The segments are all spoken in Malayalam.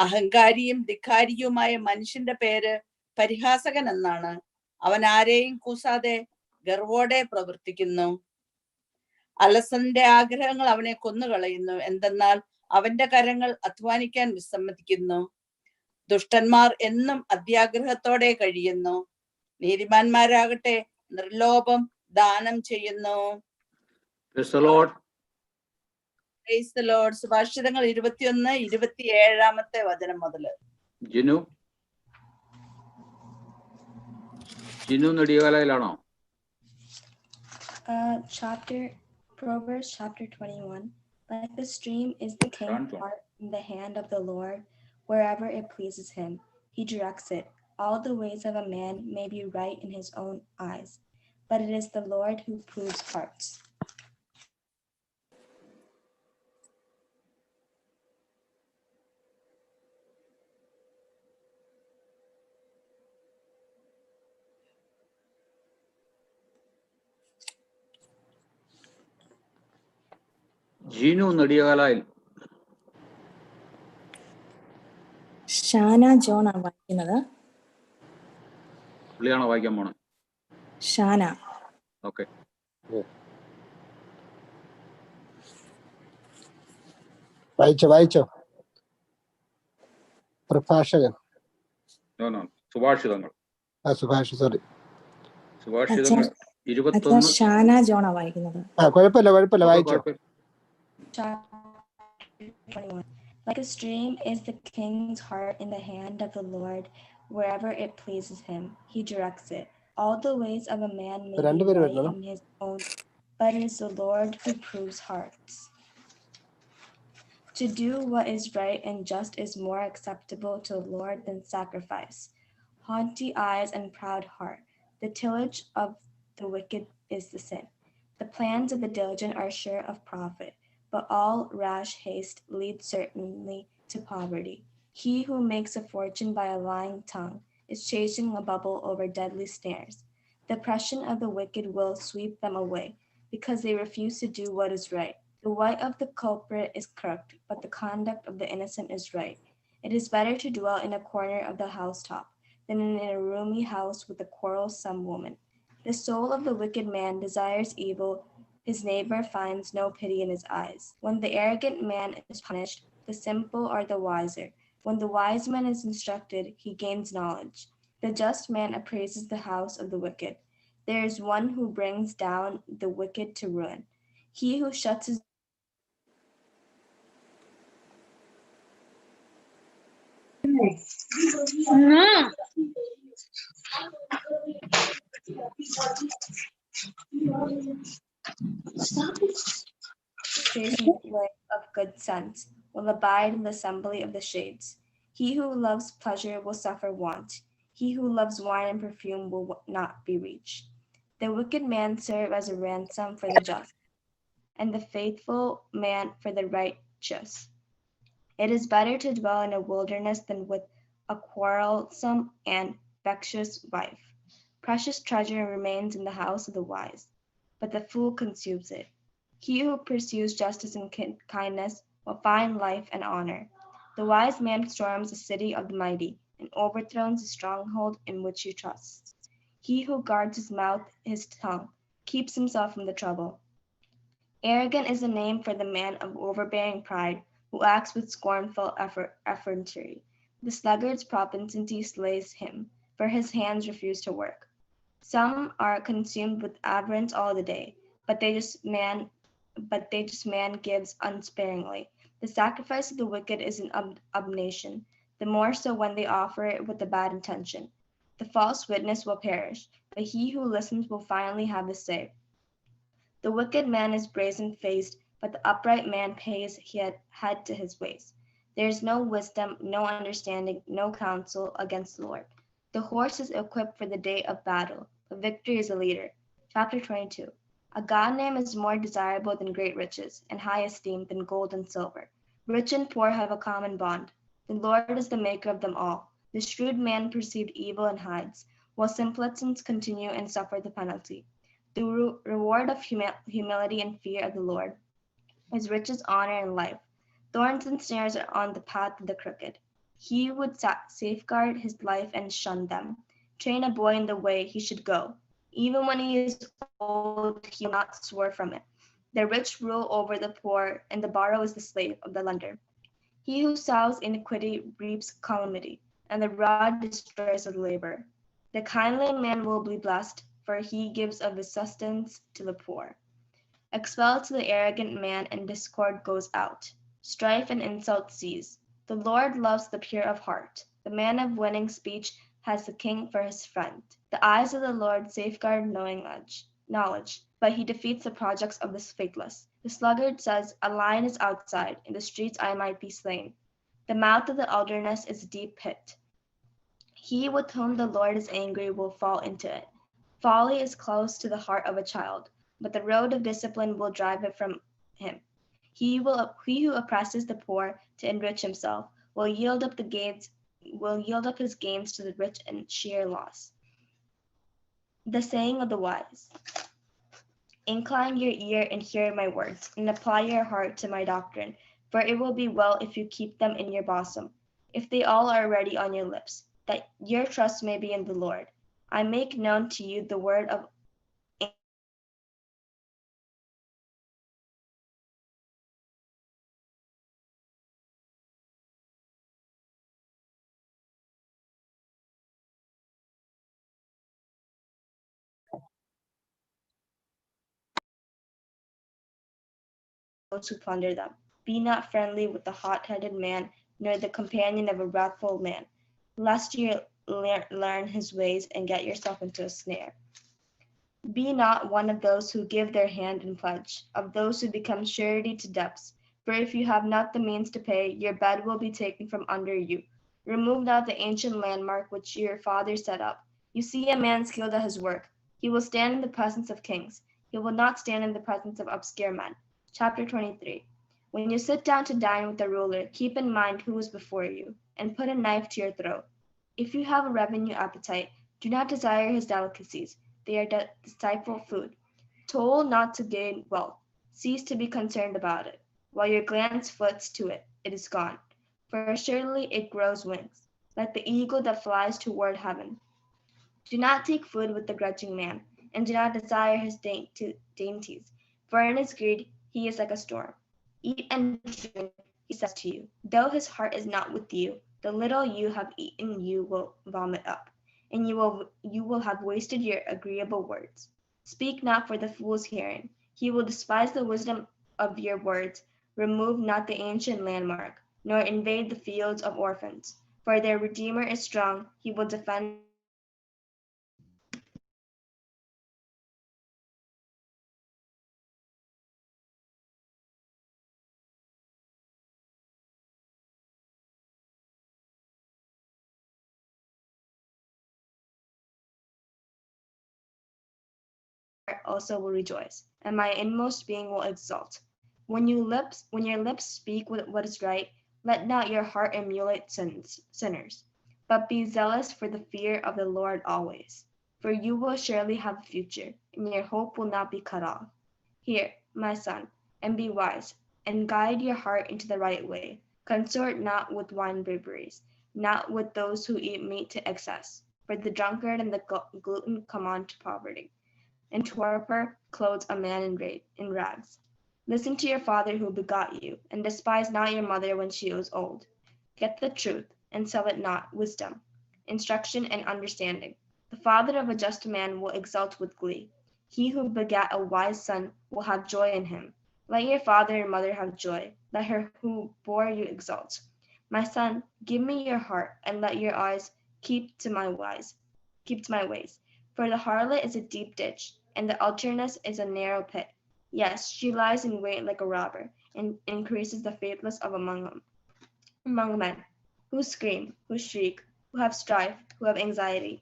അഹങ്കാരിയും ധിക്കാരിയുമായ മനുഷ്യന്റെ പേര് പരിഹാസകൻ എന്നാണ്. അവൻ ആരെയും കൂസാതെ ഗർവോടെ പ്രവർത്തിക്കുന്നു. അലസന്റെ ആഗ്രഹങ്ങൾ അവനെ കൊന്നുകളയുന്നു. എന്തെന്നാൽ അവന്റെ കരങ്ങൾ അധ്വാനിക്കാൻ വിസമ്മതിക്കുന്നു. ദുഷ്ടന്മാർ എന്നും അത്യാഗ്രഹത്തോടെ കഴിയുന്നു. നീതിമാന്മാരാകട്ടെ നിർലോഭം ദാനം ചെയ്യുന്നു. സുഭാഷിതങ്ങൾ 21:27 വചനം മുതല്. Jinu നെടിയകാലയിലാണോ? Proverbs chapter 21. Like the stream is the king's heart in the hand of the Lord, wherever it pleases him, he directs it. All the ways of a man may be right in his own eyes, but it is the Lord who proves hearts. Jinu നെടിയകാലയിൽ. ഷാന ജോൺ ആണ് വായിക്കുന്നത്. പുള്ളിയാണോ വായിക്കാൻ പോണേ? ഷാന. ഓക്കെ. വായിച്ചോ. പ്രഭാഷകൻ. സുഭാഷിതങ്ങൾ. സോറി. സുഭാഷിതങ്ങൾ 21. ഷാന ജോണാ വായിക്കുന്നത്. കുഴപ്പമില്ല വായിച്ചോ. Like a stream is the king's heart in the hand of the Lord, wherever it pleases him, he directs it. All the ways of a man may be right in his own, but it is the Lord who proves hearts. To do what is right and just is more acceptable to the Lord than sacrifice. Haughty eyes and proud heart, the tillage of the wicked is the sin. The plans of the diligent are sure of profit, but all rash haste leads certainly to poverty. He who makes a fortune by a lying tongue is chasing a bubble over deadly snares. The oppression of the wicked will sweep them away, because they refuse to do what is right. The way of the culprit is crooked, but the conduct of the innocent is right. It is better to dwell in a corner of the housetop than in a roomy house with a quarrelsome woman. The soul of the wicked man desires evil, his neighbor finds no pity in his eyes. When the arrogant man is punished, the simple are the wiser. When the wise man is instructed, he gains knowledge. The just man appraises the house of the wicked. There is one who brings down the wicked to ruin. He who shuts his way of good sense will abide in the assembly of the shades. He who loves pleasure will suffer want. He who loves wine and perfume will not be reached. The wicked man serve as a ransom for the just, and the faithful man for the righteous. It is better to dwell in a wilderness than with a quarrelsome and vexatious wife. Precious treasure remains in the house of the wise, but the fool consumes it. He who pursues justice and kindness will find life and honor. The wise man storms the city of the mighty and overthrows the stronghold in which he trusts. He who guards his mouth, his tongue, keeps himself from the trouble. Arrogant is the name for the man of overbearing pride, who acts with scornful effrontery. The sluggard's propensity slays him, for his hands refuse to work. Some are consumed with avarice all the day, but they just man gives unsparingly. The sacrifice of the wicked is an abomination, the more so when they offer it with a bad intention. The false witness will perish, but he who listens will finally have the say. The wicked man is brazen-faced, but the upright man pays heed to his ways. There is no wisdom, no understanding, no counsel against the Lord. The horse is equipped for the day of battle, but victory is a leader. Chapter 22. A God name is more desirable than great riches, and high esteem than gold and silver. Rich and poor have a common bond. The Lord is the maker of them all. The shrewd man perceived evil and hides, while simpletons continue and suffer the penalty. The reward of humility and fear of the Lord is riches, honor, and life. Thorns and snares are on the path of the crooked. He would safeguard his life and shun them. Train a boy in the way he should go. Even when he is old, he will not swerve from it. The rich rule over the poor, and the borrower is the slave of the lender. He who sows iniquity reaps calamity, and the rod destroys the labor. The kindly man will be blessed, for he gives of his sustenance to the poor. Expel to the arrogant man, and discord goes out. Strife and insult cease. The Lord loves the pure of heart. The man of winning speech has the king for his friend. The eyes of the Lord safeguard knowledge, but he defeats the projects of the faithless. The sluggard says, "A lion is outside, in the streets I might be slain." The mouth of the wilderness is a deep pit. He with whom the Lord is angry will fall into it. Folly is close to the heart of a child, but the road of discipline will drive it from him. He who oppresses the poor to enrich himself will yield up his gains to the rich in sheer loss. The saying of the wise: incline your ear and hear my words, and apply your heart to my doctrine, for it will be well if you keep them in your bosom, if they all are ready on your lips, that your trust may be in the Lord. I make known to you the word of those who plunder them. Be not friendly with the hot-headed man, nor the companion of a wrathful man, lest you learn his ways and get yourself into a snare. Be not one of those who give their hand in pledge, of those who become surety to debts. For if you have not the means to pay, your bed will be taken from under you. Remove not the ancient landmark which your fathers set up. You see a man skilled at his work. He will stand in the presence of kings. He will not stand in the presence of obscure men. Chapter 23. When you sit down to dine with the ruler, keep in mind who is before you, and put a knife to your throat. If you have a revenue appetite, do not desire his delicacies. They are deceitful food. Toil not to gain wealth. Cease to be concerned about it. While your glance flits to it, it is gone. For surely it grows wings, like the eagle that flies toward heaven. Do not take food with the grudging man, and do not desire his dainties, for in his greed he is like a storm. Eat and drink, he says to you. Though his heart is not with you, the little you have eaten you will vomit up, and you will have wasted your agreeable words. Speak not for the fool's hearing. He will despise the wisdom of your words. Remove not the ancient landmark, nor invade the fields of orphans. For their Redeemer is strong, he will defend also will rejoice, and my inmost being will exult. When your lips speak what is right, let not your heart emulate sinners, but be zealous for the fear of the Lord always. For you will surely have a future, and your hope will not be cut off. Hear, my son, and be wise, and guide your heart into the right way. Consort not with winebibbers, not with those who eat meat to excess, for the drunkard and the glutton come on to poverty, and torpor clothes a man in rags. Listen to your father who begot you, and despise not your mother when she was old. Get the truth, and sell it not, wisdom, instruction, and understanding. The father of a just man will exult with glee. He who begat a wise son will have joy in him. Let your father and mother have joy. Let her who bore you exult. My son, give me your heart, and let your eyes keep to my ways. For the harlot is a deep ditch, and the adulteress is a narrow pit. Yes, she lies in wait like a robber, and increases the faithless of among men, who scream, who shriek, who have strife, who have anxiety,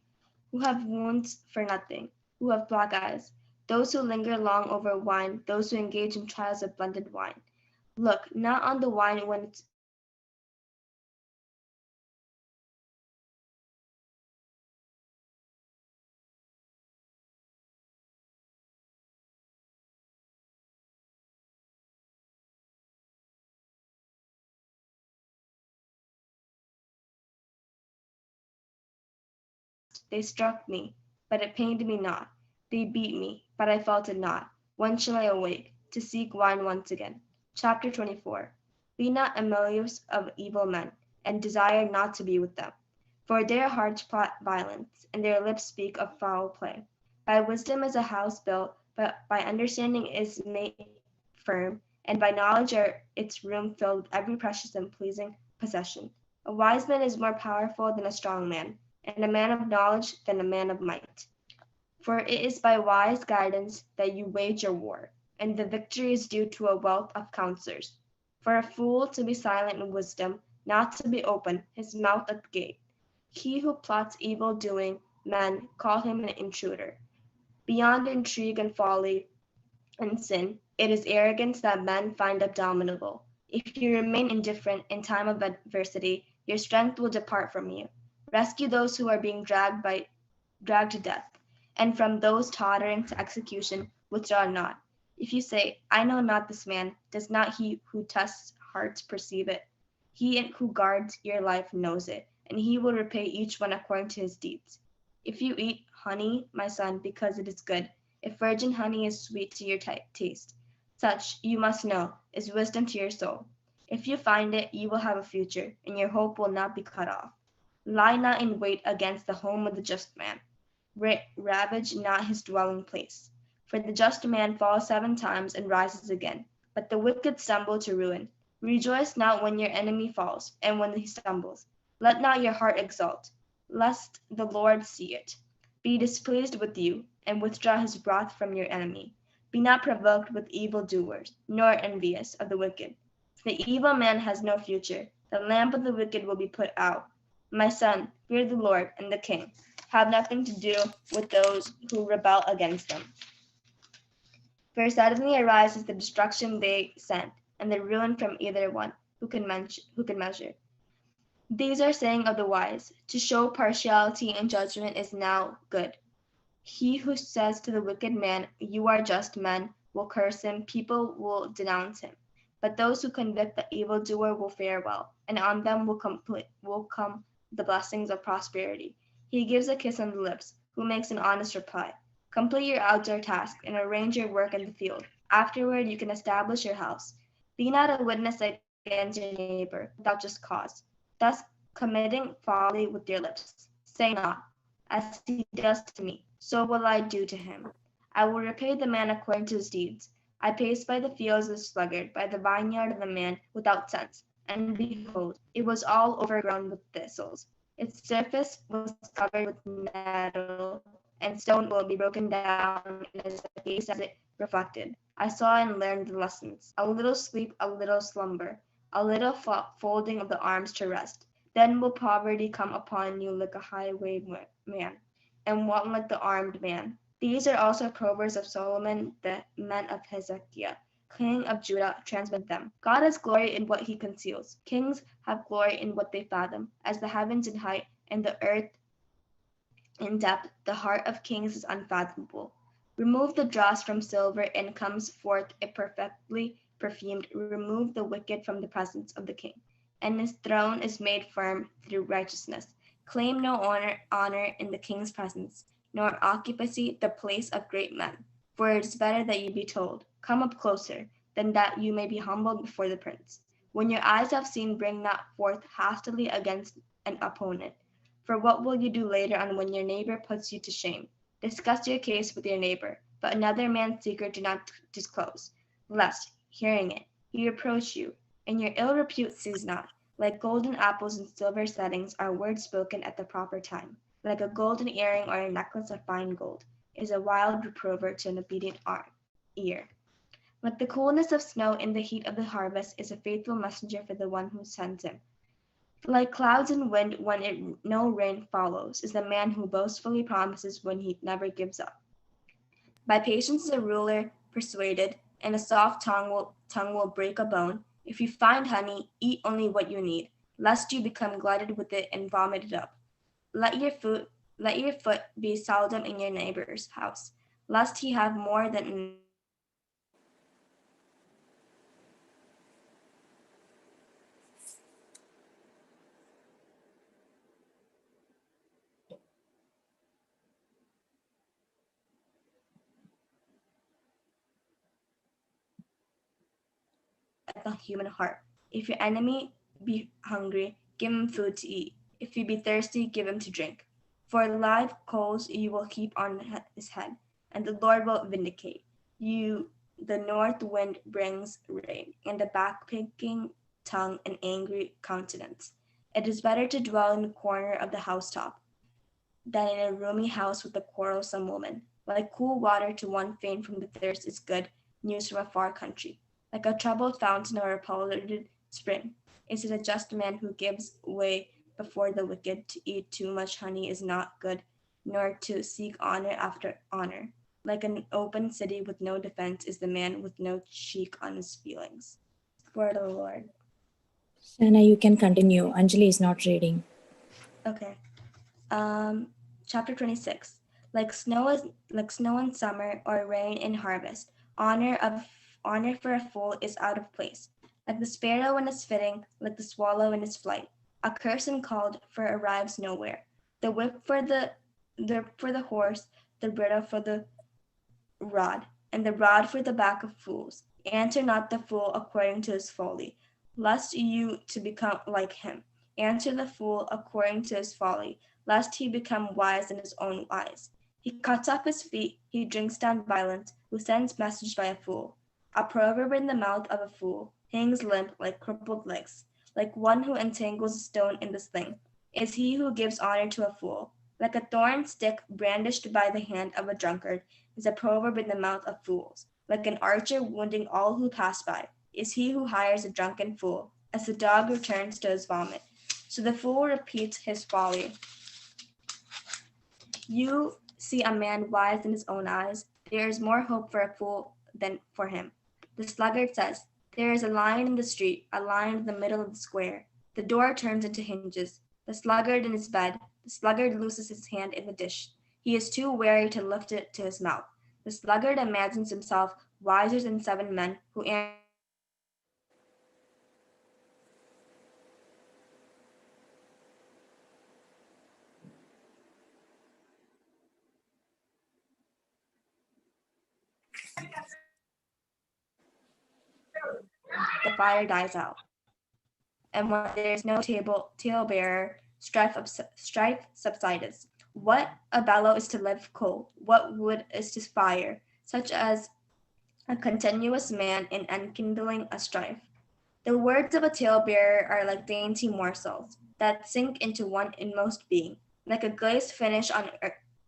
who have wounds for nothing, who have black eyes, those who linger long over wine, those who engage in trials of blended wine. Look not on the wine when it's They struck me, but it pained me not. They beat me, but I felt it not. When shall I awake to seek wine once again? Chapter 24. Be not emulous of evil men, and desire not to be with them. For their hearts plot violence, and their lips speak of foul play. By wisdom is a house built, but by understanding is made firm, and by knowledge are its room filled with every precious and pleasing possession. A wise man is more powerful than a strong man, and a man of knowledge than a man of might. For it is by wise guidance that you wage your war, and the victory is due to a wealth of counselors. For a fool to be silent in wisdom, not to be open, his mouth at the gate. He who plots evil doing, men call him an intruder. Beyond intrigue and folly and sin, it is arrogance that men find abominable. If you remain indifferent in time of adversity, your strength will depart from you. Rescue those who are being dragged to death, and from those tottering to execution, withdraw not. If you say, I know not this man, does not he who tests hearts perceive it? He who guards your life knows it, and he will repay each one according to his deeds. If you eat honey, my son, because it is good, if virgin honey is sweet to your taste, such, you must know, is wisdom to your soul. If you find it, you will have a future, and your hope will not be cut off. Lie not in wait against the home of the just man. Ravage not his dwelling place. For the just man falls 7 times and rises again, but the wicked stumble to ruin. Rejoice not when your enemy falls, and when he stumbles. Let not your heart exult, lest the Lord see it. Be displeased with you, and withdraw his wrath from your enemy. Be not provoked with evildoers, nor envious of the wicked. The evil man has no future. The lamp of the wicked will be put out. My son, fear the Lord and the king. Have nothing to do with those who rebel against them. For suddenly arises the destruction they send, and the ruin from either one who can measure. These are saying of the wise, to show partiality and judgment is now good. He who says to the wicked man, you are just men, will curse him, people will denounce him. But those who convict the evildoer will fare well, and on them will come the blessings of prosperity. He gives a kiss on the lips, who makes an honest reply. Complete your outdoor task and arrange your work in the field. Afterward, you can establish your house. Be not a witness against your neighbor without just cause, thus committing folly with your lips. Say not, as he does to me, so will I do to him. I will repay the man according to his deeds. I paced by the fields of the sluggard, by the vineyard of the man without sense, and behold, it was all overgrown with thistles. Its surface was covered with nettle, and stone will be broken down as the gaze as it reflected. I saw and learned the lessons. A little sleep, a little slumber, a little folding of the arms to rest. Then will poverty come upon you like a highwayman, and want like the armed man. These are also Proverbs of Solomon, the men of Hezekiah, king of Judah, transmit them. God has glory in what he conceals. Kings have glory in what they fathom. As the heavens in height and the earth in depth, the heart of kings is unfathomable. Remove the dross from silver, and comes forth a perfectly perfumed. Remove the wicked from the presence of the king, and his throne is made firm through righteousness. Claim no honor in the king's presence, nor occupancy the place of great men. For it is better that you be told, come up closer, than that you may be humbled before the prince. When your eyes have seen, bring not forth hastily against an opponent. For what will you do later on when your neighbor puts you to shame? Discuss your case with your neighbor, but another man's secret do not disclose, lest, hearing it, he reproach you, and your ill repute cease not. Like golden apples in silver settings are words spoken at the proper time. Like a golden earring or a necklace of fine gold is a wild reprover to an obedient ear. Like the coolness of snow in the heat of the harvest is a faithful messenger for the one who sends him. Like clouds and wind when no rain follows is the man who boastfully promises when he never gives up. By patience is a ruler persuaded, and a soft tongue will break a bone. If you find honey, eat only what you need, lest you become glutted with it and vomit it up. Let your foot be seldom in your neighbor's house, lest he have more than like a human heart. If your enemy be hungry, give him food to eat. If he be thirsty, give him to drink. For live coals you will heap on his head, and the Lord will vindicate you. The north wind brings rain, and a backpicking tongue an angry countenance. It is better to dwell in the corner of the housetop than in a roomy house with a quarrelsome woman. Like cool water to one faint from the thirst is good news from a far country. Like a troubled fountain or a polluted spring is it a just man who gives way before the wicked. To eat too much honey is not good, nor to seek honor after honor. Like an open city with no defense is the man with no cheek on his feelings. Word of the Lord. Shana, you can continue. Anjali is not reading. Okay. Chapter 26. Like snow in summer or rain in harvest, honor for a fool is out of place. Like the sparrow in its fitting, like the swallow in its flight. A curse uncalled for arrives nowhere. The whip for the horse, the bridle for the rod, and the rod for the back of fools. Answer not the fool according to his folly, lest you to become like him. Answer the fool according to his folly, lest he become wise in his own eyes. He cuts off his feet, he drinks down violence, who sends message by a fool. A proverb in the mouth of a fool hangs limp like crippled legs, like one who entangles a stone in the sling, is he who gives honor to a fool. Like a thorn stick brandished by the hand of a drunkard is a proverb in the mouth of fools. Like an archer wounding all who pass by is he who hires a drunken fool, as the dog returns to his vomit. So the fool repeats his folly. You see a man wise in his own eyes. There is more hope for a fool than for him. The sluggard says, there is a lion in the street, a lion in the middle of the square. The door turns into hinges. The sluggard in his bed, the sluggard loses his hand in the dish. He is too wary to lift it to his mouth. The sluggard imagines himself wiser than 7 men who the fire dies out. And when there is no talebearer, strife subsides. What a bellow is to live coal, what wood is to fire, such as a continuous man in enkindling a strife. The words of a talebearer are like dainty morsels that sink into one inmost being, like a glazed finish on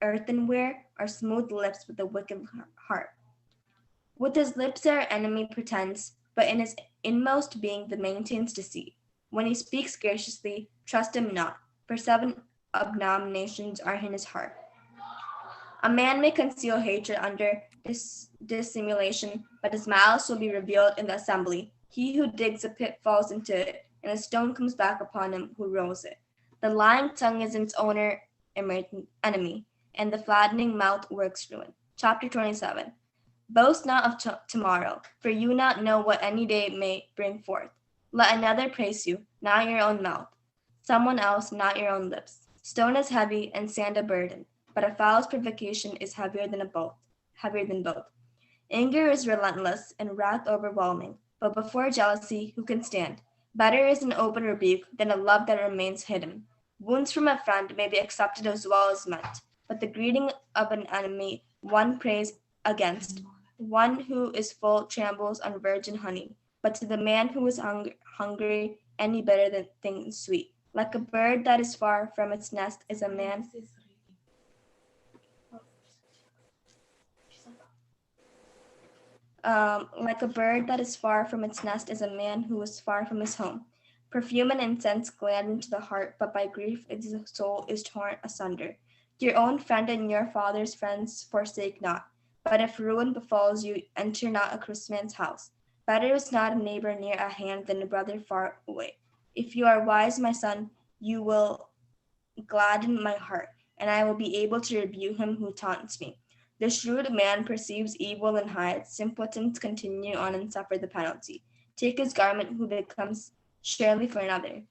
earthenware or smooth lips with a wicked heart. With his lips our enemy pretends, but in his inmost being the maintains deceit. When he speaks graciously, trust him not, for 7 abominations are in his heart. A man may conceal hatred under dissimulation, but his malice will be revealed in the assembly. He who digs a pit falls into it, and a stone comes back upon him who rolls it. The lying tongue is its owner enemy, and the flattening mouth works ruin. Chapter 27. Boast not of tomorrow, for you not know what any day may bring forth. Let another praise you, not your own mouth. Someone else, not your own lips. Stone is heavy and sand a burden, but a fowl's provocation is heavier than both. Anger is relentless and wrath overwhelming, but before jealousy, who can stand? Better is an open rebuke than a love that remains hidden. Wounds from a friend may be accepted as well as meant, but the greeting of an enemy one prays against. One who is full trembles on virgin honey, but to the man who is hungry, any better than things sweet. Like a bird that is far from its nest is a man. Like a bird that is far from its nest is a man who is far from his home. Perfume and incense glad into the heart, but by grief its soul is torn asunder. Your own friend and your father's friends forsake not. But if ruin befalls you, enter not a Christman's house. Better is not a neighbor near at hand than a brother far away. If you are wise, my son, you will gladden my heart, and I will be able to rebuke him who taunts me. The shrewd man perceives evil and hides. Simpletons continue on and suffer the penalty. Take his garment who becomes surely for another.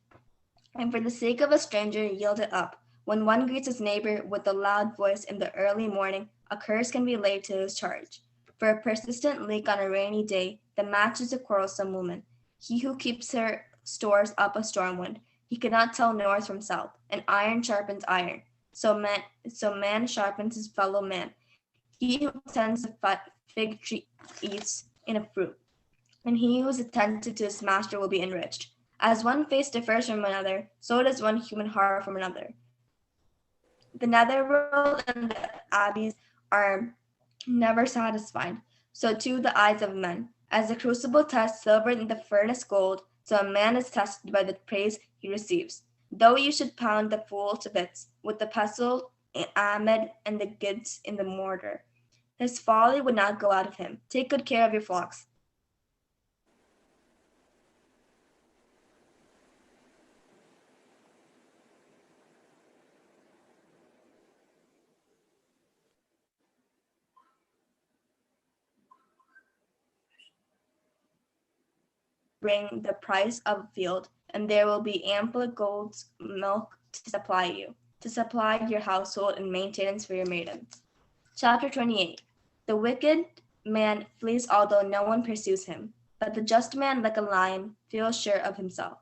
And for the sake of a stranger, yield it up. When one greets his neighbor with a loud voice in the early morning, a curse can be laid to his charge. For a persistent leak on a rainy day, the match is a quarrelsome woman. He who keeps her stores up a storm wind. He cannot tell north from south, and iron sharpens iron. So man sharpens his fellow man. He who tends the fig tree eats in a fruit, and he who is attentive to his master will be enriched. As one face differs from another, so does one human heart from another. The netherworld and the abbeys are never satisfied, so too the eyes of men. As the crucible tests silver and the furnace gold, so a man is tested by the praise he receives. Though you should pound the fool to bits with the pestle, Ahmed, and the goods in the mortar, his folly would not go out of him. Take good care of your flocks. Bring the price of a field, and there will be ample gold's milk to supply your household and maintenance for your maidens. Chapter 28. The wicked man flees although no one pursues him, but the just man, like a lion, feels sure of himself.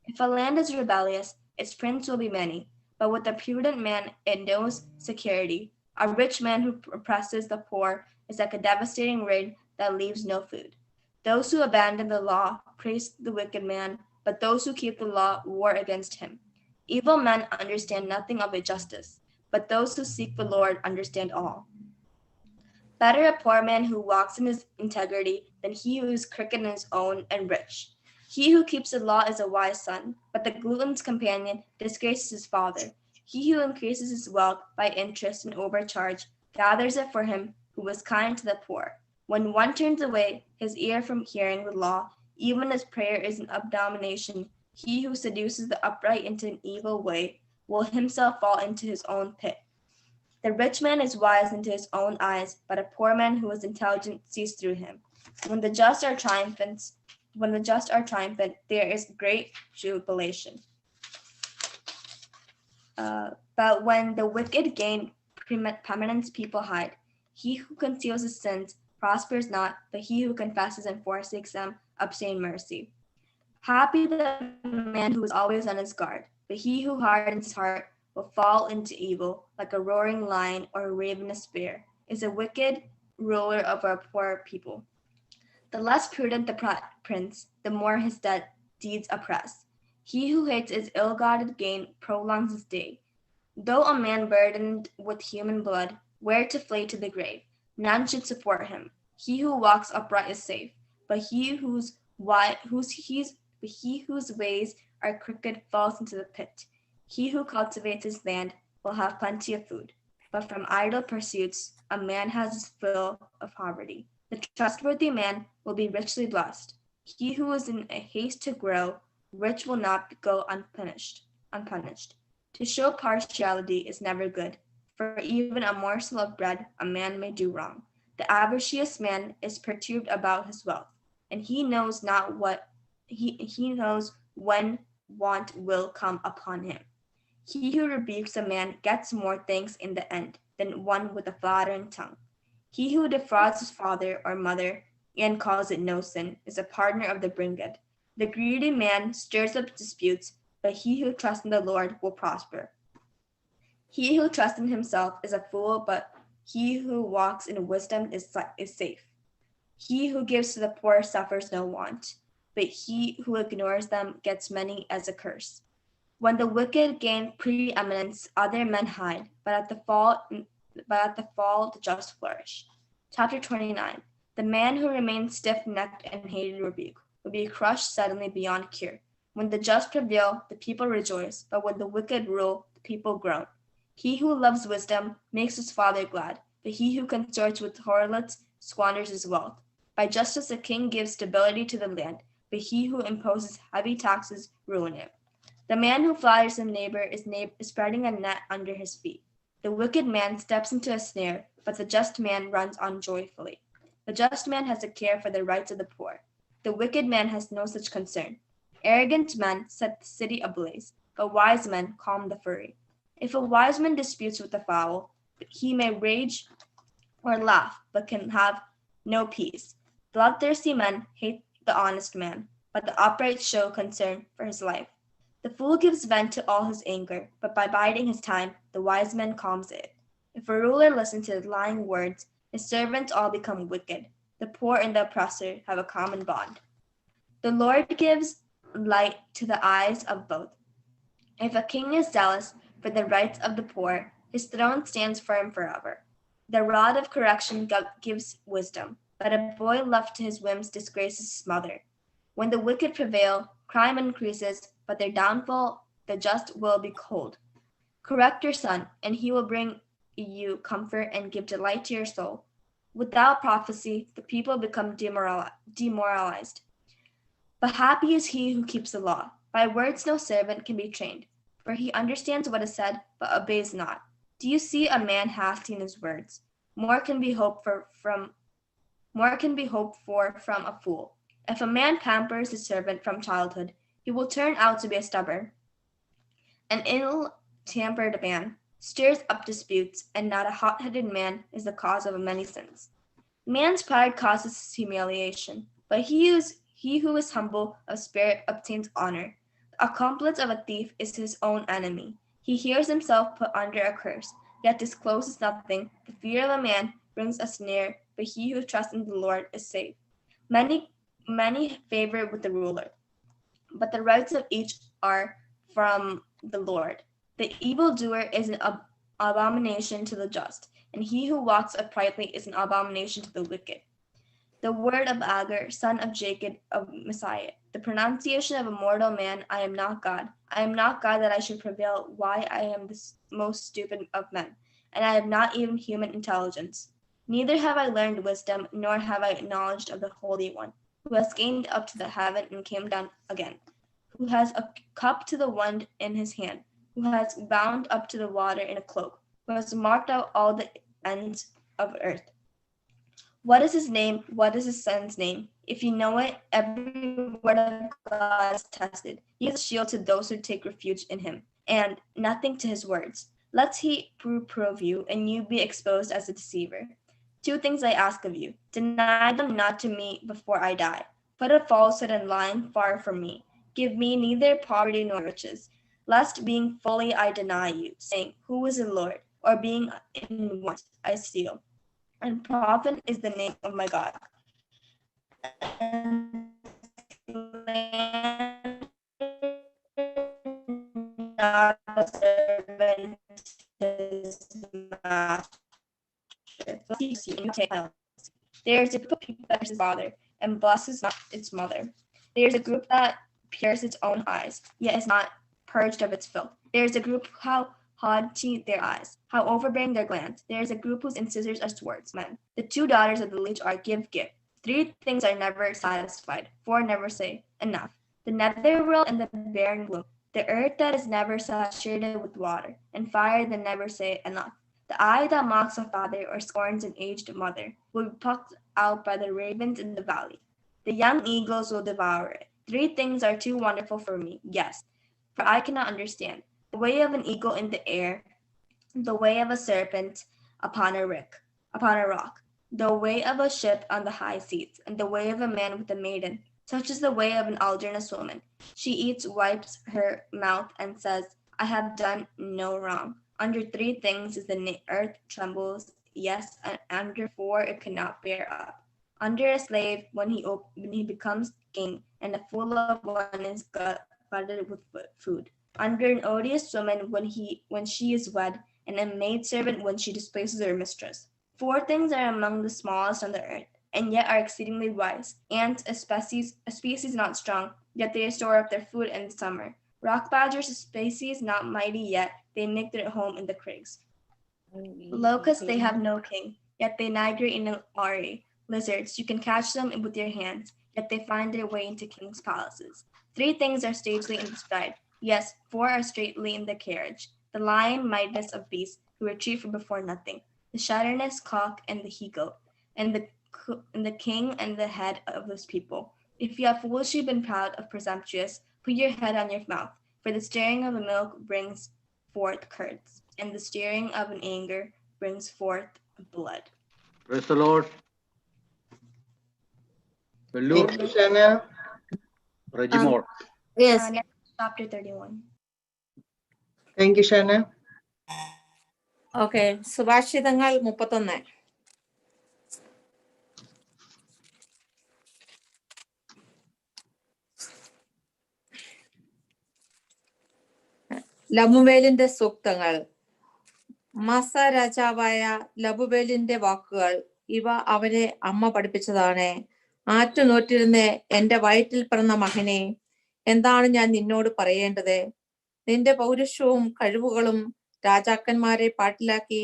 If a land is rebellious, its prince will be many, but with a prudent man it knows security. A rich man who oppresses the poor is like a devastating rain that leaves no food. Those who abandon the law praise the wicked man, but those who keep the law war against him. Evil men understand nothing of justice, but those who seek the Lord understand all. Better a poor man who walks in his integrity than he who is crooked in his own and rich. He who keeps the law is a wise son, but the glutton's companion disgraces his father. He who increases his wealth by interest and overcharge gathers it for him who is kind to the poor. When one turns away his ear from hearing the law, even his prayer is an abomination. He who seduces the upright into an evil way will himself fall into his own pit. The rich man is wise into his own eyes, but a poor man who is intelligent sees through him. When the just are triumphant, there is great jubilation. But when the wicked gain prominence, people hide. He who conceals his sins prospers not, but he who confesses and forsakes them obtain mercy. Happy the man who is always on his guard, but he who hardens his heart will fall into evil. Like a roaring lion or a ravenous bear is a wicked ruler of our poor people. The less prudent the prince, the more his deeds oppress. He who hates his ill-gotten gain prolongs his day. Though a man burdened with human blood were to flee to the grave, none should support him. He who walks upright is safe, but he whose ways are crooked falls into the pit. He who cultivates his land will have plenty of food, but from idle pursuits a man has his fill of poverty. The trustworthy man will be richly blessed. He who is in a haste to grow rich will not go unpunished. To show partiality is never good. For even a morsel of bread a man may do wrong. The avaricious man is perturbed about his wealth, and he knows not what he knows when want will come upon him. He who rebukes a man gets more thanks in the end than one with a flattering tongue. He who defrauds his father or mother and calls it no sin is a partner of the brigand. The greedy man stirs up disputes, but he who trusts in the Lord will prosper. He who trusts in himself is a fool, but he who walks in wisdom is safe. He who gives to the poor suffers no want, but he who ignores them gets many as a curse. When the wicked gain preeminence, other men hide, but at the fall the just flourish. Chapter 29. The man who remains stiff-necked and hated rebuke will be crushed suddenly beyond cure. When the just prevail, the people rejoice, but when the wicked rule, the people groan. He who loves wisdom makes his father glad, but he who consorts with harlots squanders his wealth. By justice a king gives stability to the land, but he who imposes heavy taxes ruin it. The man who flatters his neighbor is spreading a net under his feet. The wicked man steps into a snare, but the just man runs on joyfully. The just man has a care for the rights of the poor. The wicked man has no such concern. Arrogant men set the city ablaze, but wise men calm the fury. If a wise man disputes with the fool, he may rage or laugh, but can have no peace. Bloodthirsty men hate the honest man, but the upright show concern for his life. The fool gives vent to all his anger, but by biding his time, the wise man calms it. If a ruler listens to lying words, his servants all become wicked. The poor and the oppressor have a common bond. The Lord gives light to the eyes of both. If a king is zealous for the rights of the poor, his throne stands firm forever. The rod of correction gives wisdom, but a boy left to his whims disgraces his mother. When the wicked prevail, crime increases, but their downfall the just will be cold. Correct your son, and he will bring you comfort and give delight to your soul. Without prophecy, the people become demoralized. But happy is he who keeps the law. By words no servant can be trained, for he understands what is said, but obeys not. Do you see a man hasty in his words? More can be hoped for from a fool. If a man pampers his servant from childhood, he will turn out to be a stubborn. An ill-tempered man stirs up disputes, and not a hot-headed man is the cause of many sins. Man's pride causes humiliation, but he who is humble of spirit obtains honor. The accomplice of a thief is his own enemy. He hears himself put under a curse, yet discloses nothing. The fear of a man brings a snare, but he who trusts in the Lord is safe. Many favor with the ruler, but the rights of each are from the Lord. The evildoer is an abomination to the just, and he who walks uprightly is an abomination to the wicked. The word of Agur, son of Jacob of Messiah, the pronunciation of a mortal man, I am not God. I am not God that I should prevail. Why, I am the most stupid of men, and I have not even human intelligence. Neither have I learned wisdom, nor have I knowledge of the Holy One, who has gained up to the heaven and came down again, who has a cup to the wind in his hand, who has bound up to the water in a cloak, who has marked out all the ends of earth. What is his name? What is his son's name? If you know it, every word of God is tested. He is a shield to those who take refuge in him, and nothing to his words. Lest he reprove you, and you be exposed as a deceiver. 2 things I ask of you. Deny them not to me before I die. Put a falsehood and lying far from me. Give me neither poverty nor riches, lest being fully I deny you, saying, Who is the Lord? Or being in want, I steal. And profit is the name of my God. And not a servant his master. There is a group of people that his father and blesses not its mother. There is a group that pierces its own eyes, yet is not purged of its filth. There is a group how haughty their eyes, how overbearing their glance. There is a group whose incisors are swords, men. The 2 daughters of the leech are give. 3 things are never satisfied, 4 never say enough. The netherworld and the barren gloom, the earth that is never saturated with water, and fire that never say enough. The eye that mocks a father or scorns an aged mother will be plucked out by the ravens in the valley. The young eagles will devour it. 3 things are too wonderful for me, yes, for I cannot understand. The way of an eagle in the air, the way of a serpent upon a rock, the way of a ship on the high seas, and the way of a man with a maiden. Such is the way of an alderness woman. She eats, wipes her mouth, and says, I have done no wrong. Under 3 things is the earth trembles, yes, and under 4 it cannot bear up. Under a slave when he becomes king, and a fool of one is glutted with food. Under an odious woman when she is wed, and a maidservant when she displaces her mistress. 4 things are among the smallest on the earth, and yet are exceedingly wise. Ants, a species not strong, yet they store up their food in summer. Rock badgers, a species not mighty yet, they make their home in the crags. Locusts, they have no king, yet they migrate in an array. Lizards, you can catch them with your hands, yet they find their way into kings' palaces. 3 things are stagely inscribed, yes, 4 are straightly in the carriage. The lion, mightiest of beasts, who retreat from before nothing. The shatterness cock and the he-goat, and the king and the head of those people. If you have foolishly been proud of presumptuous, put your head on your mouth, for the stirring of a milk brings forth curds, and the stirring of an anger brings forth blood. Praise the Lord. Vellur. English, Anna. Rejimol. Yes. Chapter 31. Thank you Shana. Okay, സുഭാഷിതങ്ങൾ 31. ലമുവേലിന്റെ സൂക്തങ്ങൾ. മാസ രാജാവായ ലബുവേലിന്റെ വാക്കുകൾ ഇവ അവനെ അമ്മ പഠിപ്പിച്ചതാണ്. ആറ്റുനോറ്റിരുന്ന എന്റെ വയറ്റിൽ പിറന്ന മകനെ, എന്താണ് ഞാൻ നിന്നോട് പറയേണ്ടത്? നിന്റെ പൗരുഷവും കഴിവുകളും രാജാക്കന്മാരെ പാട്ടിലാക്കി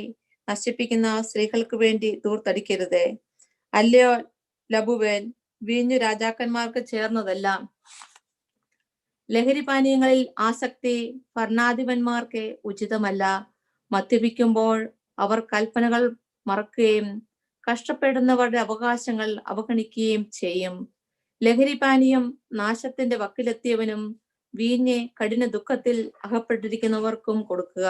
നശിപ്പിക്കുന്ന സ്ത്രീകൾക്ക് വേണ്ടി ദൂർത്തടിക്കരുത്. അല്ലയോ ലബുവേൽ, വീഞ്ഞു രാജാക്കന്മാർക്ക് ചേർന്നതല്ല. ലഹരിപാനീയങ്ങളിൽ ആസക്തി ഭരണാധിപന്മാർക്ക് ഉചിതമല്ല. മദ്യപിക്കുമ്പോൾ അവർ കൽപ്പനകൾ മറക്കുകയും കഷ്ടപ്പെടുന്നവരുടെ അവകാശങ്ങൾ അവഗണിക്കുകയും ചെയ്യും. ലഹരിപാനീയം നാശത്തിന്റെ വക്കിലെത്തിയവനും വീഞ്ഞ് കഠിന ദുഃഖത്തിൽ അകപ്പെട്ടിരിക്കുന്നവർക്കും കൊടുക്കുക.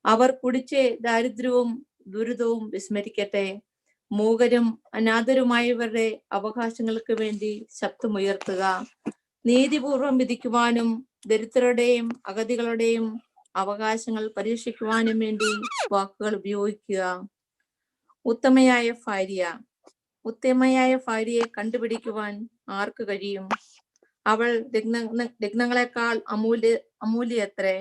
അവർ കുടിച്ച് ദാരിദ്ര്യവും ദുരിതവും വിസ്മരിക്കട്ടെ. മൂകരും അനാഥരുമായവരുടെ അവകാശങ്ങൾക്ക് വേണ്ടി ശബ്ദമുയർത്തുക. നീതിപൂർവം വിധിക്കുവാനും ദരിദ്രരുടെയും അഗതികളുടെയും അവകാശങ്ങൾ പരീക്ഷിക്കുവാനും വേണ്ടി വാക്കുകൾ ഉപയോഗിക്കുക. ഉത്തമയായ ഭാര്യയെ കണ്ടുപിടിക്കുവാൻ ആർക്ക് കഴിയും? അവൾ രത്നങ്ങളെക്കാൾ അമൂല്യത്രേ.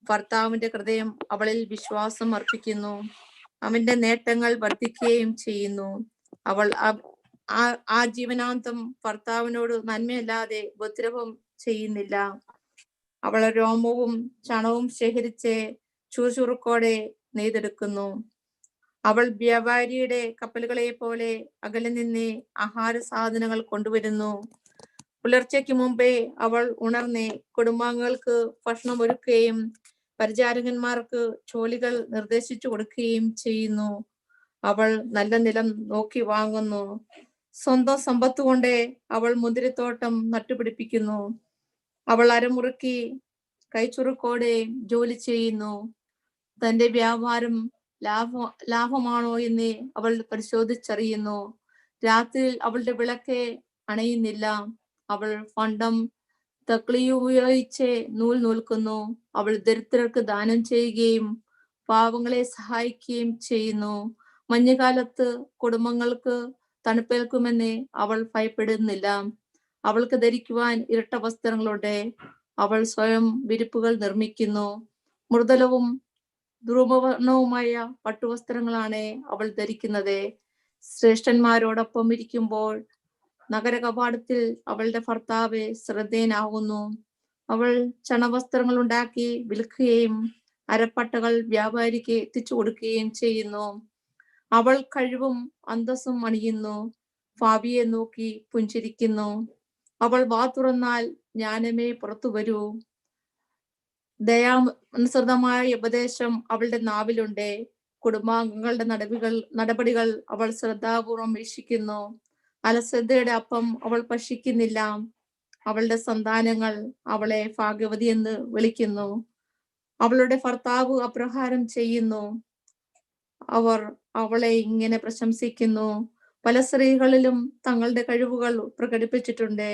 ഭർത്താവിന്റെ ഹൃദയം അവളിൽ വിശ്വാസം അർപ്പിക്കുന്നു. അവന്റെ നേട്ടങ്ങൾ വർദ്ധിക്കുകയും ചെയ്യുന്നു. അവൾ ആ ജീവനാന്തം ഭർത്താവിനോട് നന്മയല്ലാതെ ഉപദ്രവം ചെയ്യുന്നില്ല. അവൾ രോമവും ചണവും ശേഖരിച്ച് ചുറുചുറുക്കോടെ നെയ്തെടുക്കുന്നു. അവൾ വ്യാപാരിയുടെ കപ്പലുകളെ പോലെ അകലെ നിന്ന് ആഹാര സാധനങ്ങൾ കൊണ്ടുവരുന്നു. പുലർച്ചയ്ക്ക് മുമ്പേ അവൾ ഉണർന്ന് കുടുംബാംഗങ്ങൾക്ക് ഭക്ഷണം ഒരുക്കുകയും പരിചാരകന്മാർക്ക് ജോലികൾ നിർദ്ദേശിച്ചു കൊടുക്കുകയും ചെയ്യുന്നു. അവൾ നല്ല നിലം നോക്കി വാങ്ങുന്നു. സ്വന്തം സമ്പത്ത് കൊണ്ട് അവൾ മുന്തിരിത്തോട്ടം നട്ടുപിടിപ്പിക്കുന്നു. അവൾ അരമുറുക്കി കൈച്ചുറുക്കോടെ ജോലി ചെയ്യുന്നു. തന്റെ വ്യാപാരം ലാഭമാണോ എന്ന് അവൾ പരിശോധിച്ചറിയുന്നു. രാത്രിയിൽ അവളുടെ വിളക്ക് അണയുന്നില്ല. അവൾ പണ്ടം തക്ളിയുപയോഗിച്ച് നൂൽ നൂൽക്കുന്നു. അവൾ ദരിദ്രർക്ക് ദാനം ചെയ്യുകയും പാവങ്ങളെ സഹായിക്കുകയും ചെയ്യുന്നു. മഞ്ഞുകാലത്ത് കുടുംബങ്ങൾക്ക് തണുപ്പേൽക്കുമെന്ന് അവൾ ഭയപ്പെടുന്നില്ല. അവൾക്ക് ധരിക്കുവാൻ ഇരട്ട വസ്ത്രങ്ങളുണ്ട്. അവൾ സ്വയം വിരിപ്പുകൾ നിർമ്മിക്കുന്നു. മൃദുലവും ധ്രുവവർണവുമായ പട്ടുവസ്ത്രങ്ങളാണ് അവൾ ധരിക്കുന്നത്. ശ്രേഷ്ഠന്മാരോടൊപ്പം ഇരിക്കുമ്പോൾ നഗര കവാടത്തിൽ അവളുടെ ഭർത്താവ് ശ്രദ്ധേയനാകുന്നു. അവൾ ചണവസ്ത്രങ്ങൾ ഉണ്ടാക്കി വിൽക്കുകയും അരപ്പട്ടകൾ വ്യാപാരിക്ക് എത്തിച്ചു കൊടുക്കുകയും ചെയ്യുന്നു. അവൾ കഴിവും അന്തസ്സും അണിയുന്നു. ഭാവിയെ നോക്കി പുഞ്ചിരിക്കുന്നു. അവൾ വാ തുറന്നാൽ ജ്ഞാനമേ പുറത്തു വരൂ. ദയാനുസൃതമായ ഉപദേശം അവളുടെ നാവിലുണ്ട്. കുടുംബാംഗങ്ങളുടെ നടപടികൾ അവൾ ശ്രദ്ധാപൂർവം വീക്ഷിക്കുന്നു. അലസതയുടെ അപ്പം അവൾ ഭക്ഷിക്കുന്നില്ല. അവളുടെ സന്താനങ്ങൾ അവളെ ഭാഗ്യവതി എന്ന് വിളിക്കുന്നു. അവളുടെ ഭർത്താവ് അപ്രകാരം ചെയ്യുന്നു. അവർ അവളെ ഇങ്ങനെ പ്രശംസിക്കുന്നു: പല സ്ത്രീകളിലും തങ്ങളുടെ കഴിവുകൾ പ്രകടിപ്പിച്ചിട്ടുണ്ട്,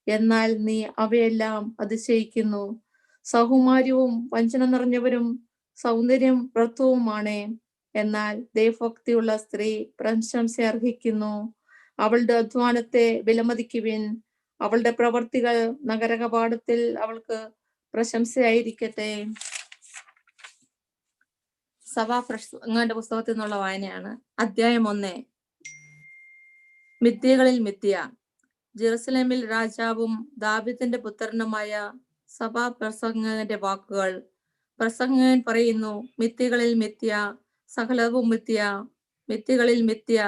എന്നാൽ നീ അവയെല്ലാം അതിശയിക്കുന്നു. സൗകുമാര്യവും വഞ്ചന നിറഞ്ഞവരും സൗന്ദര്യം വ്യർത്ഥവുമാണ്, എന്നാൽ ദൈവഭക്തിയുള്ള സ്ത്രീ പ്രശംസ അർഹിക്കുന്നു. അവളുടെ അധ്വാനത്തെ വിലമതിക്കുവിൻ. അവളുടെ പ്രവർത്തികൾ നഗര കവാടത്തിൽ അവൾക്ക് പ്രശംസയായിരിക്കട്ടെ. സഭാപ്രസംഗങ്ങളുടെ പുസ്തകത്തിൽ നിന്നുള്ള വായനയാണ്. അധ്യായം 1. മിഥ്യകളിൽ മിഥ്യ. ജെറുസലേമിൽ രാജാവും ദാവീദിന്റെ പുത്രനുമായ സഭാപ്രസംഗകന്റെ വാക്കുകൾ. പ്രസംഗകൻ പറയുന്നു: മിഥ്യകളിൽ മിഥ്യ, സകലവും മിഥ്യ, മിഥ്യകളിൽ മിഥ്യ.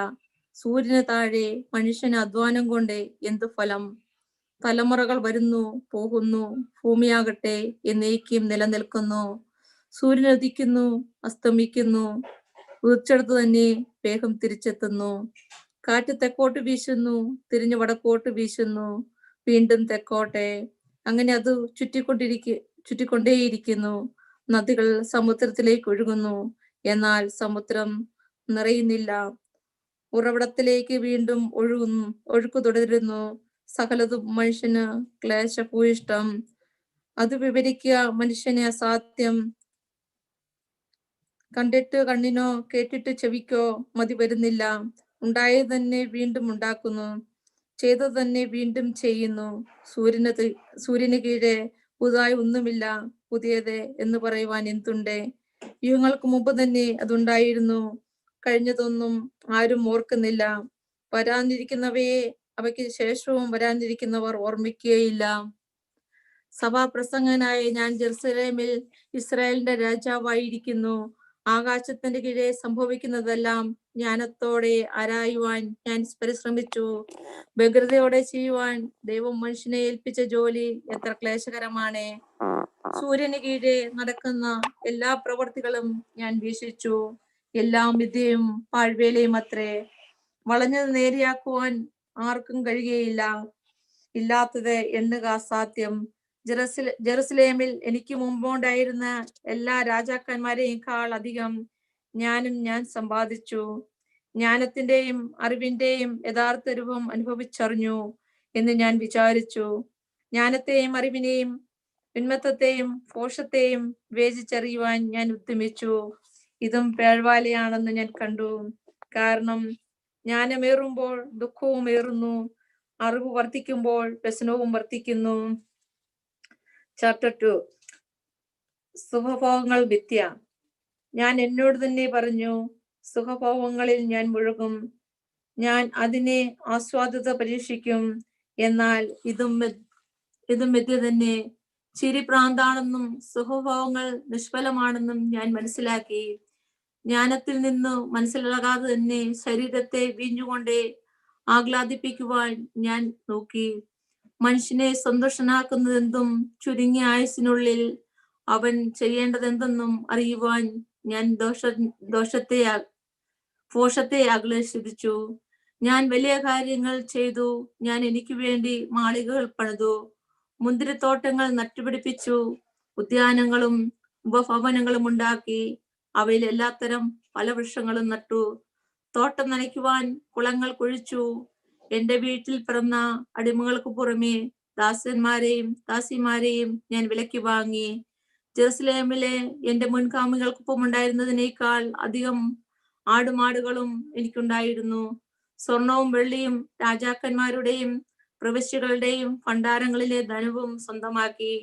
സൂര്യന് താഴെ മനുഷ്യന് അധ്വാനം കൊണ്ട് എന്തു ഫലം? തലമുറകൾ വരുന്നു പോകുന്നു, ഭൂമിയാകട്ടെ എന്നേക്കും നിലനിൽക്കുന്നു. സൂര്യൻ ഉദിക്കുന്നു അസ്തമിക്കുന്നു, ഉദിച്ചെടുത്ത് തന്നെ വേഗം തിരിച്ചെത്തുന്നു. കാറ്റ് തെക്കോട്ട് വീശുന്നു, തിരിഞ്ഞു വടക്കോട്ട് വീശുന്നു, വീണ്ടും തെക്കോട്ടെ. അങ്ങനെ അത് ചുറ്റിക്കൊണ്ടേയിരിക്കുന്നു. നദികൾ സമുദ്രത്തിലേക്ക് ഒഴുകുന്നു, എന്നാൽ സമുദ്രം നിറയുന്നില്ല. ഉറവിടത്തിലേക്ക് വീണ്ടും ഒഴുക്കു തുടരുന്നു. സകലതും മനുഷ്യന് ക്ലേശഭൂയിഷ്ടം. അത് വിവരിക്കുക മനുഷ്യനെ അസാധ്യം. കണ്ടിട്ട് കണ്ണിനോ കേട്ടിട്ട് ചെവിക്കോ മതി വരുന്നില്ല. ഉണ്ടായത് തന്നെ വീണ്ടും ഉണ്ടാക്കുന്നു, ചെയ്തത് തന്നെ വീണ്ടും ചെയ്യുന്നു. സൂര്യന് കീഴെ പുതുതായി ഒന്നുമില്ല, പുതിയത് എന്ന് പറയുവാൻ എന്തുണ്ട്? യുഗങ്ങൾക്ക് മുമ്പ് തന്നെ അതുണ്ടായിരുന്നു, കഴിഞ്ഞതൊന്നും ആരും ഓർക്കുന്നില്ല. വരാനിരിക്കുന്നവയെ അവയ്ക്ക് ശേഷവും വരാനിരിക്കുന്നവർ ഓർമ്മിക്കുകയില്ല. സഭാപ്രസംഗനായ ഞാൻ ജെറുസലേമിൽ ഇസ്രായേലിന്റെ രാജാവായിരിക്കുന്നു. ആകാശത്തിന്റെ കീഴെ സംഭവിക്കുന്നതെല്ലാം ജ്ഞാനത്തോടെ ആരായുവാൻ ഞാൻ പരിശ്രമിച്ചു. വ്യഗ്രതയോടെ ചെയ്യുവാൻ ദൈവം മനുഷ്യനെ ഏൽപ്പിച്ച ജോലി എത്ര ക്ലേശകരമാണ്. സൂര്യന് കീഴെ നടക്കുന്ന എല്ലാ പ്രവൃത്തികളും ഞാൻ വീക്ഷിച്ചു. എല്ലാം വിദ്യയും പാഴ്വേലയും അത്രേ. വളഞ്ഞത് നേരെയാക്കുവാൻ ആർക്കും കഴിയുകയില്ല, ഇല്ലാത്തത് എണ്ണുക അസാധ്യം. ജെറുസലേമിൽ എനിക്ക് മുമ്പുണ്ടായിരുന്ന എല്ലാ രാജാക്കന്മാരെക്കാൾ അധികം ഞാൻ സമ്പാദിച്ചു. ജ്ഞാനത്തിന്റെയും അറിവിന്റെയും യഥാർത്ഥ രൂപം അനുഭവിച്ചറിഞ്ഞു എന്ന് ഞാൻ വിചാരിച്ചു. ജ്ഞാനത്തെയും അറിവിനെയും ഉന്മത്തത്തെയും ഭോഷത്തെയും വിവേചിച്ചറിയുവാൻ ഞാൻ ഉദ്യമിച്ചു. ഇതും പേഴ്വാലയാണെന്ന് ഞാൻ കണ്ടു. കാരണം ജ്ഞാനമേറുമ്പോൾ ദുഃഖവും ഏറുന്നു, അറിവ് വർദ്ധിക്കുമ്പോൾ വ്യസനവും വർദ്ധിക്കുന്നു. ചാപ്റ്റർ 2. സുഖഭോഗങ്ങൾ മിഥ്യ. ഞാൻ എന്നോട് തന്നെ പറഞ്ഞു, സുഖഭോഗങ്ങളിൽ ഞാൻ മുഴുകും, ഞാൻ അതിനെ ആസ്വാദ്യത പരീക്ഷിക്കും. എന്നാൽ ഇതും മിഥ്യ തന്നെ. ചിരി ഭ്രാന്താണെന്നും സുഖഭോഗങ്ങൾ നിഷ്ഫലമാണെന്നും ഞാൻ മനസ്സിലാക്കി. ജ്ഞാനത്തിൽ നിന്ന് മനസ്സിലാകാതെ തന്നെ ശരീരത്തെ വീഞ്ഞുകൊണ്ട് ആഹ്ലാദിപ്പിക്കുവാൻ ഞാൻ നോക്കി. മനുഷ്യനെ സന്തോഷനാക്കുന്നതെന്തും ചുരുങ്ങിയ ആയുസിനുള്ളിൽ അവൻ ചെയ്യേണ്ടതെന്തെന്നും അറിയുവാൻ ഞാൻ ഭോഷത്തെ അഭിലഷിച്ചു. ഞാൻ വലിയ കാര്യങ്ങൾ ചെയ്തു. ഞാൻ എനിക്ക് വേണ്ടി മാളികകൾ പണിതു, മുന്തിരിത്തോട്ടങ്ങൾ നട്ടുപിടിപ്പിച്ചു, ഉദ്യാനങ്ങളും ഉപഭവനങ്ങളും ഉണ്ടാക്കി, അവയിൽ എല്ലാത്തരം ഫലവൃക്ഷങ്ങളും നട്ടു. തോട്ടം നനയ്ക്കുവാൻ കുളങ്ങൾ കുഴിച്ചു. എന്റെ വീട്ടിൽ പിറന്ന അടിമകൾക്ക് പുറമെ ദാസന്മാരെയും ദാസിമാരെയും ഞാൻ വിലയ്ക്ക് വാങ്ങി. ജെറുസലേമിലെ എന്റെ മുൻഗാമികൾക്കൊപ്പം ഉണ്ടായിരുന്നതിനേക്കാൾ അധികം ആടുമാടുകളും എനിക്കുണ്ടായിരുന്നു. സ്വർണവും വെള്ളിയും രാജാക്കന്മാരുടെയും പ്രവിശ്യകളുടെയും ഭണ്ഡാരങ്ങളിലെ ധനവും സ്വന്തമാക്കി.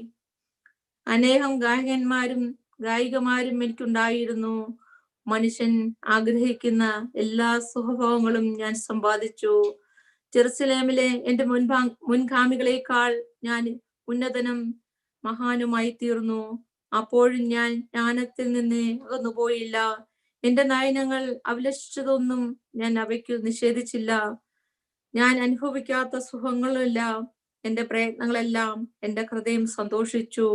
അനേകം ഗായകന്മാരും ഗായികമാരും എനിക്കുണ്ടായിരുന്നു. മനുഷ്യൻ ആഗ്രഹിക്കുന്ന എല്ലാ സുഖഭോഗങ്ങളും ഞാൻ സമ്പാദിച്ചു. ജെറുസലേമിലെ എന്റെ മുൻഗാമികളെക്കാൾ ഞാൻ ഉന്നതനും മഹാനുമായി തീർന്നു. അപ്പോഴും ഞാൻ ജ്ഞാനത്തിൽ നിന്ന് അകന്നുപോയില്ല. എന്റെ നയനങ്ങൾ അഭിലഷിച്ചതൊന്നും ഞാൻ അവയ്ക്ക് നിഷേധിച്ചില്ല. ഞാൻ അനുഭവിക്കാത്ത സുഖങ്ങളില്ല. എന്റെ പ്രയത്നങ്ങളെല്ലാം എന്റെ ഹൃദയം സന്തോഷിച്ചു.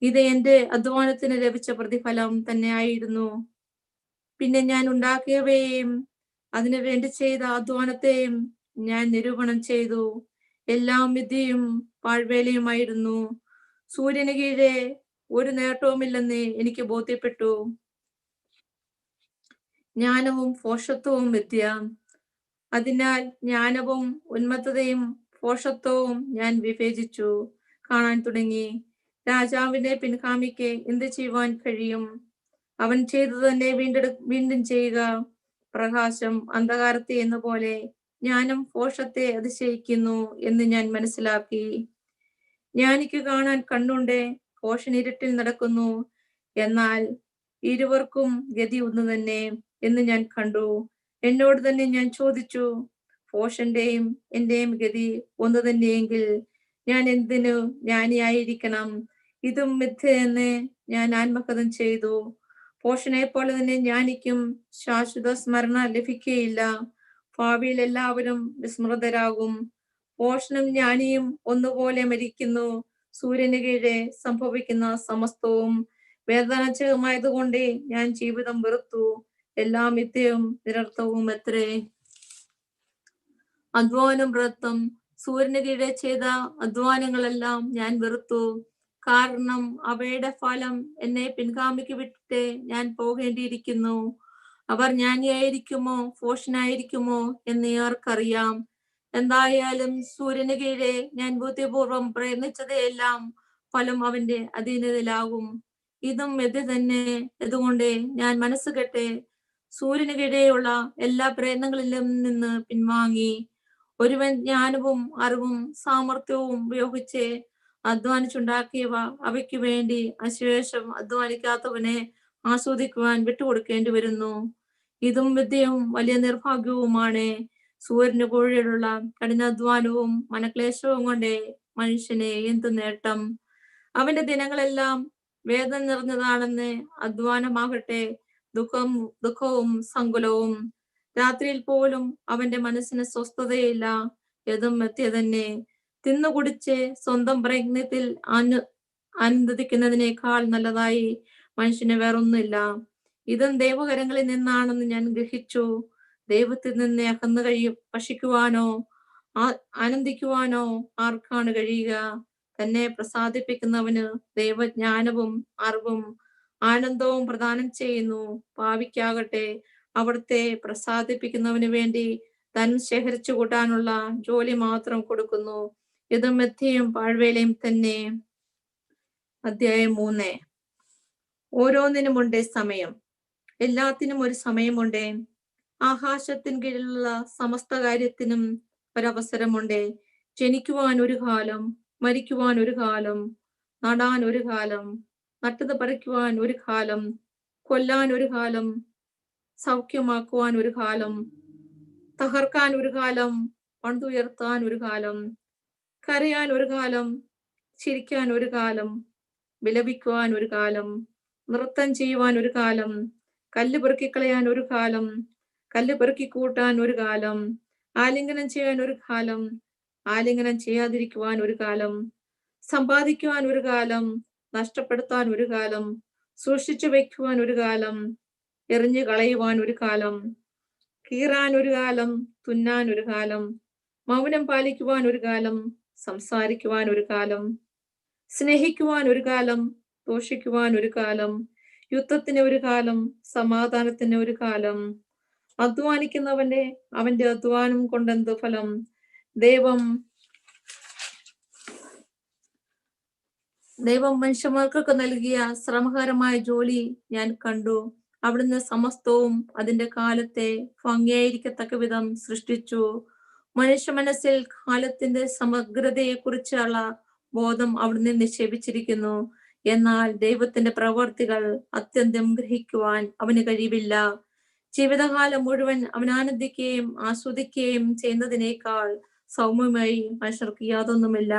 ഇത് എന്റെ അധ്വാനത്തിന് ലഭിച്ച പ്രതിഫലം തന്നെയായിരുന്നു. പിന്നെ ഞാൻ ഉണ്ടാക്കിയവയെയും അതിനു വേണ്ടി ചെയ്ത അധ്വാനത്തെയും ഞാൻ നിരൂപണം ചെയ്തു. എല്ലാം വിദ്യയും പാഴ്വേലയുമായിരുന്നു. സൂര്യന് കീഴെ ഒരു നേട്ടവുമില്ലെന്ന് എനിക്ക് ബോധ്യപ്പെട്ടു. ജ്ഞാനവും ഭോഷത്വവും വിദ്യ. അതിനാൽ ജ്ഞാനവും ഉന്മത്തതയും ഭോഷത്വവും ഞാൻ വിവേചിച്ചു കാണാൻ തുടങ്ങി. രാജാവിന്റെ പിൻഗാമിക്ക് എന്ത് ചെയ്യുവാൻ കഴിയും? അവൻ ചെയ്തത് തന്നെ വീണ്ടും ചെയ്യുക. പ്രകാശം അന്ധകാരത്തെ എന്ന പോലെ ജ്ഞാനം ഭോഷത്തെ അതിശയിക്കുന്നു എന്ന് ഞാൻ മനസ്സിലാക്കി. ജ്ഞാനിക്ക് കാണാൻ കണ്ണുണ്ട്, ഭോഷൻ ഇരുട്ടിൽ നടക്കുന്നു. എന്നാൽ ഇരുവർക്കും ഗതി ഒന്നു തന്നെ എന്ന് ഞാൻ കണ്ടു. എന്നോട് തന്നെ ഞാൻ ചോദിച്ചു, ഭോഷന്റെയും എന്റെയും ഗതി ഒന്ന് തന്നെയെങ്കിൽ ഞാൻ എന്തിനു ജ്ഞാനിയായിരിക്കണം? ഇതും മിഥ്യയെന്ന് ഞാൻ ആത്മകഥം ചെയ്തു. ഭോഷനെ പോലെ തന്നെ ജ്ഞാനിക്കും ശാശ്വത സ്മരണ ലഭിക്കുകയില്ല. ഭാവിയിൽ എല്ലാവരും വിസ്മൃതരാകും. ഭോഷനും ജ്ഞാനിയും ഒന്നുപോലെ മരിക്കുന്നു. സൂര്യന് കീഴെ സംഭവിക്കുന്ന സമസ്തവും വേദനാജനകമായതുകൊണ്ട് ഞാൻ ജീവിതം വെറുത്തു. എല്ലാം മിഥ്യയും നിരർത്ഥവും എത്രേ. അധ്വാനം വ്രതം. സൂര്യന് കീഴെ ചെയ്ത അധ്വാനങ്ങളെല്ലാം ഞാൻ വെറുത്തു. കാരണം അവയുടെ ഫലം എന്നെ പിൻഗാമിക്ക് വിട്ടിട്ട് ഞാൻ പോകേണ്ടിയിരിക്കുന്നു. അവർ ജ്ഞാനിയായിരിക്കുമോ ഭോഷനായിരിക്കുമോ എന്ന് ആർക്കറിയാം? എന്തായാലും സൂര്യന് കീഴെ ഞാൻ ബുദ്ധിപൂർവം പ്രയത്നിച്ചതെല്ലാം ഫലം അവന്റെ അധീനതയിലാകും. ഇതും എത് തന്നെ. ഇതുകൊണ്ട് ഞാൻ മനസ്സ് കെട്ടെ സൂര്യന് കീഴെയുള്ള എല്ലാ പ്രയത്നങ്ങളിലും നിന്ന് പിൻവാങ്ങി. ഒരുവൻ ജ്ഞാനവും അറിവും സാമർത്ഥ്യവും ഉപയോഗിച്ച് അധ്വാനിച്ചുണ്ടാക്കിയവ അവയ്ക്കു വേണ്ടി അശേഷം അധ്വാനിക്കാത്തവനെ ആസ്വദിക്കുവാൻ വിട്ടുകൊടുക്കേണ്ടി വരുന്നു. ഇതും വിദ്യയും വലിയ നിർഭാഗ്യവുമാണ്. സൂര്യന് കീഴിലുള്ള കഠിനാധ്വാനവും മനക്ലേശവും കൊണ്ട് മനുഷ്യന് എന്ത് നേട്ടം? അവന്റെ ദിനങ്ങളെല്ലാം വേദന നിറഞ്ഞതാണെന്ന്. അധ്വാനമാകട്ടെ ദുഃഖവും സങ്കുലവും. രാത്രിയിൽ പോലും അവന്റെ മനസ്സിന് സ്വസ്ഥതയില്ല. യതും മെത്തിയ തന്നെ. തിന്നുകുടിച്ച് സ്വന്തം പ്രയത്നത്തിൽ ആനന്ദിക്കുന്നതിനേക്കാൾ നല്ലതായി മനുഷ്യന് വേറൊന്നുമില്ല. ഇതും ദൈവകരങ്ങളിൽ നിന്നാണെന്ന് ഞാൻ ഗ്രഹിച്ചു. ദൈവത്തിൽ നിന്ന് അകന്നു ഭക്ഷിക്കുവാനോ ആനന്ദിക്കുവാനോ ആർക്കാണ് കഴിയുക? തന്നെ പ്രസാദിപ്പിക്കുന്നവന് ദൈവജ്ഞാനവും അറിവും ആനന്ദവും പ്രദാനം ചെയ്യുന്നു. പാപിക്കാകട്ടെ അവിടുത്തെ പ്രസാദിപ്പിക്കുന്നവന് വേണ്ടി തൻ ശേഖരിച്ചു കൂട്ടാനുള്ള ജോലി മാത്രം കൊടുക്കുന്നു. ഇതും മിഥ്യയും പാഴ്വേലയും തന്നെ. അധ്യായം 3. ഓരോന്നിനുമുണ്ട് സമയം, എല്ലാത്തിനും ഒരു സമയമുണ്ട്. ആകാശത്തിന് കീഴിലുള്ള സമസ്ത കാര്യത്തിനും ഒരവസരമുണ്ട്. ജനിക്കുവാൻ ഒരു കാലം, മരിക്കുവാൻ ഒരു കാലം, നടാൻ ഒരു കാലം, നട്ടത് പറിക്കുവാൻ ഒരു കാലം, കൊല്ലാൻ ഒരു കാലം, സൗഖ്യമാക്കുവാൻ ഒരു കാലം, തകർക്കാൻ ഒരു കാലം, പണിതുയർത്താൻ ഒരു കാലം, കരയാൻ ഒരു കാലം, ചിരിക്കാൻ ഒരു കാലം, വിലപിക്കുവാൻ ഒരു കാലം, നൃത്തം ചെയ്യുവാൻ ഒരു കാലം, കല്ല് പെറുക്കിക്കളയാൻ ഒരു കാലം, കല്ല് പെറുക്കി കൂട്ടാൻ ഒരു കാലം, ആലിംഗനം ചെയ്യാൻ ഒരു കാലം, ആലിംഗനം ചെയ്യാതിരിക്കുവാൻ ഒരു കാലം, സമ്പാദിക്കുവാൻ ഒരു കാലം, നഷ്ടപ്പെടുത്താൻ ഒരു കാലം, സൂക്ഷിച്ചു വയ്ക്കുവാൻ ഒരു കാലം, എറിഞ്ഞു കളയുവാൻ ഒരു കാലം, കീറാൻ ഒരു കാലം, തുന്നാൻ ഒരു കാലം, മൗനം പാലിക്കുവാൻ ഒരു കാലം, സംസാരിക്കുവാൻ ഒരു കാലം, സ്നേഹിക്കുവാൻ ഒരു കാലം, ദോഷിക്കുവാൻ ഒരു കാലം, യുദ്ധത്തിന് ഒരു കാലം, സമാധാനത്തിന് ഒരു കാലം. അധ്വാനിക്കുന്നവന്റെ അവന്റെ അധ്വാനം കൊണ്ടെന്ത് ഫലം? ദൈവം മനുഷ്യന്മാർക്കൊക്കെ നൽകിയ ശ്രമകരമായ ജോലി ഞാൻ കണ്ടു. അവിടുന്ന് സമസ്തവും അതിന്റെ കാലത്തെ ഭംഗിയായിരിക്കത്തക്ക വിധം സൃഷ്ടിച്ചു. മനുഷ്യ മനസ്സിൽ കാലത്തിന്റെ സമഗ്രതയെ കുറിച്ചുള്ള ബോധം അവിടുന്ന് നിക്ഷേപിച്ചിരിക്കുന്നു. എന്നാൽ ദൈവത്തിന്റെ പ്രവർത്തികൾ അത്യന്തം ഗ്രഹിക്കുവാൻ അവന് കഴിവില്ല. ജീവിതകാലം മുഴുവൻ അവൻ ആനന്ദിക്കുകയും ആസ്വദിക്കുകയും ചെയ്യുന്നതിനേക്കാൾ സൗമ്യമായി മനുഷ്യർക്ക് യാതൊന്നുമില്ല.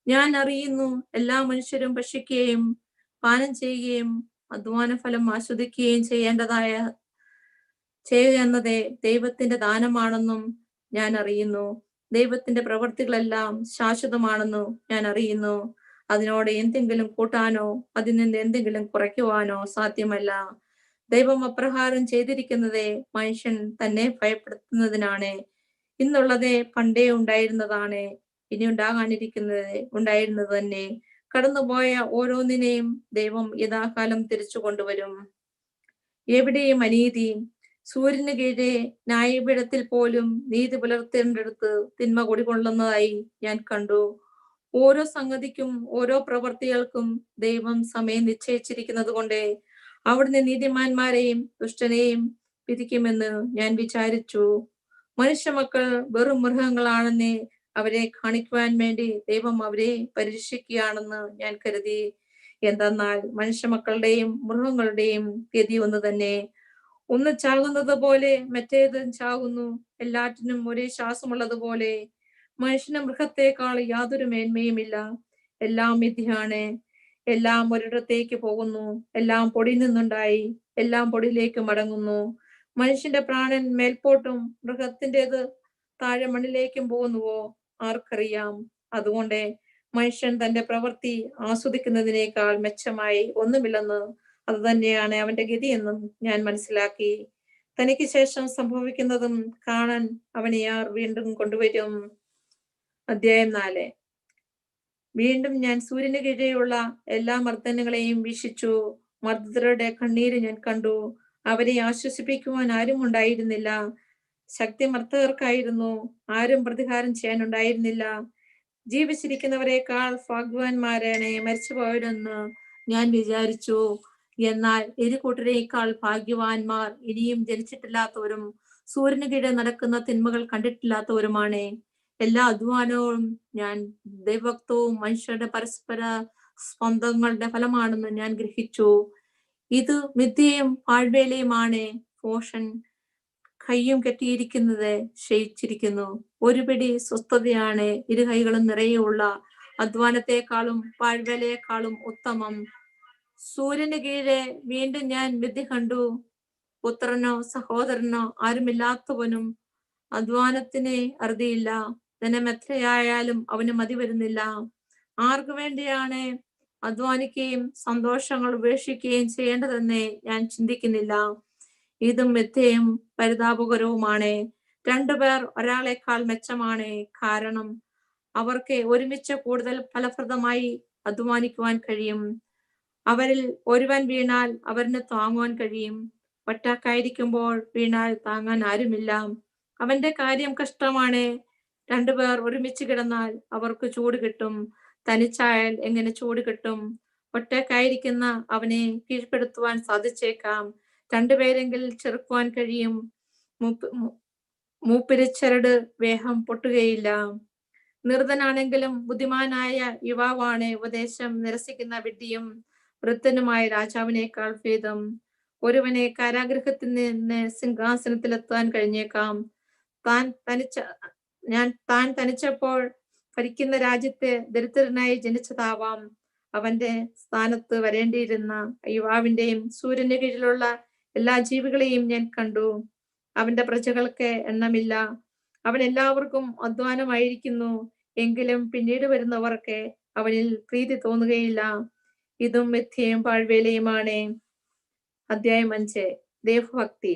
ഞാൻ അറിയുന്നു, എല്ലാ മനുഷ്യരും ഭക്ഷിക്കുകയും പാനം ചെയ്യുകയും അധ്വാന ഫലം ആസ്വദിക്കുകയും ചെയ്യുക എന്നത് ദൈവത്തിന്റെ ദാനമാണെന്നും ഞാൻ അറിയുന്നു. ദൈവത്തിന്റെ പ്രവർത്തികളെല്ലാം ശാശ്വതമാണെന്നും ഞാൻ അറിയുന്നു. അതിനോട് എന്തെങ്കിലും കൂട്ടാനോ അതിൽ നിന്ന് എന്തെങ്കിലും കുറയ്ക്കുവാനോ സാധ്യമല്ല. ദൈവം അപ്രകാരം ചെയ്തിരിക്കുന്നത് മനുഷ്യൻ തന്നെ ഭയപ്പെടുത്തുന്നതിനാണ്. ഇന്നുള്ളത് പണ്ടേ ഉണ്ടായിരുന്നതാണ്, ഇനി ഉണ്ടായിരുന്നത് തന്നെ. കടന്നുപോയ ഓരോന്നിനെയും ദൈവം യഥാകാലം തിരിച്ചു കൊണ്ടുവരും. എവിടെയും അനീതി. സൂര്യന് കീഴെ ന്യായപീഠത്തിൽ പോലും നീതി പുലർത്തേണ്ടടുത്ത് തിന്മ കുടികൊള്ളുന്നതായി ഞാൻ കണ്ടു. ഓരോ സംഗതിക്കും ഓരോ പ്രവർത്തികൾക്കും ദൈവം സമയം നിശ്ചയിച്ചിരിക്കുന്നത് കൊണ്ട് അവിടുന്ന് നീതിമാന്മാരെയും ദുഷ്ടനെയും വിധിക്കുമെന്ന് ഞാൻ വിചാരിച്ചു. മനുഷ്യ മക്കൾ വെറും മൃഗങ്ങളാണെന്ന് അവരെ കാണിക്കുവാൻ വേണ്ടി ദൈവം അവരെ പരീക്ഷിക്കുകയാണെന്ന് ഞാൻ കരുതി. എന്തെന്നാൽ മനുഷ്യ മക്കളുടെയും മൃഗങ്ങളുടെയും ഗതി ഒന്ന് തന്നെ. ഒന്ന് ചാകുന്നത് പോലെ മറ്റേത് ചാകുന്നു. എല്ലാറ്റിനും ഒരേ ശ്വാസമുള്ളതുപോലെ മനുഷ്യന് മൃഗത്തെക്കാൾ യാതൊരു മേന്മയുമില്ല. എല്ലാം മിഥ്യയാണ്. എല്ലാം ഒരിടത്തേക്ക് പോകുന്നു. എല്ലാം പൊടിയിൽ നിന്നുണ്ടായി, എല്ലാം പൊടിയിലേക്ക് മടങ്ങുന്നു. മനുഷ്യന്റെ പ്രാണൻ മേൽപോട്ടും മൃഗത്തിൻ്റെത് താഴെ മണ്ണിലേക്കും പോകുന്നുവോ ആർക്കറിയാം. അതുകൊണ്ട് മനുഷ്യൻ തന്റെ പ്രവൃത്തി ആസ്വദിക്കുന്നതിനേക്കാൾ മെച്ചമായി ഒന്നുമില്ലെന്ന് അത് തന്നെയാണ് അവന്റെ ഗതിയെന്നും ഞാൻ മനസ്സിലാക്കി. തനിക്ക് ശേഷം സംഭവിക്കുന്നതും കാണാൻ അവനെ ആർ വീണ്ടും കൊണ്ടുവരും. അധ്യായം 4. വീണ്ടും ഞാൻ സൂര്യന് കീഴെയുള്ള എല്ലാ മർദ്ദനങ്ങളെയും വീക്ഷിച്ചു. മർദ്ദിതരുടെ കണ്ണീര് ഞാൻ കണ്ടു. അവരെ ആശ്വസിപ്പിക്കുവാൻ ആരും ഉണ്ടായിരുന്നില്ല. ശക്തി മർത്തകർക്കായിരുന്നു, ആരും പ്രതികാരം ചെയ്യാനുണ്ടായിരുന്നില്ല. ജീവിച്ചിരിക്കുന്നവരെക്കാൾ ഭാഗ്യവാന്മാരാണ് മരിച്ചുപോയവരെന്ന് ഞാൻ വിചാരിച്ചു. എന്നാൽ ഇരു കൂട്ടരേക്കാൾ ഭാഗ്യവാന്മാർ ഇനിയും ജനിച്ചിട്ടില്ലാത്തവരും സൂര്യന് കീഴെ നടക്കുന്ന തിന്മകൾ കണ്ടിട്ടില്ലാത്തവരുമാണ്. എല്ലാ അധ്വാനവും ഞാൻ ദൈവഭക്തവും മനുഷ്യരുടെ പരസ്പര സ്പന്ദങ്ങളുടെ ഫലമാണെന്ന് ഞാൻ ഗ്രഹിച്ചു. ഇത് മിഥ്യയും പാഴ്വേലയുമാണ്. ഭോഷൻ കയ്യും കെട്ടിയിരിക്കുന്നത് ക്ഷയിച്ചിരിക്കുന്നു. ഒരു പിടി സ്വസ്ഥതയാണ് ഇരു കൈകളും നിറയെയുള്ള അധ്വാനത്തെക്കാളും പാഴ്വേലയെക്കാളും ഉത്തമം. സൂര്യന് കീഴെ വീണ്ടും ഞാൻ വിധി കണ്ടു. പുത്രനോ സഹോദരനോ ആരുമില്ലാത്തവനും അധ്വാനത്തിന് അറുതിയില്ല. ധനം എത്രയായാലും അവന് മതി വരുന്നില്ല. ആർക്കു വേണ്ടിയാണ് അധ്വാനിക്കുകയും സന്തോഷങ്ങൾ ഉപേക്ഷിക്കുകയും ചെയ്യേണ്ടതെന്ന് ഞാൻ ചിന്തിക്കുന്നില്ല. ഇതും മിഥ്യയും പരിതാപകരവുമാണ്. രണ്ടുപേർ ഒരാളെക്കാൾ മെച്ചമാണ്. കാരണം അവർക്ക് ഒരുമിച്ച് കൂടുതൽ ഫലപ്രദമായി അധ്വാനിക്കുവാൻ കഴിയും. അവരിൽ ഒരുവൻ വീണാൽ അവരിന് താങ്ങുവാൻ കഴിയും. ഒറ്റക്കായിരിക്കുമ്പോൾ വീണാൽ താങ്ങാൻ ആരുമില്ല. അവന്റെ കാര്യം കഷ്ടമാണ്. രണ്ടുപേർ ഒരുമിച്ച് കിടന്നാൽ അവർക്ക് ചൂട് കിട്ടും. തനിച്ചായാൽ എങ്ങനെ ചൂട് കിട്ടും? ഒറ്റക്കായിരിക്കുന്ന അവനെ കീഴ്പ്പെടുത്തുവാൻ സാധിച്ചേക്കാം. രണ്ടുപേരെങ്കിൽ ചെറുക്കുവാൻ കഴിയും. മൂപ്പിരിച്ചരട് വേഗം പൊട്ടുകയില്ല. നിർദ്ധനാണെങ്കിലും ബുദ്ധിമാനായ യുവാവാണ് ഉപദേശം നിരസിക്കുന്ന വിഡ്ഢിയും വൃദ്ധനുമായ രാജാവിനേക്കാൾ ഭേദം. ഒരുവനെ കാരാഗൃഹത്തിൽ നിന്ന് സിംഹാസനത്തിലെത്താൻ കഴിഞ്ഞേക്കാം. താൻ തനിച്ചപ്പോൾ ഭരിക്കുന്ന രാജ്യത്തെ ദരിദ്രനായി ജനിച്ചതാവാം. അവന്റെ സ്ഥാനത്ത് വരേണ്ടിയിരുന്ന യുവാവിന്റെയും സൂര്യന് കീഴിലുള്ള എല്ലാ ജീവികളെയും ഞാൻ കണ്ടു. അവന്റെ പ്രജകൾക്ക് എണ്ണമില്ല. അവൻ എല്ലാവർക്കും അധ്വാനമായിരിക്കുന്നു. എങ്കിലും പിന്നീട് വരുന്നവർക്ക് അവനിൽ പ്രീതി തോന്നുകയില്ല. ഇതും മിഥ്യയും പാഴ്വേലയുമാണ്. അധ്യായം 5. ദൈവഭക്തി.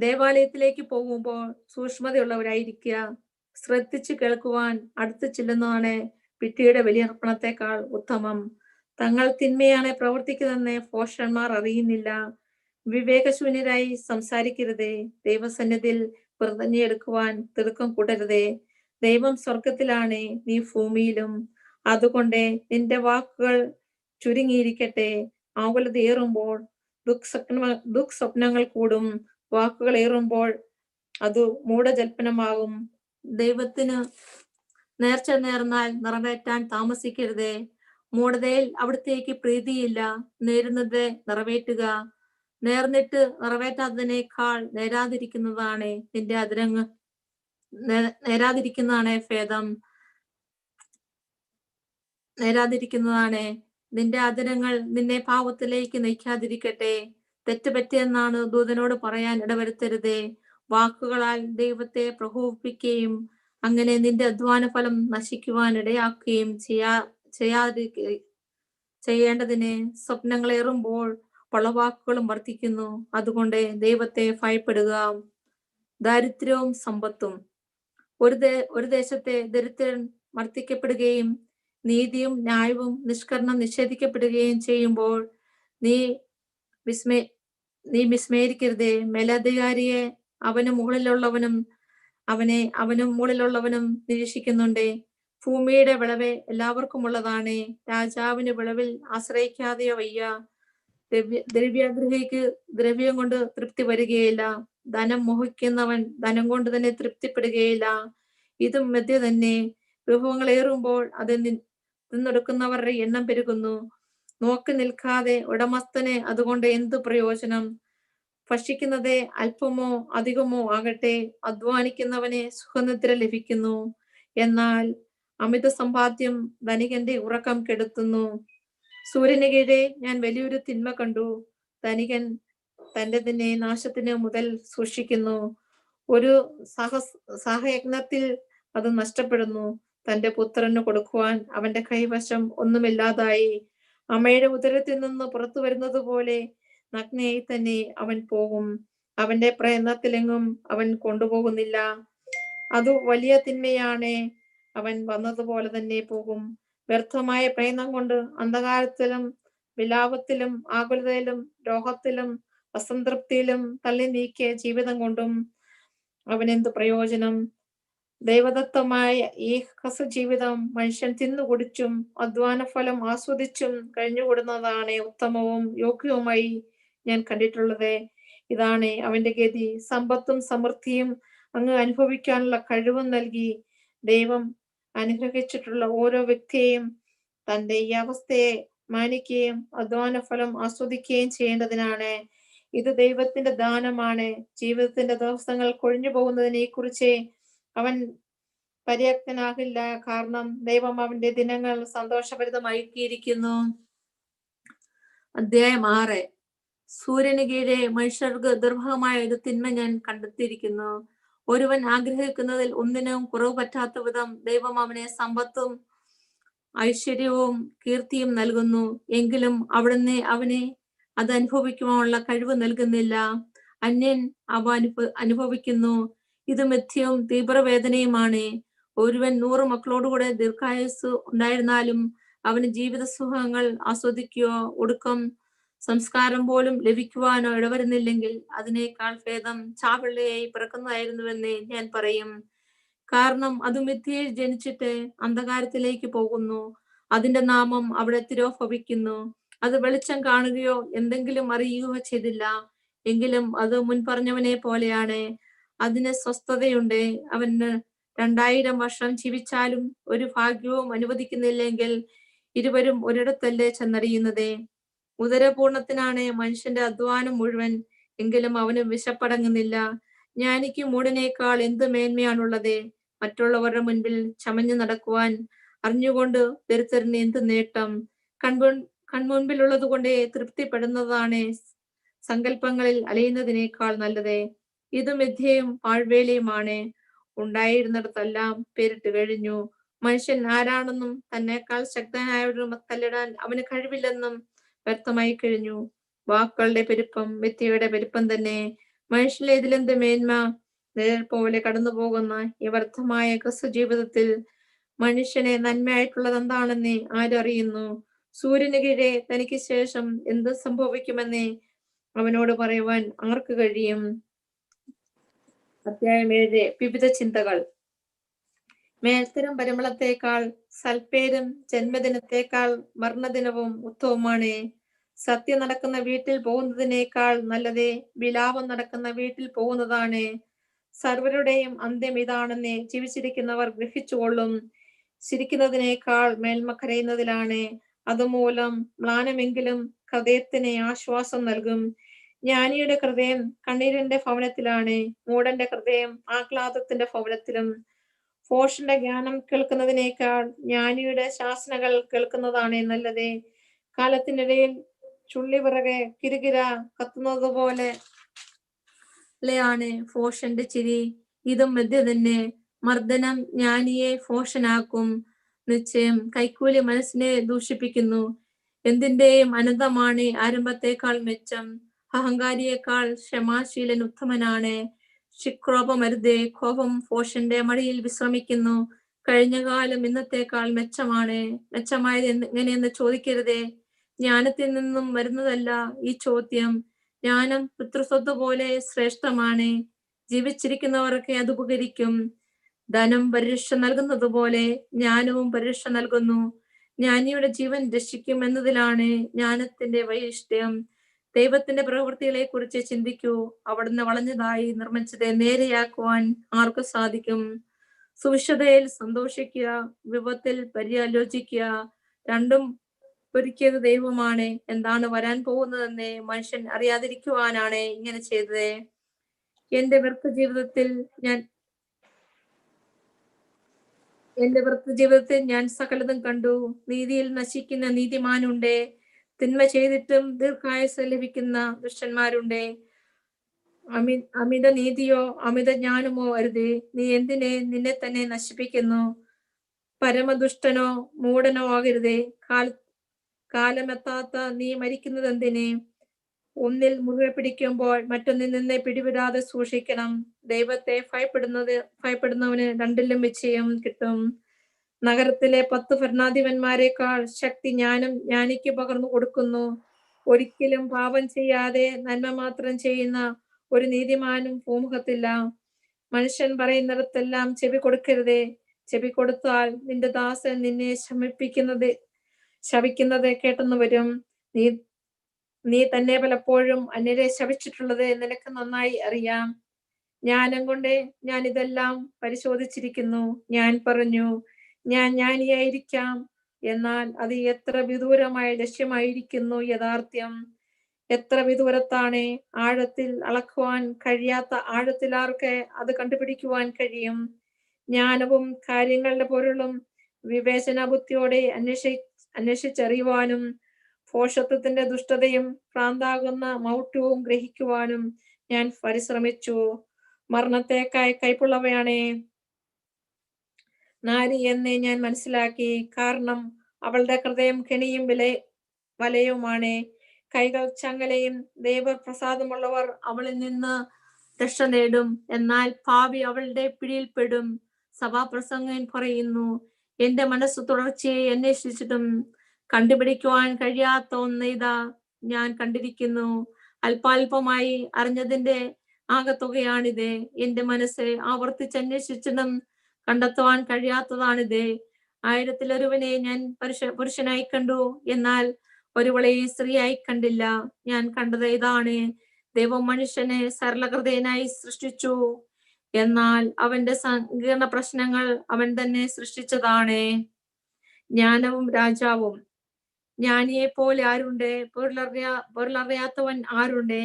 ദേവാലയത്തിലേക്ക് പോകുമ്പോൾ സൂക്ഷ്മതയുള്ളവരായിരിക്കുക. ശ്രദ്ധിച്ചു കേൾക്കുവാൻ അടുത്ത് ചെല്ലുന്നതാണ് പിറ്റിയുടെ ബലിയർപ്പണത്തെക്കാൾ ഉത്തമം. തങ്ങൾ തിന്മയാണ് പ്രവർത്തിക്കുന്നതെന്ന് ഭോഷന്മാർ അറിയുന്നില്ല. വിവേകശൂന്യരായി സംസാരിക്കരുത്. ദൈവസന്നിധിയിൽ പ്രതിജ്ഞയെടുക്കുവാൻ തിടുക്കം കൂട്ടരുത്. ദൈവം സ്വർഗത്തിലാണ്, നീ ഭൂമിയിലും. അതുകൊണ്ട് നിന്റെ വാക്കുകൾ ചുരുങ്ങിയിരിക്കട്ടെ. ആകുലത ഏറുമ്പോൾ ദുഃസ്വപ്നങ്ങൾ കൂടും. വാക്കുകൾ ഏറുമ്പോൾ അത് മൂഢജൽപ്പനമാകും. ദൈവത്തിന് നേർച്ച നേർന്നാൽ നിറവേറ്റാൻ താമസിക്കരുത്. മൂഢതയിൽ അവിടത്തേക്ക് പ്രീതിയില്ല. നേരുന്നത് നിറവേറ്റുക. നേർന്നിട്ട് നിറവേറ്റാത്തതിനേക്കാൾ നേരാതിരിക്കുന്നതാണ് ഭേദം. നിന്റെ അതിരങ്ങൾ നിന്നെ പാപത്തിലേക്ക് നയിക്കാതിരിക്കട്ടെ. തെറ്റുപറ്റിയെന്നാണ് ദൂതനോട് പറയാൻ ഇടവരുത്തരുത്. വാക്കുകളാൽ ദൈവത്തെ പ്രകോപിപ്പിക്കുകയും അങ്ങനെ നിന്റെ അധ്വാന ഫലം നശിക്കുവാൻ ഇടയാക്കുകയും ചെയ്യേണ്ടതിന് സ്വപ്നങ്ങളേറുമ്പോൾ പളവാക്കുകളും വർദ്ധിക്കുന്നു. അതുകൊണ്ട് ദൈവത്തെ ഭയപ്പെടുക. ദാരിദ്ര്യവും സമ്പത്തും. ഒരു ദേശത്തെ ദരിദ്രൻ മർദ്ദിക്കപ്പെടുകയും നീതിയും ന്യായവും നിഷ്കരണം നിഷേധിക്കപ്പെടുകയും ചെയ്യുമ്പോൾ നീ വിസ്മരിക്കരുത്. മേലധികാരിയെ അവനും മുകളിലുള്ളവനും നിരീക്ഷിക്കുന്നുണ്ട്. ഭൂമിയുടെ വിളവ് എല്ലാവർക്കും ഉള്ളതാണ്. രാജാവിന് വിളവിൽ ആശ്രയിക്കാതെയോ വയ്യ. ദ്രവ്യാഗ്രഹിക്ക് ദ്രവ്യം കൊണ്ട് തൃപ്തി വരികയില്ല. ധനം മോഹിക്കുന്നവൻ ധനം കൊണ്ട് തന്നെ തൃപ്തിപ്പെടുകയില്ല. ഇതും മധ്യ തന്നെ. വിഭവങ്ങൾ ഏറുമ്പോൾ അത് നിന്നെടുക്കുന്നവരുടെ എണ്ണം പെരുകുന്നു. നോക്കി നിൽക്കാതെ ഉടമസ്ഥന് അതുകൊണ്ട് എന്തു പ്രയോജനം? ഭക്ഷിക്കുന്നത് അല്പമോ അധികമോ ആകട്ടെ, അധ്വാനിക്കുന്നവന് സുഖനിദ്ര ലഭിക്കുന്നു. എന്നാൽ അമിത സമ്പാദ്യം ധനികന്റെ ഉറക്കം കെടുത്തുന്നു. സൂര്യന് കീഴെ ഞാൻ വലിയൊരു തിന്മ കണ്ടു. ധനികൻ തന്റെ തന്നെ നാശത്തിന് മുതൽ സൂക്ഷിക്കുന്നു. ഒരു സഹയജ്ഞത്തിൽ അത് നഷ്ടപ്പെടുന്നു. തന്റെ പുത്രന് കൊടുക്കുവാൻ അവന്റെ കൈവശം ഒന്നുമില്ലാതായി. അമ്മയുടെ ഉദരത്തിൽ നിന്ന് പുറത്തു വരുന്നത് പോലെ നഗ്നയായി തന്നെ അവൻ പോകും. അവന്റെ പ്രയത്നത്തിലെങ്ങും അവൻ കൊണ്ടുപോകുന്നില്ല. അത് വലിയ തിന്മയാണ്. അവൻ വന്നതുപോലെ തന്നെ പോകും. വ്യർത്ഥമായ പ്രയത്നം കൊണ്ട് അന്ധകാരത്തിലും വിലാപത്തിലും ആകുലതയിലും രോഗത്തിലും അസംതൃപ്തിയിലും തള്ളി നീക്കിയ ജീവിതം കൊണ്ടും അവനെന്ത് പ്രയോജനം? ദൈവദത്തമായ ഈ ജീവിതം മനുഷ്യൻ തിന്നുകുടിച്ചും അധ്വാന ഫലം ആസ്വദിച്ചും കഴിഞ്ഞുകൂടുന്നതാണ് ഉത്തമവും യോഗ്യവുമായി ഞാൻ കണ്ടിട്ടുള്ളത്. ഇതാണ് അവന്റെ ഗതി. സമ്പത്തും സമൃദ്ധിയും അങ്ങ് അനുഭവിക്കാനുള്ള കഴിവും നൽകി ദൈവം അനുഗ്രഹിച്ചിട്ടുള്ള ഓരോ വ്യക്തിയെയും തന്റെ ഈ അവസ്ഥയെ മാനിക്കുകയും അധ്വാന ഫലം ആസ്വദിക്കുകയും ചെയ്യേണ്ടതിനാണ്. ഇത് ദൈവത്തിന്റെ ദാനമാണ്. ജീവിതത്തിന്റെ ദിവസങ്ങൾ കൊഴിഞ്ഞു പോകുന്നതിനെ കുറിച്ച് അവൻ പര്യാപ്തനാകില്ല. കാരണം ദൈവം അവന്റെ ദിനങ്ങൾ സന്തോഷഭരിതമാക്കിയിരിക്കുന്നു. അധ്യായം 6. സൂര്യന് കീഴെ മനുഷ്യർക്ക് ദുർഭഗമായ ഒരു തിന്മ ഞാൻ കണ്ടെത്തിയിരിക്കുന്നു. ഒരുവൻ ആഗ്രഹിക്കുന്നതിൽ ഒന്നിനും കുറവ് പറ്റാത്ത വിധം ദൈവം അവനെ സമ്പത്തും ഐശ്വര്യവും കീർത്തിയും നൽകുന്നു. എങ്കിലും അവിടുന്ന് അവനെ അത് അനുഭവിക്കുവാനുള്ള കഴിവ് നൽകുന്നില്ല. അന്യൻ അവ അനുഭവിക്കുന്നു. ഇത് മിഥ്യയും തീവ്രവേദനയുമാണ്. ഒരുവൻ 100 മക്കളോടുകൂടെ ദീർഘായുസ് ഉണ്ടായിരുന്നാലും അവന് ജീവിത സുഖങ്ങൾ ആസ്വദിക്കുകയോ ഒടുക്കം സംസ്കാരം പോലും ലഭിക്കുവാനോ ഇടവരുന്നില്ലെങ്കിൽ അതിനേക്കാൾ ഭേദം ചാപിള്ളയായി പിറക്കുന്നതായിരുന്നുവെന്ന് ഞാൻ പറയും. കാരണം അത് മിഥ്യയിൽ ജനിച്ചിട്ട് അന്ധകാരത്തിലേക്ക് പോകുന്നു. അതിന്റെ നാമം അവിടെ തിരോഭവിക്കുന്നു. അത് വെളിച്ചം കാണുകയോ എന്തെങ്കിലും അറിയുകയോ ചെയ്തില്ല. എങ്കിലും അത് മുൻപറഞ്ഞവനെ പോലെയാണ്. അതിന് സ്വസ്ഥതയുണ്ട്. അവന് 2000 വർഷം ജീവിച്ചാലും ഒരു ഭാഗ്യവും അനുവദിക്കുന്നില്ലെങ്കിൽ ഇരുവരും ഒരിടത്തല്ലേ ചെന്നറിയുന്നത്. ഉദരപൂർണത്തിനാണ് മനുഷ്യന്റെ അധ്വാനം മുഴുവൻ. എങ്കിലും അവന് വിശപ്പടങ്ങുന്നില്ല. ജ്ഞാനിക്ക് മൂടനേക്കാൾ എന്ത് മേന്മയാണുള്ളത്? മറ്റുള്ളവരുടെ മുൻപിൽ ചമഞ്ഞു നടക്കുവാൻ അറിഞ്ഞുകൊണ്ട് ദരിദ്രന് എന്ത് നേട്ടം? കൺമുൻപിലുള്ളത് കൊണ്ട് തൃപ്തിപ്പെടുന്നതാണ് സങ്കല്പങ്ങളിൽ അലയുന്നതിനേക്കാൾ നല്ലത്. ഇത് മിഥ്യയും പാഴ്വേലയുമാണ്. ഉണ്ടായിരുന്നിടത്തെല്ലാം പേരിട്ട് കഴിഞ്ഞു. മനുഷ്യൻ ആരാണെന്നും തന്നെക്കാൾ ശക്തനായവരും തല്ലിടാൻ അവന് കഴിവില്ലെന്നും വ്യക്തമായി കഴിഞ്ഞു. വാക്കുകളുടെ പെരുപ്പം മിഥ്യയുടെ പെരുപ്പം തന്നെ. മനുഷ്യന്റെ ഇതിലെന്ത് മേന്മ? നിഴൽ പോലെ കടന്നു പോകുന്ന ഈ വ്യർത്ഥമായ ജീവിതത്തിൽ മനുഷ്യനെ നന്മയായിട്ടുള്ളത് എന്താണെന്ന് ആരറിയുന്നു? സൂര്യന് കീഴെ തനിക്ക് ശേഷം എന്ത് സംഭവിക്കുമെന്ന് അവനോട് പറയുവാൻ ആർക്ക് കഴിയും? അധ്യായം 7. വിവിധ ചിന്തകൾ. മേൽത്തരം പരിമളത്തേക്കാൾ സൽപ്പേരും ജന്മദിനത്തേക്കാൾ മരണദിനവും ഉത്തമമാണ്. സത്യം നടക്കുന്ന വീട്ടിൽ പോകുന്നതിനേക്കാൾ നല്ലത് വിലാപം നടക്കുന്ന വീട്ടിൽ പോകുന്നതാണ്. സർവരുടെയും അന്ത്യം ഇതാണെന്ന് ജീവിച്ചിരിക്കുന്നവർ ഗ്രഹിച്ചുകൊള്ളും. ചിരിക്കുന്നതിനേക്കാൾ മേന്മ കരയുന്നതിലാണ്. അതുമൂലം മ്ലാനമെങ്കിലും ഹൃദയത്തിന് ആശ്വാസം നൽകും. ജ്ഞാനിയുടെ ഹൃദയം കണ്ണീരിന്റെ ഭവനത്തിലാണ്, മൂഢന്റെ ഹൃദയം ആഹ്ലാദത്തിന്റെ ഭവനത്തിലും. ഭോഷന്റെ ജ്ഞാനം കേൾക്കുന്നതിനേക്കാൾ ജ്ഞാനിയുടെ ശാസനകൾ കേൾക്കുന്നതാണ് നല്ലത്. കാലത്തിനിടയിൽ ചുള്ളിവിറകെ കിരുകിര കത്തുന്നത് പോലെയാണ് ഭോഷന്റെ ചിരി. ഇതും മധ്യ തന്നെ. മർദ്ദനം ജ്ഞാനിയെ ഭോഷനാക്കും. നിശ്ചയം കൈക്കൂലി മനസ്സിനെ ദൂഷിപ്പിക്കുന്നു. എന്തിന്റെയും അനന്തമാണ് ആരംഭത്തേക്കാൾ മെച്ചം. അഹങ്കാരിയേക്കാൾ ക്ഷമാശീലൻ ഉത്തമനാണ്. ക്ഷിക്രോപമരുതേ. കോപം ഭോഷന്റെ മടിയിൽ വിശ്രമിക്കുന്നു. കഴിഞ്ഞ കാലം ഇന്നത്തേക്കാൾ മെച്ചമാണ്. മെച്ചമായത് എങ്ങനെയെന്ന് ചോദിക്കരുതേ. ജ്ഞാനത്തിൽ നിന്നും വരുന്നതല്ല ഈ ചോദ്യം. ജ്ഞാനം പിതൃസ്വത്ത് പോലെ ശ്രേഷ്ഠമാണ്. ജീവിച്ചിരിക്കുന്നവർക്ക് അത് ഉപകരിക്കും. ധനം പരിരക്ഷ നൽകുന്നത് പോലെ ജ്ഞാനവും പരിരക്ഷ നൽകുന്നു. ജ്ഞാനിയുടെ ജീവൻ രക്ഷിക്കും എന്നതിലാണ് ജ്ഞാനത്തിന്റെ വൈശിഷ്ട്യം. ദൈവത്തിന്റെ പ്രവൃത്തികളെ കുറിച്ച് ചിന്തിക്കൂ. അവിടുന്ന് വളഞ്ഞതായി നിർമ്മിച്ചത് നേരെയാക്കുവാൻ ആർക്ക് സാധിക്കും? സുവിശുദ്ധയിൽ സന്തോഷിക്കുക, വിപത്തിൽ പര്യാലോചിക്കുക. രണ്ടും ഒരുക്കിയത് ദൈവമാണ്. എന്താണ് വരാൻ പോകുന്നതെന്ന് മനുഷ്യൻ അറിയാതിരിക്കുവാനാണ് ഇങ്ങനെ ചെയ്തത്. എന്റെ വ്യർത്ഥ ജീവിതത്തിൽ ഞാൻ സകലതും കണ്ടു. നീതിയിൽ നശിക്കുന്ന നീതിമാനുണ്ട്. തിന്മ ചെയ്തിട്ടും ദീർഘായുസ് ലഭിക്കുന്ന ദുഷ്ടന്മാരുണ്ട്. അമിത നീതിയോ അമിത ജ്ഞാനമോ അരുത്. നീ എന്തിനെ നിന്നെ തന്നെ നശിപ്പിക്കുന്നു? പരമദുഷ്ടനോ മൂഢനോ ആകരുത്. കാലമെത്താത്ത നീ മരിക്കുന്നത് എന്തിന്? ഒന്നിൽ മുറുകെ പിടിക്കുമ്പോൾ മറ്റൊന്നിൽ നിന്ന് പിടിവിടാതെ സൂക്ഷിക്കണം. ദൈവത്തെ ഭയപ്പെടുന്നവന് രണ്ടിലും വിജയം കിട്ടും. നഗരത്തിലെ 10 ഭരണാധിപന്മാരെക്കാൾ ശക്തി ജ്ഞാനിക്ക് പകർന്നു കൊടുക്കുന്നു. ഒരിക്കലും പാപം ചെയ്യാതെ നന്മ മാത്രം ചെയ്യുന്ന ഒരു നീതിമാനും ഭൂമുഖത്തില്ല. മനുഷ്യൻ പറയുന്നിടത്തെല്ലാം ചെവി കൊടുക്കരുതേ. ചെവി കൊടുത്താൽ നിന്റെ ദാസൻ നിന്നെ ശപിക്കുന്നത് കേട്ടെന്ന് വരും. നീ തന്നെ പലപ്പോഴും അന്യരെ ശപിച്ചിട്ടുള്ളത് നിനക്ക് നന്നായി അറിയാം. ജ്ഞാനം കൊണ്ട് ഞാൻ ഇതെല്ലാം പരിശോധിച്ചിരിക്കുന്നു. ഞാൻ പറഞ്ഞു, ഞാൻ ജ്ഞാനിയായിരിക്കാം. എന്നാൽ അത് എത്ര വിദൂരമായ ലക്ഷ്യമായിരിക്കുന്നു യഥാർത്ഥ്യം. എത്ര വിദൂരത്താണ്. ആഴത്തിൽ അളക്കുവാൻ കഴിയാത്ത ആഴത്തിൽ ആർക്ക് അത് കണ്ടുപിടിക്കുവാൻ കഴിയും? ജ്ഞാനവും കാര്യങ്ങളുടെ പൊരുളും വിവേചന ബുദ്ധിയോടെ അന്വേഷിച്ചറിയുവാനും ഭോഷത്വത്തിന്റെ ദുഷ്ടതയും ഭ്രാന്താകുന്ന മൗഢ്യവും ഗ്രഹിക്കുവാനും ഞാൻ പരിശ്രമിച്ചു. മരണത്തേക്കായി കൈപ്പുള്ളവയാണേ നാരി എന്ന് ഞാൻ മനസ്സിലാക്കി. കാരണം അവളുടെ ഹൃദയം കെണിയും വലയുമാണ്. കൈകൾ ചങ്ങലയും. ദൈവപ്രസാദമുള്ളവർ അവളിൽ നിന്ന് രക്ഷ നേടും. എന്നാൽ പാപി അവളുടെ പിടിയിൽപ്പെടും. സഭാപ്രസംഗൻ പറയുന്നു, എന്റെ മനസ്സ് തുടർച്ചയെ അന്വേഷിച്ചിട്ടും കണ്ടുപിടിക്കുവാൻ കഴിയാത്ത ഒന്ന് ഇതാ ഞാൻ കണ്ടിരിക്കുന്നു. അല്പാൽപമായി അറിഞ്ഞതിന്റെ ആകത്തുകയാണിത്. എന്റെ മനസ്സ് ആവർത്തിച്ചന്വേഷിച്ചിട്ടും കണ്ടെത്തുവാൻ കഴിയാത്തതാണിത്. 1000 ഞാൻ പുരുഷനായി കണ്ടു, എന്നാൽ ഒരുവളെ സ്ത്രീയായി കണ്ടില്ല. ഞാൻ കണ്ടത് ഇതാണ്: ദൈവം മനുഷ്യനെ സരളഹൃദയനായി സൃഷ്ടിച്ചു, എന്നാൽ അവന്റെ സങ്കീർണ പ്രശ്നങ്ങൾ അവൻ തന്നെ സൃഷ്ടിച്ചതാണ്. ജ്ഞാനവും രാജാവും. ജ്ഞാനിയെ പോലെ ആരുണ്ട്? പൊരുളറിയാത്തവൻ ആരുണ്ട്?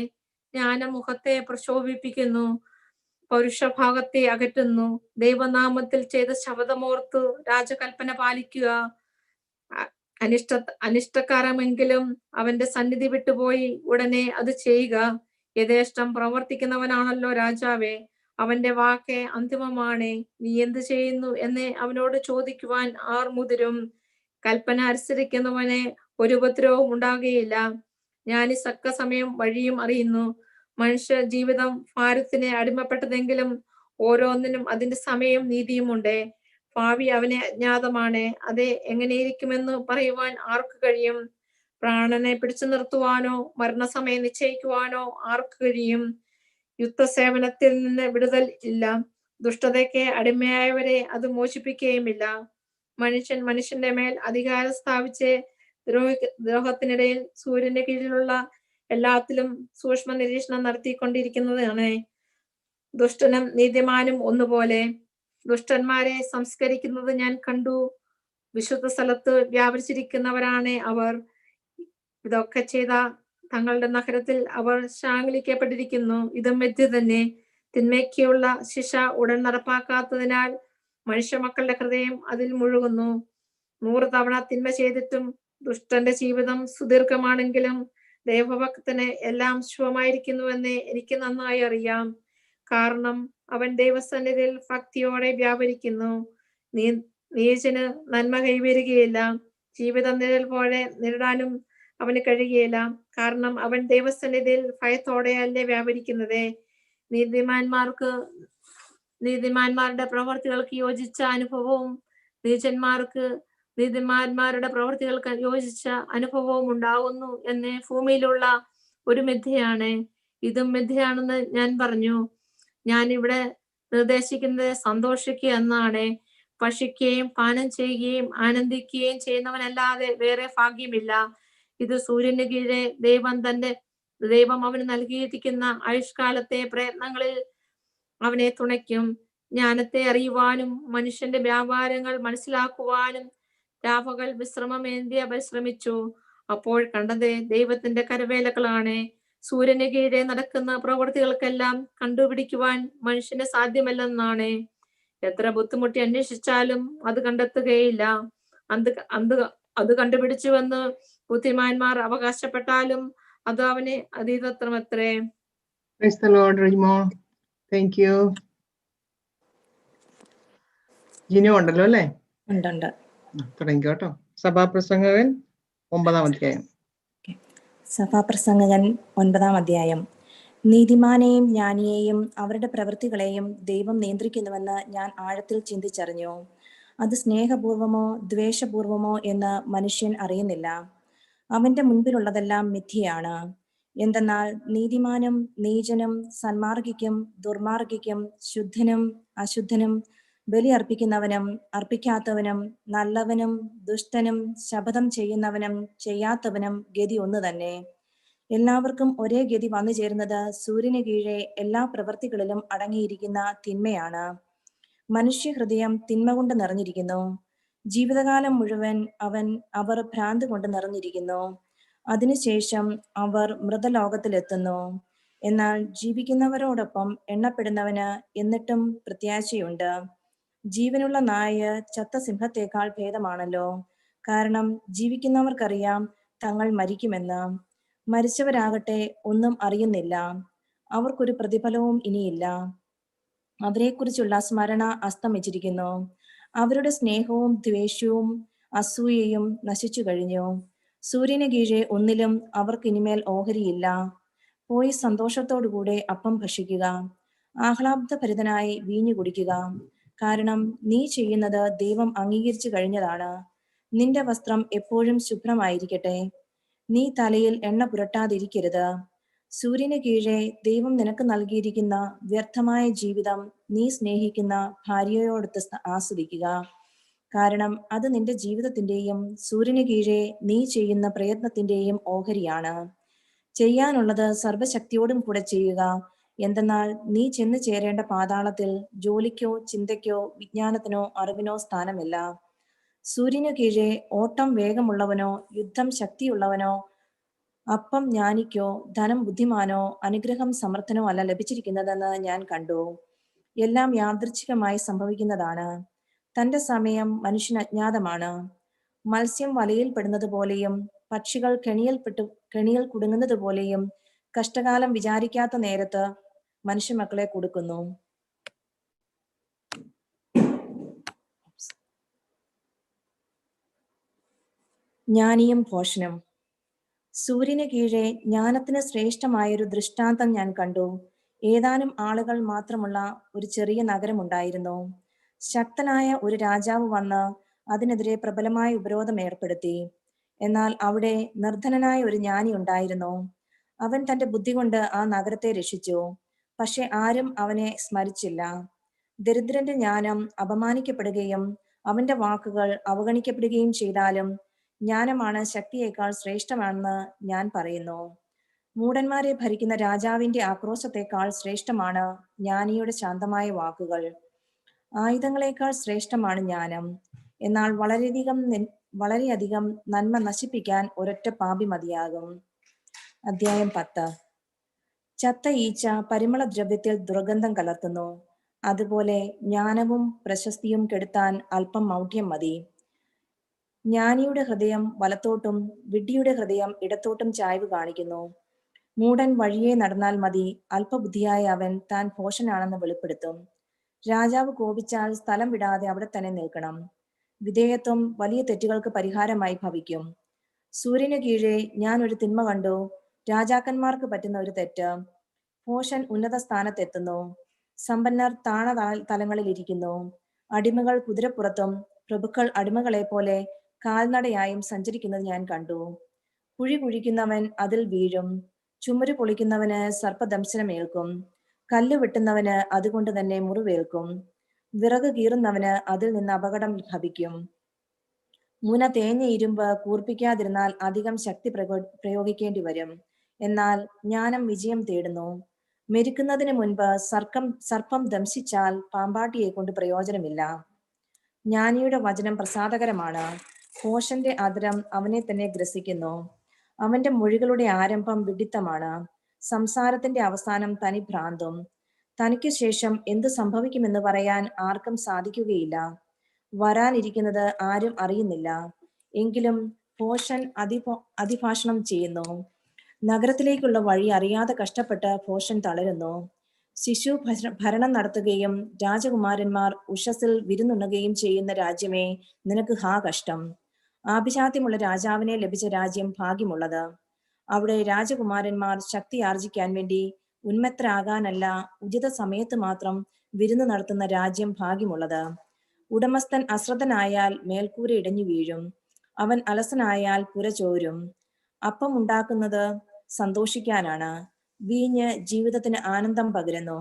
ജ്ഞാനം മുഖത്തെ പ്രശോഭിപ്പിക്കുന്നു, പൗരുഷഭാഗത്തെ അകറ്റുന്നു. ദൈവനാമത്തിൽ ചെയ്ത ശപഥമോർത്തു രാജകൽപ്പന പാലിക്കുക. അനിഷ്ടക്കാരമെങ്കിലും അവന്റെ സന്നിധി വിട്ടുപോയി ഉടനെ അത് ചെയ്യുക. യഥേഷ്ടം പ്രവർത്തിക്കുന്നവനാണല്ലോ രാജാവേ. അവന്റെ വാക്ക് അന്തിമമാണ്. നീ എന്ത് ചെയ്യുന്നു എന്ന് അവനോട് ചോദിക്കുവാൻ ആർ മുതിരും? കൽപ്പന അനുസരിക്കുന്നവന് ഒരു ഉപദ്രവവും ഉണ്ടാകുകയില്ല. ഞാൻ ഈ സക്ക സമയം വഴിയും അറിയുന്നു. മനുഷ്യ ജീവിതം ഭാരത്തിന് അടിമപ്പെട്ടതെങ്കിലും ഓരോന്നിനും അതിന്റെ സമയം നീതിയുമുണ്ട്. ഭാവി അവന് അജ്ഞാതമാണ്. അത് എങ്ങനെയിരിക്കുമെന്ന് പറയുവാൻ ആർക്ക് കഴിയും? പ്രാണനെ പിടിച്ചു നിർത്തുവാനോ മരണസമയം നിശ്ചയിക്കുവാനോ ആർക്ക് കഴിയും? യുദ്ധസേവനത്തിൽ നിന്ന് വിടുതൽ ഇല്ല. ദുഷ്ടതയ്ക്ക് അടിമയായവരെ അത് മോചിപ്പിക്കുകയുമില്ല. മനുഷ്യൻ മനുഷ്യന്റെ മേൽ അധികാരം സ്ഥാപിച്ച് ദ്രോഹത്തിനിടയിൽ സൂര്യന്റെ കീഴിലുള്ള എല്ലാത്തിലും സൂക്ഷ്മ നിരീക്ഷണം നടത്തിക്കൊണ്ടിരിക്കുന്നതാണ്. ദുഷ്ടനും നീതിമാനും ഒന്നുപോലെ. ദുഷ്ടന്മാരെ സംസ്കരിക്കുന്നത് ഞാൻ കണ്ടു. വിശുദ്ധ സ്ഥലത്ത് വ്യാപരിച്ചിരിക്കുന്നവരാണ് അവർ. ഇതൊക്കെ ചെയ്ത തങ്ങളുടെ നഗരത്തിൽ അവർ ശാംഗലിക്കപ്പെട്ടിരിക്കുന്നു. ഇതും മിഥ്യ തന്നെ. തിന്മയ്ക്കുള്ള ശിക്ഷ ഉടൻ നടപ്പാക്കാത്തതിനാൽ മനുഷ്യമക്കളുടെ ഹൃദയം അതിൽ മുഴുകുന്നു. 100 തവണ തിന്മ ചെയ്തിട്ടും ദുഷ്ടന്റെ ജീവിതം സുദീർഘമാണെങ്കിലും ദൈവഭക്തന് എല്ലാം ശുഭമായിരിക്കുന്നുവെന്ന് എനിക്ക് നന്നായി അറിയാം. കാരണം അവൻ ദൈവസന്നിധിയിൽ ഭക്തിയോടെ വ്യാപരിക്കുന്നു. നീചന് നന്മ കൈവരുകയില്ല. ജീവിതം നിഴൽ പോലെ നേരിടാനും അവന് കഴിയുകയില്ല. കാരണം അവൻ ദൈവസന്നിധിയിൽ ഭയത്തോടെയല്ലേ വ്യാപരിക്കുന്നത്. നീതിമാന്മാരുടെ പ്രവർത്തികൾക്ക് യോജിച്ച അനുഭവവും നീതിമാന്മാരുടെ പ്രവർത്തികൾക്ക് യോജിച്ച അനുഭവവും ഉണ്ടാകുന്നു എന്ന് ഭൂമിയിലുള്ള ഒരു മിഥ്യയാണ്. ഇതും മിഥ്യയാണെന്ന് ഞാൻ പറഞ്ഞു. ഞാൻ ഇവിടെ നിർദ്ദേശിക്കുന്നത് സന്തോഷിക്കുക എന്നാണ്. ഭക്ഷിക്കുകയും പാനം ചെയ്യുകയും ആനന്ദിക്കുകയും ചെയ്യുന്നവനല്ലാതെ വേറെ ഭാഗ്യമില്ല. ഇത് സൂര്യന് കീഴെ ദൈവം അവന് നൽകിയിരിക്കുന്ന ആയുഷ്കാലത്തെ പ്രയത്നങ്ങളിൽ അവനെ തുണയ്ക്കും. ജ്ഞാനത്തെ അറിയുവാനും മനുഷ്യന്റെ വ്യാപാരങ്ങൾ മനസ്സിലാക്കുവാനും രാപകൽ വിശ്രമമേന്തിയ പരിശ്രമിച്ചു. അപ്പോൾ കണ്ടത് ദൈവത്തിന്റെ കരവേലകളാണ്. സൂര്യന് കീഴെ നടക്കുന്ന പ്രവൃത്തികൾക്കെല്ലാം കണ്ടുപിടിക്കുവാൻ മനുഷ്യന് സാധ്യമല്ലെന്നാണ്. എത്ര ബുദ്ധിമുട്ടി അന്വേഷിച്ചാലും അത് കണ്ടെത്തുകയില്ല. അത് കണ്ടുപിടിച്ചുവെന്ന് ബുദ്ധിമാന്മാർ അവകാശപ്പെട്ടാലും അത് അവന് അതീതത്രമത്രേ. Praise the Lord, Rimo. Thank you. Jinu ഉണ്ടല്ലോ അല്ലേ? ഉണ്ട്. തുടങ്ങിക്കോട്ടോ. സഭാപ്രസംഗകൻ 9-ാം അധ്യായം. സഭാപ്രസംഗകൻ 9-ാം അധ്യായം. നീതിമാനെയും ജ്ഞാനിയെയും അവരുടെ പ്രവൃത്തികളെയും ദൈവം നിയന്ത്രിക്കുന്നുവെന്ന് ഞാൻ ആഴത്തിൽ ചിന്തിച്ചറിഞ്ഞു. അത് സ്നേഹപൂർവമോ ദ്വേഷപൂർവമോ എന്ന് മനുഷ്യൻ അറിയുന്നില്ല. അവന്റെ മുൻപിലുള്ളതെല്ലാം മിഥ്യയാണ്. എന്തെന്നാൽ നീതിമാനും നീചനും സന്മാർഗിക്കും ദുർമാർഗിക്കും ശുദ്ധനും അശുദ്ധനും ബലി അർപ്പിക്കുന്നവനും അർപ്പിക്കാത്തവനും നല്ലവനും ദുഷ്ടനും ശപഥം ചെയ്യുന്നവനും ചെയ്യാത്തവനും ഗതി ഒന്ന് തന്നെ. എല്ലാവർക്കും ഒരേ ഗതി വന്നു ചേരുന്നത് സൂര്യന് കീഴെ എല്ലാ പ്രവൃത്തികളിലും അടങ്ങിയിരിക്കുന്ന തിന്മയാണ്. മനുഷ്യഹൃദയം തിന്മ കൊണ്ട് നിറഞ്ഞിരിക്കുന്നു. ജീവിതകാലം മുഴുവൻ അവർ ഭ്രാന്ത് കൊണ്ട് നിറഞ്ഞിരിക്കുന്നു. അതിനുശേഷം അവർ മൃതലോകത്തിലെത്തുന്നു. എന്നാൽ ജീവിക്കുന്നവരോടൊപ്പം എണ്ണപ്പെടുന്നവന് എന്നിട്ടും പ്രത്യാശയുണ്ട്. ജീവനുള്ള നായ ചത്ത സിംഹത്തേക്കാൾ ഭേദമാണല്ലോ. കാരണം ജീവിക്കുന്നവർക്കറിയാം തങ്ങൾ മരിക്കുമെന്ന്. മരിച്ചവരാകട്ടെ ഒന്നും അറിയുന്നില്ല. അവർക്കൊരു പ്രതിഫലവും ഇനിയില്ല. അവരെക്കുറിച്ചുള്ള സ്മരണ അസ്തമിച്ചിരിക്കുന്നു. അവരുടെ സ്നേഹവും ദ്വേഷവും അസൂയയും നശിച്ചു കഴിഞ്ഞു. സൂര്യന് കീഴെ ഒന്നിലും അവർക്കിനിമേൽ ഓഹരിയില്ല. പോയി സന്തോഷത്തോടുകൂടെ അപ്പം ഭക്ഷിക്കുക, ആഹ്ലാദഭരിതനായി വീഞ്ഞു കുടിക്കുക. കാരണം നീ ചെയ്യുന്നത് ദൈവം അംഗീകരിച്ചു കഴിഞ്ഞതാണ്. നിന്റെ വസ്ത്രം എപ്പോഴും ശുഭ്രമായിരിക്കട്ടെ. നീ തലയിൽ എണ്ണ പുരട്ടാതിരിക്കരുത്. സൂര്യന് കീഴെ ദൈവം നിനക്ക് നൽകിയിരിക്കുന്ന വ്യർത്ഥമായ ജീവിതം നീ സ്നേഹിക്കുന്ന ഭാര്യയോടൊത്ത് ആസ്വദിക്കുക. കാരണം അത് നിന്റെ ജീവിതത്തിന്റെയും സൂര്യന് കീഴെ നീ ചെയ്യുന്ന പ്രയത്നത്തിന്റെയും ഓഹരിയാണ്. ചെയ്യാനുള്ളത് സർവശക്തിയോടും കൂടെ ചെയ്യുക. എന്തെന്നാൽ നീ ചെന്ന് ചേരേണ്ട പാതാളത്തിൽ ജോലിക്കോ ചിന്തയ്ക്കോ വിജ്ഞാനത്തിനോ അറിവിനോ സ്ഥാനമില്ല. സൂര്യനു കീഴെ ഓട്ടം വേഗമുള്ളവനോ യുദ്ധം ശക്തിയുള്ളവനോ അപ്പം ജ്ഞാനിക്കോ ധനം ബുദ്ധിമാനോ അനുഗ്രഹം സമർത്ഥനോ അല്ല ലഭിച്ചിരിക്കുന്നതെന്ന് ഞാൻ കണ്ടു. എല്ലാം യാദൃച്ഛികമായി സംഭവിക്കുന്നതാണ്. തന്റെ സമയം മനുഷ്യന് അജ്ഞാതമാണ്. മത്സ്യം വലയിൽ പെടുന്നത് പോലെയും പക്ഷികൾ കെണിയിൽ കുടുങ്ങുന്നത് പോലെയും കഷ്ടകാലം വിചാരിക്കാത്ത നേരത്ത് മനുഷ്യമക്കളെ കൊടുക്കുന്നു. ജ്ഞാനിയും ഭോഷനും. സൂര്യന് കീഴെ ജ്ഞാനത്തിന് ശ്രേഷ്ഠമായൊരു ദൃഷ്ടാന്തം ഞാൻ കണ്ടു. ഏതാനും ആളുകൾ മാത്രമുള്ള ഒരു ചെറിയ നഗരമുണ്ടായിരുന്നു. ശക്തനായ ഒരു രാജാവ് വന്ന് അതിനെതിരെ പ്രബലമായ ഉപരോധം ഏർപ്പെടുത്തി. എന്നാൽ അവിടെ നിർധനനായ ഒരു ജ്ഞാനി ഉണ്ടായിരുന്നു. അവൻ തന്റെ ബുദ്ധി കൊണ്ട് ആ നഗരത്തെ രക്ഷിച്ചു. പക്ഷെ ആരും അവനെ സ്മരിച്ചില്ല. ദരിദ്രന്റെ ജ്ഞാനം അപമാനിക്കപ്പെടുകയും അവന്റെ വാക്കുകൾ അവഗണിക്കപ്പെടുകയും ചെയ്താലും ജ്ഞാനമാണ് ശക്തിയേക്കാൾ ശ്രേഷ്ഠമാണെന്ന് ഞാൻ പറയുന്നു. മൂഢന്മാരെ ഭരിക്കുന്ന രാജാവിന്റെ ആക്രോശത്തെക്കാൾ ശ്രേഷ്ഠമാണ് ജ്ഞാനിയുടെ ശാന്തമായ വാക്കുകൾ. ആയുധങ്ങളെക്കാൾ ശ്രേഷ്ഠമാണ് ജ്ഞാനം. എന്നാൽ വളരെയധികം നന്മ നശിപ്പിക്കാൻ ഒരൊറ്റ പാപി മതിയാകും. അധ്യായം 10. ചത്ത ഈച്ച പരിമള ദ്രവ്യത്തിൽ ദുർഗന്ധം കലർത്തുന്നു. അതുപോലെ ജ്ഞാനവും പ്രശസ്തിയും കെടുത്താൻ അല്പം മൗഢ്യം മതി. ജ്ഞാനിയുടെ ഹൃദയം വലത്തോട്ടും വിഡ്ഢിയുടെ ഹൃദയം ഇടത്തോട്ടും ചായ്വ് കാണിക്കുന്നു. മൂഢൻ വഴിയെ നടന്നാൽ മതി, അല്പബുദ്ധിയായ അവൻ താൻ ഭോഷനാണെന്ന് വെളിപ്പെടുത്തും. രാജാവ് കോപിച്ചാൽ സ്ഥലം വിടാതെ അവിടെ തന്നെ നിൽക്കണം. വിധേയത്വം വലിയ തെറ്റുകൾക്ക് പരിഹാരമായി ഭവിക്കും. സൂര്യന് കീഴെ ഞാൻ ഒരു തിന്മ കണ്ടു, രാജാക്കന്മാർക്ക് പറ്റുന്ന ഒരു തെറ്റ്. ഭോഷൻ ഉന്നത സ്ഥാനത്തെത്തുന്നു. സമ്പന്നർ താണ തലങ്ങളിൽ ഇരിക്കുന്നു. അടിമകൾ കുതിരപ്പുറത്തും പ്രഭുക്കൾ അടിമകളെ പോലെ കാൽനടയായും സഞ്ചരിക്കുന്നത് ഞാൻ കണ്ടു. കുഴി കുഴിക്കുന്നവൻ അതിൽ വീഴും. ചുമര് പൊളിക്കുന്നവന് സർപ്പദംശനമേൽക്കും. കല്ല് വെട്ടുന്നവന് അതുകൊണ്ട് തന്നെ മുറിവേൽക്കും. വിറക് കീറുന്നവന് അതിൽ നിന്ന് അപകടം ഭവിക്കും. മുന തേഞ്ഞ ഇരുമ്പ് കൂർപ്പിക്കാതിരുന്നാൽ അധികം ശക്തി പ്രയോഗിക്കേണ്ടി വരും. എന്നാൽ ജ്ഞാനം വിജയം തേടുന്നു. മെരുക്കുന്നതിന് മുൻപ് സർപ്പം ദംശിച്ചാൽ പാമ്പാട്ടിയെ കൊണ്ട് പ്രയോജനമില്ല. ജ്ഞാനിയുടെ വചനം പ്രസാദകരമാണ്. ഭോഷന്റെ അധരം അവനെ തന്നെ ഗ്രസിക്കുന്നു. അവന്റെ മൊഴികളുടെ ആരംഭം വിഡിത്തമാണ്. സംസാരത്തിന്റെ അവസാനം തനി ഭ്രാന്തും. തനിക്ക് ശേഷം എന്ത് സംഭവിക്കുമെന്ന് പറയാൻ ആർക്കും സാധിക്കുകയില്ല. വരാനിരിക്കുന്നത് ആരും അറിയുന്നില്ല. എങ്കിലും ഭോഷൻ അതിഭാഷണം ചെയ്യുന്നു. നഗരത്തിലേക്കുള്ള വഴി അറിയാതെ കഷ്ടപ്പെട്ട് ഭോഷൻ തളരുന്നു. ശിശു ഭരണം നടത്തുകയും രാജകുമാരന്മാർ ഉഷസ്സിൽ വിരുന്നുണ്ണുകയും ചെയ്യുന്ന രാജ്യമേ, നിനക്ക് ഹാ കഷ്ടം. ആഭിജാത്യമുള്ള രാജാവിനെ ലഭിച്ച രാജ്യം ഭാഗ്യമുള്ളത്. അവിടെ രാജകുമാരന്മാർ ശക്തി ആർജിക്കാൻ വേണ്ടി ഉന്മത്തരാകാനല്ല, ഉചിത സമയത്ത് മാത്രം വിരുന്ന് നടത്തുന്ന രാജ്യം ഭാഗ്യമുള്ളത്. ഉടമസ്ഥൻ അശ്രദ്ധനായാൽ മേൽക്കൂര ഇടഞ്ഞു വീഴും. അവൻ അലസനായാൽ പുര ചോരും. അപ്പം ഉണ്ടാക്കുന്നത് സന്തോഷിക്കാനാണ്, വീഞ്ഞ് ജീവിതത്തിന് ആനന്ദം പകരുന്നു.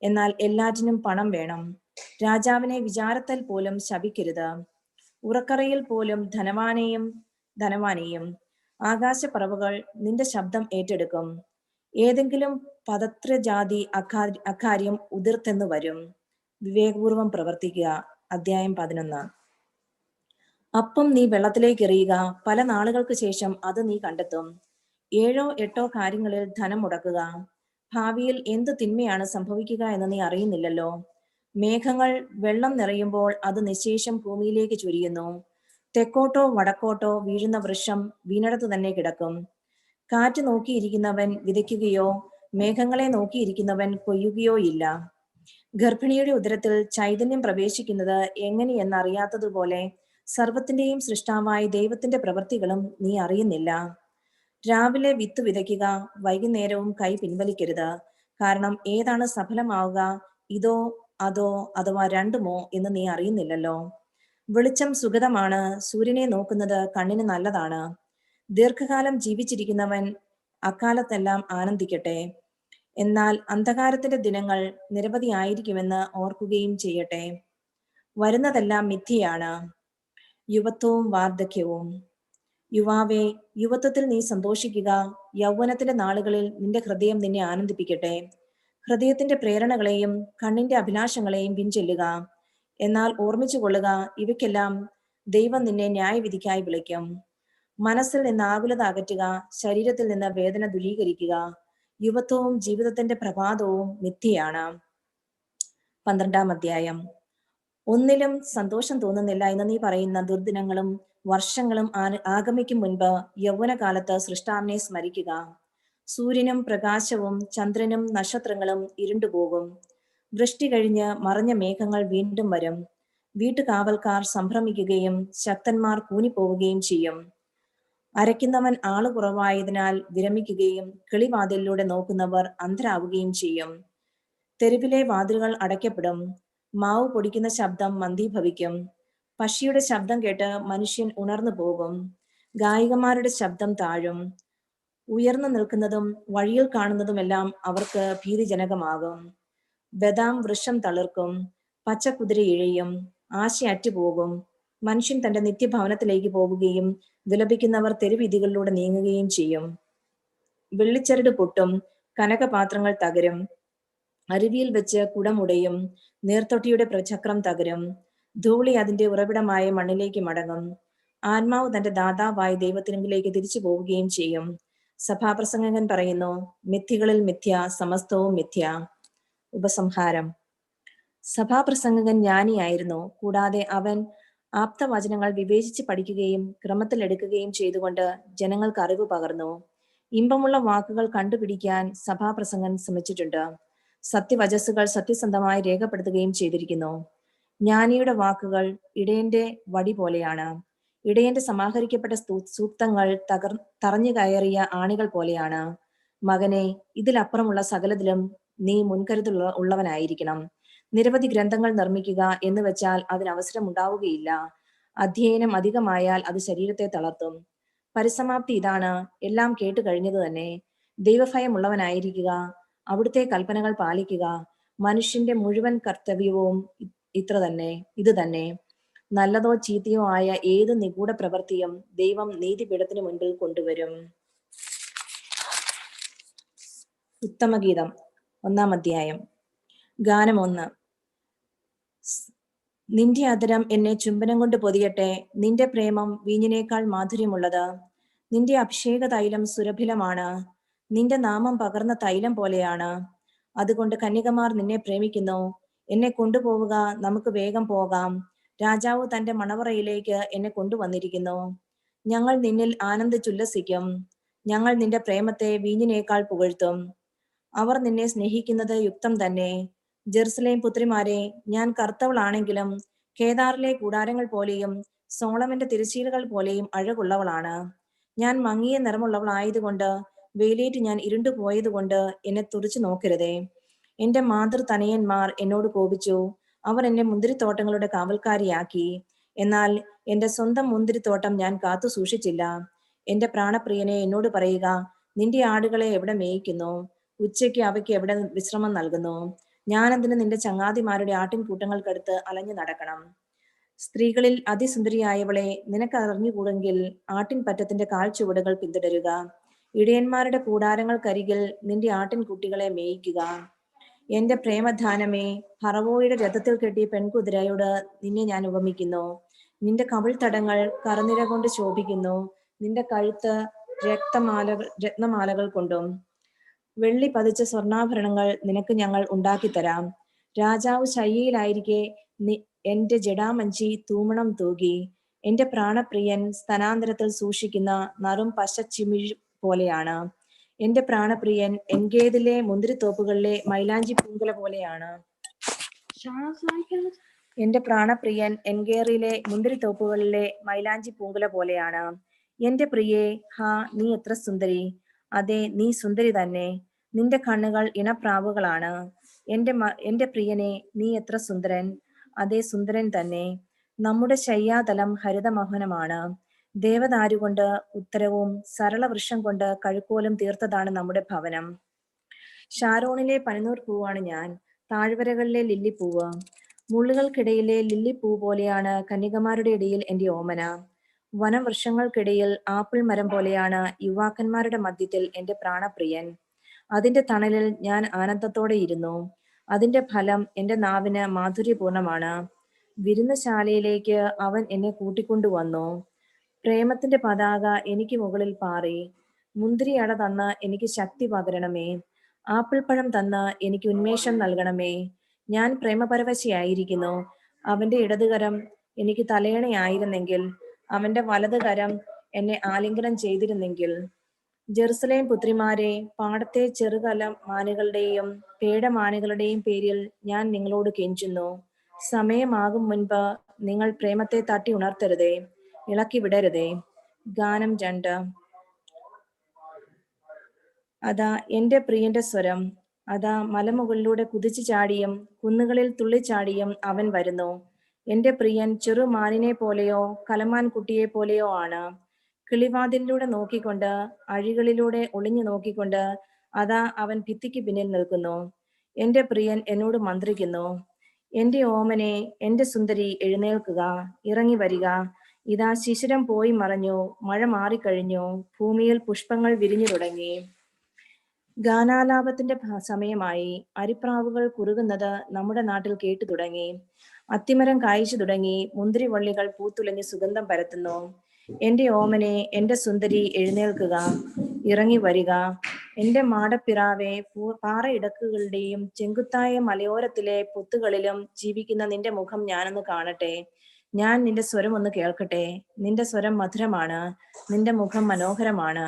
എന്നാൽ എല്ലാറ്റിനും പണം വേണം. രാജാവിനെ വിചാരത്തിൽ പോലും ശപിക്കരുത്, ഉറക്കറയിൽ പോലും ധനവാനെയും. ആകാശപ്പറവുകൾ നിന്റെ ശബ്ദം ഏറ്റെടുക്കും. ഏതെങ്കിലും പതത്രജാതി അക്കാര്യം ഉതിർത്തെന്ന് വരും. വിവേകപൂർവം പ്രവർത്തിക്കുക. അധ്യായം 11. അപ്പം നീ വെള്ളത്തിലേക്ക് എറിയുക, പല നാളുകൾക്ക് ശേഷം അത് നീ കണ്ടെത്തും. 7 8 കാര്യങ്ങളിൽ ധനം മുടക്കുക. ഭാവിയിൽ എന്ത് തിന്മയാണ് സംഭവിക്കുക എന്ന് നീ അറിയുന്നില്ലല്ലോ. മേഘങ്ങൾ വെള്ളം നിറയുമ്പോൾ അത് നിശേഷം ഭൂമിയിലേക്ക് ചൊരിയുന്നു. തെക്കോട്ടോ വടക്കോട്ടോ വീഴുന്ന വൃക്ഷം വീണടത്ത് തന്നെ കിടക്കും. കാറ്റ് നോക്കിയിരിക്കുന്നവൻ വിതയ്ക്കുകയോ മേഘങ്ങളെ നോക്കിയിരിക്കുന്നവൻ കൊയ്യുകയോ ഇല്ല. ഗർഭിണിയുടെ ഉദരത്തിൽ ചൈതന്യം പ്രവേശിക്കുന്നത് എങ്ങനെയെന്നറിയാത്തതുപോലെ സർവത്തിന്റെയും സൃഷ്ടാവായ ദൈവത്തിന്റെ പ്രവൃത്തികളും നീ അറിയുന്നില്ല. രാവിലെ വിത്ത് വിതയ്ക്കുക, വൈകുന്നേരവും കൈ പിൻവലിക്കരുത്. കാരണം ഏതാണ് സഫലമാവുക, ഇതോ അതോ അഥവാ രണ്ടുമോ എന്ന് നീ അറിയുന്നില്ലല്ലോ. വെളിച്ചം സുഗതമാണ്, സൂര്യനെ നോക്കുന്നത് കണ്ണിന് നല്ലതാണ്. ദീർഘകാലം ജീവിച്ചിരിക്കുന്നവൻ അക്കാലത്തെല്ലാം ആനന്ദിക്കട്ടെ. എന്നാൽ അന്ധകാരത്തിന്റെ ദിനങ്ങൾ നിരവധിയായിരിക്കുമെന്ന് ഓർക്കുകയും ചെയ്യട്ടെ. വരുന്നതെല്ലാം മിഥ്യയാണ്, യുവത്വവും വാർദ്ധക്യവും. യുവാവേ, യുവത്വത്തിൽ നീ സന്തോഷിക്കുക. യൗവനത്തിന്റെ നാളുകളിൽ നിന്റെ ഹൃദയം നിന്നെ ആനന്ദിപ്പിക്കട്ടെ. ഹൃദയത്തിന്റെ പ്രേരണകളെയും കണ്ണിന്റെ അഭിലാഷങ്ങളെയും പിൻചെല്ലുക. എന്നാൽ ഓർമ്മിച്ചു കൊള്ളുക, ഇവയ്ക്കെല്ലാം ദൈവം നിന്നെ ന്യായവിധിക്കായി വിളിക്കും. മനസ്സിൽ നിന്ന് ആകുലത അകറ്റുക, ശരീരത്തിൽ നിന്ന് വേദന ദൂരീകരിക്കുക. യുവത്വവും ജീവിതത്തിന്റെ പ്രഭാതവും മിഥ്യയാണ്. 12-ാം അധ്യായം. ഒന്നിലും സന്തോഷം തോന്നുന്നില്ല എന്ന് നീ പറയുന്ന ദുർദിനങ്ങളും വർഷങ്ങളും ആഗമിക്കും മുൻപ് യൗവനകാലത്ത് സൃഷ്ടാവിനെ സ്മരിക്കുക. സൂര്യനും പ്രകാശവും ചന്ദ്രനും നക്ഷത്രങ്ങളും ഇരുണ്ടുപോകും. വൃഷ്ടി കഴിഞ്ഞ് മറഞ്ഞ മേഘങ്ങൾ വീണ്ടും വരും. വീട്ടുകാവൽക്കാർ സംഭ്രമിക്കുകയും ശക്തന്മാർ കൂനിപ്പോവുകയും ചെയ്യും. അരയ്ക്കുന്നവൻ ആള് കുറവായതിനാൽ വിരമിക്കുകയും കിളിവാതിലിലൂടെ നോക്കുന്നവർ അന്ധരാവുകയും ചെയ്യും. തെരുവിലെ വാതിലുകൾ അടയ്ക്കപ്പെടും. മാവ് പൊടിക്കുന്ന ശബ്ദം മന്ദീഭവിക്കും. പക്ഷിയുടെ ശബ്ദം കേട്ട് മനുഷ്യൻ ഉണർന്നു പോകും. ഗായികമാരുടെ ശബ്ദം താഴും. ഉയർന്നു നിൽക്കുന്നതും വഴിയിൽ കാണുന്നതുമെല്ലാം അവർക്ക് ഭീതിജനകമാകും. ബദാം വൃക്ഷം തളിർക്കും, പച്ചക്കുതിര ഇഴയും, ആശ അറ്റുപോകും. മനുഷ്യൻ തന്റെ നിത്യഭവനത്തിലേക്ക് പോവുകയും വിലപിക്കുന്നവർ തെരുവീഥികളിലൂടെ നീങ്ങുകയും ചെയ്യും. വെള്ളിച്ചരട് പൊട്ടും, കനകപാത്രങ്ങൾ തകരും, അരുവിയിൽ വെച്ച് കുടമുടയും, നീർത്തൊട്ടിയുടെ ചക്രം തകരും. ധൂളി അതിന്റെ ഉറവിടമായ മണ്ണിലേക്ക് മടങ്ങും. ആത്മാവ് തന്റെ ദാതാവായ ദൈവത്തിനെങ്കിലേക്ക് തിരിച്ചു പോവുകയും ചെയ്യും. സഭാപ്രസംഗകൻ പറയുന്നു, മിഥ്യകളിൽ മിഥ്യ, സമസ്തവും മിഥ്യ. ഉപസംഹാരം. സഭാപ്രസംഗകൻ ജ്ഞാനിയായിരുന്നു. കൂടാതെ അവൻ ആപ്തവചനങ്ങൾ വിവേചിച്ച് പഠിക്കുകയും ക്രമത്തിലെടുക്കുകയും ചെയ്തുകൊണ്ട് ജനങ്ങൾക്ക് അറിവ് പകർന്നു. ഇമ്പമുള്ള വാക്കുകൾ കണ്ടുപിടിക്കാൻ സഭാപ്രസംഗൻ ശ്രമിച്ചിട്ടുണ്ട്. സത്യവചസ്സുകൾ സത്യസന്ധമായി രേഖപ്പെടുത്തുകയും ചെയ്തിരിക്കുന്നു. ജ്ഞാനിയുടെ വാക്കുകൾ ഇടയന്റെ വടി പോലെയാണ്. ഇടയന്റെ സമാഹരിക്കപ്പെട്ട സൂക്തങ്ങൾ തറഞ്ഞു കയറിയ ആണികൾ പോലെയാണ്. മകനെ, ഇതിലപ്പുറമുള്ള സകലത്തിലും നീ മുൻകരുതൽ ഉള്ളവനായിരിക്കണം. നിരവധി ഗ്രന്ഥങ്ങൾ നിർമ്മിക്കുക എന്ന് വെച്ചാൽ അതിന് അവസരം ഉണ്ടാവുകയില്ല. അധ്യയനം അധികമായാൽ അത് ശരീരത്തെ തളർത്തും. പരിസമാപ്തി ഇതാണ്, എല്ലാം കേട്ടു കഴിഞ്ഞത് തന്നെ. ദൈവഭയമുള്ളവനായിരിക്കുക, അവിടുത്തെ കൽപ്പനകൾ പാലിക്കുക. മനുഷ്യന്റെ മുഴുവൻ കർത്തവ്യവും ഇത് തന്നെ. നല്ലതോ ചീത്തയോ ആയ ഏത് നിഗൂഢ പ്രവൃത്തിയും ദൈവം നീതിപീഠത്തിന് മുൻപിൽ കൊണ്ടുവരും. ഉത്തമഗീതം 1-ാം അധ്യായം. ഗാനം 1. നിന്റെ അധരം എന്നെ ചുംബനം കൊണ്ട് പൊതിയട്ടെ. നിന്റെ പ്രേമം വീഞ്ഞിനേക്കാൾ മാധുര്യമുള്ളത്. നിന്റെ അഭിഷേക തൈലം സുരഭിലമാണ്. നിന്റെ നാമം പകർന്ന തൈലം പോലെയാണ്. അതുകൊണ്ട് കന്യകമാർ നിന്നെ പ്രേമിക്കുന്നു. എന്നെ കൊണ്ടുപോവുക, നമുക്ക് വേഗം പോകാം. രാജാവ് തന്റെ മണവറയിലേക്ക് എന്നെ കൊണ്ടുവന്നിരിക്കുന്നു. ഞങ്ങൾ നിന്നിൽ ആനന്ദിച്ചുല്ലസിക്കും. ഞങ്ങൾ നിന്റെ പ്രേമത്തെ വീഞ്ഞിനേക്കാൾ പുകഴ്ത്തും. അവർ നിന്നെ സ്നേഹിക്കുന്നത് യുക്തം തന്നെ. ജെറുസലേം പുത്രിമാരെ, ഞാൻ കറുത്തവളാണെങ്കിലും കേദാറിലെ കൂടാരങ്ങൾ പോലെയും സോളമന്റെ തിരശ്ശീലകൾ പോലെയും അഴകുള്ളവളാണ്. ഞാൻ മങ്ങിയ നിറമുള്ളവളായതുകൊണ്ട്, വെയിലേറ്റ് ഞാൻ ഇരുണ്ടുപോയതുകൊണ്ട് എന്നെ തുറിച്ചു നോക്കരുതേ. എന്റെ മാതൃതനയന്മാർ എന്നോട് കോപിച്ചു. അവർ എന്നെ മുന്തിരിത്തോട്ടങ്ങളുടെ കാവൽക്കാരിയാക്കി. എന്നാൽ എന്റെ സ്വന്തം മുന്തിരിത്തോട്ടം ഞാൻ കാത്തു സൂക്ഷിച്ചില്ല. എന്റെ പ്രാണപ്രിയനെ എന്നോട് പറയുക, നിന്റെ ആടുകളെ എവിടെ മേയിക്കുന്നു? ഉച്ചയ്ക്ക് അവയ്ക്ക് എവിടെ വിശ്രമം നൽകുന്നു? ഞാനെന്തിന് നിന്റെ ചങ്ങാതിമാരുടെ ആട്ടിൻകൂട്ടങ്ങൾക്കടുത്ത് അലഞ്ഞു നടക്കണം? സ്ത്രീകളിൽ അതിസുന്ദരിയായവളെ, നിനക്ക് അറിഞ്ഞുകൂടെങ്കിൽ ആട്ടിൻപറ്റത്തിന്റെ കാൽച്ചുവടുകൾ പിന്തുടരുക. ഇടയന്മാരുടെ കൂടാരങ്ങൾക്കരികിൽ നിന്റെ ആട്ടിൻകുട്ടികളെ മേയിക്കുക. എന്റെ പ്രേമധാനമേ, ഫറവോയുടെ രഥത്തിൽ കെട്ടിയ പെൺകുതിരയോട് നിന്നെ ഞാൻ ഉപമിക്കുന്നു. നിന്റെ കവിൾത്തടങ്ങൾ കറുനിര കൊണ്ട് ശോഭിക്കുന്നു, നിന്റെ കഴുത്ത് രത്നമാലകൾ കൊണ്ടും. വെള്ളി പതിച്ച സ്വർണ്ണാഭരണങ്ങൾ നിനക്ക് ഞങ്ങൾ ഉണ്ടാക്കിത്തരാം. രാജാവ് ശയ്യയിലായിരിക്കെ എന്റെ ജടാമഞ്ചി തൂമണം തൂകി. എന്റെ പ്രാണപ്രിയൻ സ്തനാന്തരത്തിൽ സൂക്ഷിക്കുന്ന നറും പശച്ചിമിഴ് പോലെയാണ്. എന്റെ പ്രാണപ്രിയൻ എൻഗേദിലെ മുന്തിരിത്തോപ്പുകളിലെ മൈലാഞ്ചി പൂങ്കുല പോലെയാണ്. എന്റെ പ്രാണപ്രിയൻ എൻഗേറിലെ മുന്തിരിത്തോപ്പുകളിലെ മൈലാഞ്ചി പൂങ്കുല പോലെയാണ്. എന്റെ പ്രിയേ, ഹാ, നീ എത്ര സുന്ദരി! അതെ, നീ സുന്ദരി തന്നെ. നിന്റെ കണ്ണുകൾ ഇണപ്രാവുകളാണ്. എന്റെ പ്രിയനെ, നീ എത്ര സുന്ദരൻ! അതെ, സുന്ദരൻ തന്നെ. നമ്മുടെ ശയ്യാതലം ഹരിതമോഹനമാണ്. ദേവദാരുകൊണ്ട് ഉത്തരവും സരളവൃക്ഷം കൊണ്ട് കഴുക്കോലും തീർത്തതാണ് നമ്മുടെ ഭവനം. ഷാരോണിലെ പനിനീർ പൂവാണ് ഞാൻ, താഴ്വരകളിലെ ലില്ലിപ്പൂവ്. മുള്ളുകൾക്കിടയിലെ ലില്ലിപ്പൂ പോലെയാണ് കന്യകമാരുടെ ഇടയിൽ എന്റെ ഓമന. വനവൃക്ഷങ്ങൾക്കിടയിൽ ആപ്പിൾ മരം പോലെയാണ് യുവാക്കന്മാരുടെ മധ്യത്തിൽ എന്റെ പ്രാണപ്രിയൻ. അതിന്റെ തണലിൽ ഞാൻ ആനന്ദത്തോടെ ഇരുന്നു. അതിന്റെ ഫലം എന്റെ നാവിന് മാധുര്യപൂർണമാണ്. വിരുന്നുശാലയിലേക്ക് അവൻ എന്നെ കൂട്ടിക്കൊണ്ടുവന്നു. പ്രേമത്തിന്റെ പതാക എനിക്ക് മുകളിൽ പാറി. മുന്തിരിയട തന്ന് എനിക്ക് ശക്തി പകരണമേ. ആപ്പിൾപ്പഴം തന്ന് എനിക്ക് ഉന്മേഷം നൽകണമേ. ഞാൻ പ്രേമപരവശയായിരിക്കുന്നു. അവന്റെ ഇടതുകരം എനിക്ക് തലയണയായിരുന്നെങ്കിൽ, അവന്റെ വലതുകരം എന്നെ ആലിംഗനം ചെയ്തിരുന്നെങ്കിൽ. ജെറുസലേം പുത്രിമാരെ, പാടത്തെ ചെറുകലമാനുകളുടെയും പേടമാനുകളുടെയും പേരിൽ ഞാൻ നിങ്ങളോട് കെഞ്ചുന്നു. സമയമാകും മുൻപ് നിങ്ങൾ പ്രേമത്തെ തട്ടി ഉണർത്തരുതേ, ഇളക്കി വിടരുതേ. ഗാനം 2. അതാ എന്റെ പ്രിയന്റെ സ്വരം, അതാ മലമുകളിലൂടെ കുതിച്ചു ചാടിയും കുന്നുകളിൽ തുള്ളിച്ചാടിയും അവൻ വരുന്നു. എന്റെ പ്രിയൻ ചെറുമാനിനെ പോലെയോ കലമാൻ കുട്ടിയെ പോലെയോ ആണ്. കിളിവാതിലിലൂടെ നോക്കിക്കൊണ്ട്, അഴികളിലൂടെ ഒളിഞ്ഞു നോക്കിക്കൊണ്ട് അതാ അവൻ ഭിത്തിക്ക് പിന്നിൽ നിൽക്കുന്നു. എന്റെ പ്രിയൻ എന്നോട് മന്ത്രിക്കുന്നു, എന്റെ ഓമനെ, എന്റെ സുന്ദരി, എഴുന്നേൽക്കുക, ഇറങ്ങി വരിക. ഇതാ ശിശിരം പോയി മറഞ്ഞു, മഴ മാറിക്കഴിഞ്ഞു, ഭൂമിയിൽ പുഷ്പങ്ങൾ വിരിഞ്ഞു തുടങ്ങി. ഗാനാലാപത്തിന്റെ സമയമായി. അരിപ്രാവുകൾ കുറുകുന്നത് നമ്മുടെ നാട്ടിൽ കേട്ടു തുടങ്ങി. അത്തിമരം കായ്ച്ചു തുടങ്ങി, മുന്തിരിവള്ളികൾ പൂത്തുലഞ്ഞ് സുഗന്ധം പരത്തുന്നു. എന്റെ ഓമനെ, എന്റെ സുന്ദരി, എഴുന്നേൽക്കുക, ഇറങ്ങി വരിക. എന്റെ മാടപ്പിറാവെ, പാറയിടക്കുകളുടെയും ചെങ്കുത്തായ മലയോരത്തിലെ പൊത്തുകളിലും ജീവിക്കുന്ന നിന്റെ മുഖം ഞാനൊന്ന് കാണട്ടെ. ഞാൻ നിന്റെ സ്വരം ഒന്ന് കേൾക്കട്ടെ. നിന്റെ സ്വരം മധുരമാണ്, നിന്റെ മുഖം മനോഹരമാണ്.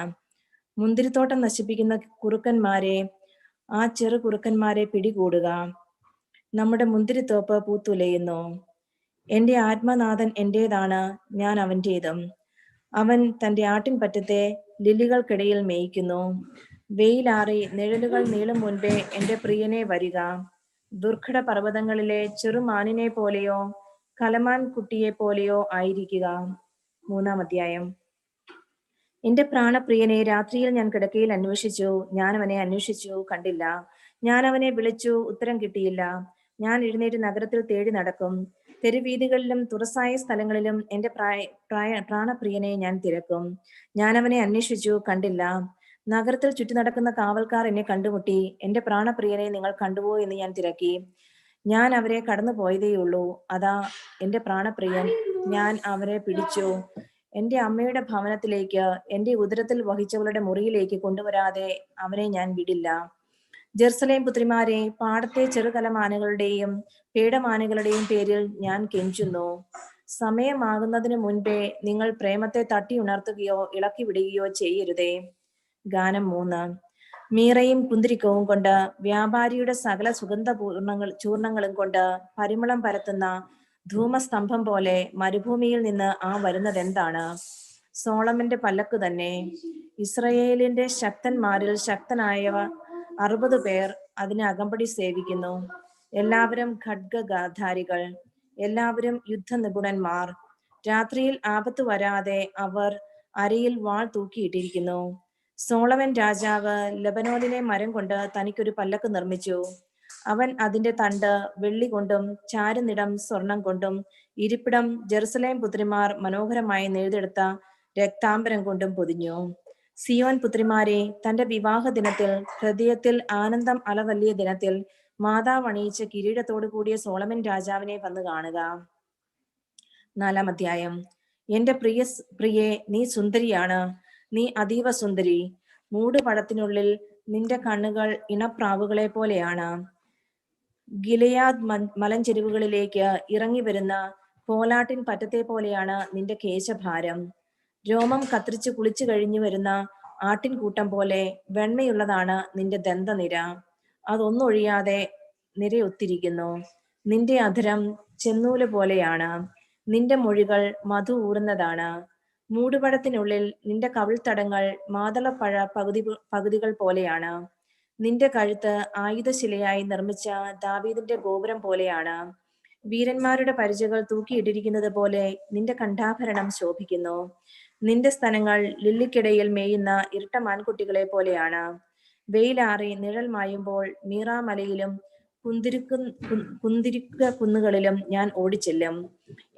മുന്തിരിത്തോട്ടം നശിപ്പിക്കുന്ന കുറുക്കന്മാരെ, ആ ചെറു കുറുക്കന്മാരെ പിടികൂടുക. നമ്മുടെ മുന്തിരിത്തോപ്പ് പൂത്തുലയുന്നു. എന്റെ ആത്മനാഥൻ എന്റേതാണ്, ഞാൻ അവന്റേതും. അവൻ തന്റെ ആട്ടിൻപറ്റത്തെ ലില്ലികൾക്കിടയിൽ മേയ്ക്കുന്നു. വെയിലാറി നിഴലുകൾ നീളും മുൻപേ എന്റെ പ്രിയനെ വരിക. ദുർഘട പർവ്വതങ്ങളിലെ ചെറുമാനിനെ പോലെയോ കലമാൻ കുട്ടിയെ പോലെയോ ആയിരിക്കുക. 3-ാം അധ്യായം. എന്റെ പ്രാണപ്രിയനെ രാത്രിയിൽ ഞാൻ കിടക്കയിൽ അന്വേഷിച്ചു. ഞാൻ അവനെ അന്വേഷിച്ചു, കണ്ടില്ല. ഞാൻ അവനെ വിളിച്ചു, ഉത്തരം കിട്ടിയില്ല. ഞാൻ എഴുന്നേറ്റ് നഗരത്തിൽ തേടി നടക്കും. തെരുവീഥികളിലും തുറസായ സ്ഥലങ്ങളിലും എന്റെ പ്രാണപ്രിയനെ ഞാൻ തിരക്കും. ഞാൻ അവനെ അന്വേഷിച്ചു, കണ്ടില്ല. നഗരത്തിൽ ചുറ്റി നടക്കുന്ന കാവൽക്കാർ എന്നെ കണ്ടുമുട്ടി. എന്റെ പ്രാണപ്രിയനെ നിങ്ങൾ കണ്ടുവോ എന്ന് ഞാൻ തിരക്കി. ഞാൻ അവരെ കടന്നു പോയതേയുള്ളൂ. അതാ എന്റെ പ്രാണപ്രിയൻ, ഞാൻ അവരെ പിടിച്ചു. എന്റെ അമ്മയുടെ ഭവനത്തിലേക്ക്, എന്റെ ഉദരത്തിൽ വഹിച്ചവളുടെ മുറിയിലേക്ക് കൊണ്ടുവരാതെ അവനെ ഞാൻ വിടില്ല. ജെറുസലേം പുത്രിമാരെ, പാടത്തെ ചെറുകലമാനുകളുടെയും പേടമാനുകളുടെയും പേരിൽ ഞാൻ കെഞ്ചുന്നു. സമയമാകുന്നതിന് മുൻപേ നിങ്ങൾ പ്രേമത്തെ തട്ടി ഉണർത്തുകയോ ഇളക്കി വിടുകയോ ചെയ്യരുതേ. ഗാനം 3. മീറയും കുന്തിരിക്കവും കൊണ്ട്, വ്യാപാരിയുടെ സകല ചൂർണങ്ങളും കൊണ്ട് പരിമളം പരത്തുന്ന ധൂമസ്തംഭം പോലെ മരുഭൂമിയിൽ നിന്ന് വരുന്നതെന്താണ്? സോളമന്റെ പല്ലക്ക് തന്നെ. ഇസ്രയേലിന്റെ ശക്തന്മാരിൽ ശക്തനായവ 60 പേർ അതിന് അകമ്പടി സേവിക്കുന്നു. എല്ലാവരും ഖഡ്ഗധാരികൾ, എല്ലാവരും യുദ്ധനിപുണന്മാർ. രാത്രിയിൽ ആപത്ത് വരാതെ അവർ അരയിൽ വാൾ തൂക്കിയിട്ടിരിക്കുന്നു. സോളമൻ രാജാവ് ലബനോനിലെ മരം കൊണ്ട് തനിക്കൊരു പല്ലക്ക് നിർമ്മിച്ചു. അവൻ അതിന്റെ തണ്ട് വെള്ളി കൊണ്ടും ചാരുനിടം സ്വർണം കൊണ്ടും ഇരിപ്പിടം ജെറുസലേം പുത്രിമാർ മനോഹരമായി നെയ്തെടുത്ത രക്താംബരം കൊണ്ടും പൊതിഞ്ഞു. സിയോൻ പുത്രിമാരെ, തന്റെ വിവാഹ ദിനത്തിൽ, ഹൃദയത്തിൽ ആനന്ദം അലതല്ലിയ ദിനത്തിൽ മാതാവ് അണിയിച്ച കിരീടത്തോടു കൂടിയ സോളമൻ രാജാവിനെ വന്ന് കാണുക. 4-ാം അധ്യായം. എന്റെ പ്രിയെ, നീ സുന്ദരിയാണ്, നീ അതീവ സുന്ദരി. മൂടുപടത്തിനുള്ളിൽ നിന്റെ കണ്ണുകൾ ഇണപ്രാവുകളെ പോലെയാണ്. ഗിലെയാദ് മലഞ്ചെരുവുകളിലേക്ക് ഇറങ്ങി വരുന്ന കോലാട്ടിൻ പറ്റത്തെ പോലെയാണ് നിന്റെ കേശഭാരം. രോമം കത്തിരിച്ച് കുളിച്ചു കഴിഞ്ഞു വരുന്ന ആട്ടിൻകൂട്ടം പോലെ വെണ്മയുള്ളതാണ് നിന്റെ ദന്തനിര. അതൊന്നൊഴിയാതെ നിരയൊത്തിരിക്കുന്നു. നിന്റെ അധരം ചെന്നൂല് പോലെയാണ്, നിന്റെ മൊഴികൾ മധു ഊറുന്നതാണ്. മൂടുപടത്തിനുള്ളിൽ നിന്റെ കവിൾത്തടങ്ങൾ മാതളപ്പഴ പകുതികൾ പോലെയാണ്. നിന്റെ കഴുത്ത് ആയുധശിലയായി നിർമ്മിച്ച ദാവീദിന്റെ ഗോപുരം പോലെയാണ്. വീരന്മാരുടെ പരിചകൾ തൂക്കിയിട്ടിരിക്കുന്നത് പോലെ നിന്റെ കണ്ഠാഭരണം ശോഭിക്കുന്നു. നിന്റെ സ്തനങ്ങൾ ലില്ലിക്കിടയിൽ മേയുന്ന ഇരട്ട മാൻകുട്ടികളെ പോലെയാണ്. വെയിലാറി നിഴൽ മായുമ്പോൾ മീറാമലയിലും കുന്തിരിക്ക കുന്നുകളിലും ഞാൻ ഓടിച്ചെല്ലും.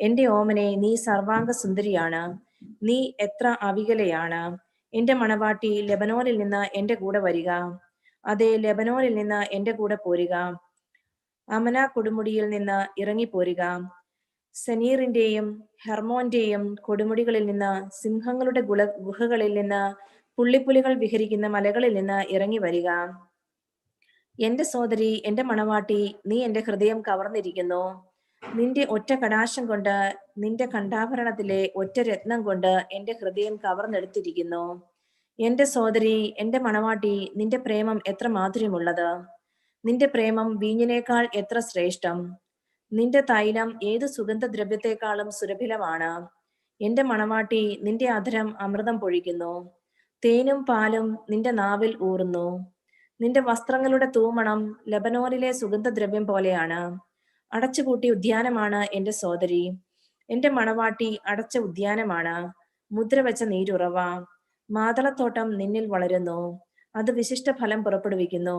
എന്റെ ഓമനെ, നീ സർവാംഗ സുന്ദരിയാണ്, നീ എത്ര അവികലയാണ്. എന്റെ മണവാട്ടി, ലെബനോനിൽ നിന്ന് എന്റെ കൂടെ വരിക. അതെ, ലെബനോനിൽ നിന്ന് എന്റെ കൂടെ പോരുക. അമന കൊടുമുടിയിൽ നിന്ന് ഇറങ്ങിപ്പോരുക. സെനീറിന്റെയും ഹെർമോന്റെയും കൊടുമുടികളിൽ നിന്ന്, സിംഹങ്ങളുടെ ഗുഹകളിൽ നിന്ന്, പുള്ളിപ്പുലികൾ വിഹരിക്കുന്ന മലകളിൽ നിന്ന് ഇറങ്ങി വരിക. എന്റെ സോദരി, എന്റെ മണവാട്ടി, നീ എന്റെ ഹൃദയം കവർന്നിരിക്കുന്നു. നിന്റെ ഒറ്റ കടാശം കൊണ്ട്, നിന്റെ കണ്ഠാഭരണത്തിലെ ഒറ്റ രത്നം കൊണ്ട് എന്റെ ഹൃദയം കവർന്നെടുത്തിരിക്കുന്നു. എന്റെ സോദരി, എന്റെ മണവാട്ടി, നിന്റെ പ്രേമം എത്ര മാധുര്യമുള്ളത്! നിന്റെ പ്രേമം വീഞ്ഞിനേക്കാൾ എത്ര ശ്രേഷ്ഠം! നിന്റെ തൈലം ഏത് സുഗന്ധദ്രവ്യത്തെക്കാളും സുരഭിലമാണ്. എന്റെ മണവാട്ടി, നിന്റെ അധരം അമൃതം പൊഴിക്കുന്നു. തേനും പാലും നിന്റെ നാവിൽ ഊറുന്നു. നിന്റെ വസ്ത്രങ്ങളുടെ തൂമണം ലബനോനിലെ സുഗന്ധദ്രവ്യം പോലെയാണ്. അടച്ചുപൂട്ടിയ ഉദ്യാനമാണ് എന്റെ സോദരി. എന്റെ മണവാട്ടി അടച്ച ഉദ്യാനമാണ്, മുദ്രവെച്ച നീരുറവ. മാതളത്തോട്ടം നിന്നിൽ വളരുന്നു, അത് വിശിഷ്ട ഫലം പുറപ്പെടുവിക്കുന്നു.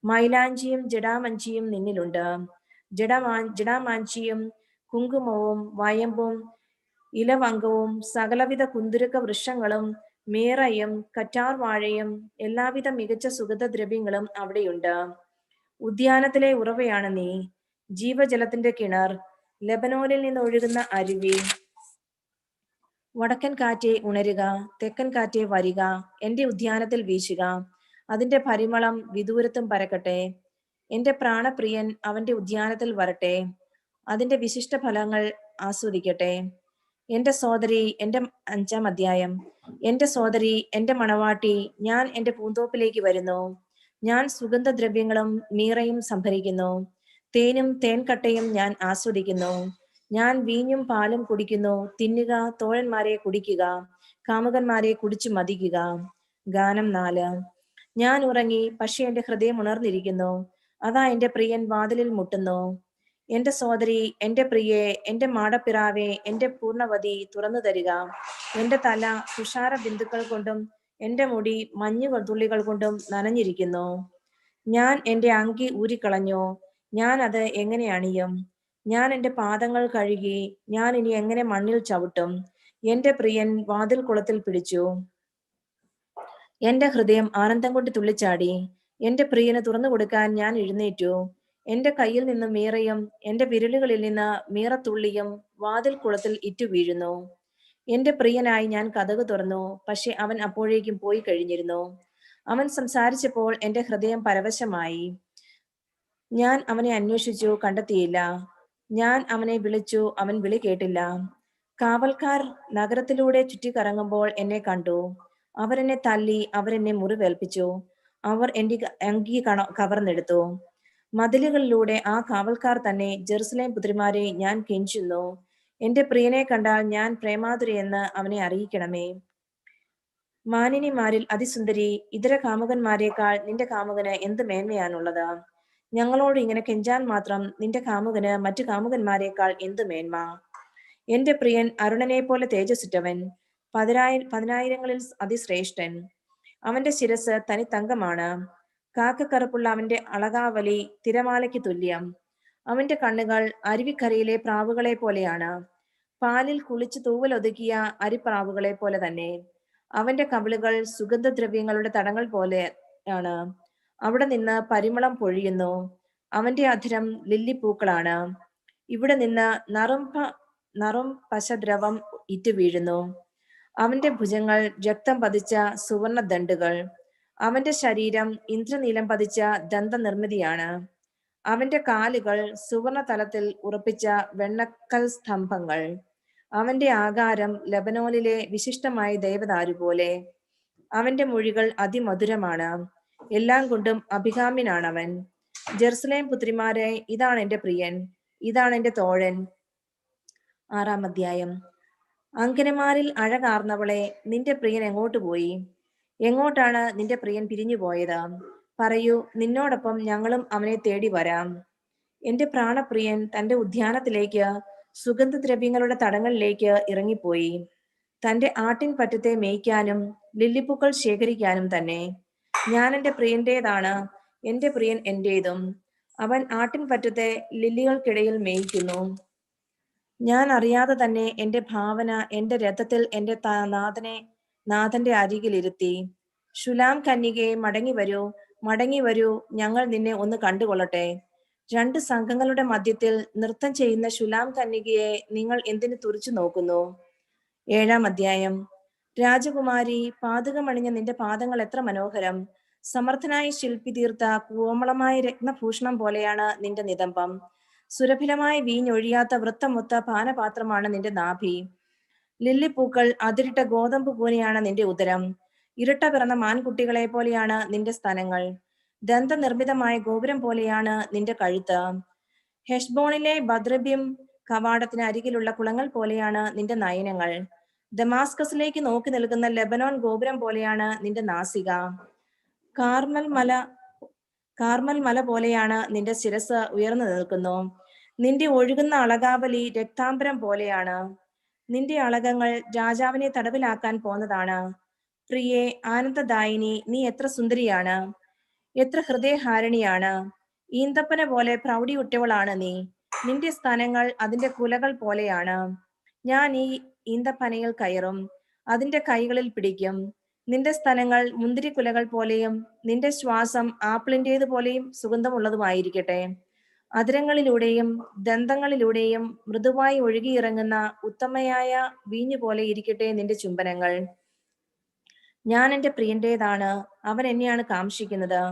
മൈലാഞ്ചിയും ജടാമഞ്ചിയും നിന്നിലുണ്ട്. ജടാമാഞ്ചിയും കുങ്കുമവും വയമ്പും ഇലവങ്കവും സകലവിധ കുന്തുരുക്ക വൃക്ഷങ്ങളും മീറയും കറ്റാർ വാഴയും എല്ലാവിധ മികച്ച സുഗന്ധദ്രവ്യങ്ങളും അവിടെയുണ്ട്. ഉദ്യാനത്തിലെ ഉറവയാണ് നീ, ജീവജലത്തിന്റെ കിണർ, ലെബനോനിൽ നിന്ന് ഒഴുകുന്ന അരുവി. വടക്കൻ കാറ്റെ ഉണരുക, തെക്കൻ കാറ്റെ വരിക, എന്റെ ഉദ്യാനത്തിൽ വീശുക. അതിന്റെ പരിമളം വിദൂരത്തും പരക്കട്ടെ. എന്റെ പ്രാണപ്രിയൻ അവന്റെ ഉദ്യാനത്തിൽ വരട്ടെ, അതിന്റെ വിശിഷ്ട ഫലങ്ങൾ ആസ്വദിക്കട്ടെ. എന്റെ സോദരി, എന്റെ 5-ാം അധ്യായം. എന്റെ സോദരി, എന്റെ മണവാട്ടി, ഞാൻ എന്റെ പൂന്തോപ്പിലേക്ക് വരുന്നു. ഞാൻ സുഗന്ധദ്രവ്യങ്ങളും മീറയും സംഭരിക്കുന്നു. തേനും തേൻകട്ടയും ഞാൻ ആസ്വദിക്കുന്നു. ഞാൻ വീഞ്ഞും പാലും കുടിക്കുന്നു. തിന്നുക, തോഴന്മാരെ കുടിക്കുക, കാമുകന്മാരെ കുടിച്ചു മതിക്കുക. ഗാനം 4. ഞാൻ ഉറങ്ങി, പക്ഷെ എന്റെ ഹൃദയം ഉണർന്നിരിക്കുന്നു. അതാ എന്റെ പ്രിയൻ വാതിലിൽ മുട്ടുന്നു. എന്റെ സോദരി, എന്റെ പ്രിയെ, എന്റെ മാടപ്പിറാവെ, എന്റെ പൂർണ്ണവതി, തുറന്നു തരിക. എന്റെ തല തുഷാര ബിന്ദുക്കൾ കൊണ്ടും എന്റെ മുടി മഞ്ഞു തുള്ളികൾ കൊണ്ടും നനഞ്ഞിരിക്കുന്നു. ഞാൻ എന്റെ അങ്കി ഊരിക്കളഞ്ഞു. ഞാൻ അത് എങ്ങനെ അണിയും? ഞാൻ എന്റെ പാദങ്ങൾ കഴുകി. ഞാൻ ഇനി എങ്ങനെ മണ്ണിൽ ചവിട്ടും? എന്റെ പ്രിയൻ വാതിൽ കുളത്തിൽ പിടിച്ചു. എന്റെ ഹൃദയം ആനന്ദം കൊണ്ട് തുള്ളിച്ചാടി. എന്റെ പ്രിയന് തുറന്നു കൊടുക്കാൻ ഞാൻ എഴുന്നേറ്റു. എന്റെ കയ്യിൽ നിന്ന് മീറയും എന്റെ വിരലുകളിൽ നിന്ന് മീറത്തുള്ളിയും വാതിൽ കുളത്തിൽ ഇറ്റു വീഴുന്നു. എന്റെ പ്രിയനായി ഞാൻ കതക് തുറന്നു, പക്ഷെ അവൻ അപ്പോഴേക്കും പോയി കഴിഞ്ഞിരുന്നു. അവൻ സംസാരിച്ചപ്പോൾ എന്റെ ഹൃദയം പരവശമായി. ഞാൻ അവനെ അന്വേഷിച്ചു, കണ്ടെത്തിയില്ല. ഞാൻ അവനെ വിളിച്ചു, അവൻ വിളി കേട്ടില്ല. കാവൽക്കാർ നഗരത്തിലൂടെ ചുറ്റിക്കറങ്ങുമ്പോൾ എന്നെ കണ്ടു. അവരെന്നെ തല്ലി, അവരെന്നെ മുറിവേൽപ്പിച്ചു. അവർ എന്റെ അങ്കി കവർന്നെടുത്തു. മതിലുകളിലൂടെ ആ കാവൽക്കാർ തന്നെ, ജെറുസലേം പുത്രിമാരെ, ഞാൻ കെഞ്ചുന്നു. എന്റെ പ്രിയനെ കണ്ടാൽ ഞാൻ പ്രേമാതുരയെന്ന് അവനെ അറിയിക്കണമേ. മാനിനിമാരിൽ അതിസുന്ദരി, ഇതര കാമുകന്മാരെക്കാൾ നിന്റെ കാമുകന് എന്ത് മേന്മയാണുള്ളത്? ഞങ്ങളോട് ഇങ്ങനെ കെഞ്ചാൻ മാത്രം നിന്റെ കാമുകന് മറ്റു കാമുകന്മാരെക്കാൾ എന്ത് മേന്മ? എന്റെ പ്രിയൻ അരുണനെ പോലെ തേജസ്സുറ്റവൻ, പതിനായിരങ്ങളിൽ അതിശ്രേഷ്ഠൻ. അവന്റെ ശിരസ് തനി തങ്കമാണ്. കാക്കക്കറുപ്പുള്ള അവന്റെ അളകാവലി തിരമാലയ്ക്ക് തുല്യം. അവന്റെ കണ്ണുകൾ അരുവിക്കരയിലെ പ്രാവുകളെ പോലെയാണ്. പാലിൽ കുളിച്ച് തൂവലൊതുക്കിയ അരിപ്രാവുകളെ പോലെ തന്നെ. അവന്റെ കവിളുകൾ സുഗന്ധദ്രവ്യങ്ങളുടെ തടങ്ങൾ പോലെയാണ്. അവിടെ നിന്ന് പരിമളം പൊഴിയുന്നു. അവന്റെ അധരം ലില്ലിപ്പൂക്കളാണ്. ഇവിടെ നിന്ന് നറും പശദ്രവം ഇറ്റു വീഴുന്നു. അവന്റെ ഭുജങ്ങൾ രക്തം പതിച്ച സുവർണ ദണ്ടുകൾ. അവന്റെ ശരീരം ഇന്ദ്രനീലം പതിച്ച ദന്തനിർമ്മിതിയാണ്. അവന്റെ കാലുകൾ സുവർണ തലത്തിൽ ഉറപ്പിച്ച വെണ്ണക്കൽ സ്തംഭങ്ങൾ. അവന്റെ ആകാരം ലബനോനിലെ വിശിഷ്ടമായ ദേവദാരു പോലെ. അവന്റെ മൊഴികൾ അതിമധുരമാണ്. എല്ലാം കൊണ്ടും അഭികാമ്യനാണവൻ. ജെറുസലേം പുത്രിമാരെ, ഇതാണ് എന്റെ പ്രിയൻ, ഇതാണ് എന്റെ തോഴൻ. 6-ാം അധ്യായം. അങ്കനമാരിൽ അഴകാർന്നവളെ, നിന്റെ പ്രിയൻ എങ്ങോട്ട് പോയി? എങ്ങോട്ടാണ് നിന്റെ പ്രിയൻ പിരിഞ്ഞുപോയത്? പറയൂ, നിന്നോടൊപ്പം ഞങ്ങളും അവനെ തേടി വരാം. എന്റെ പ്രാണപ്രിയൻ തന്റെ ഉദ്യാനത്തിലേക്ക്, സുഗന്ധദ്രവ്യങ്ങളുടെ തടങ്ങളിലേക്ക് ഇറങ്ങിപ്പോയി. തന്റെ ആട്ടിൻപറ്റത്തെ മേയ്ക്കാനും ലില്ലിപ്പൂക്കൾ ശേഖരിക്കാനും തന്നെ. ഞാൻ എന്റെ പ്രിയന്റേതാണ്, എന്റെ പ്രിയൻ എന്റേതും. അവൻ ആട്ടിൻപറ്റത്തെ ലില്ലികൾക്കിടയിൽ മേയ്ക്കുന്നു. ഞാൻ അറിയാതെ തന്നെ എന്റെ ഭാവന എന്റെ രഥത്തിൽ എന്റെ നാഥന്റെ അരികിലിരുത്തി. ശുലാം കന്യകയെ, മടങ്ങി വരൂ, മടങ്ങി വരൂ, ഞങ്ങൾ നിന്നെ ഒന്ന് കണ്ടുകൊള്ളട്ടെ. 2 സംഘങ്ങളുടെ മധ്യത്തിൽ നൃത്തം ചെയ്യുന്ന ശുലാം കന്യകയെ നിങ്ങൾ എന്തിനു തുറിച്ചു നോക്കുന്നു? 7-ാം അധ്യായം. രാജകുമാരി, പാതുകമണിഞ്ഞ നിന്റെ പാദങ്ങൾ എത്ര മനോഹരം! സമർത്ഥനായ ശില്പി തീർത്ത കോമളമായ രത്നഭൂഷണം പോലെയാണ് നിന്റെ നിതംബം. സുരഭിലമായ വീഞ്ഞൊഴിയാത്ത വൃത്തമൊത്ത പാനപാത്രമാണ് നിന്റെ നാഭി. ലില്ലിപ്പൂക്കൾ അതിരിട്ട ഗോതമ്പ് കൂനയാണ് നിന്റെ ഉദരം. ഇരട്ട പിറന്ന മാൻകുട്ടികളെ പോലെയാണ് നിന്റെ സ്തനങ്ങൾ. ദന്തനിർമ്മിതമായ ഗോപുരം പോലെയാണ് നിന്റെ കഴുത്ത്. ഹെഷ്ബോണിലെ ബദ്രബ്യം കവാടത്തിന് അരികിലുള്ള കുളങ്ങൾ പോലെയാണ് നിന്റെ നയനങ്ങൾ. ദമാസ്കസിലേക്ക് നോക്കി നിൽക്കുന്ന ലെബനോൻ ഗോപുരം പോലെയാണ് നിന്റെ നാസിക. കാർമൽ മല പോലെയാണ് നിന്റെ ശിരസ് ഉയർന്നു നിൽക്കുന്നു. നിന്റെ ഒഴുകുന്ന അളകാവലി രക്താംബരം പോലെയാണ്. നിന്റെ അളകങ്ങൾ രാജാവിനെ തടവിലാക്കാൻ പോന്നതാണ്. പ്രിയേ, ആനന്ദദായിനി, നീ എത്ര സുന്ദരിയാണ്, എത്ര ഹൃദയഹാരിണിയാണ്. ഈന്തപ്പന പോലെ പ്രൗഢിയുറ്റവളാണ് നീ. നിന്റെ സ്തനങ്ങൾ അതിന്റെ കുലകൾ പോലെയാണ്. ഞാൻ ഈ ഈന്തപ്പനയിൽ കയറും, അതിന്റെ കൈകളിൽ പിടിക്കും. നിന്റെ സ്തനങ്ങൾ മുന്തിരിക്കുലകൾ പോലെയും നിന്റെ ശ്വാസം ആപ്പിളിന്റേത് പോലെയും സുഗന്ധമുള്ളതുമായിരിക്കട്ടെ. അധരങ്ങളിലൂടെയും ദന്തങ്ങളിലൂടെയും മൃദുവായി ഒഴുകിയിറങ്ങുന്ന ഉത്തമയായ വീഞ്ഞു പോലെ ഇരിക്കട്ടെ നിന്റെ ചുംബനങ്ങൾ. ഞാൻ എന്റെ പ്രിയന്റേതാണ്, അവൻ എന്നെയാണ് കാംക്ഷിക്കുന്നത്.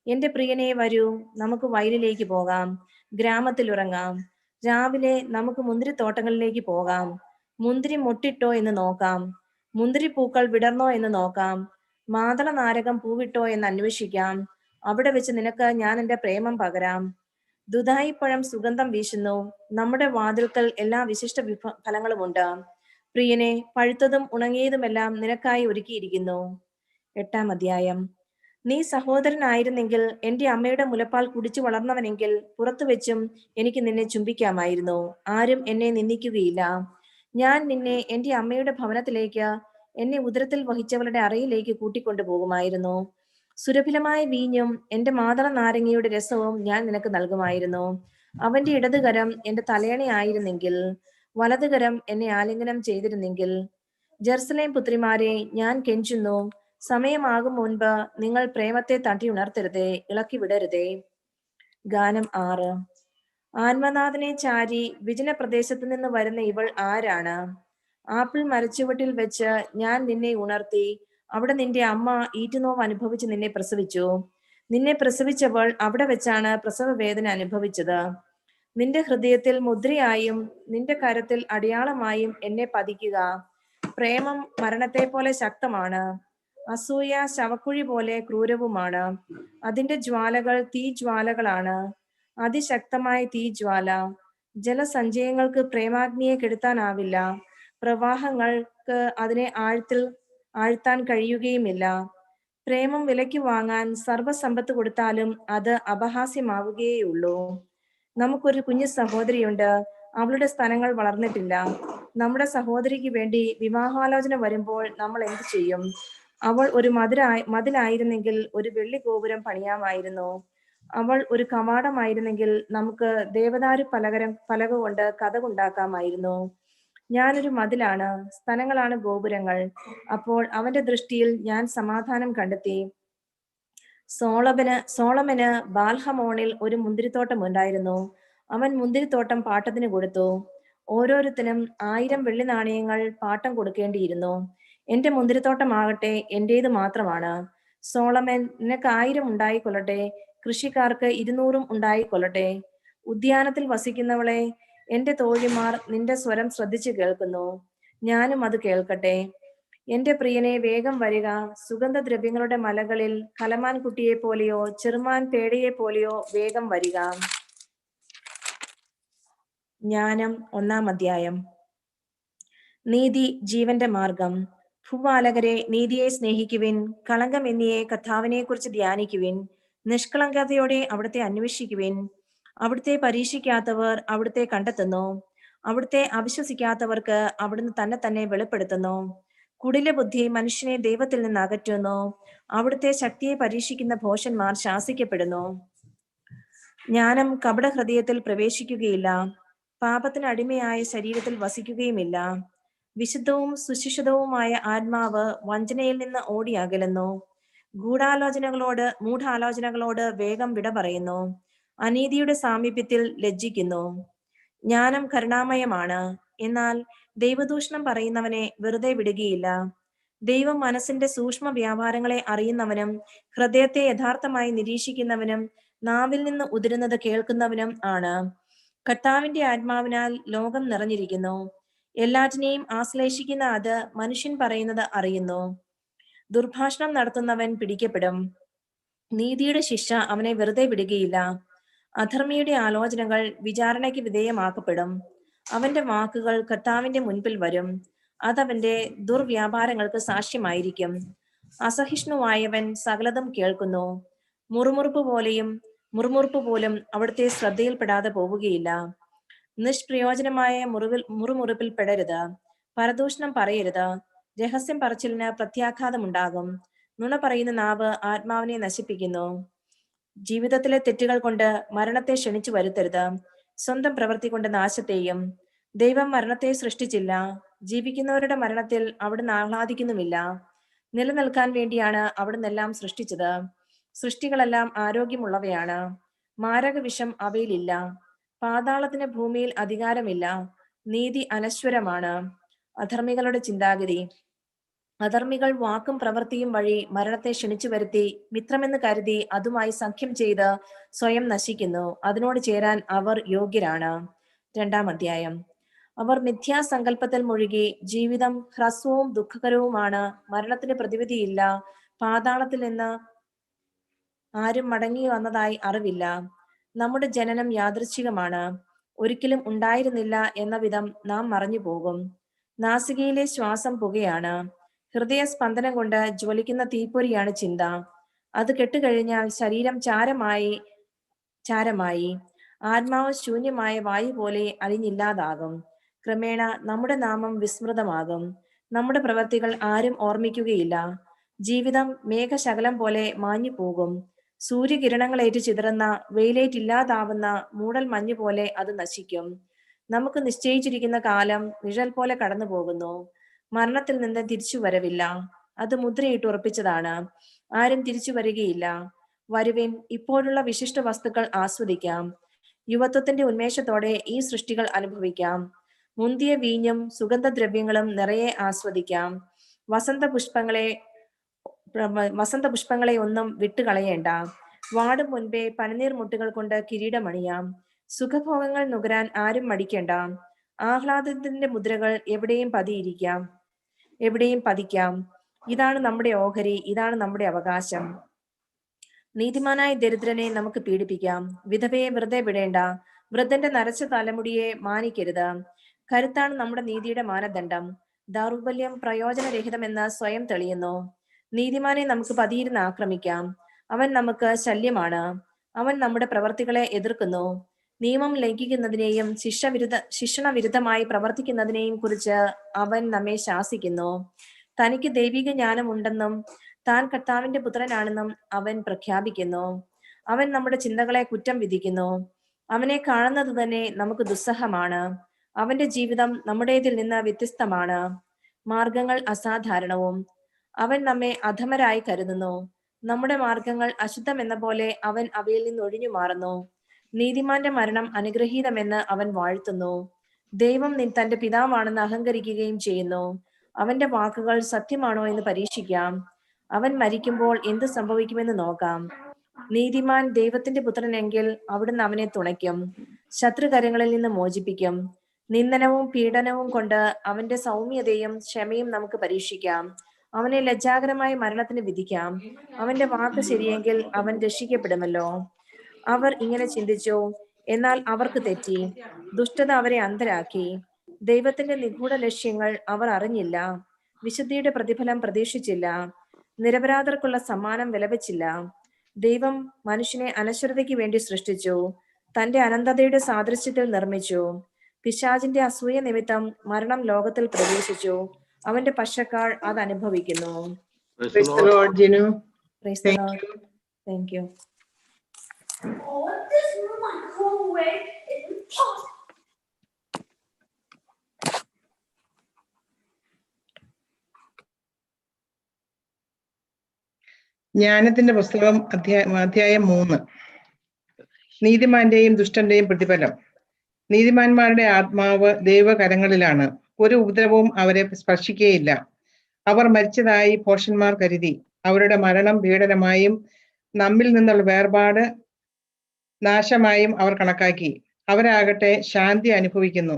എന്റെ പ്രിയനെ, വരൂ, നമുക്ക് വയലിലേക്ക് പോകാം, ഗ്രാമത്തിൽ ഉറങ്ങാം. രാവിലെ നമുക്ക് മുന്തിരിത്തോട്ടങ്ങളിലേക്ക് പോകാം. മുന്തിരി മൊട്ടിട്ടോ എന്ന് നോക്കാം, മുന്തിരിപ്പൂക്കൾ വിടർന്നോ എന്ന് നോക്കാം, മാതള നാരകം പൂവിട്ടോ എന്ന് അന്വേഷിക്കാം. അവിടെ വെച്ച് നിനക്ക് ഞാൻ എന്റെ പ്രേമം പകരാം. ദുധായിപ്പഴം സുഗന്ധം വീശുന്നു. നമ്മുടെ വാതിൽക്കൽ എല്ലാ വിശിഷ്ട ഫലങ്ങളുമുണ്ട്. പ്രിയനെ, പഴുത്തതും ഉണങ്ങിയതുമെല്ലാം നിനക്കായി ഒരുക്കിയിരിക്കുന്നു. 8-ാം അധ്യായം. നീ സഹോദരനായിരുന്നെങ്കിൽ, എന്റെ അമ്മയുടെ മുലപ്പാൽ കുടിച്ചു വളർന്നവനെങ്കിൽ, പുറത്തു വെച്ചും എനിക്ക് നിന്നെ ചുംബിക്കാമായിരുന്നു. ആരും എന്നെ നിന്ദിക്കുകയില്ല. ഞാൻ നിന്നെ എന്റെ അമ്മയുടെ ഭവനത്തിലേക്ക്, എന്നെ ഉദരത്തിൽ വഹിച്ചവളുടെ അറയിലേക്ക് കൂട്ടിക്കൊണ്ടു പോകുമായിരുന്നു. സുരഭിലമായ വീഞ്ഞും എന്റെ മാതള നാരങ്ങയുടെ രസവും ഞാൻ നിനക്ക് നൽകുമായിരുന്നു. അവന്റെ ഇടതുകരം എന്റെ തലയണയായിരുന്നെങ്കിൽ, വലതുകരം എന്നെ ആലിംഗനം ചെയ്തിരുന്നെങ്കിൽ. ജെറുസലേം പുത്രിമാരെ, ഞാൻ കെഞ്ചുന്നു, സമയമാകും മുൻപ് നിങ്ങൾ പ്രേമത്തെ തട്ടി ഉണർത്തരുതേ, ഇളക്കി വിടരുതേ. ഗാനം 6. ആത്മനാഥനെ ചാരി വിജന പ്രദേശത്തു നിന്ന് വരുന്ന ഇവൾ ആരാണ്? ആപ്പിൾ മരച്ചുവട്ടിൽ വെച്ച് ഞാൻ നിന്നെ ഉണർത്തി. അവിടെ നിന്റെ അമ്മ ഈറ്റുനോവ് അനുഭവിച്ച് നിന്നെ പ്രസവിച്ചു. നിന്നെ പ്രസവിച്ചവൾ അവിടെ വെച്ചാണ് പ്രസവ വേദന അനുഭവിച്ചത്. നിന്റെ ഹൃദയത്തിൽ മുദ്രയായും നിന്റെ കരത്തിൽ അടയാളമായും എന്നെ പതിക്കുക. പ്രേമം മരണത്തെ പോലെ ശക്തമാണ്, അസൂയ ശവക്കുഴി പോലെ ക്രൂരവുമാണ്. അതിന്റെ ജ്വാലകൾ തീജ്വാലകളാണ്, അതിശക്തമായ തീജ്വാല. ജലസഞ്ചയങ്ങൾക്ക് പ്രേമാഗ്നിയെ കെടുത്താനാവില്ല, പ്രവാഹങ്ങൾക്ക് അതിനെ ആഴ്ത്താൻ കഴിയുകയുമില്ല. പ്രേമം വിലയ്ക്ക് വാങ്ങാൻ സർവ്വസമ്പത്ത് കൊടുത്താലും അത് അപഹാസ്യമാവുകയേയുള്ളൂ. നമുക്കൊരു കുഞ്ഞു സഹോദരിയുണ്ട്, അവളുടെ സ്തനങ്ങൾ വളർന്നിട്ടില്ല, നമ്മുടെ സഹോദരിക്ക് വേണ്ടി വിവാഹാലോചന വരുമ്പോൾ നമ്മൾ എന്ത് ചെയ്യും? അവൾ ഒരു മതിലായിരുന്നെങ്കിൽ ഒരു വെള്ളി ഗോപുരം പണിയാമായിരുന്നു. അവൾ ഒരു കവാടമായിരുന്നെങ്കിൽ നമുക്ക് ദേവദാരു പലക കൊണ്ട് കതകുണ്ടാക്കാമായിരുന്നു. ഞാനൊരു മതിലാണ്, സ്തനങ്ങളാണ് ഗോപുരങ്ങൾ. അപ്പോൾ അവന്റെ ദൃഷ്ടിയിൽ ഞാൻ സമാധാനം കണ്ടെത്തി. സോളമന് ബാൽഹമോണിൽ ഒരു മുന്തിരിത്തോട്ടം ഉണ്ടായിരുന്നു. അവൻ മുന്തിരിത്തോട്ടം പാട്ടത്തിന് കൊടുത്തു. ഓരോരുത്തരും 1000 വെള്ളി നാണയങ്ങൾ പാട്ടം കൊടുക്കേണ്ടിയിരുന്നു. എന്റെ മുന്തിരിത്തോട്ടമാകട്ടെ എന്റേത് മാത്രമാണ്. സോളമൻ, നിനക്ക് 1000 ഉണ്ടായിക്കൊള്ളട്ടെ, കൃഷിക്കാർക്ക് 200 ഉണ്ടായിക്കൊള്ളട്ടെ. ഉദ്യാനത്തിൽ വസിക്കുന്നവളെ, എന്റെ തോഴിമാർ നിന്റെ സ്വരം ശ്രദ്ധിച്ചു കേൾക്കുന്നു. ഞാനും അത് കേൾക്കട്ടെ. എന്റെ പ്രിയനെ, വേഗം വരിക. സുഗന്ധദ്രവ്യങ്ങളുടെ മലകളിൽ കലമാൻ കുട്ടിയെ പോലെയോ ചെറുമാൻ പേടയെ പോലെയോ വേഗം വരിക. ജ്ഞാനം 1-ാം അധ്യായം. നീതി ജീവന്റെ മാർഗം. ഭൂപാലകരെ, നീതിയെ സ്നേഹിക്കുവിൻ. കളങ്കമെന്നിയെ കർത്താവിനെ കുറിച്ച് ധ്യാനിക്കുവിൻ. നിഷ്കളങ്കതയോടെ അവിടുത്തെ അന്വേഷിക്കുവിൻ. അവിടുത്തെ പരീക്ഷിക്കാത്തവർ അവിടുത്തെ കണ്ടെത്തുന്നു. അവിടുത്തെ അവിശ്വസിക്കാത്തവർക്ക് അവിടുന്ന് തന്നെ വെളിപ്പെടുത്തുന്നു. കുടില ബുദ്ധി മനുഷ്യനെ ദൈവത്തിൽ നിന്ന് അകറ്റുന്നു. അവിടുത്തെ ശക്തിയെ പരീക്ഷിക്കുന്ന ഭോഷന്മാർ ശാസിക്കപ്പെടുന്നു. ജ്ഞാനം കപട ഹൃദയത്തിൽ പ്രവേശിക്കുകയില്ല. പാപത്തിന് അടിമയായ ശരീരത്തിൽ വസിക്കുകയുമില്ല. വിശുദ്ധവും സുശിക്ഷിതവുമായ ആത്മാവ് വഞ്ചനയിൽ നിന്ന് ഓടി അകലുന്നു. മൂഢാലോചനകളോട് വേഗം വിട പറയുന്നു. അനീതിയുടെ സാമീപ്യത്തിൽ ലജ്ജിക്കുന്നു. ജ്ഞാനം കരുണാമയമാണ്, എന്നാൽ ദൈവദൂഷണം പറയുന്നവനെ വെറുതെ വിടുകയില്ല. ദൈവം മനസ്സിന്റെ സൂക്ഷ്മ വ്യാപാരങ്ങളെ അറിയുന്നവനും ഹൃദയത്തെ യഥാർത്ഥമായി നിരീക്ഷിക്കുന്നവനും നാവിൽ നിന്ന് ഉതിരുന്നത് കേൾക്കുന്നവനും ആണ്. കർത്താവിന്റെ ആത്മാവിനാൽ ലോകം നിറഞ്ഞിരിക്കുന്നു. എല്ലാറ്റിനെയും ആശ്ലേഷിക്കുന്ന അത് മനുഷ്യൻ പറയുന്നത് അറിയുന്നു. ദുർഭാഷണം നടത്തുന്നവൻ പിടിക്കപ്പെടും. നീതിയുടെ ശിക്ഷ അവനെ വെറുതെ വിടുകയില്ല. അധർമ്മിയുടെ ആലോചനകൾ വിചാരണയ്ക്ക് വിധേയമാക്കപ്പെടും. അവന്റെ വാക്കുകൾ കർത്താവിന്റെ മുൻപിൽ വരും. അതവന്റെ ദുർവ്യാപാരങ്ങൾക്ക് സാക്ഷ്യമായിരിക്കും. അസഹിഷ്ണുവായവൻ സകലതും കേൾക്കുന്നു. മുറുമുറുപ്പ് പോലും അവിടുത്തെ ശ്രദ്ധയിൽപ്പെടാതെ പോവുകയില്ല. നിഷ്പ്രയോജനമായ മുറുമുറുപ്പിൽ പെടരുത്. പരദൂഷണം പറയരുത്. രഹസ്യം പറച്ചിലിന് പ്രത്യാഘാതമുണ്ടാകും. നുണ പറയുന്ന നാവ് ആത്മാവിനെ നശിപ്പിക്കുന്നു. ജീവിതത്തിലെ തെറ്റുകൾ കൊണ്ട് മരണത്തെ ക്ഷണിച്ചു വരുത്തരുത്. സ്വന്തം പ്രവൃത്തി കൊണ്ട് നാശത്തെയും. ദൈവം മരണത്തെ സൃഷ്ടിച്ചില്ല. ജീവിക്കുന്നവരുടെ മരണത്തിൽ അവിടുന്ന് ആഹ്ലാദിക്കുന്നുമില്ല. നിലനിൽക്കാൻ വേണ്ടിയാണ് അവിടുന്ന് എല്ലാം സൃഷ്ടിച്ചത്. സൃഷ്ടികളെല്ലാം ആരോഗ്യമുള്ളവയാണ്. മാരകവിഷം അവയിലില്ല. പാതാളത്തിന് ഭൂമിയിൽ അധികാരമില്ല. നീതി അനശ്വരമാണ്. അധർമ്മികളുടെ ചിന്താഗതി. അധർമ്മികൾ വാക്കും പ്രവൃത്തിയും വഴി മരണത്തെ ക്ഷണിച്ചു വരുത്തി മിത്രമെന്ന് കരുതി അതുമായി സഖ്യം ചെയ്ത് സ്വയം നശിക്കുന്നു. അതിനോട് ചേരാൻ അവർ യോഗ്യരാണ്. 2-ാം അധ്യായം. അവർ മിഥ്യാസങ്കല്പത്തിൽ മുഴുകി ജീവിതം ഹ്രസ്വവും ദുഃഖകരവുമാണ്. മരണത്തിന് പ്രതിവിധിയില്ല. പാതാളത്തിൽ നിന്ന് ആരും മടങ്ങി വന്നതായി അറിവില്ല. നമ്മുടെ ജനനം യാദൃച്ഛികമാണ്. ഒരിക്കലും ഉണ്ടായിരുന്നില്ല എന്ന വിധം നാം മറഞ്ഞു പോകും. നാസികയിലെ ശ്വാസം പുകയാണ്. ഹൃദയസ്പന്ദനം കൊണ്ട് ജ്വലിക്കുന്ന തീപ്പൊരിയാണ് ചിന്ത. അത് കെട്ടുകഴിഞ്ഞാൽ ശരീരം ചാരമായി ആത്മാവ് ശൂന്യമായ വായു പോലെ അലിഞ്ഞില്ലാതാകും. ക്രമേണ നമ്മുടെ നാമം വിസ്മൃതമാകും. നമ്മുടെ പ്രവർത്തികൾ ആരും ഓർമ്മിക്കുകയില്ല. ജീവിതം മേഘശകലം പോലെ മാഞ്ഞു പോകും. സൂര്യകിരണങ്ങളേറ്റ് ചിതറുന്ന, വെയിലേറ്റില്ലാതാവുന്ന മൂടൽ മഞ്ഞു പോലെ അത് നശിക്കും. നമുക്ക് നിശ്ചയിച്ചിരിക്കുന്ന കാലം നിഴൽ പോലെ കടന്നു പോകുന്നു. മരണത്തിൽ നിന്ന് തിരിച്ചു വരവില്ല. അത് മുദ്രയിട്ട് ഉറപ്പിച്ചതാണ്. ആരും തിരിച്ചു വരികയില്ല. വരുവിൻ, ഇപ്പോഴുള്ള വിശിഷ്ട വസ്തുക്കൾ ആസ്വദിക്കാം. യുവത്വത്തിന്റെ ഉന്മേഷത്തോടെ ഈ സൃഷ്ടികൾ അനുഭവിക്കാം. മുന്തിയ വീഞ്ഞും സുഗന്ധദ്രവ്യങ്ങളും നിറയെ ആസ്വദിക്കാം. വസന്തപുഷ്പങ്ങളെ ഒന്നും വിട്ടുകളയേണ്ട. വാടും മുൻപേ പനിനീർ മുട്ടുകൾ കൊണ്ട് കിരീടമണിയാം. സുഖഭോഗങ്ങൾ നുകരാൻ ആരും മടിക്കേണ്ട. ആഹ്ലാദത്തിന്റെ മുദ്രകൾ എവിടെയും പതിക്കാം. ഇതാണ് നമ്മുടെ ഓഹരി, ഇതാണ് നമ്മുടെ അവകാശം. നീതിമാനായ ദരിദ്രനെ നമുക്ക് പീഡിപ്പിക്കാം. വിധവയെ വെറുതെ വിടേണ്ട. വൃദ്ധന്റെ നരച്ച തലമുടിയെ മാനിക്കരുത്. കരുത്താണ് നമ്മുടെ നീതിയുടെ മാനദണ്ഡം. ദൗർബല്യം പ്രയോജനരഹിതമെന്ന് സ്വയം തെളിയുന്നു. നീതിമാനെ നമുക്ക് പതിയിരുന്ന് ആക്രമിക്കാം. അവൻ നമുക്ക് ശല്യമാണ്. അവൻ നമ്മുടെ പ്രവർത്തികളെ എതിർക്കുന്നു. നിയമം ലംഘിക്കുന്നതിനെയും ശിക്ഷണവിരുദ്ധമായി പ്രവർത്തിക്കുന്നതിനെയും കുറിച്ച് അവൻ നമ്മെ ശാസിക്കുന്നു. തനിക്ക് ദൈവിക ജ്ഞാനമുണ്ടെന്നും താൻ കർത്താവിന്റെ പുത്രനാണെന്നും അവൻ പ്രഖ്യാപിക്കുന്നു. അവൻ നമ്മുടെ ചിന്തകളെ കുറ്റം വിധിക്കുന്നു. അവനെ കാണുന്നത് തന്നെ നമുക്ക് ദുസ്സഹമാണ്. അവന്റെ ജീവിതം നമ്മുടേതിൽ നിന്ന് വ്യത്യസ്തമാണ്, മാർഗങ്ങൾ അസാധാരണവും. അവൻ നമ്മെ അധമരായി കരുതുന്നു. നമ്മുടെ മാർഗങ്ങൾ അശുദ്ധമെന്ന പോലെ അവൻ അവയിൽ നിന്ന് ഒഴിഞ്ഞു മാറുന്നു. നീതിമാന്റെ മരണം അനുഗ്രഹീതമെന്ന് അവൻ വാഴ്ത്തുന്നു. ദൈവം തന്റെ പിതാവാണെന്ന് അഹങ്കരിക്കുകയും ചെയ്യുന്നു. അവന്റെ വാക്കുകൾ സത്യമാണോ എന്ന് പരീക്ഷിക്കാം. അവൻ മരിക്കുമ്പോൾ എന്ത് സംഭവിക്കുമെന്ന് നോക്കാം. നീതിമാൻ ദൈവത്തിന്റെ പുത്രനെങ്കിൽ അവിടുന്ന് അവനെ തുണയ്ക്കും, ശത്രുകരങ്ങളിൽ നിന്ന് മോചിപ്പിക്കും. നിന്ദനവും പീഡനവും കൊണ്ട് അവന്റെ സൗമ്യതയും ക്ഷമയും നമുക്ക് പരീക്ഷിക്കാം. അവനെ ലജ്ജാകരമായ മരണത്തിന് വിധിക്കാം. അവന്റെ വാക്ക് ശരിയെങ്കിൽ അവൻ രക്ഷിക്കപ്പെടുമല്ലോ. അവർ ഇങ്ങനെ ചിന്തിച്ചു, എന്നാൽ അവർക്ക് തെറ്റി. ദുഷ്ടത അവരെ അന്ധരാക്കി. ദൈവത്തിന്റെ നിഗൂഢ ലക്ഷ്യങ്ങൾ അവർ അറിഞ്ഞില്ല. വിശുദ്ധിയുടെ പ്രതിഫലം പ്രതീക്ഷിച്ചില്ല. നിരപരാധർക്കുള്ള സമ്മാനം വിലവച്ചില്ല. ദൈവം മനുഷ്യനെ അനശ്വരതയ്ക്ക് വേണ്ടി സൃഷ്ടിച്ചു, തന്റെ അനന്തതയുടെ സാദൃശ്യത്തിൽ നിർമ്മിച്ചു. പിശാചിന്റെ അസൂയ നിമിത്തം മരണം ലോകത്തിൽ പ്രവേശിച്ചു. അവന്റെ പക്ഷക്കാർ അത് അനുഭവിക്കുന്നു. Praise the Lord, Jinu. Praise the Thank Lord. you. Thank you. ജ്ഞാനത്തിന്റെ പുസ്തകം അധ്യായം 3. നീതിമാന്റെയും ദുഷ്ടന്റെയും പ്രതിഫലം. നീതിമാന്മാരുടെ ആത്മാവ് ദൈവകരങ്ങളിലാണ്. ഒരു ഉപദ്രവവും അവരെ സ്പർശിക്കുകയില്ല. അവർ മരിച്ചതായി ഭോഷന്മാർ കരുതി. അവരുടെ മരണം പീഡനമായും നമ്മിൽ നിന്നുള്ള വേർപാട് നാശമായും അവർ കണക്കാക്കി. അവരാകട്ടെ ശാന്തി അനുഭവിക്കുന്നു.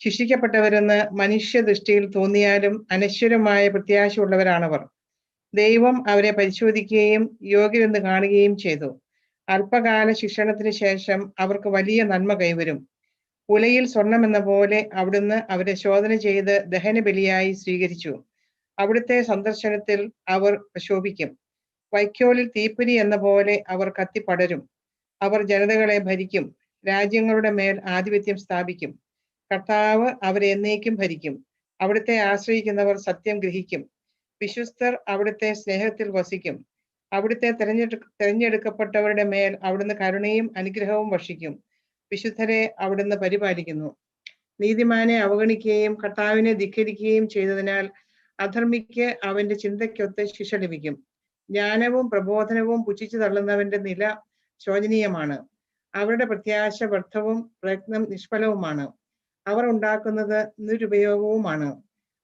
ശിക്ഷിക്കപ്പെട്ടവരെന്ന് മനുഷ്യ ദൃഷ്ടിയിൽ തോന്നിയാലും അനശ്വരമായ പ്രത്യാശയുള്ളവരാണവർ. ദൈവം അവരെ പരിശോധിക്കുകയും യോഗ്യരെന്ന് കാണുകയും ചെയ്തു. അല്പകാല ശിക്ഷണത്തിന് ശേഷം അവർക്ക് വലിയ നന്മ കൈവരും. ഉലയിൽ സ്വർണമെന്ന പോലെ അവിടുന്ന് അവരെ ശോധന ചെയ്ത് ദഹനബലിയായി സ്വീകരിച്ചു. അവിടുത്തെ സന്ദർശനത്തിൽ അവർ പ്രശോഭിക്കും. വൈക്കോലിൽ തീപ്പൊരി എന്ന പോലെ അവർ കത്തിപ്പടരും. അവർ ജനതകളെ ഭരിക്കും, രാജ്യങ്ങളുടെ മേൽ ആധിപത്യം സ്ഥാപിക്കും. കർത്താവ് അവരെ എന്നേക്കും ഭരിക്കും. അവിടുത്തെ ആശ്രയിക്കുന്നവർ സത്യം ഗ്രഹിക്കും. വിശ്വസ്തർ അവിടുത്തെ സ്നേഹത്തിൽ വസിക്കും. അവിടുത്തെ തെരഞ്ഞെടുക്കപ്പെട്ടവരുടെ മേൽ അവിടുന്ന് കരുണയും അനുഗ്രഹവും വർഷിക്കും. വിശുദ്ധരെ അവിടുന്ന് പരിപാലിക്കുന്നു. നീതിമാനെ അവഗണിക്കുകയും കർത്താവിനെ ധിക്കരിക്കുകയും ചെയ്തതിനാൽ അധർമ്മിക്ക് അവന്റെ ചിന്തയ്ക്കൊത്ത് ശിക്ഷ ലഭിക്കും. ജ്ഞാനവും പ്രബോധനവും പുച്ഛിച്ചു തള്ളുന്നവന്റെ നില ശോചനീയമാണ്. അവരുടെ പ്രത്യാശ വ്യർത്ഥവും പ്രയത്നം നിഷ്ഫലവുമാണ്. അവർ ഉണ്ടാക്കുന്നത് നിരുപയോഗവുമാണ്.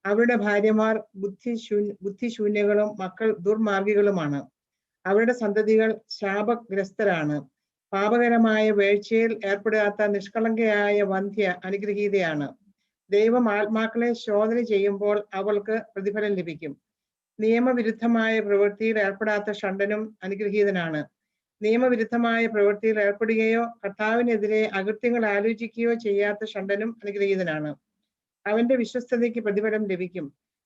അവരുടെ ഭാര്യമാർ ബുദ്ധിശൂന്യകളും മക്കൾ ദുർമാർഗികളുമാണ്. അവരുടെ സന്തതികൾ ശാപഗ്രസ്തരാണ്. പാപകരമായ വീഴ്ചയിൽ ഏർപ്പെടാത്ത നിഷ്കളങ്കയായ വന്ധ്യ അനുഗ്രഹീതയാണ്. ദൈവം ആത്മാക്കളെ ശോധന ചെയ്യുമ്പോൾ അവൾക്ക് പ്രതിഫലം ലഭിക്കും. നിയമവിരുദ്ധമായ പ്രവൃത്തിയിൽ ഏർപ്പെടാത്ത ഷണ്ഡനും അനുഗ്രഹീതനാണ്. നിയമവിരുദ്ധമായ പ്രവൃത്തിയിൽ ഏർപ്പെടുകയോ കർത്താവിനെതിരെ അകൃത്യങ്ങൾ ആലോചിക്കുകയോ ചെയ്യാത്ത ഷണ്ഡനും അനുഗ്രഹീതനാണ്. അവന്റെ വിശ്വസ്തതയ്ക്ക് പ്രതിഫലം ലഭിക്കും.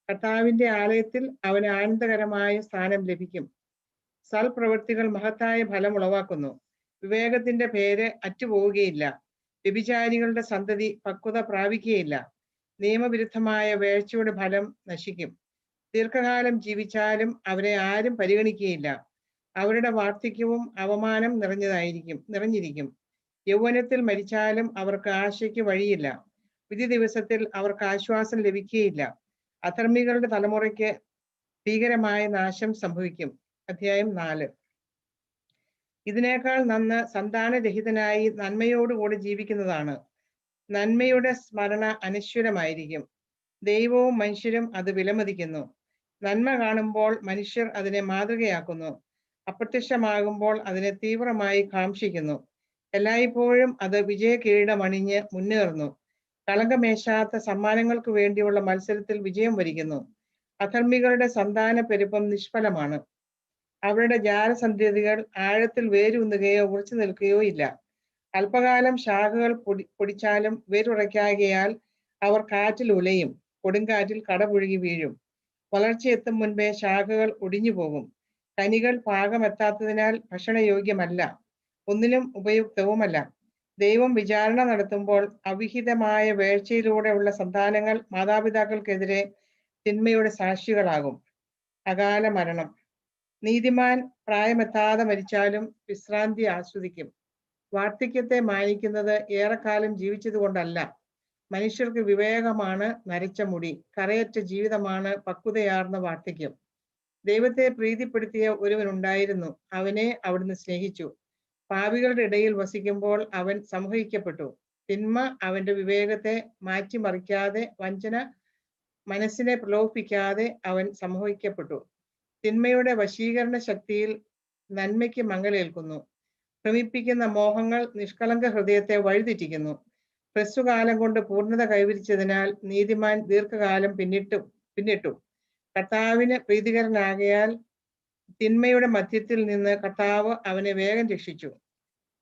കർത്താവിന്റെ ആലയത്തിൽ അവന് ആനന്ദകരമായ സ്ഥാനം ലഭിക്കും. സൽപ്രവൃത്തികൾ മഹത്തായ ഫലം ഉളവാക്കുന്നു. വിവേകത്തിന്റെ പേര് അറ്റുപോവുകയില്ല. വ്യഭിചാരികളുടെ സന്തതി പക്വത പ്രാപിക്കുകയില്ല. നിയമവിരുദ്ധമായ വേഴ്ചയുടെ ഫലം നശിക്കും. ദീർഘകാലം ജീവിച്ചാലും അവരെ ആരും പരിഗണിക്കുകയില്ല. അവരുടെ വാർദ്ധക്യവും അവമാനം നിറഞ്ഞിരിക്കും. യൗവനത്തിൽ മരിച്ചാലും അവർക്ക് ആശയ്ക്ക് വഴിയില്ല. വിധി ദിവസത്തിൽ അവർക്ക് ആശ്വാസം ലഭിക്കുകയില്ല. അധർമ്മികളുടെ തലമുറയ്ക്ക് ഭീകരമായ നാശം സംഭവിക്കും. അധ്യായം 4. ഇതിനേക്കാൾ നന്ന് സന്താനരഹിതനായി നന്മയോടുകൂടി ജീവിക്കുന്നതാണ്. നന്മയുടെ സ്മരണ അനശ്വരമായിരിക്കും. ദൈവവും മനുഷ്യരും അത് വിലമതിക്കുന്നു. നന്മ കാണുമ്പോൾ മനുഷ്യർ അതിനെ മാതൃകയാക്കുന്നു. അപ്രത്യക്ഷമാകുമ്പോൾ അതിനെ തീവ്രമായി കാംക്ഷിക്കുന്നു. എല്ലായ്പ്പോഴും അത് വിജയകിരീടമണിഞ്ഞ് മുന്നേറുന്നു. കളങ്കമേശാത്ത സമ്മാനങ്ങൾക്ക് വേണ്ടിയുള്ള മത്സരത്തിൽ വിജയം വരിക്കുന്നു. അധർമ്മികളുടെ സന്താന പെരുപ്പം നിഷ്ഫലമാണ്. അവരുടെ ജാലസന്തതികൾ ആഴത്തിൽ വേരൂന്നുകയോ ഉറച്ചു നിൽക്കുകയോ ഇല്ല. അല്പകാലം ശാഖകൾ പൊടിച്ചാലും വേരുറയ്ക്കാകയാൽ അവർ കാറ്റിൽ ഉലയും. കൊടുങ്കാറ്റിൽ കടപുഴുകി വീഴും. വളർച്ചയെത്തും മുൻപേ ശാഖകൾ ഒടിഞ്ഞു പോകും. കനികൾ പാകമെത്താത്തതിനാൽ ഭക്ഷണയോഗ്യമല്ല, ഒന്നിനും ഉപയുക്തവുമല്ല. ദൈവം വിചാരണ നടത്തുമ്പോൾ അവിഹിതമായ വേഴ്ചയിലൂടെയുള്ള സന്താനങ്ങൾ മാതാപിതാക്കൾക്കെതിരെ തിന്മയുടെ സാക്ഷികളാകും. അകാല മരണം. നീതിമാൻ പ്രായമെത്താതെ മരിച്ചാലും വിശ്രാന്തി ആസ്വദിക്കും. വാർദ്ധക്യത്തെ മാനിക്കുന്നത് ഏറെക്കാലം ജീവിച്ചതുകൊണ്ടല്ല. മനുഷ്യർക്ക് വിവേകമാണ് നരച്ച മുടി, കറയറ്റ ജീവിതമാണ് പക്വതയാർന്ന വാർദ്ധക്യം. ദൈവത്തെ പ്രീതിപ്പെടുത്തിയ ഒരുവനുണ്ടായിരുന്നു, അവനെ അവിടുന്ന് സ്നേഹിച്ചു. പാപികളുടെ ഇടയിൽ വസിക്കുമ്പോൾ അവൻ സംഹരിക്കപ്പെട്ടു. തിന്മ അവന്റെ വിവേകത്തെ മാറ്റിമറിക്കാതെ, വഞ്ചന മനസ്സിനെ പ്രലോഭിപ്പിക്കാതെ അവൻ സംഭവിക്കപ്പെട്ടു. തിന്മയുടെ വശീകരണ ശക്തിയിൽ നന്മയ്ക്ക് മങ്ങലേൽക്കുന്നു. ഭ്രമിപ്പിക്കുന്ന മോഹങ്ങൾ നിഷ്കളങ്ക ഹൃദയത്തെ വഴിതെറ്റിക്കുന്നു. ഹ്രസ്വകാലം കൊണ്ട് പൂർണ്ണത കൈവരിച്ചതിനാൽ നീതിമാൻ ദീർഘകാലം പിന്നിട്ടു. കർത്താവിന് പ്രീതികരനാകയാൽ തിന്മയുടെ മധ്യത്തിൽ നിന്ന് കർത്താവ് അവനെ വേഗം രക്ഷിച്ചു.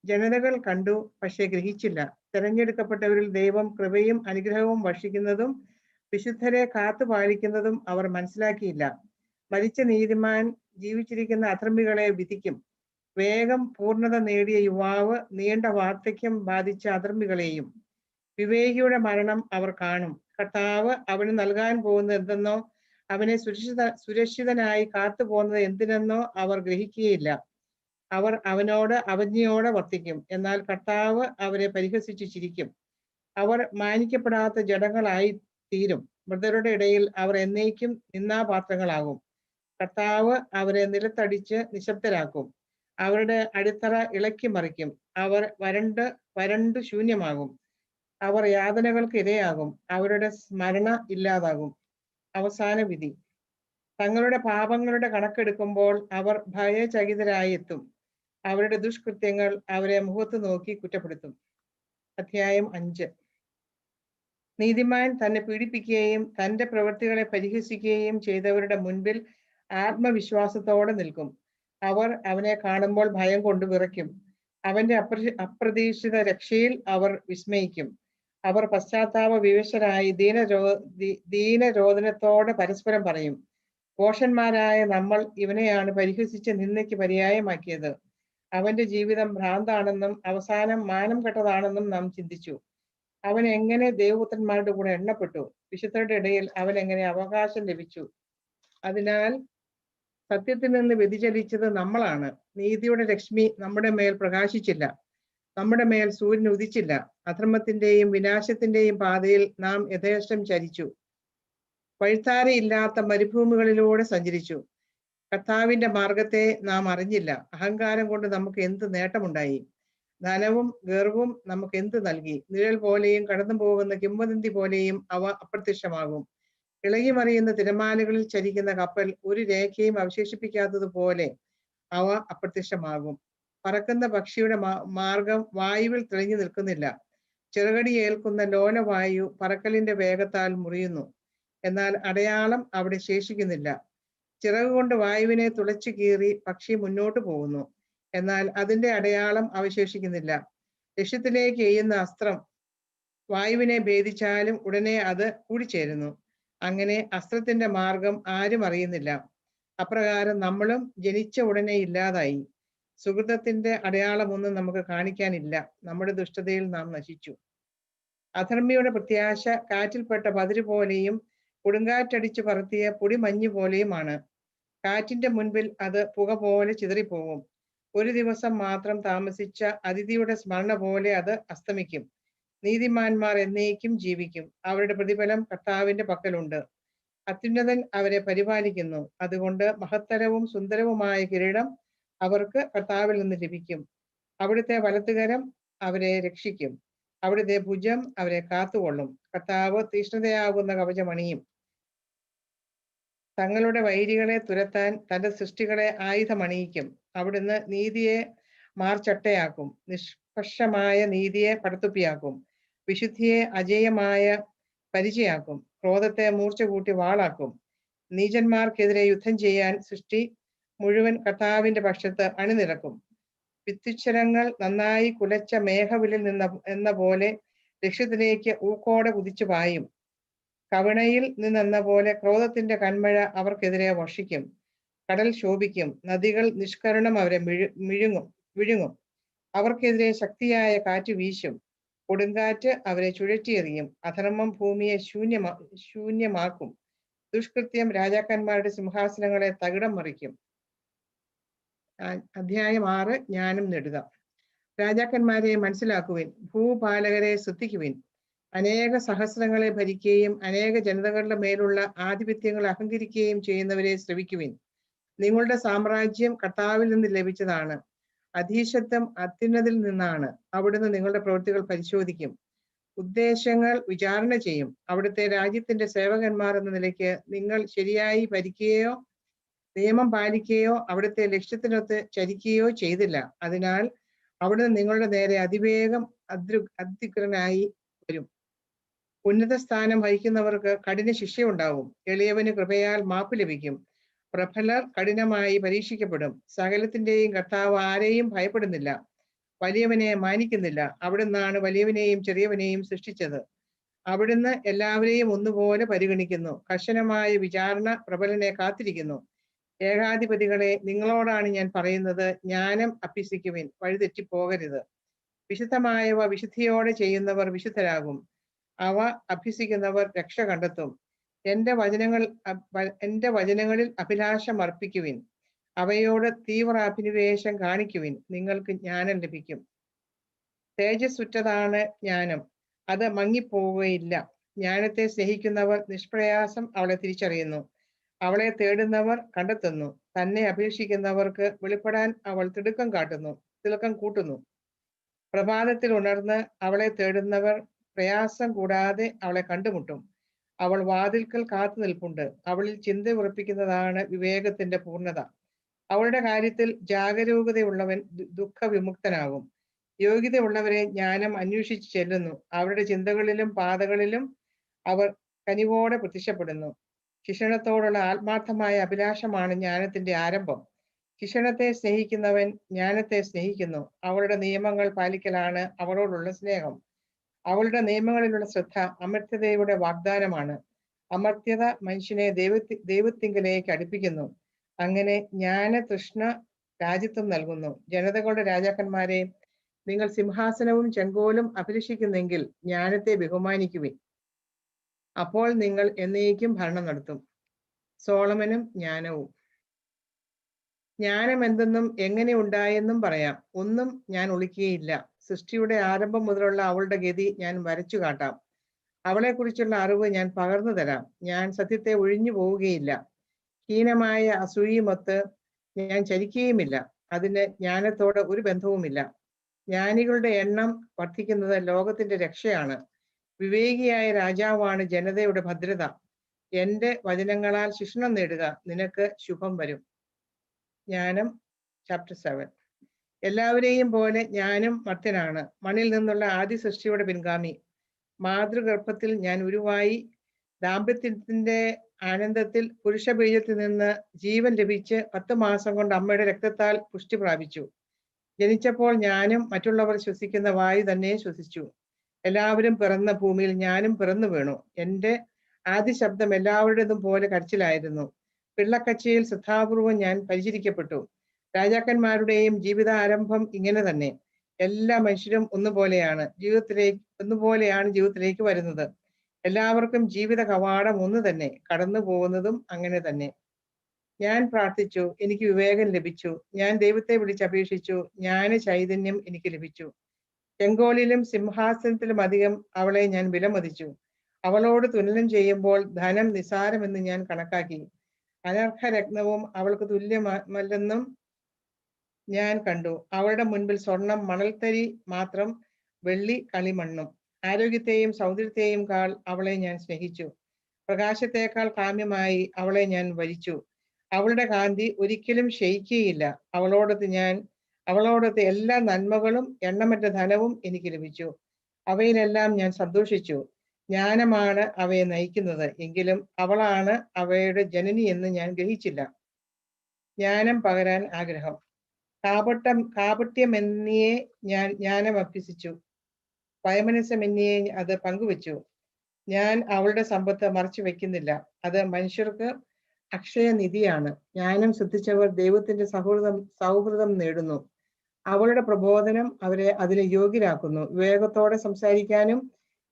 ജനതകൾ കണ്ടു, പക്ഷെ ഗ്രഹിച്ചില്ല. തെരഞ്ഞെടുക്കപ്പെട്ടവരിൽ ദൈവം കൃപയും അനുഗ്രഹവും വർഷിക്കുന്നതും വിശുദ്ധരെ കാത്തുപാലിക്കുന്നതും അവർ മനസ്സിലാക്കിയില്ല. മരിച്ച നീതിമാൻ ജീവിച്ചിരിക്കുന്ന അധർമ്മികളെ വിധിക്കും. വേഗം പൂർണ്ണത നേടിയ യുവാവ് നീണ്ട വാർദ്ധക്യം ബാധിച്ച അധർമ്മികളെയും. വിവേകിയുടെ മരണം അവർ കാണും. കർത്താവ് അവന് നൽകാൻ പോകുന്നത് എന്തെന്നോ അവനെ സുരക്ഷിതനായി കാത്തുപോകുന്നത് എന്തിനെന്നോ അവർ ഗ്രഹിക്കുകയില്ല. അവർ അവനോട് അവജ്ഞയോടെ വർത്തിക്കും. എന്നാൽ കർത്താവ് അവരെ പരിഹസിച്ചു ചിരിക്കും. അവർ മാനിക്കപ്പെടാത്ത ജഡങ്ങളായി തീരും. മൃതരുടെ ഇടയിൽ അവർ എന്നേക്കും നിന്നാപാത്രങ്ങളാകും. കർത്താവ് അവരെ നിലത്തടിച്ച് നിശബ്ദരാക്കും. അവരുടെ അടിത്തറ ഇളക്കി മറിക്കും. അവർ വരണ്ടു ശൂന്യമാകും. അവർ യാതനകൾക്ക് ഇരയാകും. അവരുടെ സ്മരണ ഇല്ലാതാകും. അവസാന വിധി. തങ്ങളുടെ പാപങ്ങളുടെ കണക്കെടുക്കുമ്പോൾ അവർ ഭയചകിതരായി എത്തും. അവരുടെ ദുഷ്കൃത്യങ്ങൾ അവരെ മുഖത്ത് നോക്കി കുറ്റപ്പെടുത്തും. അധ്യായം 5. നീതിമാൻ തന്നെ പീഡിപ്പിക്കുകയും തന്റെ പ്രവൃത്തികളെ പരിഹസിക്കുകയും ചെയ്തവരുടെ മുൻപിൽ ആത്മവിശ്വാസത്തോടെ നിൽക്കും. അവർ അവനെ കാണുമ്പോൾ ഭയം കൊണ്ട് വിറയ്ക്കും. അവന്റെ അപ്രതീക്ഷിത രക്ഷയിൽ അവർ വിസ്മയിക്കും. അവർ പശ്ചാത്താപ വിവശരായി ദീനരോധനത്തോടെ പരസ്പരം പറയും, ഭോഷന്മാരായ നമ്മൾ ഇവനെയാണ് പരിഹസിച്ച് നിന്ദയ്ക്ക് പര്യായമാക്കിയത്. അവന്റെ ജീവിതം ഭ്രാന്താണെന്നും അവസാനം മാനം കെട്ടതാണെന്നും നാം ചിന്തിച്ചു. അവൻ എങ്ങനെ ദേവപുത്രന്മാരുടെ കൂടെ എണ്ണപ്പെട്ടു? വിശുദ്ധരുടെ ഇടയിൽ അവൻ എങ്ങനെ അവകാശം ലഭിച്ചു? അതിനാൽ സത്യത്തിൽ നിന്ന് വ്യതിചലിച്ചത് നമ്മളാണ്. നീതിയുടെ രശ്മി നമ്മുടെ മേൽ പ്രകാശിച്ചില്ല. നമ്മുടെ മേൽ സൂര്യൻ ഉദിച്ചില്ല. അധർമ്മത്തിന്റെയും വിനാശത്തിന്റെയും പാതയിൽ നാം യഥേഷ്ടം ചരിച്ചു. വഴിത്താരയില്ലാത്ത മരുഭൂമികളിലൂടെ സഞ്ചരിച്ചു. കർത്താവിന്റെ മാർഗത്തെ നാം അറിഞ്ഞില്ല. അഹങ്കാരം കൊണ്ട് നമുക്ക് എന്ത് നേട്ടമുണ്ടായി? ധനവും ഗർവും നമുക്ക് എന്ത് നൽകി? നിഴൽ പോലെയും കടന്നു പോകുന്ന കിംവദന്തി പോലെയും അവ അപ്രത്യക്ഷമാകും. ഇളകിമറിയുന്ന തിരമാലകളിൽ ചരിക്കുന്ന കപ്പൽ ഒരു രേഖയും അവശേഷിപ്പിക്കാത്തതുപോലെ അവ അപ്രത്യക്ഷമാകും. പറക്കുന്ന പക്ഷിയുടെ മാർഗം വായുവിൽ തെളിഞ്ഞു നിൽക്കുന്നില്ല. ചെറുകടി ഏൽക്കുന്ന ലോലവായു പറക്കലിന്റെ വേഗത്താൽ മുറിയുന്നു. എന്നാൽ അടയാളം അവിടെ ശേഷിക്കുന്നില്ല. ചിറകുകൊണ്ട് വായുവിനെ തുളച്ചു കീറി പക്ഷി മുന്നോട്ട് പോകുന്നു. എന്നാൽ അതിന്റെ അടയാളം അവശേഷിക്കുന്നില്ല. ലക്ഷ്യത്തിലേക്ക് എയ്യുന്ന അസ്ത്രം വായുവിനെ ഭേദിച്ചാലും ഉടനെ അത് കൂടിച്ചേരുന്നു. അങ്ങനെ അസ്ത്രത്തിന്റെ മാർഗം ആരും അറിയുന്നില്ല. അപ്രകാരം നമ്മളും ജനിച്ച ഉടനെ ഇല്ലാതായി. സുഹൃതത്തിന്റെ അടയാളമൊന്നും നമുക്ക് കാണിക്കാനില്ല. നമ്മുടെ ദുഷ്ടതയിൽ നാം നശിച്ചു. അധർമ്മിയുടെ പ്രത്യാശ കാറ്റിൽപ്പെട്ട പതിര് പോലെയും കൊടുങ്കാറ്റടിച്ചു പറത്തിയ പൊടിമഞ്ഞു പോലെയുമാണ്. കാറ്റിന്റെ മുൻപിൽ അത് പുക പോലെ ചിതറിപ്പോകും. ഒരു ദിവസം മാത്രം താമസിച്ച അതിഥിയുടെ സ്മരണ പോലെ അത് അസ്തമിക്കും. നീതിമാന്മാർ എന്നേക്കും ജീവിക്കും. അവരുടെ പ്രതിഫലം കർത്താവിന്റെ പക്കലുണ്ട്. അത്യുന്നതൻ അവരെ പരിപാലിക്കുന്നു. അതുകൊണ്ട് മഹത്തരവും സുന്ദരവുമായ കിരീടം അവർക്ക് കർത്താവിൽ നിന്ന് ലഭിക്കും. അവിടുത്തെ വലത്തുകരം അവരെ രക്ഷിക്കും. അവിടുത്തെ ഭുജം അവരെ കാത്തുകൊള്ളും. കർത്താവ് തീഷ്ണതയാകുന്ന കവചമണിയും. തങ്ങളുടെ വൈരികളെ തുരത്താൻ തന്റെ സൃഷ്ടികളെ ആയുധമണിയിക്കും. അവിടുന്ന് നീതിയെ മാർച്ചട്ടയാക്കും. നിഷ്പക്ഷമായ നീതിയെ പടത്തുപ്പിയാക്കും. വിശുദ്ധിയെ അജേയമായ പരിചയാക്കും. ക്രോധത്തെ മൂർച്ച കൂട്ടി വാളാക്കും. നീചന്മാർക്കെതിരെ യുദ്ധം ചെയ്യാൻ സൃഷ്ടി മുഴുവൻ കർത്താവിന്റെ പക്ഷത്ത് അണിനിരക്കും. വിത്തുച്ചരങ്ങൾ നന്നായി കുലച്ച മേഘവിലിൽ എന്ന പോലെ ലക്ഷ്യത്തിലേക്ക് ഊക്കോടെ കുതിച്ചു പായും. കവിണയിൽ നിന്നെന്ന പോലെ ക്രോധത്തിന്റെ കന്മഴ അവർക്കെതിരെ വർഷിക്കും. കടൽ ശോഭിക്കും. നദികൾ നിഷ്കരുണം അവരെ വിഴുങ്ങും. അവർക്കെതിരെ ശക്തിയായ കാറ്റ് വീശും. കൊടുങ്കാറ്റ് അവരെ ചുഴറ്റിയെറിയും. അധർമ്മം ഭൂമിയെ ശൂന്യമാക്കും. ദുഷ്കൃത്യം രാജാക്കന്മാരുടെ സിംഹാസനങ്ങളെ തകിടം മറിക്കും. അധ്യായം 6. ജ്ഞാനം നേടുക. രാജാക്കന്മാരെ മനസ്സിലാക്കുവിൻ, ഭൂപാലകരെ ശ്രദ്ധിക്കുവിൻ. അനേക സഹസ്രങ്ങളെ ഭരിക്കുകയും അനേക ജനതകളുടെ മേലുള്ള ആധിപത്യങ്ങൾ അഹങ്കരിക്കുകയും ചെയ്യുന്നവരെ ശ്രവിക്കുവിൻ. നിങ്ങളുടെ സാമ്രാജ്യം കർത്താവിൽ നിന്ന് ലഭിച്ചതാണ്. അധീശത്വം അത്യുന്നതിൽ നിന്നാണ്. അവിടുന്ന് നിങ്ങളുടെ പ്രവൃത്തികൾ പരിശോധിക്കും, ഉദ്ദേശങ്ങൾ വിചാരണ ചെയ്യും. അവിടുത്തെ രാജ്യത്തിന്റെ സേവകന്മാർ എന്ന നിലയ്ക്ക് നിങ്ങൾ ശരിയായി ഭരിക്കുകയോ നിയമം പാലിക്കുകയോ അവിടുത്തെ ലക്ഷ്യത്തിനൊത്ത് ചരിക്കുകയോ ചെയ്തില്ല. അതിനാൽ അവിടുന്ന് നിങ്ങളുടെ നേരെ അതിവേഗം അത്യുഗ്രനായി വരും. ഉന്നത സ്ഥാനം വഹിക്കുന്നവർക്ക് കഠിന ശിക്ഷയുണ്ടാവും. എളിയവന് കൃപയാൽ മാപ്പ് ലഭിക്കും. പ്രബലർ കഠിനമായി പരീക്ഷിക്കപ്പെടും. സകലത്തിന്റെയും കർത്താവ് ആരെയും ഭയപ്പെടുന്നില്ല, വലിയവനെ മാനിക്കുന്നില്ല. അവിടുന്നാണ് വലിയവനെയും ചെറിയവനെയും സൃഷ്ടിച്ചത്. അവിടുന്ന് എല്ലാവരെയും ഒന്നുപോലെ പരിഗണിക്കുന്നു. കർശനമായ വിചാരണ പ്രബലനെ കാത്തിരിക്കുന്നു. ഏകാധിപതികളെ, നിങ്ങളോടാണ് ഞാൻ പറയുന്നത്, ജ്ഞാനം അഭ്യസിക്കുവിൻ, വഴിതെറ്റിപ്പോകരുത്. വിശുദ്ധമായവ വിശുദ്ധിയോടെ ചെയ്യുന്നവർ വിശുദ്ധരാകും. അവ അഭ്യസിക്കുന്നവർ രക്ഷ കണ്ടെത്തും. എന്റെ വചനങ്ങളിൽ അഭിലാഷം അർപ്പിക്കുവിൻ. അവയോട് തീവ്ര അഭിനിവേശം കാണിക്കുവിൻ. നിങ്ങൾക്ക് ജ്ഞാനം ലഭിക്കും. തേജസ്സുറ്റതാണ് ജ്ഞാനം, അത് മങ്ങിപ്പോവുകയില്ല. ജ്ഞാനത്തെ സ്നേഹിക്കുന്നവർ നിഷ്പ്രയാസം അവളെ തിരിച്ചറിയുന്നു. അവളെ തേടുന്നവർ കണ്ടെത്തുന്നു. തന്നെ അപേക്ഷിക്കുന്നവർക്ക് വെളിപ്പെടാൻ അവൾ തിടുക്കം കൂട്ടുന്നു. പ്രഭാതത്തിൽ ഉണർന്ന് അവളെ തേടുന്നവർ പ്രയാസം കൂടാതെ അവളെ കണ്ടുമുട്ടും. അവൾ വാതിൽക്കൽ കാത്തു നിൽപ്പുണ്ട്. അവളിൽ ചിന്ത ഉറപ്പിക്കുന്നതാണ് വിവേകത്തിന്റെ പൂർണ്ണത. അവളുടെ കാര്യത്തിൽ ജാഗരൂകതയുള്ളവൻ ദുഃഖവിമുക്തനാകും. യോഗ്യതയുള്ളവരെ ജ്ഞാനം അന്വേഷിച്ച് ചെല്ലുന്നു. അവരുടെ ചിന്തകളിലും പാതകളിലും അവർ കനിവോടെ പ്രത്യക്ഷപ്പെടുന്നു. ശിക്ഷണത്തോടുള്ള ആത്മാർത്ഥമായ അഭിലാഷമാണ് ജ്ഞാനത്തിന്റെ ആരംഭം. ശിക്ഷണത്തെ സ്നേഹിക്കുന്നവൻ ജ്ഞാനത്തെ സ്നേഹിക്കുന്നു. അവളുടെ നിയമങ്ങൾ പാലിക്കലാണ് അവളോടുള്ള സ്നേഹം. അവളുടെ നിയമങ്ങളിലുള്ള ശ്രദ്ധ അമർത്യതയുടെ വാഗ്ദാനമാണ്. അമർത്യത മനുഷ്യനെ ദൈവത്തിങ്കലേക്ക് അടുപ്പിക്കുന്നു. അങ്ങനെ ജ്ഞാനതൃഷ്ണ രാജ്യത്വം നൽകുന്നു. ജനതകളുടെ രാജാക്കന്മാരെ, നിങ്ങൾ സിംഹാസനവും ചെങ്കോലും അഭിലഷിക്കുന്നെങ്കിൽ ജ്ഞാനത്തെ ബഹുമാനിക്കുവിൻ. അപ്പോൾ നിങ്ങൾ എന്നേക്കും ഭരണം നടത്തും. സോളമനും ജ്ഞാനവും. ജ്ഞാനം എന്തെന്നും എങ്ങനെ ഉണ്ടായെന്നും പറയാം. ഒന്നും ഞാൻ ഒളിക്കുകയില്ല. സൃഷ്ടിയുടെ ആരംഭം മുതലുള്ള അവളുടെ ഗതി ഞാൻ വരച്ചു കാട്ടാം. അവളെ കുറിച്ചുള്ള അറിവ് ഞാൻ പകർന്നു തരാം. ഞാൻ സത്യത്തെ ഒഴിഞ്ഞു പോവുകയില്ല. ഹീനമായ അസൂയമൊത്ത് ഞാൻ ചലിക്കുകയുമില്ല. അതിന് ജ്ഞാനത്തോട് ഒരു ബന്ധവുമില്ല. ജ്ഞാനികളുടെ എണ്ണം വർദ്ധിക്കുന്നത് ലോകത്തിന്റെ രക്ഷയാണ്. വിവേകിയായ രാജാവാണ് ജനതയുടെ ഭദ്രത. എന്റെ വചനങ്ങളാൽ ശിക്ഷണം നേടുക, നിനക്ക് ശുഭം വരും. ജ്ഞാനം ചാപ്റ്റർ 7. എല്ലാവരെയും പോലെ ഞാനും മർത്യനാണ്. മണ്ണിൽ നിന്നുള്ള ആദ്യ സൃഷ്ടിയുടെ പിൻഗാമി. മാതൃഗർഭത്തിൽ ഞാൻ ഉരുവായി. ദാമ്പത്യത്തിന്റെ ആനന്ദത്തിൽ പുരുഷബീജത്തിൽ നിന്ന് ജീവൻ ലഭിച്ച് 10 മാസം കൊണ്ട് അമ്മയുടെ രക്തത്താൽ പുഷ്ടി പ്രാപിച്ചു. ജനിച്ചപ്പോൾ ഞാനും മറ്റുള്ളവർ ശ്വസിക്കുന്ന വായു തന്നെ ശ്വസിച്ചു. എല്ലാവരും പിറന്ന ഭൂമിയിൽ ഞാനും പിറന്നു വീണു. എന്റെ ആദ്യ ശബ്ദം എല്ലാവരുടേതും പോലെ കരച്ചിലായിരുന്നു. പിള്ളക്കച്ചയിൽ ശ്രദ്ധാപൂർവം ഞാൻ പരിചരിക്കപ്പെട്ടു. രാജാക്കന്മാരുടെയും ജീവിതാരംഭം ഇങ്ങനെ തന്നെ. എല്ലാ മനുഷ്യരും ഒന്നുപോലെയാണ് ജീവിതത്തിലേക്ക് വരുന്നത്. എല്ലാവർക്കും ജീവിത കവാടം ഒന്ന് തന്നെ, കടന്നു പോകുന്നതും അങ്ങനെ തന്നെ. ഞാൻ പ്രാർത്ഥിച്ചു, എനിക്ക് വിവേകം ലഭിച്ചു. ഞാൻ ദൈവത്തെ വിളിച്ചപേക്ഷിച്ചു, ജ്ഞാന ചൈതന്യം എനിക്ക് ലഭിച്ചു. ചെങ്കോലിലും സിംഹാസനത്തിലും അധികം അവളെ ഞാൻ വിലമതിച്ചു. അവളോട് തുലനം ചെയ്യുമ്പോൾ ധനം നിസാരമെന്ന് ഞാൻ കണക്കാക്കി. അനർഹരത്നവും അവൾക്ക് തുല്യമല്ലെന്നും ഞാൻ കണ്ടു. അവളുടെ മുൻപിൽ സ്വർണം മണൽത്തരി മാത്രം, വെള്ളി കളിമണ്ണും. ആരോഗ്യത്തെയും സൗന്ദര്യത്തെയും കാൾ അവളെ ഞാൻ സ്നേഹിച്ചു. പ്രകാശത്തേക്കാൾ കാമ്യമായി അവളെ ഞാൻ വരിച്ചു. അവളുടെ കാന്തി ഒരിക്കലും ക്ഷയിക്കുകയില്ല. അവളോടൊത്ത് എല്ലാ നന്മകളും എണ്ണമറ്റ ധനവും എനിക്ക് ലഭിച്ചു. അവയിലെല്ലാം ഞാൻ സന്തോഷിച്ചു. ജ്ഞാനമാണ് അവയെ നയിക്കുന്നത്, എങ്കിലും അവളാണ് അവയുടെ ജനനി എന്ന് ഞാൻ ഗ്രഹിച്ചില്ല. ജ്ഞാനം പകരാൻ ആഗ്രഹം. കാപട്യമെന്നിയെ ഞാൻ ജ്ഞാനം അഭ്യസിച്ചു. വയമനസ്സമെന്നിയെ അത് പങ്കുവച്ചു. ഞാൻ അവളുടെ സമ്പത്ത് മറച്ചു വെക്കുന്നില്ല. അത് മനുഷ്യർക്ക് അക്ഷയനിധിയാണ്. ജ്ഞാനം ശ്രദ്ധിച്ചവർ ദൈവത്തിന്റെ സൗഹൃദം നേടുന്നു. അവളുടെ പ്രബോധനം അവരെ അതിന് യോഗ്യരാക്കുന്നു. വിവേകത്തോടെ സംസാരിക്കാനും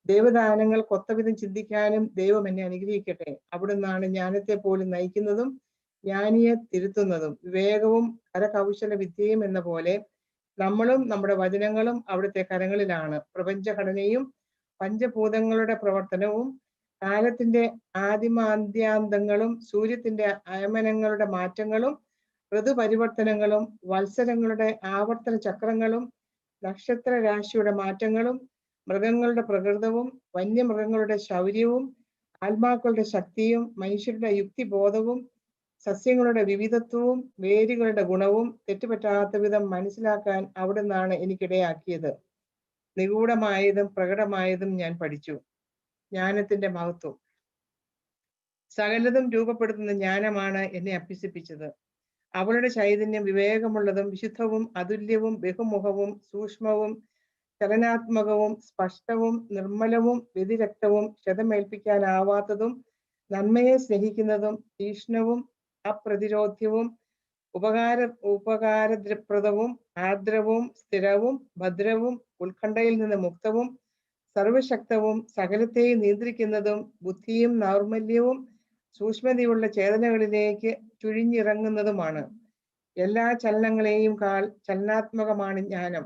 ദൈവദാനങ്ങൾ കൊത്തവിധം ചിന്തിക്കാനും ദൈവം എന്നെ അനുഗ്രഹിക്കട്ടെ. അവിടുന്നാണ് ജ്ഞാനത്തെ പോലും നയിക്കുന്നതും ജ്ഞാനിയെ തിരുത്തുന്നതും. വിവേകവും കരകൗശല വിദ്യയും എന്ന പോലെ നമ്മളും നമ്മുടെ വചനങ്ങളും അവിടുത്തെ കരങ്ങളിലാണ്. പ്രപഞ്ചഘടനയും പഞ്ചഭൂതങ്ങളുടെ പ്രവർത്തനവും കാലത്തിന്റെ ആദിമാന്ത്യാന്തങ്ങളും സൂര്യത്തിന്റെ അയമനങ്ങളുടെ മാറ്റങ്ങളും ഋതുപരിവർത്തനങ്ങളും വത്സരങ്ങളുടെ ആവർത്തന ചക്രങ്ങളും നക്ഷത്ര രാശിയുടെ മാറ്റങ്ങളും മൃഗങ്ങളുടെ പ്രകൃതവും വന്യമൃഗങ്ങളുടെ ശൗര്യവും ആത്മാക്കളുടെ ശക്തിയും മനുഷ്യരുടെ യുക്തിബോധവും സസ്യങ്ങളുടെ വിവിധത്വവും വേരുകളുടെ ഗുണവും തെറ്റുപറ്റാത്ത വിധം മനസ്സിലാക്കാൻ അവിടുന്നാണ് എനിക്കിടയാക്കിയത്. നിഗൂഢമായതും പ്രകടമായതും ഞാൻ പഠിച്ചു. ജ്ഞാനത്തിന്റെ മഹത്വം. സകലതും രൂപപ്പെടുത്തുന്ന ജ്ഞാനമാണ് എന്നെ അഭ്യസിപ്പിച്ചത്. അവളുടെ ചൈതന്യം വിവേകമുള്ളതും വിശുദ്ധവും അതുല്യവും ബഹുമുഖവും സൂക്ഷ്മവും ചലനാത്മകവും സ്പഷ്ടവും നിർമ്മലവും വ്യതിരക്തവും ക്ഷതമേൽപ്പിക്കാനാവാത്തതും നന്മയെ സ്നേഹിക്കുന്നതും തീക്ഷ്ണവും അപ്രതിരോധ്യവും ഉപകാരപ്രദവും ആർദ്രവും സ്ഥിരവും ഭദ്രവും ഉത്കണ്ഠയിൽ നിന്ന് മുക്തവും സർവശക്തവും സകലത്തെയും നിയന്ത്രിക്കുന്നതും ബുദ്ധിയും നൈർമല്യവും സൂക്ഷ്മതയുള്ള ചേതനകളിലേക്ക് ചുഴിഞ്ഞിറങ്ങുന്നതുമാണ്. എല്ലാ ചലനങ്ങളെയും ചലനാത്മകമാണ് ജ്ഞാനം.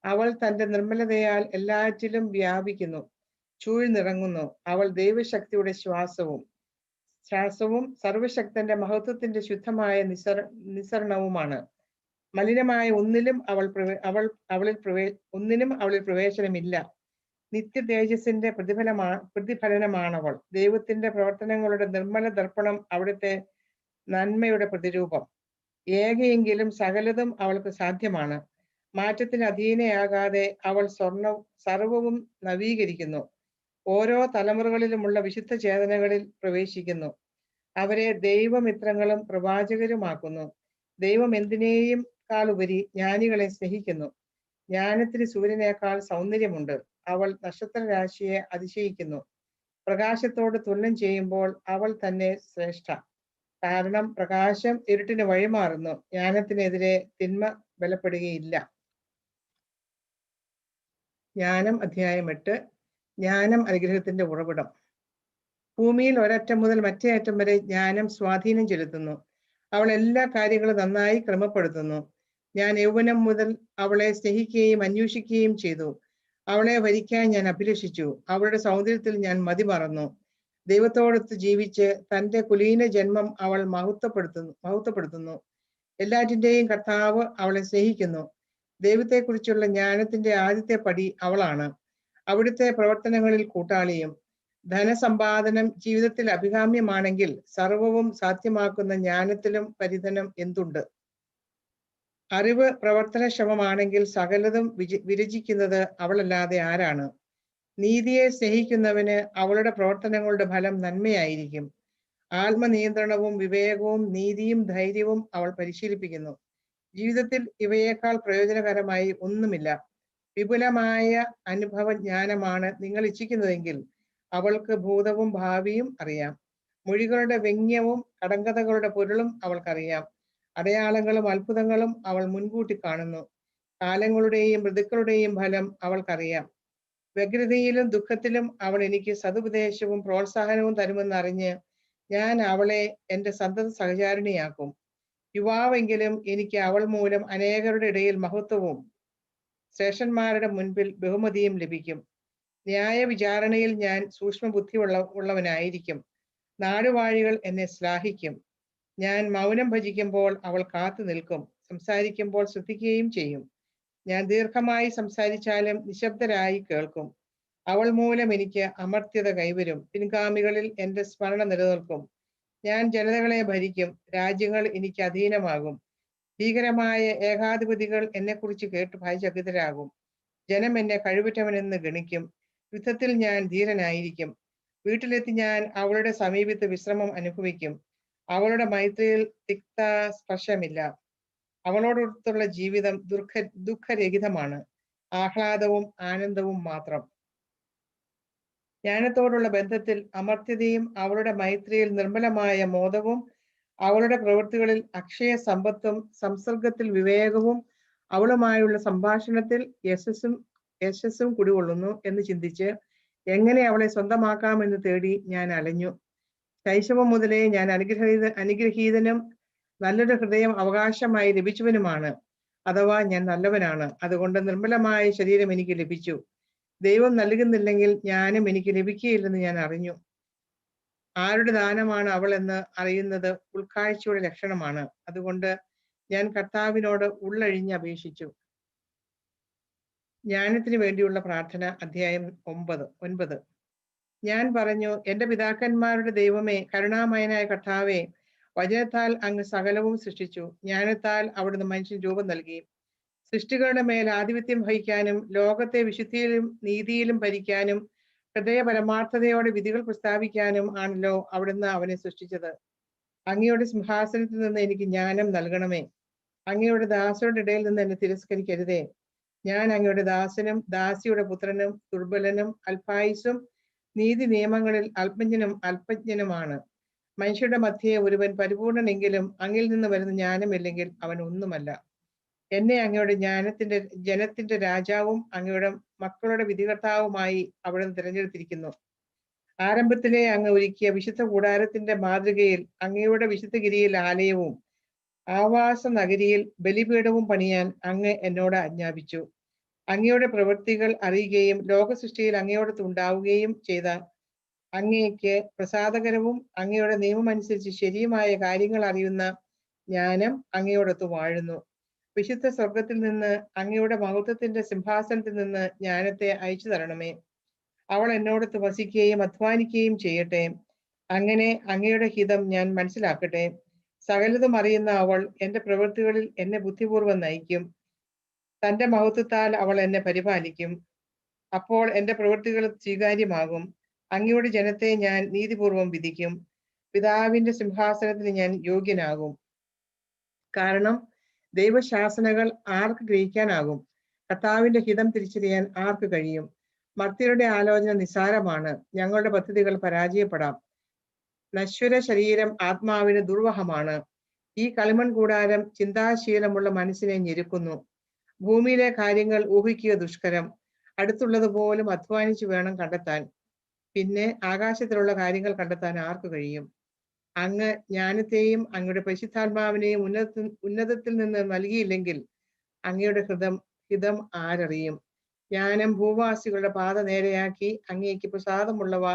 അവൾ തന്റെ നിർമ്മലതയാൽ എല്ലാറ്റിലും വ്യാപിക്കുന്നു, ചൂഴ്ന്നിറങ്ങുന്നു. അവൾ ദൈവശക്തിയുടെ ശ്വാസവും സർവശക്തന്റെ മഹത്വത്തിന്റെ ശുദ്ധമായ നിസരണവുമാണ്. മലിനമായ ഒന്നിലും അവളിൽ പ്രവേശനമില്ല. നിത്യ തേജസ്സിന്റെ പ്രതിഫലനമാണവൾ. ദൈവത്തിന്റെ പ്രവർത്തനങ്ങളുടെ നിർമ്മല ദർപ്പണം, അവിടുത്തെ നന്മയുടെ പ്രതിരൂപം. ഏകയെങ്കിലും സകലതും അവൾക്ക് സാധ്യമാണ്. മാറ്റത്തിന് അധീനയാകാതെ അവൾ സർവവും നവീകരിക്കുന്നു. ഓരോ തലമുറകളിലുമുള്ള വിശുദ്ധ ചേതനകളിൽ പ്രവേശിക്കുന്നു. അവരെ ദൈവമിത്രങ്ങളും പ്രവാചകരുമാക്കുന്നു. ദൈവം എന്തിനേയും കാളുപരി ജ്ഞാനികളെ സ്നേഹിക്കുന്നു. ജ്ഞാനത്തിന് സൂര്യനേക്കാൾ സൗന്ദര്യമുണ്ട്. അവൾ നക്ഷത്രരാശിയെ അതിശയിക്കുന്നു. പ്രകാശത്തോട് തുലനം ചെയ്യുമ്പോൾ അവൾ തന്നെ ശ്രേഷ്ഠ. കാരണം പ്രകാശം ഇരുട്ടിന് വഴിമാറുന്നു. ജ്ഞാനത്തിനെതിരെ തിന്മ ബലപ്പെടുകയില്ല. ജ്ഞാനം അധ്യായം 8. ജ്ഞാനം അനുഗ്രഹത്തിന്റെ ഉറവിടം. ഭൂമിയിൽ ഒരറ്റം മുതൽ മറ്റേ അറ്റം വരെ ജ്ഞാനം സ്വാധീനം ചെലുത്തുന്നു. അവൾ എല്ലാ കാര്യങ്ങളും നന്നായി ക്രമപ്പെടുത്തുന്നു. ഞാൻ യൗവനം മുതൽ അവളെ സ്നേഹിക്കുകയും അന്വേഷിക്കുകയും ചെയ്തു. അവളെ വരിക്കാൻ ഞാൻ അഭിലഷിച്ചു. അവളുടെ സൗന്ദര്യത്തിൽ ഞാൻ മതിമറന്നു. ദൈവത്തോടൊത്ത് ജീവിച്ച് തന്റെ കുലീന ജന്മം അവൾ മഹത്വപ്പെടുത്തുന്നു. എല്ലാറ്റിന്റെയും കർത്താവ് അവളെ സ്നേഹിക്കുന്നു. ദൈവത്തെക്കുറിച്ചുള്ള ജ്ഞാനത്തിന്റെ ആദ്യത്തെ പടി അവളാണ്. അവിടുത്തെ പ്രവർത്തനങ്ങളിൽ കൂട്ടാളിയും. ധനസമ്പാദനം ജീവിതത്തിൽ അഭികാമ്യമാണെങ്കിൽ സർവവും സാധ്യമാക്കുന്ന ജ്ഞാനത്തിലും പരിധനം എന്തുണ്ട്? അറിവ് പ്രവർത്തനക്ഷമമാണെങ്കിൽ സകലതും വിരചിക്കുന്നത് അവളല്ലാതെ ആരാണ്? നീതിയെ സ്നേഹിക്കുന്നവന് അവളുടെ പ്രവർത്തനങ്ങളുടെ ഫലം നന്മയായിരിക്കും. ആത്മനിയന്ത്രണവും വിവേകവും നീതിയും ധൈര്യവും അവൾ പരിശീലിപ്പിക്കുന്നു. ജീവിതത്തിൽ ഇവയേക്കാൾ പ്രയോജനകരമായി ഒന്നുമില്ല. വിപുലമായ അനുഭവ ജ്ഞാനമാണ് നിങ്ങൾ ഇച്ഛിക്കുന്നതെങ്കിൽ അവൾക്ക് ഭൂതവും ഭാവിയും അറിയാം. മൊഴികളുടെ വ്യംഗ്യവും കടങ്കഥകളുടെ പൊരുളും അവൾക്കറിയാം. അടയാളങ്ങളും അത്ഭുതങ്ങളും അവൾ മുൻകൂട്ടി കാണുന്നു. കാലങ്ങളുടെയും ഋതുക്കളുടെയും ഫലം അവൾക്കറിയാം. വ്യഗ്രതയിലും ദുഃഖത്തിലും അവൾ എനിക്ക് സതുപദേശവും പ്രോത്സാഹനവും തരുമെന്ന് അറിഞ്ഞ് ഞാൻ അവളെ എൻ്റെ സന്തത സഹചാരിണിയാക്കും. യുവാവെങ്കിലും എനിക്ക് അവൾ മൂലം അനേകരുടെ ഇടയിൽ മഹത്വവും ശ്രേഷ്ഠന്മാരുടെ മുൻപിൽ ബഹുമതിയും ലഭിക്കും. ന്യായ വിചാരണയിൽ ഞാൻ സൂക്ഷ്മ ബുദ്ധി ഉള്ളവനായിരിക്കും. നാടുവാഴികൾ എന്നെ ശ്ലാഘിക്കും. ഞാൻ മൗനം ഭജിക്കുമ്പോൾ അവൾ കാത്തു നിൽക്കും. സംസാരിക്കുമ്പോൾ ശ്രദ്ധിക്കുകയും ചെയ്യും. ഞാൻ ദീർഘമായി സംസാരിച്ചാലും നിശബ്ദരായി കേൾക്കും. അവൾ മൂലം എനിക്ക് അമർത്യത കൈവരും. പിൻഗാമികളിൽ എൻ്റെ സ്മരണ നിലനിൽക്കും. ഞാൻ ജനതകളെ ഭരിക്കും. രാജ്യങ്ങൾ എനിക്ക് അധീനമാകും. ഭീകരമായ ഏകാധിപതികൾ എന്നെക്കുറിച്ച് കേട്ട് ഭയചകിതരാകും. ജനം എന്നെ കഴിവുറ്റവനെന്ന് ഗണിക്കും. യുദ്ധത്തിൽ ഞാൻ ധീരനായിരിക്കും. വീട്ടിലെത്തി ഞാൻ അവളുടെ സമീപത്ത് വിശ്രമം അനുഭവിക്കും. അവളുടെ മൈത്രിയിൽ തിക്ത സ്പർശമില്ല. അവളോടൊത്തുള്ള ജീവിതം ദുഃഖരഹിതമാണ്. ആഹ്ലാദവും ആനന്ദവും മാത്രം. ജ്ഞാനത്തോടുള്ള ബന്ധത്തിൽ അമർത്യതയും അവളുടെ മൈത്രിയിൽ നിർമ്മലമായ മോദവും അവളുടെ പ്രവൃത്തികളിൽ അക്ഷയ സമ്പത്തും സംസർഗത്തിൽ വിവേകവും അവളുമായുള്ള സംഭാഷണത്തിൽ യശസ്സും കുടികൊള്ളുന്നു എന്ന് ചിന്തിച്ച് എങ്ങനെ അവളെ സ്വന്തമാക്കാമെന്ന് തേടി ഞാൻ അലഞ്ഞു. ശൈശവം മുതലേ ഞാൻ അനുഗ്രഹീതനും നല്ലൊരു ഹൃദയം അവകാശമായി ലഭിച്ചവനുമാണ്, അഥവാ ഞാൻ നല്ലവനാണ്. അതുകൊണ്ട് നിർമ്മലമായ ശരീരം എനിക്ക് ലഭിച്ചു. ദൈവം നൽകുന്നില്ലെങ്കിൽ ജ്ഞാനം എനിക്ക് ലഭിക്കുകയില്ലെന്ന് ഞാൻ അറിഞ്ഞു. ആരുടെ ദാനമാണ് അവൾ എന്ന് അറിയുന്നത് ഉൾക്കാഴ്ചയുടെ ലക്ഷണമാണ്. അതുകൊണ്ട് ഞാൻ കർത്താവിനോട് ഉള്ളഴിഞ്ഞ് അപേക്ഷിച്ചു. ജ്ഞാനത്തിന് വേണ്ടിയുള്ള പ്രാർത്ഥന, അധ്യായം 9. ഞാൻ പറഞ്ഞു, എന്റെ പിതാക്കന്മാരുടെ ദൈവമേ, കരുണാമയനായ കർത്താവേ, വചനത്താൽ അങ്ങ് സകലവും സൃഷ്ടിച്ചു. ജ്ഞാനത്താൽ അവിടുന്ന് മനുഷ്യന് രൂപം നൽകി. സൃഷ്ടികളുടെ മേൽ ആധിപത്യം വഹിക്കാനും ലോകത്തെ വിശുദ്ധിയിലും നീതിയിലും ഭരിക്കാനും ഹൃദയ പരമാർത്ഥതയോടെ വിധികൾ പ്രസ്താവിക്കാനും ആണല്ലോ അവിടുന്ന് അവനെ സൃഷ്ടിച്ചത്. അങ്ങയുടെ സിംഹാസനത്തിൽ നിന്ന് എനിക്ക് ജ്ഞാനം നൽകണമേ. അങ്ങയുടെ ദാസരുടെ ഇടയിൽ നിന്ന് എന്നെ തിരസ്കരിക്കരുതേ. ഞാൻ അങ്ങയുടെ ദാസനും ദാസിയുടെ പുത്രനും ദുർബലനും അല്പായുസും നീതി നിയമങ്ങളിൽ അല്പജ്ഞനുമാണ്. മനുഷ്യരുടെ മധ്യേ ഒരുവൻ പരിപൂർണനെങ്കിലും അങ്ങിൽ നിന്ന് വരുന്ന ജ്ഞാനമില്ലെങ്കിൽ അവൻ ഒന്നുമല്ല. എന്നെ അങ്ങയുടെ ജനത്തിന്റെ രാജാവും അങ്ങയുടെ മക്കളുടെ വിധികർത്താവുമായി അവിടുന്ന് തിരഞ്ഞെടുത്തിരിക്കുന്നു. ആരംഭത്തിലെ അങ്ങ് ഒരുക്കിയ വിശുദ്ധ കൂടാരത്തിന്റെ മാതൃകയിൽ അങ്ങയുടെ വിശുദ്ധഗിരിയിൽ ആലയവും ആവാസ നഗരിയിൽ ബലിപീഠവും പണിയാൻ അങ്ങ് എന്നോട് ആജ്ഞാപിച്ചു. അങ്ങയുടെ പ്രവൃത്തികൾ അറിയുകയും ലോക സൃഷ്ടിയിൽ അങ്ങയോടത്ത് ഉണ്ടാവുകയും ചെയ്ത അങ്ങയ്ക്ക് പ്രസാദകരവും അങ്ങയുടെ നിയമം അനുസരിച്ച് ശരിയുമായ കാര്യങ്ങൾ അറിയുന്ന ജ്ഞാനം അങ്ങയോടത്ത് വാഴുന്നു. വിശുദ്ധ സ്വർഗത്തിൽ നിന്ന് അങ്ങയുടെ മഹത്വത്തിന്റെ സിംഹാസനത്തിൽ നിന്ന് ജ്ഞാനത്തെ അയച്ചു തരണമേ. അവൾ എന്നോടത്ത് വസിക്കുകയും അധ്വാനിക്കുകയും ചെയ്യട്ടെ. അങ്ങനെ അങ്ങയുടെ ഹിതം ഞാൻ മനസ്സിലാക്കട്ടെ. സകലതും അറിയുന്ന അവൾ എന്റെ പ്രവൃത്തികളിൽ എന്നെ ബുദ്ധിപൂർവ്വം നയിക്കും. തന്റെ മഹത്വത്താൽ അവൾ എന്നെ പരിപാലിക്കും. അപ്പോൾ എന്റെ പ്രവൃത്തികൾ സ്വീകാര്യമാകും. അങ്ങയുടെ ജനത്തെ ഞാൻ നീതിപൂർവം വിധിക്കും. പിതാവിന്റെ സിംഹാസനത്തിന് ഞാൻ യോഗ്യനാകും. കാരണം ദൈവശാസനകൾ ആർക്ക് ഗ്രഹിക്കാനാകും? കർത്താവിന്റെ ഹിതം തിരിച്ചറിയാൻ ആർക്ക് കഴിയും? മർത്യരുടെ ആലോചന നിസ്സാരമാണ്, ഞങ്ങളുടെ പദ്ധതികൾ പരാജയപ്പെടാം. നശ്വര ശരീരം ആത്മാവിന് ദുർവഹമാണ്. ഈ കളിമൺ കൂടാരം ചിന്താശീലമുള്ള മനസ്സിനെ ഞെരുക്കുന്നു. ഭൂമിയിലെ കാര്യങ്ങൾ ഊഹിക്കുക ദുഷ്കരം. അടുത്തുള്ളത് പോലും അധ്വാനിച്ചു വേണം കണ്ടെത്താൻ. പിന്നെ ആകാശത്തിലുള്ള കാര്യങ്ങൾ കണ്ടെത്താൻ ആർക്ക് കഴിയും? അങ്ങ് ജ്ഞാനത്തെയും അങ്ങയുടെ പരിശുദ്ധാത്മാവിനെയും ഉന്നതത്തിൽ നിന്ന് നൽകിയില്ലെങ്കിൽ അങ്ങയുടെ ഹിതം ആരറിയും? ജ്ഞാനം ഭൂവാസികളുടെ പാത നേരെയാക്കി അങ്ങേക്ക് പ്രസാദമുള്ളവ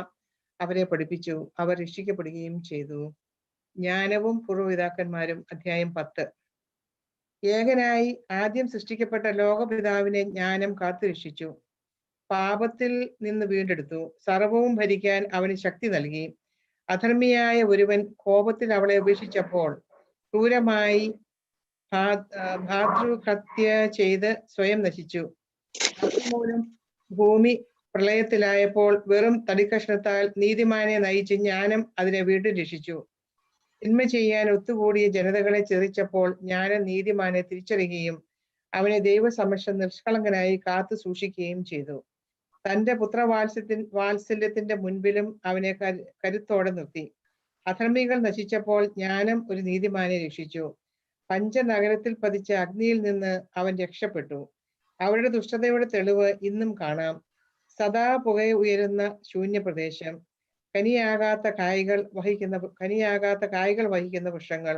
അവരെ പഠിപ്പിച്ചു. അവർ രക്ഷിക്കപ്പെടുകയും ചെയ്തു. ജ്ഞാനവും പൂർവ്വപിതാക്കന്മാരും, അധ്യായം 10. ഏകനായി ആദ്യം സൃഷ്ടിക്കപ്പെട്ട ലോകപിതാവിനെ ജ്ഞാനം കാത്തുരക്ഷിച്ചു. പാപത്തിൽ നിന്ന് വീണ്ടെടുത്തു. സർവവും ഭരിക്കാൻ അവന് ശക്തി നൽകി. അധർമ്മിയായ ഒരുവൻ കോപത്തിൽ അവളെ ഉപേക്ഷിച്ചപ്പോൾ ക്രൂരമായി ഭാതൃഹത്യ ചെയ്ത് സ്വയം നശിച്ചു. അതുമൂലം ഭൂമി പ്രളയത്തിലായപ്പോൾ വെറും തടിക്കഷ്ണത്താൽ നീതിമാനെ നയിച്ച് ജ്ഞാനം അതിനെ വീണ്ടും രക്ഷിച്ചു. തിന്മ ചെയ്യാൻ ഒത്തുകൂടിയ ജനതകളെ ചെറിച്ചപ്പോൾ ജ്ഞാനം നീതിമാനെ തിരിച്ചറിയുകയും അവനെ ദൈവസമക്ഷം നിഷ്കളങ്കനായി കാത്തു സൂക്ഷിക്കുകയും ചെയ്തു. തന്റെ വാത്സല്യത്തിന്റെ മുൻപിലും അവനെ കരുത്തോടെ നിർത്തി. അധർമ്മികൾ നശിച്ചപ്പോൾ ജ്ഞാനം ഒരു നീതിമാനെ രക്ഷിച്ചു. പഞ്ചനഗരത്തിൽ പതിച്ച അഗ്നിയിൽ നിന്ന് അവൻ രക്ഷപ്പെട്ടു. അവരുടെ ദുഷ്ടതയുടെ തെളിവ് ഇന്നും കാണാം. സദാ പുക ഉയരുന്ന ശൂന്യപ്രദേശം, കനിയാകാത്ത കായ്കൾ വഹിക്കുന്ന വൃക്ഷങ്ങൾ,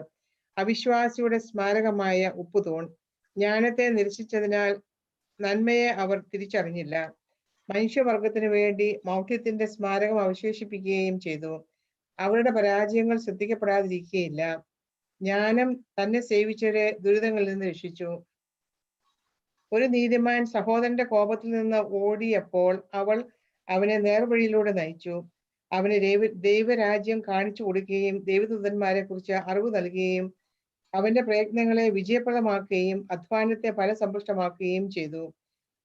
അവിശ്വാസിയുടെ സ്മാരകമായ ഉപ്പുതൂൺ. ജ്ഞാനത്തെ നിരസിച്ചതിനാൽ നന്മയെ അവർ തിരിച്ചറിഞ്ഞില്ല. മനുഷ്യവർഗത്തിനു വേണ്ടി മൗഢ്യത്തിന്റെ സ്മാരകം അവശേഷിപ്പിക്കുകയും ചെയ്തു. അവരുടെ പരാജയങ്ങൾ ശ്രദ്ധിക്കപ്പെടാതിരിക്കുകയില്ല. ജ്ഞാനം തന്നെ സേവിച്ചവരെ ദുരിതങ്ങളിൽ നിന്ന് രക്ഷിച്ചു. ഒരു നീതിമാൻ സഹോദരന്റെ കോപത്തിൽ നിന്ന് ഓടിയപ്പോൾ അവൾ അവനെ നേർവഴിയിലൂടെ നയിച്ചു. അവന് ദൈവരാജ്യം കാണിച്ചു കൊടുക്കുകയും ദൈവദൂതന്മാരെ കുറിച്ച് അറിവ് നൽകുകയും അവന്റെ പ്രയത്നങ്ങളെ വിജയപ്രദമാക്കുകയും അധ്വാനത്തെ ഫലസമ്പുഷ്ടമാക്കുകയും ചെയ്തു.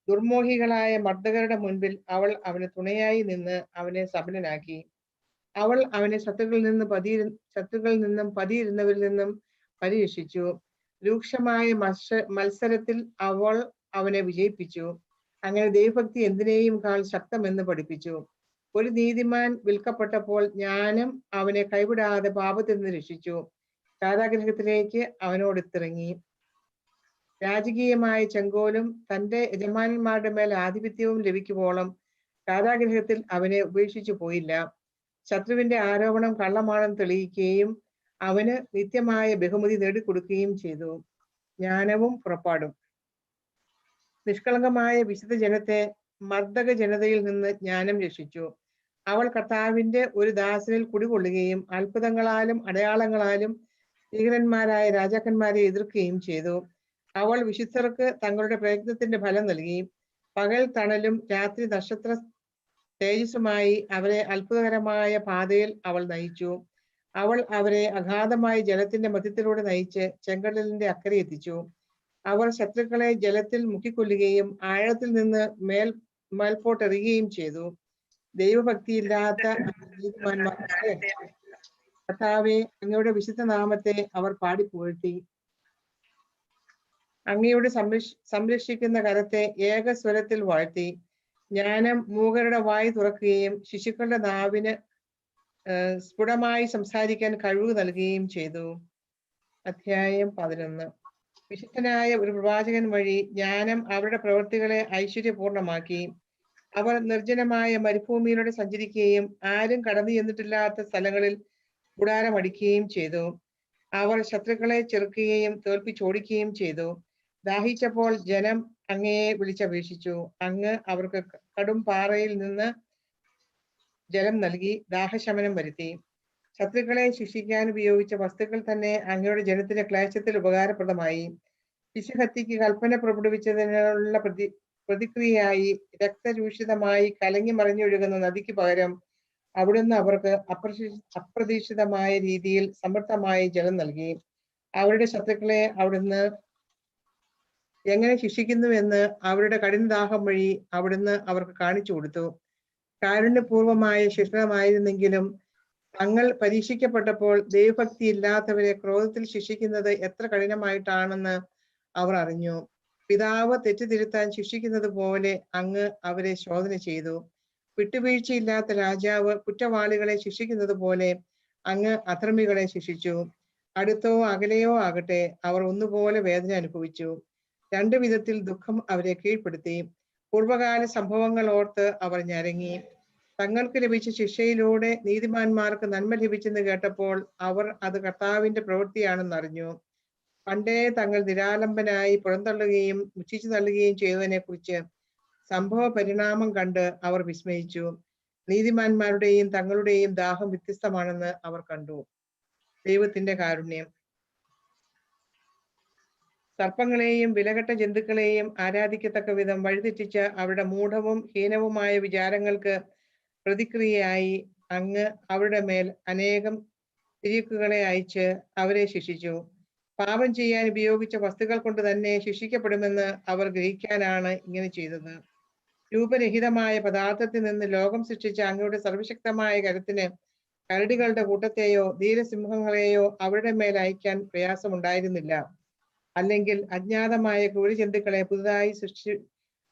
ദുർമോഹികളായ മർദ്ദകരുടെ മുൻപിൽ അവൾ അവന് തുണയായി നിന്ന് അവനെ സമ്പന്നനാക്കി. അവൾ അവനെ ശത്രുക്കളിൽ നിന്നും പതിയിരുന്നവരിൽ നിന്നും പരിരക്ഷിച്ചു. രൂക്ഷമായ മത്സരത്തിൽ അവൾ അവനെ വിജയിപ്പിച്ചു. അങ്ങനെ ദൈവഭക്തി എന്തിനേയും കാൾ ശക്തമെന്ന് പഠിപ്പിച്ചു. ഒരു നീതിമാൻ വിൽക്കപ്പെട്ടപ്പോൾ ജ്ഞാനം അവനെ കൈവിടാതെ പാപത്തിൽ നിന്ന് രക്ഷിച്ചു. കാരാഗൃഹത്തിലേക്ക് അവനോടിത്തിറങ്ങി. രാജകീയമായ ചെങ്കോലും തന്റെ യജമാനന്മാരുടെ മേൽ ആധിപത്യവും ലഭിക്കുവോളം കാരാഗൃഹത്തിൽ അവനെ ഉപേക്ഷിച്ചു പോയില്ല. ശത്രുവിന്റെ ആരോപണം കള്ളമാണെന്ന് തെളിയിക്കുകയും അവന് നിത്യമായ ബഹുമതി നേടിക്കൊടുക്കുകയും ചെയ്തു. ജ്ഞാനവും പുറപ്പാടും. നിഷ്കളങ്കമായ വിശുദ്ധ ജനത്തെ മർദ്ദക ജനതയിൽ നിന്ന് ജ്ഞാനം രക്ഷിച്ചു. അവൾ കർത്താവിന്റെ ഒരു ദാസനിൽ കുടികൊള്ളുകയും അത്ഭുതങ്ങളാലും അടയാളങ്ങളാലും ഭീകരന്മാരായ രാജാക്കന്മാരെ എതിർക്കുകയും ചെയ്തു. അവൾ വിശുദ്ധർക്ക് തങ്ങളുടെ പ്രയത്നത്തിന്റെ ഫലം നൽകി. പകൽ തണലും രാത്രി നക്ഷത്ര തേജസ്സുമായി അവരെ അത്ഭുതകരമായ പാതയിൽ അവൾ നയിച്ചു. അവൾ അവരെ അഗാധമായ ജലത്തിന്റെ മധ്യത്തിലൂടെ നയിച്ച് ചെങ്കടലിന്റെ അക്കരെ എത്തിച്ചു. അവർ ശത്രുക്കളെ ജലത്തിൽ മുക്കിക്കൊല്ലുകയും ആഴത്തിൽ നിന്ന് മേൽപോട്ടെറിയുകയും ചെയ്തു. ദൈവഭക്തിയില്ലാത്ത നീതിമാന്മാരെ കർത്താവേ, അങ്ങയുടെ വിശുദ്ധ നാമത്തെ അവർ പാടിപ്പുകഴ്ത്തി. അങ്ങയുടെ സംരക്ഷിക്കുന്ന കരത്തെ ഏകസ്വരത്തിൽ വാഴ്ത്തി. ജ്ഞാനം മൂകരുടെ വായി തുറക്കുകയും ശിശുക്കളുടെ നാവിന് സ്ഫുടമായി സംസാരിക്കാൻ കഴിവ് നൽകുകയും ചെയ്തു. അധ്യായം 11. വിശുദ്ധനായ ഒരു പ്രവാചകൻ വഴി ജ്ഞാനം അവരുടെ പ്രവൃത്തികളെ ഐശ്വര്യപൂർണമാക്കി. അവർ നിർജ്ജനമായ മരുഭൂമിയിലൂടെ സഞ്ചരിക്കുകയും ആരും കടന്നു ചെന്നിട്ടില്ലാത്ത സ്ഥലങ്ങളിൽ കൂടാരമടിക്കുകയും ചെയ്തു. അവർ ശത്രുക്കളെ ചെറുക്കുകയും തോൽപ്പിച്ചോടിക്കുകയും ചെയ്തു. ദാഹിച്ചപ്പോൾ ജനം അങ്ങയെ വിളിച്ചപേക്ഷിച്ചു. അങ്ങ് അവർക്ക് കടും പാറയിൽ നിന്ന് ജലം നൽകി ദാഹശമനം വരുത്തി. ശത്രുക്കളെ ശിക്ഷിക്കാൻ ഉപയോഗിച്ച വസ്തുക്കൾ തന്നെ അങ്ങയുടെ ജനത്തിന്റെ ക്ലേശത്തിൽ ഉപകാരപ്രദമായി. ശിശുഹത്യക്ക് കൽപ്പന പുറപ്പെടുവിച്ചതിനുള്ള പ്രതിക്രിയയായി രക്തരൂഷിതമായി കലങ്ങി മറിഞ്ഞൊഴുകുന്ന നദിക്ക് പകരം അവിടുന്ന് അവർക്ക് അപ്രതീക്ഷിതമായ രീതിയിൽ സമൃദ്ധമായി ജലം നൽകി. അവരുടെ ശത്രുക്കളെ അവിടുന്ന് എങ്ങനെ ശിക്ഷിക്കുന്നുവെന്ന് അവരുടെ കഠിനദാഹം വഴി അവിടുന്ന് അവർക്ക് കാണിച്ചു കൊടുത്തു. കാരുണ്യപൂർവമായ ശിക്ഷണമായിരുന്നെങ്കിലും തങ്ങൾ പരീക്ഷിക്കപ്പെട്ടപ്പോൾ ദൈവഭക്തി ഇല്ലാത്തവരെ ക്രോധത്തിൽ ശിക്ഷിക്കുന്നത് എത്ര കഠിനമായിട്ടാണെന്ന് അവർ അറിഞ്ഞു. പിതാവ് തെറ്റുതിരുത്താൻ ശിക്ഷിക്കുന്നത് പോലെ അങ്ങ് അവരെ ശോധന ചെയ്തു. വിട്ടുവീഴ്ചയില്ലാത്ത രാജാവ് കുറ്റവാളികളെ ശിക്ഷിക്കുന്നത് പോലെ അങ്ങ് അധർമ്മികളെ ശിക്ഷിച്ചു. അടുത്തോ അകലെയോ ആകട്ടെ, അവർ ഒന്നുപോലെ വേദന അനുഭവിച്ചു. രണ്ടു വിധത്തിൽ ദുഃഖം അവരെ കീഴ്പ്പെടുത്തി. പൂർവകാല സംഭവങ്ങൾ ഓർത്ത് അവർ ഞരങ്ങി. തങ്ങൾക്ക് ലഭിച്ച ശിക്ഷയിലൂടെ നീതിമാന്മാർക്ക് നന്മ ലഭിച്ചെന്ന് കേട്ടപ്പോൾ അവർ അത് കർത്താവിന്റെ പ്രവൃത്തിയാണെന്നറിഞ്ഞു. പണ്ടേ തങ്ങൾ നിരാലംബനായി പുറന്തള്ളുകയും മുച്ചിച്ചു തള്ളുകയും ചെയ്തതിനെ കുറിച്ച് സംഭവ പരിണാമം കണ്ട് അവർ വിസ്മയിച്ചു. നീതിമാന്മാരുടെയും തങ്ങളുടെയും ദാഹം വ്യത്യസ്തമാണെന്ന് അവർ കണ്ടു. ദൈവത്തിന്റെ കാരുണ്യം. സർപ്പങ്ങളെയും വിലകെട്ട ജന്തുക്കളെയും ആരാധിക്കത്തക്ക വിധം വഴിതെറ്റിച്ച അവരുടെ മൂഢവും ഹീനവുമായ വിചാരങ്ങൾക്ക് പ്രതിക്രിയയായി അങ്ങ് അവരുടെ മേൽ അനേകം തിരിക്കുകളെ അയച്ച് അവരെ ശിക്ഷിച്ചു. പാപം ചെയ്യാൻ ഉപയോഗിച്ച വസ്തുക്കൾ കൊണ്ട് തന്നെ ശിക്ഷിക്കപ്പെടുമെന്ന് അവർ ഗ്രഹിക്കാനാണ് ഇങ്ങനെ ചെയ്തത്. രൂപരഹിതമായ പദാർത്ഥത്തിൽ നിന്ന് ലോകം സൃഷ്ടിച്ച അങ്ങയുടെ സർവശക്തമായ കരത്തിന് കരടികളുടെ കൂട്ടത്തെയോ ധീരസിംഹങ്ങളെയോ അവരുടെ മേൽ അയക്കാൻ പ്രയാസമുണ്ടായിരുന്നില്ല. അല്ലെങ്കിൽ അജ്ഞാതമായ ക്രൂരജന്തുക്കളെ പുതുതായി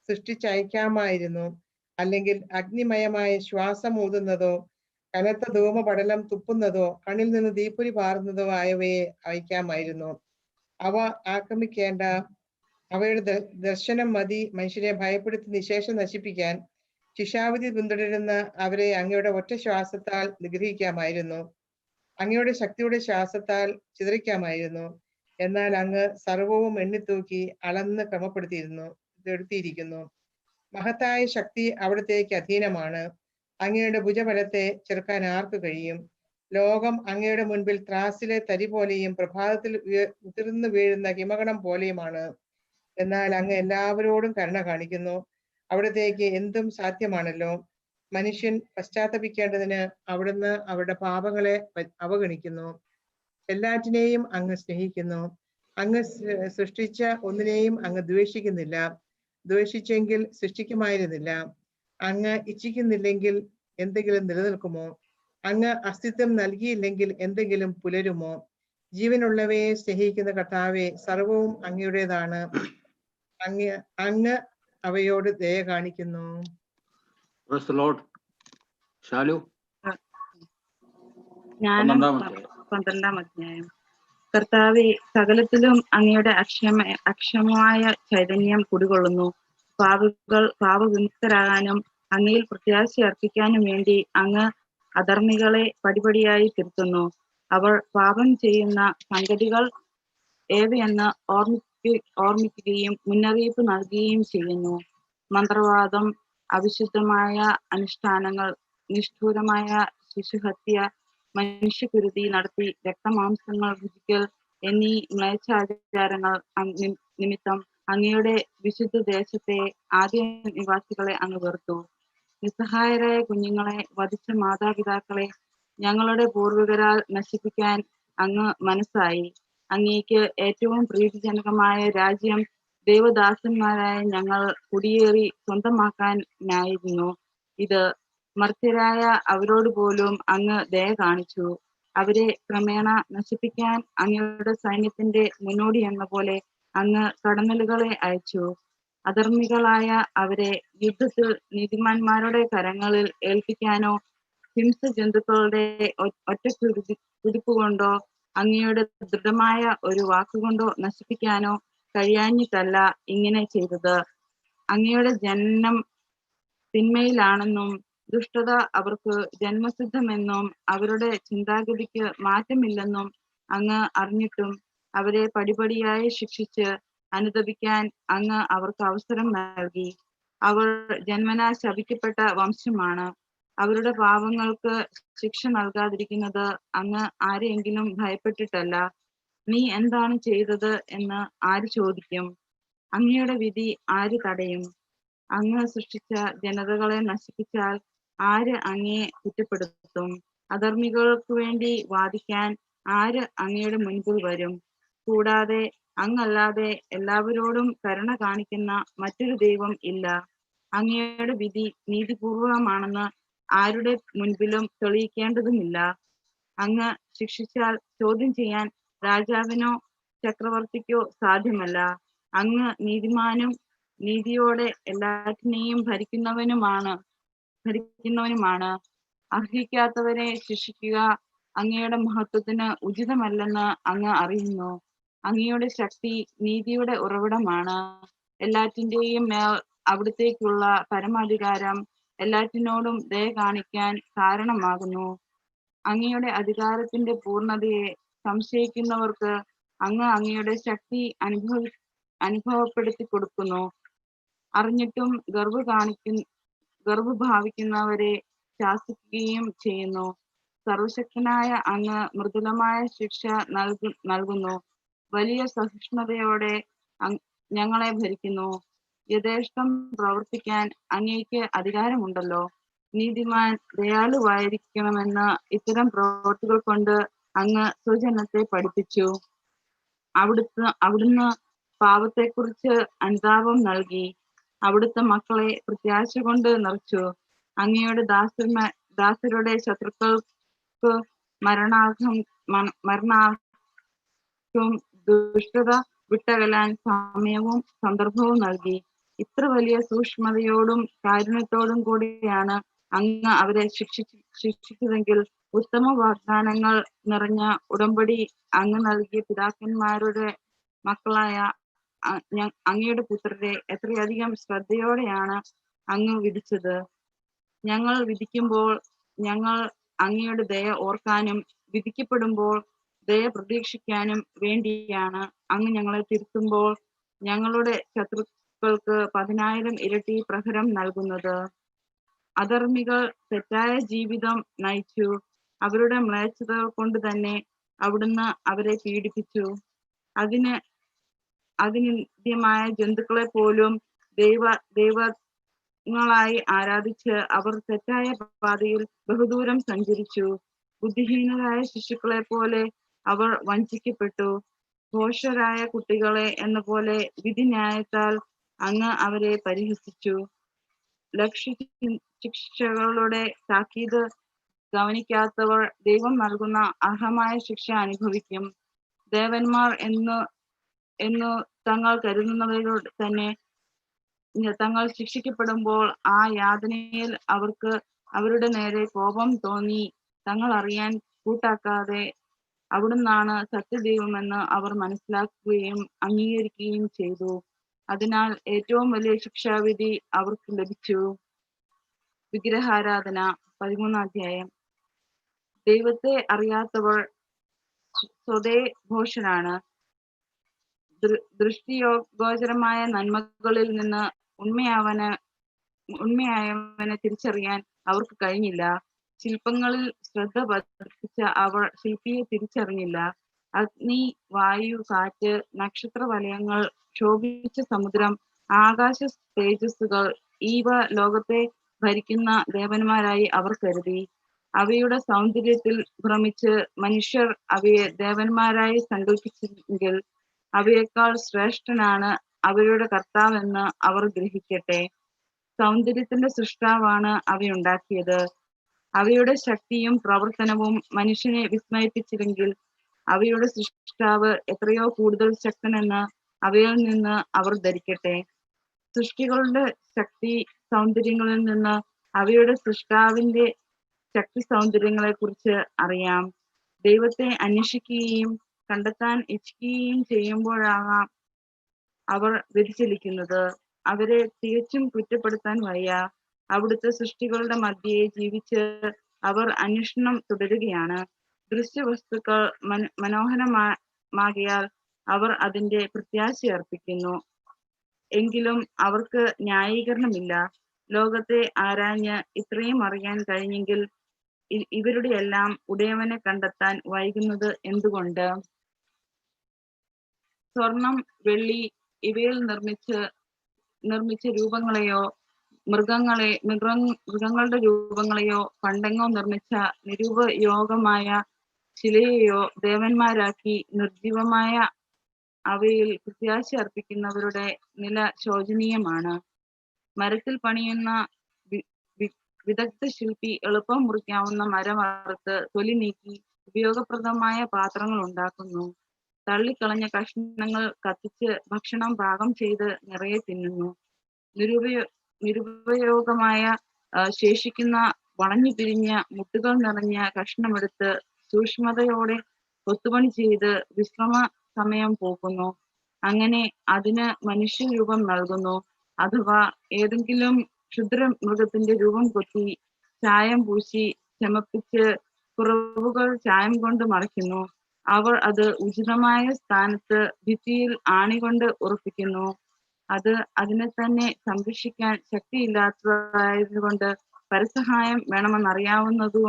സൃഷ്ടിച്ചയക്കാമായിരുന്നു. അല്ലെങ്കിൽ അഗ്നിമയമായ ശ്വാസം ഊതുന്നതോ കനത്ത ധൂമപടലം തുപ്പുന്നതോ കണ്ണിൽ നിന്ന് തീപ്പൊരി പാറുന്നതോ ആയവയെ അയക്കാമായിരുന്നു. അവ ആക്രമിക്കേണ്ട അവയുടെ ദർശനം മതി മനുഷ്യരെ ഭയപ്പെടുത്തി നിശേഷം നശിപ്പിക്കാൻ. ശിക്ഷാവിധി പിന്തുടരുന്ന അവരെ അങ്ങയുടെ ഒറ്റ ശ്വാസത്താൽ നിഗ്രഹിക്കാമായിരുന്നു. അങ്ങയുടെ ശക്തിയുടെ ശ്വാസത്താൽ ചിതറിക്കാമായിരുന്നു. എന്നാൽ അങ്ങ് സർവവും എണ്ണിത്തൂക്കി അളന്ന് ക്രമപ്പെടുത്തിയിരിക്കുന്നു. മഹത്തായ ശക്തി അവിടത്തേക്ക് അധീനമാണ്. അങ്ങയുടെ ഭുജബലത്തെ ചെറുക്കാൻ ആർക്ക് കഴിയും? ലോകം അങ്ങയുടെ മുൻപിൽ ത്രാസിലെ തരി പോലെയും പ്രഭാതത്തിൽ ഉതിർന്നു വീഴുന്ന ഹിമഗണം പോലെയുമാണ്. എന്നാൽ അങ്ങ് എല്ലാവരോടും കരുണ കാണിക്കുന്നു. അവിടത്തേക്ക് എന്തും സാധ്യമാണല്ലോ. മനുഷ്യൻ പശ്ചാത്തപിക്കേണ്ടതിന് അവിടുന്ന് അവരുടെ പാപങ്ങളെ അവഗണിക്കുന്നു. എല്ലാറ്റിനെയും അങ്ങ് സ്നേഹിക്കുന്നു. അങ്ങ് സൃഷ്ടിച്ച ഒന്നിനെയും അങ്ങ് ദ്വേഷിക്കുന്നില്ല. ദ്വേഷിച്ചെങ്കിൽ സൃഷ്ടിക്കുമായിരുന്നില്ല. അങ്ങ് ഇച്ഛിക്കുന്നില്ലെങ്കിൽ എന്തെങ്കിലും നിലനിൽക്കുമോ? അങ്ങ് അസ്തിത്വം നൽകിയില്ലെങ്കിൽ എന്തെങ്കിലും പുലരുമോ? ജീവനുള്ളവയെ സ്നേഹിക്കുന്ന കർത്താവെ, സർവവും അങ്ങയുടേതാണ്. അങ്ങ് അവയോട് ദയ കാണിക്കുന്നു. ജ്ഞാനം 12-ാം അധ്യായം. കർത്താവെ, സകലത്തിലും അങ്ങയുടെ അക്ഷമമായ ചൈതന്യം കുടികൊള്ളുന്നു. പാപവിമുക്തരാകാനും അങ്ങയിൽ പ്രത്യാശ അർപ്പിക്കാനും വേണ്ടി അങ്ങ് അധർമ്മികളെ പടിപടിയായി തിരുത്തുന്നു. അവർ പാപം ചെയ്യുന്ന സംഗതികൾ ഏവയെന്ന് ഓർമ്മിക്കുകയും മുന്നറിയിപ്പ് നൽകുകയും ചെയ്യുന്നു. മന്ത്രവാദം, അവിശുദ്ധമായ അനുഷ്ഠാനങ്ങൾ, നിഷ്ഠൂരമായ ശിശുഹത്യ, മനുഷ്യകുരുതി നടത്തി രക്തമാംസങ്ങൾ ഭുജിക്കൽ എന്നീ മ്ലേച്ഛാചാരങ്ങൾ നിമിത്തം അങ്ങയുടെ വിശുദ്ധ ദേശത്തെ ആദ്യ നിവാസികളെ അങ്ങ് വെറുത്തു. നിസ്സഹായരായ കുഞ്ഞുങ്ങളെ വധിച്ച മാതാപിതാക്കളെ ഞങ്ങളുടെ പൂർവികരാൽ നശിപ്പിക്കാൻ അങ്ങ് മനസ്സായി. അങ്ങേക്ക് ഏറ്റവും പ്രീതിജനകമായ രാജ്യം ദൈവദാസന്മാരായ ഞങ്ങൾ കുടിയേറി സ്വന്തമാക്കാനായിരുന്നു. ഇത് മർത്യരായ അവരോട് പോലും അങ്ങ് ദയ കാണിച്ചു. അവരെ ക്രമേണ നശിപ്പിക്കാൻ അങ്ങയുടെ സൈന്യത്തിന്റെ മുന്നോടി എന്ന പോലെ അങ്ങ് കടന്നലുകളെ അയച്ചു. അധർമ്മികളായ അവരെ യുദ്ധത്തിൽ നീതിമാന്മാരുടെ കരങ്ങളിൽ ഏൽപ്പിക്കാനോ ഹിംസജന്തുക്കളുടെ ഒറ്റ കുതിപ്പുകൊണ്ടോ അങ്ങയുടെ ദൃഢമായ ഒരു വാക്കുകൊണ്ടോ നശിപ്പിക്കാനോ കഴിയാഞ്ഞിട്ടല്ല ഇങ്ങനെ ചെയ്തത്. അങ്ങയുടെ ജനനം തിന്മയിലാണെന്നും ദുഷ്ടത അവർക്ക് ജന്മസിദ്ധമെന്നും അവരുടെ ചിന്താഗതിക്ക് മാറ്റമില്ലെന്നും അങ്ങ് അറിഞ്ഞിട്ടും അവരെ പടിപടിയായി ശിക്ഷിച്ച് അനുതപിക്കാൻ അങ്ങ് അവർക്ക് അവസരം നൽകി. അവർ ജന്മനാ ശപിക്കപ്പെട്ട വംശമാണ്. അവരുടെ പാപങ്ങൾക്ക് ശിക്ഷ നൽകാതിരിക്കുന്നത് അങ്ങ് ആരെയെങ്കിലും ഭയപ്പെട്ടിട്ടല്ല. നീ എന്താണ് ചെയ്തത് എന്ന് ആര് ചോദിക്കും? അങ്ങയുടെ വിധി ആര് തടയും? അങ്ങ് സൃഷ്ടിച്ച ജനതകളെ നശിപ്പിച്ചാൽ ആര് അങ്ങയെ കുറ്റപ്പെടുത്തും? അധർമ്മികൾക്ക് വേണ്ടി വാദിക്കാൻ ആര് അങ്ങയുടെ മുൻപിൽ വരും? കൂടാതെ അങ്ങല്ലാതെ എല്ലാവരോടും കരുണ കാണിക്കുന്ന മറ്റൊരു ദൈവം ഇല്ല. അങ്ങയുടെ വിധി നീതിപൂർവമാണെന്ന് ആരുടെ മുൻപിലും തെളിയിക്കേണ്ടതുമില്ല. അങ്ങ് ശിക്ഷിച്ചാൽ ചോദ്യം ചെയ്യാൻ രാജാവിനോ ചക്രവർത്തിക്കോ സാധ്യമല്ല. അങ്ങ് നീതിമാനും നീതിയോടെ എല്ലാറ്റിനെയും ഭരിക്കുന്നവനുമാണ്. അർഹിക്കാത്തവരെ ശിക്ഷിക്കുക അങ്ങയുടെ മഹത്വത്തിന് ഉചിതമല്ലെന്ന് അങ്ങ് അറിയുന്നു. അങ്ങയുടെ ശക്തി നീതിയുടെ ഉറവിടമാണ്. എല്ലാറ്റിന്റെയും മേൽ അവിടുത്തേക്കുള്ള പരമാധികാരം എല്ലാറ്റിനോടും ദയ കാണിക്കാൻ കാരണമാകുന്നു. അങ്ങയുടെ അധികാരത്തിന്റെ പൂർണ്ണതയെ സംശയിക്കുന്നവർക്ക് അങ്ങ് അങ്ങയുടെ ശക്തി അനുഭവപ്പെടുത്തി കൊടുക്കുന്നു. അറിഞ്ഞിട്ടും ഗർവ്വഭാവിക്കുന്നവരെ ശാസിക്കുകയും ചെയ്യുന്നു. സർവശക്തനായ അങ്ങ് മൃദുലമായ ശിക്ഷ നൽകുന്നു. വലിയ സഹിഷ്ണുതയോടെ ഞങ്ങളെ ഭരിക്കുന്നു. യഥേഷ്ടം പ്രവർത്തിക്കാൻ അങ്ങേക്ക് അധികാരമുണ്ടല്ലോ. നീതിമാൻ ദയാലുവായിരിക്കണമെന്ന് ഇത്തരം പ്രവൃത്തികൾ കൊണ്ട് അങ്ങ് സ്വജനത്തെ പഠിപ്പിച്ചു. അവിടുന്ന് പാപത്തെക്കുറിച്ച് അനുതാപം നൽകി. അവിടുത്തെ മക്കളെ പ്രത്യാശ കൊണ്ട് നിറച്ചു. അങ്ങയുടെ ദാസരുടെ ശത്രുക്കൾക്ക് മരണാർത്ഥം ദുഷ്ടത വിട്ടകലാൻ സമയവും സന്ദർഭവും നൽകി. ഇത്ര വലിയ സൂക്ഷ്മതയോടും കാരുണ്യത്തോടും കൂടിയാണ് അങ്ങ് അവരെ ശിക്ഷിച്ചതെങ്കിൽ ഉത്തമ വാഗ്ദാനങ്ങൾ നിറഞ്ഞ ഉടമ്പടി അങ്ങ് നൽകിയ പിതാക്കന്മാരുടെ മക്കളായ അങ്ങയുടെ പുത്രരെ എത്രയധികം ശ്രദ്ധയോടെയാണ് അങ്ങ് വിധിച്ചത്. ഞങ്ങൾ വിധിക്കുമ്പോൾ ഞങ്ങൾ അങ്ങയുടെ ദയ ഓർക്കാനും വിധിക്കപ്പെടുമ്പോൾ ദയ പ്രതീക്ഷിക്കാനും വേണ്ടിയാണ് അങ്ങ് ഞങ്ങളെ തിരുത്തുമ്പോൾ ഞങ്ങളുടെ ശത്രുക്കൾക്ക് 10,000 ഇരട്ടി പ്രഹരം നൽകുന്നത്. അധർമ്മികൾ തെറ്റായ ജീവിതം നയിച്ചു. അവരുടെ മ്ലേച്ഛതകൾ കൊണ്ട് തന്നെ അവിടുന്ന് അവരെ പീഡിപ്പിച്ചു. അതിനിന്ദ്യമായ ജന്തുക്കളെ പോലും ദൈവങ്ങളായി ആരാധിച്ച് അവർ തെറ്റായ പാതയിൽ ബഹുദൂരം സഞ്ചരിച്ചു. ബുദ്ധിഹീനരായ ശിശുക്കളെ പോലെ അവർ വഞ്ചിക്കപ്പെട്ടു. ഭോഷരായ കുട്ടികളെ എന്ന പോലെ വിധിന്യായത്താൽ അങ്ങ് അവരെ പരിഹസിച്ചു. ശിക്ഷകളുടെ താക്കീത് ഗവനിക്കാത്തവർ ദൈവം നൽകുന്ന അർഹമായ ശിക്ഷ അനുഭവിക്കും. ദേവന്മാർ എന്നു തങ്ങൾ കരുതുന്നവരോട് തന്നെ തങ്ങൾ ശിക്ഷിക്കപ്പെടുമ്പോൾ ആ യാതനയിൽ അവർക്ക് അവരുടെ നേരെ കോപം തോന്നി തങ്ങൾ അറിയാൻ കൂട്ടാക്കാതെ അവിടുന്നാണ് സത്യദൈവമെന്ന് അവർ മനസ്സിലാക്കുകയും അംഗീകരിക്കുകയും ചെയ്തു. അതിനാൽ ഏറ്റവും വലിയ ശിക്ഷാവിധി അവർക്ക് ലഭിച്ചു. വിഗ്രഹാരാധന 13-ാം അധ്യായം. ദൈവത്തെ അറിയാത്തവർ സ്വതേ ഘോഷരാണ്. ദൃഷ്ടിഗോചരമായ നന്മകളിൽ നിന്ന് ഉണ്മയായവനെ തിരിച്ചറിയാൻ അവർക്ക് കഴിഞ്ഞില്ല. ശില്പങ്ങളിൽ ശ്രദ്ധ പതിപ്പിച്ച അവർ ശില്പിയെ തിരിച്ചറിഞ്ഞില്ല. അഗ്നി, വായു, കാറ്റ്, നക്ഷത്രവലയങ്ങൾ, ശോഭിച്ച സമുദ്രം, ആകാശ തേജസ്സുകൾ ഇവ ലോകത്തെ ഭരിക്കുന്ന ദേവന്മാരായി അവർ കരുതി. അവയുടെ സൗന്ദര്യത്തിൽ ഭ്രമിച്ച് മനുഷ്യർ അവയെ ദേവന്മാരായി സങ്കല്പിച്ചെങ്കിൽ അവയേക്കാൾ ശ്രേഷ്ഠനാണ് അവയുടെ കർത്താവെന്ന് അവർ ഗ്രഹിക്കട്ടെ. സൗന്ദര്യത്തിന്റെ സൃഷ്ടാവാണ് അവയുണ്ടാക്കിയത്. അവയുടെ ശക്തിയും പ്രവർത്തനവും മനുഷ്യനെ വിസ്മയിപ്പിച്ചില്ലെങ്കിൽ അവയുടെ സൃഷ്ടാവ് എത്രയോ കൂടുതൽ ശക്തനെന്ന് അവയിൽ നിന്ന് അവർ ധരിക്കട്ടെ. സൃഷ്ടികളുടെ ശക്തി സൗന്ദര്യങ്ങളിൽ നിന്ന് അവയുടെ സൃഷ്ടാവിന്റെ ശക്തി സൗന്ദര്യങ്ങളെ കുറിച്ച് അറിയാം. ദൈവത്തെ അന്വേഷിക്കുകയും കണ്ടെത്താൻ ഇച്ഛിക്കുകയും ചെയ്യുമ്പോഴാകാം അവർ വ്യതിചലിക്കുന്നത്. അവരെ തികച്ചും കുറ്റപ്പെടുത്താൻ വയ്യ. അവിടുത്തെ സൃഷ്ടികളുടെ മധ്യേ ജീവിച്ച് അവർ അന്വേഷണം തുടരുകയാണ്. ദൃശ്യവസ്തുക്കൾ മനോഹരമാകിയാൽ അവർ അതിന്റെ പ്രത്യാശ അർപ്പിക്കുന്നു. എങ്കിലും അവർക്ക് ന്യായീകരണമില്ല. ലോകത്തെ ആരാഞ്ഞ് ഇത്രയും അറിയാൻ കഴിഞ്ഞെങ്കിൽ ഇവരുടെ എല്ലാം ഉടയവനെ കണ്ടെത്താൻ വൈകുന്നത് എന്തുകൊണ്ട്? സ്വർണം, വെള്ളി ഇവയിൽ നിർമ്മിച്ച രൂപങ്ങളെയോ മൃഗങ്ങളുടെ രൂപങ്ങളെയോ പണ്ടെങ്ങോ നിർമ്മിച്ച നിരുപയോഗമായ ശിലയെയോ ദേവന്മാരാക്കി നിർജീവമായ അവയിൽ പ്രത്യാശ അർപ്പിക്കുന്നവരുടെ നില ശോചനീയമാണ്. മരത്തിൽ പണിയുന്ന വിദഗ്ധ ശില്പി എളുപ്പം മുറിക്കാവുന്ന മരം അറുത്ത് തൊലി നീക്കി ഉപയോഗപ്രദമായ പാത്രങ്ങൾ ഉണ്ടാക്കുന്നു. തള്ളിക്കളഞ്ഞ കഷ്ണങ്ങൾ കത്തിച്ച് ഭക്ഷണം പാകം ചെയ്ത് നിറയെ തിന്നുന്നു. നിരുപയോഗമായ ശേഷിക്കുന്ന വളഞ്ഞു പിരിഞ്ഞ മുട്ടുകൾ നിറഞ്ഞ കഷ്ണമെടുത്ത് സൂക്ഷ്മതയോടെ കൊത്തുപണി ചെയ്ത് വിശ്രമ സമയം പോക്കുന്നു. അങ്ങനെ അതിന് മനുഷ്യരൂപം നൽകുന്നു. അഥവാ ഏതെങ്കിലും ക്ഷുദ്ര മൃഗത്തിന്റെ രൂപം കൊത്തി ചായം പൂശി ചമപ്പിച്ച് കുറവുകൾ ചായം കൊണ്ട് മറയ്ക്കുന്നു. അവർ അത് ഉചിതമായ സ്ഥാനത്ത് ഭിത്തിയിൽ ആണികൊണ്ട് ഉറപ്പിക്കുന്നു. അത് അതിനെ തന്നെ സംരക്ഷിക്കാൻ ശക്തിയില്ലാത്തതായതുകൊണ്ട് പരസഹായം വേണമെന്നറിയാവുന്നതു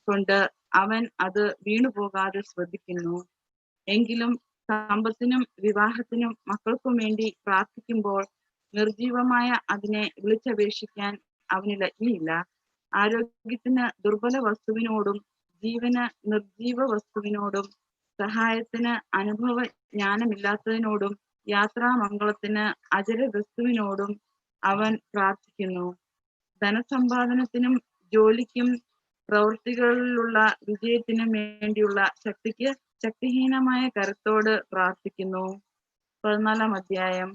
കൊണ്ട് അവൻ അത് വീണുപോകാതെ ശ്രദ്ധിക്കുന്നു. എങ്കിലും സമ്പത്തിനും വിവാഹത്തിനും മക്കൾക്കും വേണ്ടി പ്രാർത്ഥിക്കുമ്പോൾ നിർജീവമായ അതിനെ വിളിച്ചപേക്ഷിക്കാൻ അവന് ലജ്ഞയില്ല. ആരോഗ്യത്തിന് ദുർബല വസ്തുവിനോടും ജീവന് നിർജീവ വസ്തുവിനോടും സഹായത്തിന് അനുഭവ ജ്ഞാനമില്ലാത്തതിനോടും യാത്രാമംഗളത്തിന് അജര വസ്തുവിനോടും അവൻ പ്രാർത്ഥിക്കുന്നു. ധനസമ്പാദനത്തിനും ജോലിക്കും പ്രവൃത്തികളിലുള്ള വിജയത്തിനും വേണ്ടിയുള്ള ശക്തിക്ക് ശക്തിഹീനമായ കരത്തോട് പ്രാർത്ഥിക്കുന്നു. 14-ാം അധ്യായം.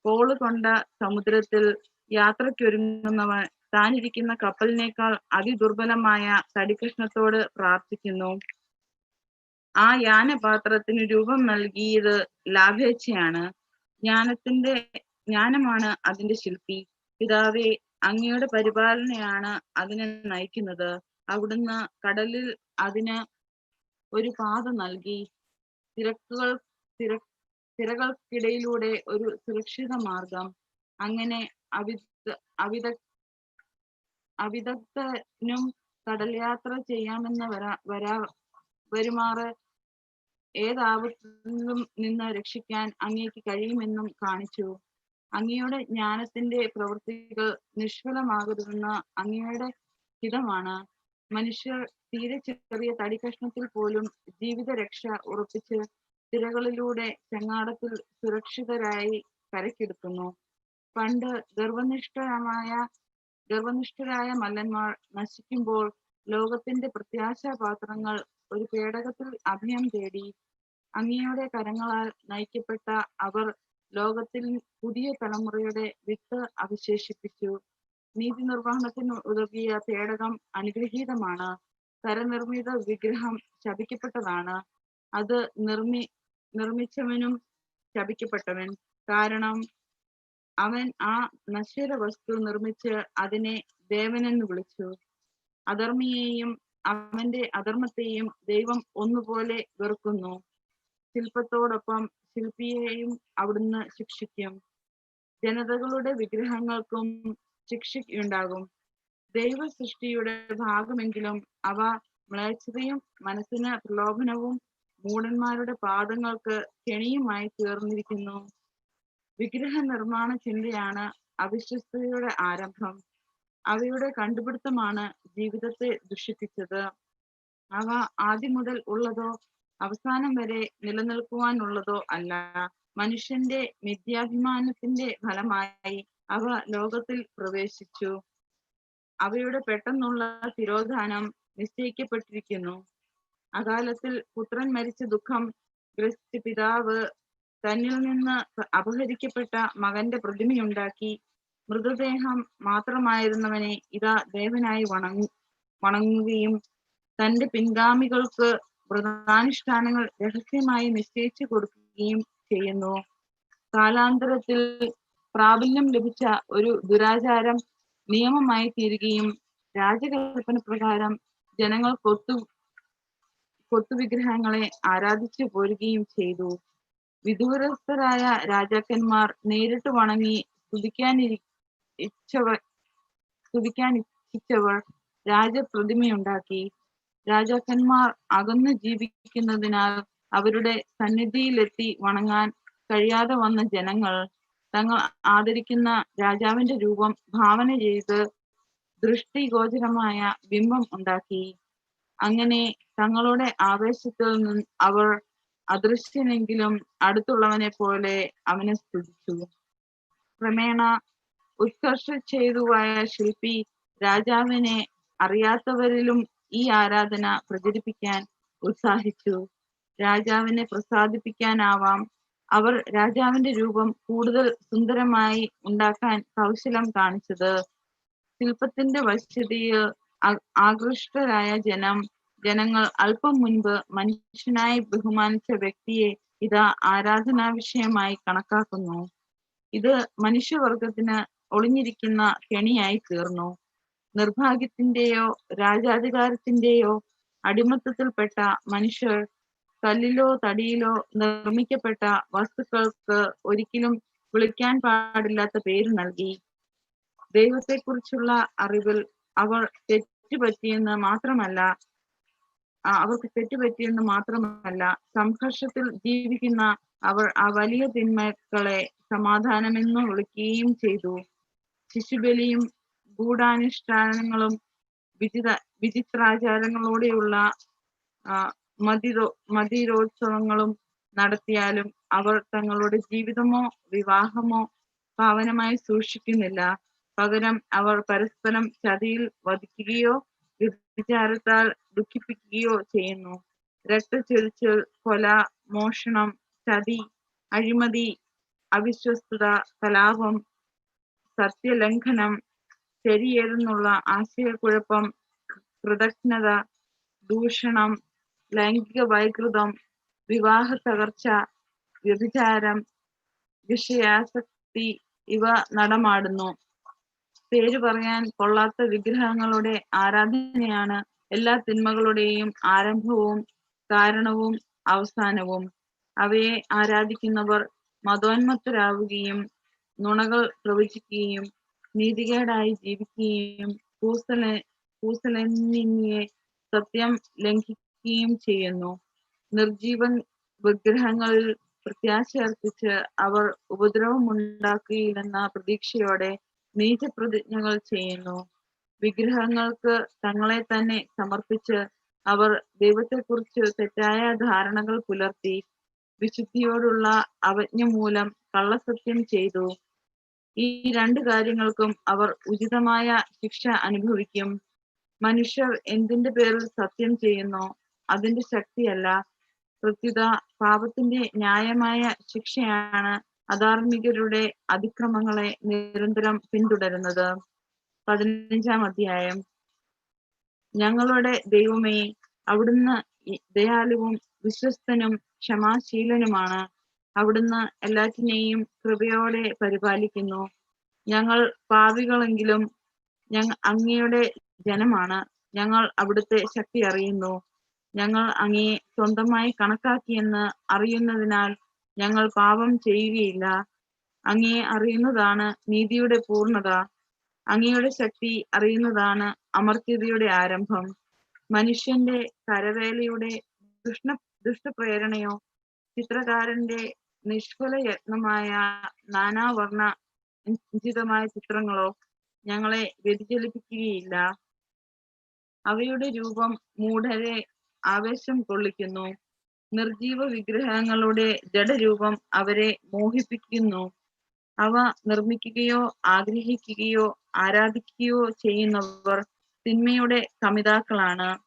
കോള് കൊണ്ട സമുദ്രത്തിൽ യാത്രയ്ക്കൊരുങ്ങുന്നവൻ താനിരിക്കുന്ന കപ്പലിനേക്കാൾ അതിദുർബലമായ തടിക്കഷ്ണത്തോട് പ്രാർത്ഥിക്കുന്നു. ആ യാനപാത്രത്തിന് രൂപം നൽകിയത് ലാഭേച്ഛയാണ്. ജ്ഞാനമാണ് അതിന്റെ ശില്പി. പിതാവേ, അങ്ങയുടെ പരിപാലനയാണ് അതിനെ നയിക്കുന്നത്. അവിടുന്ന് കടലിൽ അതിന് ഒരു പാത നൽകി, തിരകൾക്കിടയിലൂടെ ഒരു സുരക്ഷിത മാർഗം. അങ്ങനെ അവിദഗ്ധനും കടൽ യാത്ര ചെയ്യാമെന്ന് വരുമാറ് ഏതാപത്തിലും നിന്ന് രക്ഷിക്കാൻ അങ്ങേക്ക് കഴിയുമെന്നും കാണിച്ചു. അങ്ങയുടെ ജ്ഞാനത്തിന്റെ പ്രവൃത്തികൾ നിഷ്ഫലമാകരുതെന്ന് അങ്ങയുടെ ഹിതമാണ്. മനുഷ്യർ തീരെ ചെറിയ തടിക്കഷ്ണത്തിൽ പോലും ജീവിത രക്ഷ ഉറപ്പിച്ച് തിരകളിലൂടെ ചങ്ങാടത്തിൽ സുരക്ഷിതരായി കരക്കെടുക്കുന്നു. പണ്ട് ഗർവനിഷ്ഠരായ മല്ലന്മാർ നശിക്കുമ്പോൾ ലോകത്തിന്റെ പ്രത്യാശാപാത്രങ്ങൾ ഒരു പേടകത്തിൽ അഭയം തേടി. അങ്ങയുടെ കരങ്ങളാൽ നയിക്കപ്പെട്ട അവർ ലോകത്തിൽ പുതിയ തലമുറയുടെ വിത്ത് അവശേഷിപ്പിച്ചു. നീതി നിർവഹണത്തിന് ഉതകിയ പേടകം അനുഗ്രഹീതമാണ്. കരനിർമ്മിത വിഗ്രഹം ശപിക്കപ്പെട്ടതാണ്. അത് നിർമ്മിച്ചവനും ശപിക്കപ്പെട്ടവൻ. കാരണം അവൻ ആ നശ്വര വസ്തു നിർമ്മിച്ച് അതിനെ ദേവനെന്ന് വിളിച്ചു. അധർമ്മിയെയും അവന്റെ അധർമ്മത്തെയും ദൈവം ഒന്നുപോലെ വെറുക്കുന്നു. ശില്പത്തോടൊപ്പം ശില്പിയെയും അവിടുന്ന് ശിക്ഷിക്കും. ജനതകളുടെ വിഗ്രഹങ്ങൾക്കും ശിക്ഷയുണ്ടാകും. ദൈവ സൃഷ്ടിയുടെ ഭാഗമെങ്കിലും അവ മ്ലേച്ഛതയും മനസ്സിന് പ്രലോഭനവും മൂഢന്മാരുടെ പാദങ്ങൾക്ക് കെണിയുമായി തീർന്നിരിക്കുന്നു. വിഗ്രഹ നിർമ്മാണ ചിന്തയാണ് അവിശ്വസ്തയുടെ ആരംഭം. അവയുടെ കണ്ടുപിടുത്തമാണ് ജീവിതത്തെ ദുഷിപ്പിച്ചത്. അവ ആദ്യം മുതൽ ഉള്ളതോ അവസാനം വരെ നിലനിൽക്കുവാനുള്ളതോ അല്ല. മനുഷ്യന്റെ മിഥ്യാഭിമാനത്തിന്റെ ഫലമായി അവ ലോകത്തിൽ പ്രവേശിച്ചു. അവയുടെ പെട്ടെന്നുള്ള തിരോധാനം നിശ്ചയിക്കപ്പെട്ടിരിക്കുന്നു. അകാലത്തിൽ പുത്രൻ മരിച്ച ദുഃഖം ഗ്രസിച്ച പിതാവ് തന്നിൽ നിന്ന് അപഹരിക്കപ്പെട്ട മകന്റെ പ്രതിമയുണ്ടാക്കി. മൃതദേഹം മാത്രമായിരുന്നവനെ ഇതാ ദേവനായി വണങ്ങുകയും തന്റെ പിൻഗാമികൾക്ക് വ്രതാനുഷ്ഠാനങ്ങൾ രഹസ്യമായി നിശ്ചയിച്ചു കൊടുക്കുകയും ചെയ്യുന്നു. കാലാന്തരത്തിൽ പ്രാബല്യം ലഭിച്ച ഒരു ദുരാചാരം നിയമമായി തീരുകയും രാജകൽപ്പന പ്രകാരം ജനങ്ങൾ കൊത്തുവിഗ്രഹങ്ങളെ ആരാധിച്ചു പോരുകയും ചെയ്തു. വിദൂരസ്ഥരായ രാജാക്കന്മാർ നേരിട്ട് വണങ്ങി സ്തുതിക്കാനിച്ഛിച്ചവർ രാജപ്രതിമയുണ്ടാക്കി. രാജാക്കന്മാർ അകന്നു ജീവിക്കുന്നതിനാൽ അവരുടെ സന്നിധിയിലെത്തി വണങ്ങാൻ കഴിയാതെ വന്ന ജനങ്ങൾ തങ്ങൾ ആദരിക്കുന്ന രാജാവിന്റെ രൂപം ഭാവന ചെയ്ത് ദൃഷ്ടിഗോചരമായ ബിംബം ഉണ്ടാക്കി. അങ്ങനെ തങ്ങളുടെ ആവേശത്തിൽ നിന്ന് അവർ അദൃശ്യനെങ്കിലും അടുത്തുള്ളവനെ പോലെ അവനെ സ്തുതിച്ചു. ക്രമേണ ഉത്കർഷചേതുവായ ശില്പി രാജാവിനെ അറിയാത്തവരിലും ഈ ആരാധന പ്രചരിപ്പിക്കാൻ ഉത്സാഹിച്ചു. രാജാവിനെ പ്രസാദിപ്പിക്കാനാവാം അവർ രാജാവിന്റെ രൂപം കൂടുതൽ സുന്ദരമായി ഉണ്ടാക്കാൻ കൗശലം കാണിച്ചത്. ശില്പത്തിന്റെ വശ്യതയിൽ ആകൃഷ്ടരായ ജനങ്ങൾ അല്പം മുൻപ് മനുഷ്യനായി ബഹുമാനിച്ച വ്യക്തിയെ ഇതാ ആരാധനാ വിഷയമായി കണക്കാക്കുന്നു. ഇത് മനുഷ്യവർഗത്തിന് ഒളിഞ്ഞിരിക്കുന്ന കെണിയായി തീർന്നു. നിർഭാഗ്യത്തിന്റെയോ രാജാധികാരത്തിന്റെയോ അടിമത്തത്തിൽപ്പെട്ട മനുഷ്യർ കല്ലിലോ തടിയിലോ നിർമ്മിക്കപ്പെട്ട വസ്തുക്കൾക്ക് ഒരിക്കലും വിളിക്കാൻ പാടില്ലാത്ത പേര് നൽകി. ദൈവത്തെക്കുറിച്ചുള്ള അറിവിൽ അവർക്ക് തെറ്റുപറ്റിയെന്ന് മാത്രമല്ല സംഘർഷത്തിൽ ജീവിക്കുന്ന അവർ ആ വലിയ തിന്മകളെ സമാധാനമെന്ന് വിളിക്കുകയും ചെയ്തു. ശിശുബലിയും ഗൂഢാനുഷ്ഠാനങ്ങളും വിചിത്രാചാരങ്ങളോടെയുള്ള മതിരോത്സവങ്ങളും നടത്തിയാലും അവർ തങ്ങളുടെ ജീവിതമോ വിവാഹമോ പാവനമായി സൂക്ഷിക്കുന്നില്ല. പകരം അവർ പരസ്പരം ചതിയിൽ വധിക്കുകയോ വ്യഭിചാരത്താൽ ദുഃഖിപ്പിക്കുകയോ ചെയ്യുന്നു. രക്തച്ചൊരിച്ചിൽ, കൊല, മോഷണം, ചതി, അഴിമതി, അവിശ്വസ്തത, കലാപം, സത്യലംഘനം, ശരിയേതെന്നുള്ള ആശയക്കുഴപ്പം, കൃതജ്ഞത, ദൂഷണം, ലൈംഗിക വൈകൃതം, വിവാഹ തകർച്ച, വ്യഭിചാരം, വിഷയാസക്തി ഇവ നടമാടുന്നു. പേര് പറയാൻ കൊള്ളാത്ത വിഗ്രഹങ്ങളുടെ ആരാധനയാണ് എല്ലാ തിന്മകളുടെയും ആരംഭവും കാരണവും അവസാനവും. അവയെ ആരാധിക്കുന്നവർ മതോന്മത്തരാവുകയും നുണകൾ പ്രവചിക്കുകയും നീതികേടായി ജീവിക്കുകയും പൂസലെന്നിയെ സത്യം ലംഘിക്കുകയും ചെയ്യുന്നു. നിർജീവൻ വിഗ്രഹങ്ങളിൽ പ്രത്യാശ അർപ്പിച്ച് അവർ ഉപദ്രവമുണ്ടാക്കുകയില്ലെന്ന പ്രതീക്ഷയോടെ നീചപ്രതിജ്ഞകൾ ചെയ്യുന്നു. വിഗ്രഹങ്ങൾക്ക് തങ്ങളെ തന്നെ സമർപ്പിച്ച് അവർ ദൈവത്തെക്കുറിച്ച് തെറ്റായ ധാരണകൾ പുലർത്തി. വിശുദ്ധിയോടുള്ള അവജ്ഞ മൂലം കള്ളസത്യം ചെയ്തു. ഈ രണ്ട് കാര്യങ്ങൾക്കും അവർ ഉചിതമായ ശിക്ഷ അനുഭവിക്കും. മനുഷ്യർ എന്തിന്റെ പേരിൽ സത്യം ചെയ്യുന്നോ അതിന്റെ ശക്തിയല്ല, പ്രത്യുത പാപത്തിന്റെ ന്യായമായ ശിക്ഷയാണ് അധാർമികരുടെ അതിക്രമങ്ങളെ നിരന്തരം പിന്തുടരുന്നത്. 15-ാം അധ്യായം. ഞങ്ങളുടെ ദൈവമേ, അവിടുന്ന് ദയാലുവും വിശ്വസ്തനും ക്ഷമാശീലനുമാണ്. അവിടുന്ന് എല്ലാറ്റിനെയും കൃപയോടെ പരിപാലിക്കുന്നു. ഞങ്ങൾ പാപികളെങ്കിലും അങ്ങയുടെ ജനമാണ്. ഞങ്ങൾ അവിടുത്തെ ശക്തി അറിയുന്നു. ഞങ്ങൾ അങ്ങയെ സ്വന്തമായി കണക്കാക്കിയെന്ന് അറിയുന്നതിനാൽ ഞങ്ങൾ പാപം ചെയ്യുകയില്ല. അങ്ങയെ അറിയുന്നതാണ് നീതിയുടെ പൂർണ്ണത. അങ്ങയുടെ ശക്തി അറിയുന്നതാണ് അമർത്യതയുടെ ആരംഭം. മനുഷ്യന്റെ കരവേലയുടെ ദുഷ്ടപ്രേരണയോ ചിത്രകാരന്റെ നിഷ്ഫല യത്നമായ നാനാവർണ്ണ ിതമായ ചിത്രങ്ങളോ ഞങ്ങളെ വ്യതിചലിപ്പിക്കുകയില്ല. അവയുടെ രൂപം മൂഢരെ ആവേശം കൊള്ളിക്കുന്നു. നിർജീവ വിഗ്രഹങ്ങളുടെ ജഡരൂപം അവരെ മോഹിപ്പിക്കുന്നു. അവ നിർമ്മിക്കുകയോ ആഗ്രഹിക്കുകയോ ആരാധിക്കുകയോ ചെയ്യുന്നവർ തിന്മയുടെ കമിതാക്കളാണ്.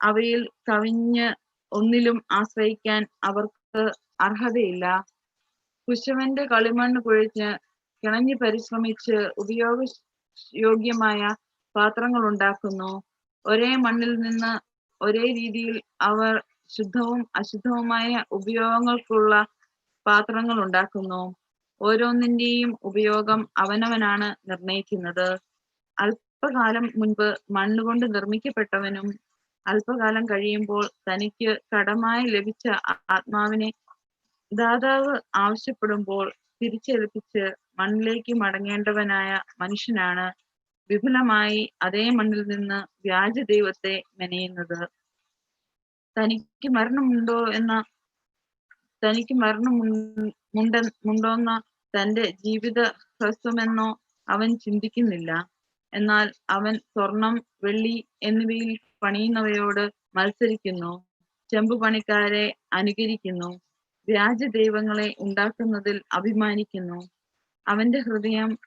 അവയിൽ കവിഞ്ഞ് ഒന്നിലും ആശ്രയിക്കാൻ അവർക്ക് അർഹതയില്ല. കുശവന്റെ കളിമണ്ണ് കുഴച്ച് കിണഞ്ഞു പരിശ്രമിച്ച് ഉപയോഗയോഗ്യമായ പാത്രങ്ങൾ ഉണ്ടാക്കുന്നു. ഒരേ മണ്ണിൽ നിന്ന് ഒരേ രീതിയിൽ അവർ ശുദ്ധവും അശുദ്ധവുമായ ഉപയോഗങ്ങൾക്കുള്ള പാത്രങ്ങൾ ഉണ്ടാക്കുന്നു. ഓരോന്നിന്റെയും ഉപയോഗം അവനവനാണ് നിർണയിക്കുന്നത്. അല്പകാലം മുൻപ് മണ്ണുകൊണ്ട് നിർമ്മിക്കപ്പെട്ടവനും അല്പകാലം കഴിയുമ്പോൾ തനിക്ക് കടമായി ലഭിച്ച ആത്മാവിനെ ദാതാവ് ആവശ്യപ്പെടുമ്പോൾ തിരിച്ചേൽപ്പിച്ച് മണ്ണിലേക്ക് മടങ്ങേണ്ടവനായ മനുഷ്യനാണ് വിപുലമായി അതേ മണ്ണിൽ നിന്ന് വ്യാജ ദൈവത്തെ മെനയുന്നത്. തനിക്ക് മരണമുണ്ടോന്ന തന്റെ ജീവിത ഹ്രസ്വമെന്നോ അവൻ ചിന്തിക്കുന്നില്ല. എന്നാൽ അവൻ സ്വർണം, വെള്ളി എന്നിവയിൽ പണിയുന്നവയോട് മത്സരിക്കുന്നു. ചെമ്പുപണിക്കാരെ അനുകരിക്കുന്നു. വ്യാജ ദൈവങ്ങളെ ഉണ്ടാക്കുന്നതിൽ അഭിമാനിക്കുന്നു. അവന്റെ ഹൃദയം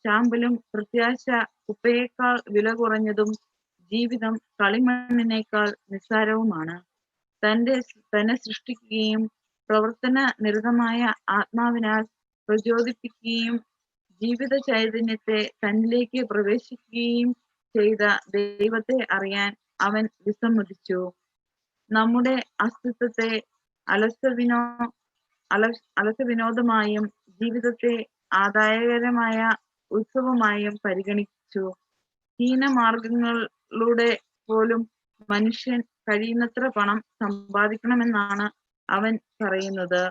ചാമ്പലും പ്രത്യാശ കുപ്പയേക്കാൾ വില കുറഞ്ഞതും ജീവിതം കളിമണ്ണിനേക്കാൾ നിസ്സാരവുമാണ്. തന്നെ സൃഷ്ടിക്കുകയും പ്രവർത്തന നിരതമായ ആത്മാവിനാൽ പ്രചോദിപ്പിക്കുകയും ജീവിത ചൈതന്യത്തെ തന്നിലേക്ക് പ്രവേശിക്കുകയും ചെയ്ത ദൈവത്തെ അറിയാൻ അവൻ വിസമ്മതിച്ചു. നമ്മുടെ അസ്തിത്വത്തെ അലസവിനോദമായും ജീവിതത്തെ ആദായകരമായ ഉത്സവമായും പരിഗണിച്ചു. ഹീനമാർഗങ്ങളിലൂടെ പോലും മനുഷ്യൻ കഴിയുന്നത്ര പണം സമ്പാദിക്കണമെന്നാണ് അവൻ പറയുന്നത്.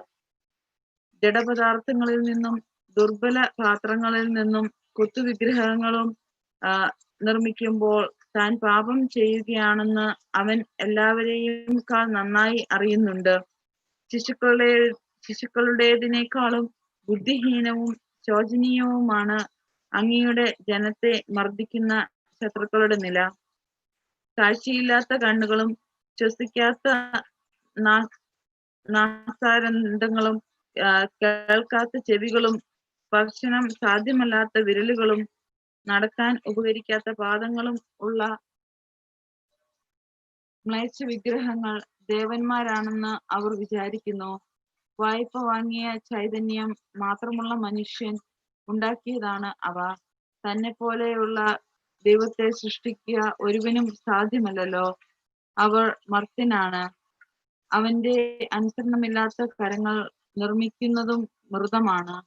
ജഡപദാർത്ഥങ്ങളിൽ നിന്നും ദുർബല പാത്രങ്ങളിൽ നിന്നും കൊത്തുവിഗ്രഹങ്ങളും നിർമ്മിക്കുമ്പോൾ താൻ പാപം ചെയ്യുകയാണെന്ന് അവൻ എല്ലാവരെയുംക്കാൾ നന്നായി അറിയുന്നുണ്ട്. ശിശുക്കളുടേതിനേക്കാളും ബുദ്ധിഹീനവും ശോചനീയവുമാണ് അങ്ങയുടെ ജനത്തെ മർദ്ദിക്കുന്ന ശത്രുക്കളുടെ നില. കാഴ്ചയില്ലാത്ത കണ്ണുകളും ശ്വസിക്കാത്ത നാസാരന്ധങ്ങളും കേൾക്കാത്ത ചെവികളും സ്പർശനം സാധ്യമല്ലാത്ത വിരലുകളും നടക്കാൻ ഉപകരിക്കാത്ത പാദങ്ങളും ഉള്ള മ്ലേച്ഛ വിഗ്രഹങ്ങൾ ദേവന്മാരാണെന്ന് അവർ വിചാരിക്കുന്നു. വായ്പ വാങ്ങിയ ചൈതന്യം മാത്രമുള്ള മനുഷ്യൻ ഉണ്ടാക്കിയതാണ് അവ. തന്നെ പോലെയുള്ള ദൈവത്തെ സൃഷ്ടിക്കുക ഒരുവനും സാധ്യമല്ലല്ലോ. അവർ മർത്യനാണ്. അവന്റെ അനുസരണമില്ലാത്ത കരങ്ങൾ നിർമ്മിക്കുന്നതും മൃതമാണ്.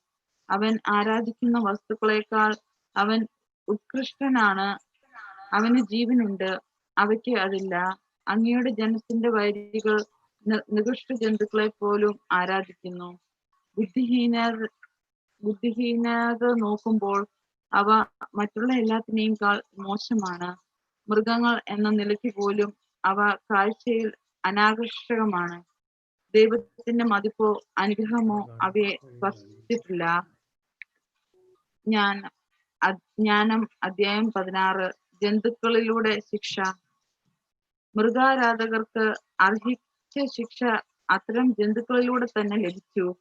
അവൻ ആരാധിക്കുന്ന വസ്തുക്കളെക്കാൾ അവൻ ഉത്കൃഷ്ടനാണ്. അവന് ജീവനുണ്ട്, അവയ്ക്ക് അതില്ല. അങ്ങയുടെ ജനത്തിന്റെ വൈരികൾ നികൃഷ്ട ജന്തുക്കളെ പോലും ആരാധിക്കുന്നു. ബുദ്ധിഹീനത നോക്കുമ്പോൾ അവ മറ്റുള്ള എല്ലാത്തിനേക്കാൾ മോശമാണ്. മൃഗങ്ങൾ എന്ന നിലയ്ക്ക് പോലും അവ കാഴ്ചയിൽ അനാകർഷകമാണ്. ദൈവത്തിന്റെ മതിപ്പോ അനുഗ്രഹമോ അവയെ സ്പർശിച്ചിട്ടില്ല. ജ്ഞാനം അധ്യായം 16. ജന്തുക്കളിലൂടെ ശിക്ഷ. മൃഗാരാധകർക്ക് അർഹിച്ച ശിക്ഷ അത്തരം ജന്തുക്കളിലൂടെ തന്നെ ലഭിച്ചു.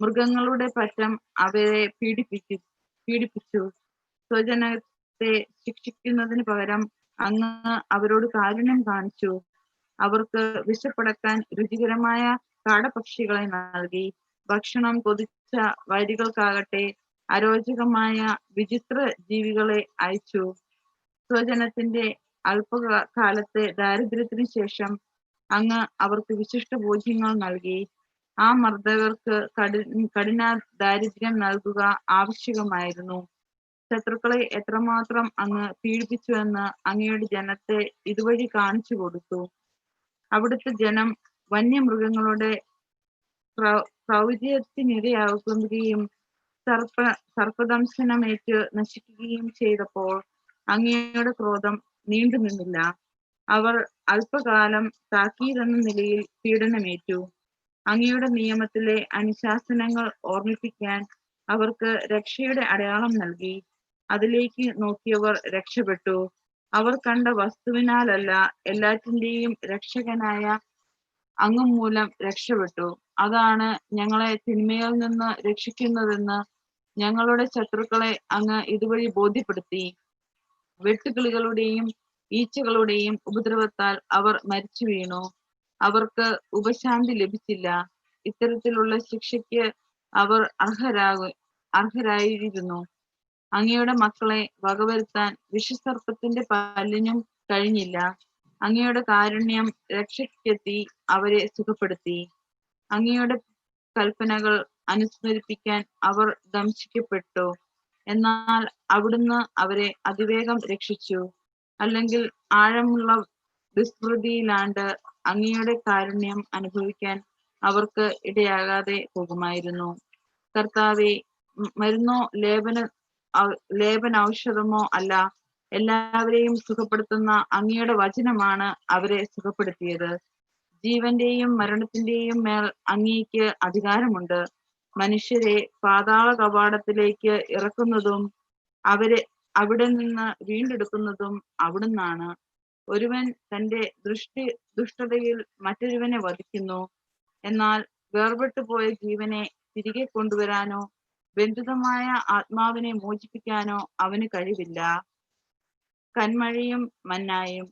മൃഗങ്ങളുടെ പറ്റം അവരെ പീഡിപ്പിച്ചു. സ്വജനത്തെ ശിക്ഷിക്കുന്നതിന് പകരം അങ്ങ് അവരോട് കാരുണ്യം കാണിച്ചു. അവർക്ക് വിശപ്പടക്കാൻ രുചികരമായ കാടപ്പക്ഷികളെ നൽകി. ഭക്ഷണം കൊതിച്ച വൈരികൾക്കാകട്ടെ അരോചകമായ വിചിത്ര ജീവികളെ അയച്ചു. സ്വജനത്തിന്റെ അല്പകാലത്തെ ദാരിദ്ര്യത്തിന് ശേഷം അങ്ങ് അവർക്ക് വിശിഷ്ട ഭോജ്യങ്ങൾ നൽകി. ആ മർദ്ദകർക്ക് കഠിന ദാരിദ്ര്യം നൽകുക ആവശ്യകമായിരുന്നു. ശത്രുക്കളെ എത്രമാത്രം അങ്ങ് പീഡിപ്പിച്ചുവെന്ന് അങ്ങയുടെ ജനത്തെ ഇതുവഴി കാണിച്ചു കൊടുത്തു. അവിടുത്തെ ജനം വന്യമൃഗങ്ങളുടെ ക്രൗര്യത്തിനിരയാകുകയും സർപ്പദംശനമേറ്റ് നശിക്കുകയും ചെയ്തപ്പോൾ അങ്ങയുടെ ക്രോധം നീണ്ടു നിന്നില്ല. അവർ അല്പകാലം താക്കീതെന്ന നിലയിൽ പീഡനമേറ്റു. അങ്ങയുടെ നിയമത്തിലെ അനുശാസനങ്ങൾ ഓർമ്മിപ്പിക്കാൻ അവർക്ക് രക്ഷയുടെ അടയാളം നൽകി. അതിലേക്ക് നോക്കിയവർ രക്ഷപ്പെട്ടു. അവർ കണ്ട വസ്തുവിനാലല്ല, എല്ലാറ്റിന്റെയും രക്ഷകനായ അങ്ങ് മൂലം രക്ഷപ്പെട്ടു. അതാണ് ഞങ്ങളെ തിന്മയിൽ നിന്ന് രക്ഷിക്കുന്നതെന്ന് ഞങ്ങളുടെ ശത്രുക്കളെ അങ്ങ് ഇതുവഴി ബോധ്യപ്പെടുത്തി. വെട്ടുകിളികളുടെയും ഈച്ചകളുടെയും ഉപദ്രവത്താൽ അവർ മരിച്ചു വീണു. അവർക്ക് ഉപശാന്തി ലഭിച്ചില്ല. ഇത്തരത്തിലുള്ള ശിക്ഷയ്ക്ക് അവർ അർഹരായിരുന്നു. അങ്ങയുടെ മക്കളെ വകവരുത്താൻ വിഷസർപ്പത്തിന്റെ പല്ലിനും കഴിഞ്ഞില്ല. അങ്ങയുടെ കാരുണ്യം രക്ഷയ്ക്കെത്തി അവരെ സുഖപ്പെടുത്തി. അങ്ങയുടെ കൽപ്പനകൾ അനുസ്മരിപ്പിക്കാൻ അവർ ദംശിക്കപ്പെട്ടു. എന്നാൽ അവിടുന്ന് അവരെ അതിവേഗം രക്ഷിച്ചു. അല്ലെങ്കിൽ ആഴമുള്ള വിസ്മൃതിയിലാണ്ട് അങ്ങയുടെ കാരുണ്യം അനുഭവിക്കാൻ അവർക്ക് ഇടയാകാതെ പോകുമായിരുന്നു. കർത്താവേ, മരുന്നോ ലേപനൌഷധമോ അല്ല, എല്ലാവരെയും സുഖപ്പെടുത്തുന്ന അങ്ങയുടെ വചനമാണ് അവരെ സുഖപ്പെടുത്തിയത്. ജീവന്റെയും മരണത്തിന്റെയും മേൽ അങ്ങേക്ക് അധികാരമുണ്ട്. മനുഷ്യരെ പാതാള കവാടത്തിലേക്ക് ഇറക്കുന്നതും അവരെ അവിടെ നിന്ന് വീണ്ടെടുക്കുന്നതും അവിടുന്നാണ്. ഒരുവൻ തന്റെ ദുഷ്ടതയിൽ മറ്റൊരുവനെ വധിക്കുന്നു. എന്നാൽ വേർപെട്ടു പോയ ജീവനെ തിരികെ കൊണ്ടുവരാനോ ബന്ധിതമായ ആത്മാവിനെ മോചിപ്പിക്കാനോ അവന് കഴിവില്ല. കന്മഴയും മന്നായും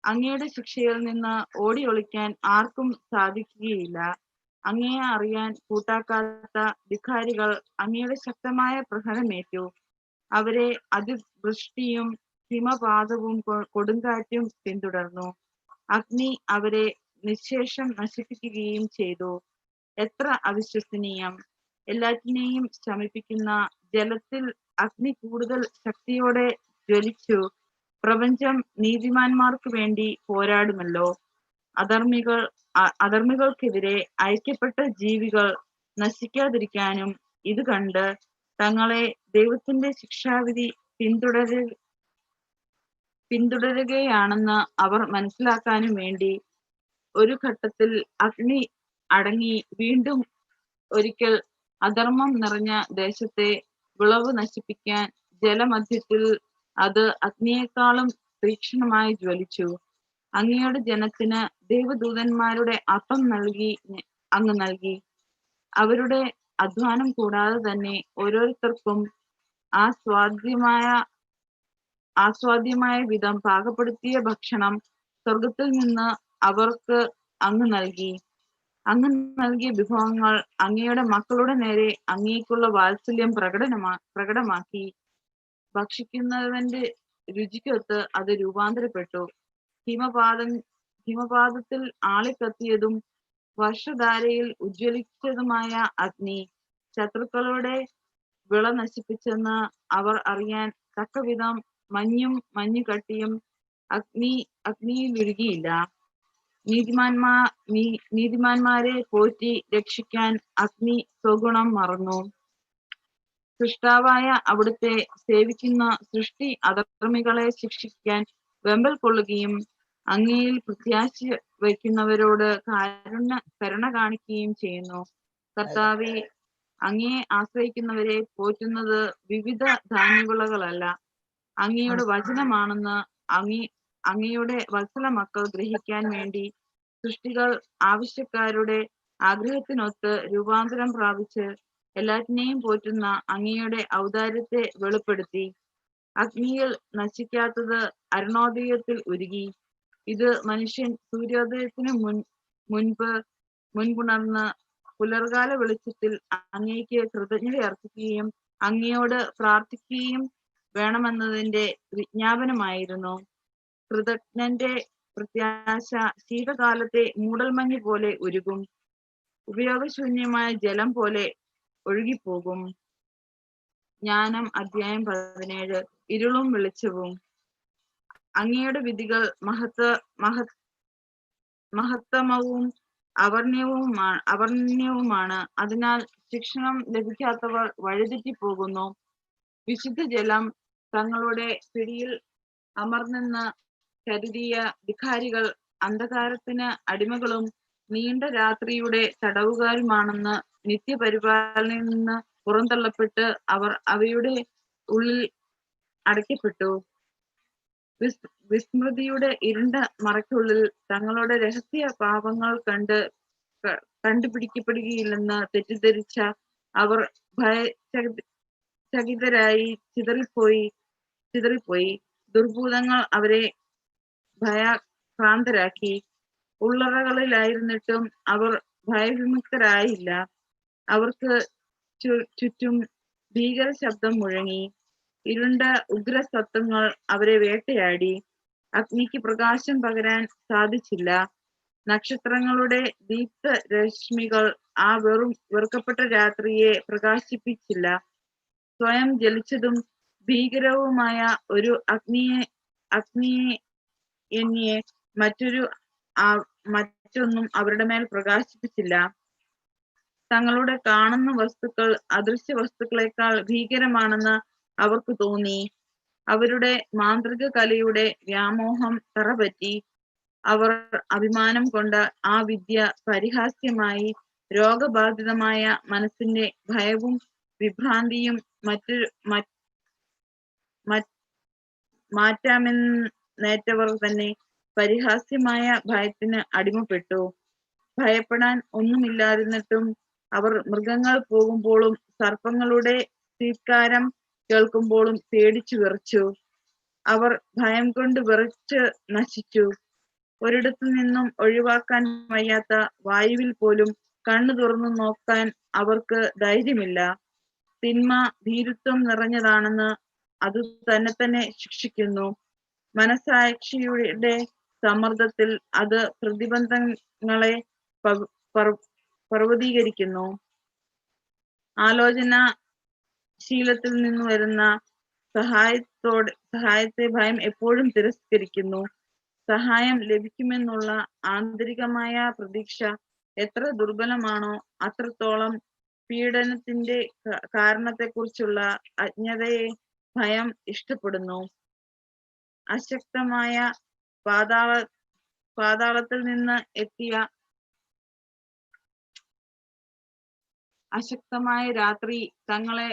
അങ്ങയുടെ ശിക്ഷയിൽ നിന്ന് ഓടി ഒളിക്കാൻ ആർക്കും സാധിക്കുകയില്ല. അങ്ങയെ അറിയാൻ കൂട്ടാക്കാത്ത ധിക്കാരികൾ അങ്ങയുടെ ശക്തമായ പ്രഹരമേറ്റു. അവരെ അതിവൃഷ്ടിയും ഹിമപാതവും കൊടുങ്കാറ്റും പിന്തുടർന്നു. അഗ്നി അവരെ നിശേഷം നശിപ്പിക്കുകയും ചെയ്തു. എത്ര അവിശ്വസനീയം! എല്ലാറ്റിനെയും ശമിപ്പിക്കുന്ന ജലത്തിൽ അഗ്നി കൂടുതൽ ശക്തിയോടെ ജ്വലിച്ചു. പ്രപഞ്ചം നീതിമാന്മാർക്ക് വേണ്ടി പോരാടുമല്ലോ. അധർമ്മികൾക്കെതിരെ അയക്കപ്പെട്ട ജീവികൾ നശിക്കാതിരിക്കാനും ഇത് കണ്ട് തങ്ങളെ ദൈവത്തിന്റെ ശിക്ഷാവിധി പിന്തുടരുകയാണെന്ന് അവർ മനസ്സിലാക്കാനും വേണ്ടി ഒരു ഘട്ടത്തിൽ അഗ്നി അടങ്ങി വീണ്ടും ഒരിക്കൽ അധർമ്മം നിറഞ്ഞ ദേശത്തെ വിളവ് നശിപ്പിക്കാൻ ജലമധ്യത്തിൽ അത് അഗ്നിയേക്കാളും തീക്ഷ്ണമായി ജ്വലിച്ചു. അങ്ങയുടെ ജനത്തിന് ദൈവദൂതന്മാരുടെ അപ്പം അങ്ങ് നൽകി. അവരുടെ അധ്വാനം കൂടാതെ തന്നെ ഓരോരുത്തർക്കും ആസ്വാദ്യമായ വിധം പാകപ്പെടുത്തിയ ഭക്ഷണം സ്വർഗത്തിൽ നിന്ന് അവർക്ക് അങ്ങ് നൽകി. അങ്ങ് നൽകിയ വിഭവങ്ങൾ അങ്ങയുടെ മക്കളുടെ നേരെ അങ്ങേക്കുള്ള വാത്സല്യം പ്രകടമാക്കി. ഭക്ഷിക്കുന്നവന്റെ രുചിക്കൊത്ത് അത് രൂപാന്തരപ്പെട്ടു. ഹിമപാതത്തിൽ ആളിക്കത്തിയതും വർഷധാരയിൽ ഉജ്ജ്വലിച്ചതുമായ അഗ്നി ശത്രുക്കളുടെ വിള നശിപ്പിച്ചെന്ന് അവർ അറിയാൻ തക്കവിധം മഞ്ഞുകട്ടിയും അഗ്നിയിലൊഴുകിയില്ല. നീതിമാന്മാരെ പോറ്റി രക്ഷിക്കാൻ അഗ്നി സ്വഗുണം മറന്നു. സൃഷ്ടാവായ അവിടുത്തെ സേവിക്കുന്ന സൃഷ്ടി അധർമ്മികളെ ശിക്ഷിക്കാൻ വെമ്പൽ കൊള്ളുകയും അങ്ങയിൽ പ്രത്യാശ വയ്ക്കുന്നവരോട് കരുണ കാണിക്കുകയും ചെയ്യുന്നു. കർത്താവെ, അങ്ങയെ ആശ്രയിക്കുന്നവരെ പോറ്റുന്നത് വിവിധ ധാന്യവിളകളല്ല, അങ്ങയുടെ വചനമാണെന്ന് അങ്ങയുടെ വത്സല മക്കൾ ഗ്രഹിക്കാൻ വേണ്ടി സൃഷ്ടികൾ ആവശ്യക്കാരുടെ ആഗ്രഹത്തിനൊത്ത് രൂപാന്തരം പ്രാപിച്ച് എല്ലാറ്റിനെയും പോറ്റുന്ന അങ്ങയുടെ ഔദാര്യത്തെ വെളിപ്പെടുത്തി. അഗ്നിയിൽ നശിക്കാത്തത് അരുണോദയത്തിൽ ഉരുകി. ഇത് മനുഷ്യൻ സൂര്യോദയത്തിന് മുൻപുണർന്ന് പുലർകാല വെളിച്ചത്തിൽ അങ്ങേക്ക് കൃതജ്ഞത അർപ്പിക്കുകയും അങ്ങയോട് പ്രാർത്ഥിക്കുകയും വേണമെന്നതിന്റെ വിജ്ഞാപനമായിരുന്നു. കൃതജ്ഞന്റെ പ്രത്യാശ ശീതകാലത്തെ മൂടൽമഞ്ഞ് പോലെ ഉരുകും, ഉപയോഗശൂന്യമായ ജലം പോലെ ഒഴുകിപ്പോകും. ജ്ഞാനം അധ്യായം 17. ഇരുളും വെളിച്ചവും. അങ്ങയുടെ വിധികൾ മഹത്തമവും അവർണ്യവുമാണ്. അതിനാൽ ശിക്ഷണം ലഭിക്കാത്തവർ വഴിതെറ്റിപ്പോകുന്നു. വിശുദ്ധ ജലം തങ്ങളുടെ പിടിയിൽ അമർന്നെന്ന് കരുതിയ ധിക്കാരികൾ അന്ധകാരത്തിന് അടിമകളും നീണ്ട രാത്രിയുടെ തടവുകാരുമാണെന്ന് നിത്യപരിപാലനയിൽ നിന്ന് പുറന്തള്ളപ്പെട്ട് അവർ അവയുടെ ഉള്ളിൽ അടയ്ക്കപ്പെട്ടു. വിസ്മൃതിയുടെ ഇരുണ്ട മറയ്ക്കുള്ളിൽ തങ്ങളുടെ രഹസ്യ പാപങ്ങൾ കണ്ടുപിടിക്കപ്പെടുകയില്ലെന്ന് തെറ്റിദ്ധരിച്ച അവർ ഭയചകിതരായി ചിതറിപ്പോയി. ദുർഭൂതങ്ങൾ അവരെ ഭയഭ്രാന്തരാക്കി. ഉള്ളറകളിലായിരുന്നിട്ടും അവർ ഭയവിമുക്തരായില്ല. അവർക്ക് ചുറ്റും ഭീകര ശബ്ദം മുഴങ്ങി. ഇരുണ്ട ഉഗ്രസത്വങ്ങൾ അവരെ വേട്ടയാടി. അഗ്നിക്ക് പ്രകാശം പകരാൻ സാധിച്ചില്ല. നക്ഷത്രങ്ങളുടെ ദീപ്ത രശ്മികൾ ആ വെറുക്കപ്പെട്ട രാത്രിയെ പ്രകാശിപ്പിച്ചില്ല. സ്വയം ജലിച്ചതും ഭീകരവുമായ ഒരു അഗ്നിയെ മറ്റൊന്നും അവരുടെ മേൽ പ്രകാശിപ്പിച്ചില്ല. തങ്ങളുടെ കാണുന്ന വസ്തുക്കൾ അദൃശ്യ വസ്തുക്കളെക്കാൾ ഭീകരമാണെന്ന് അവർക്ക് തോന്നി. അവരുടെ മാന്ത്രിക കലയുടെ വ്യാമോഹം തറപറ്റി. അവർ അഭിമാനം കൊണ്ട ആ വിദ്യ പരിഹാസ്യമായി. രോഗബാധിതമായ മനസ്സിന്റെ ഭയവും വിഭ്രാന്തിയും മാറ്റാമെന്നേറ്റവർ തന്നെ പരിഹാസ്യമായ ഭയത്തിന് അടിമപ്പെട്ടു. ഭയപ്പെടാൻ ഒന്നുമില്ലാതിരുന്നിട്ടും അവർ മൃഗങ്ങൾ പോകുമ്പോഴും സർപ്പങ്ങളുടെ ചീത്കാരം കേൾക്കുമ്പോഴും പേടിച്ചു വിറച്ചു. അവർ ഭയം കൊണ്ട് വിറച്ച് നശിച്ചു. ഒരിടത്തു നിന്നും ഒഴിവാക്കാൻ വയ്യാത്ത വായുവിൽ പോലും കണ്ണു തുറന്നു നോക്കാൻ അവർക്ക് ധൈര്യമില്ല. തിന്മ ഭീരുത്വം നിറഞ്ഞതാണെന്ന് അത് തന്നെ ശിക്ഷിക്കുന്നു. മനസാക്ഷിയുടെ സമ്മർദ്ദത്തിൽ അത് പ്രതിബന്ധങ്ങളെ പർവ്വതീകരിക്കുന്നു. ആലോചനാശീലത്തിൽ നിന്ന് വരുന്ന സഹായത്തെ ഭയം എപ്പോഴും തിരസ്കരിക്കുന്നു. സഹായം ലഭിക്കുമെന്നുള്ള ആന്തരികമായ പ്രതീക്ഷ എത്ര ദുർബലമാണോ അത്രത്തോളം പീഡനത്തിന്റെ കാരണത്തെക്കുറിച്ചുള്ള അജ്ഞതയെ ഭയം ഇഷ്ടപ്പെടുന്നു. അശക്തമായ പാതാളത്തിൽ നിന്ന് എത്തിയ അശക്തമായ രാത്രി തങ്ങളെ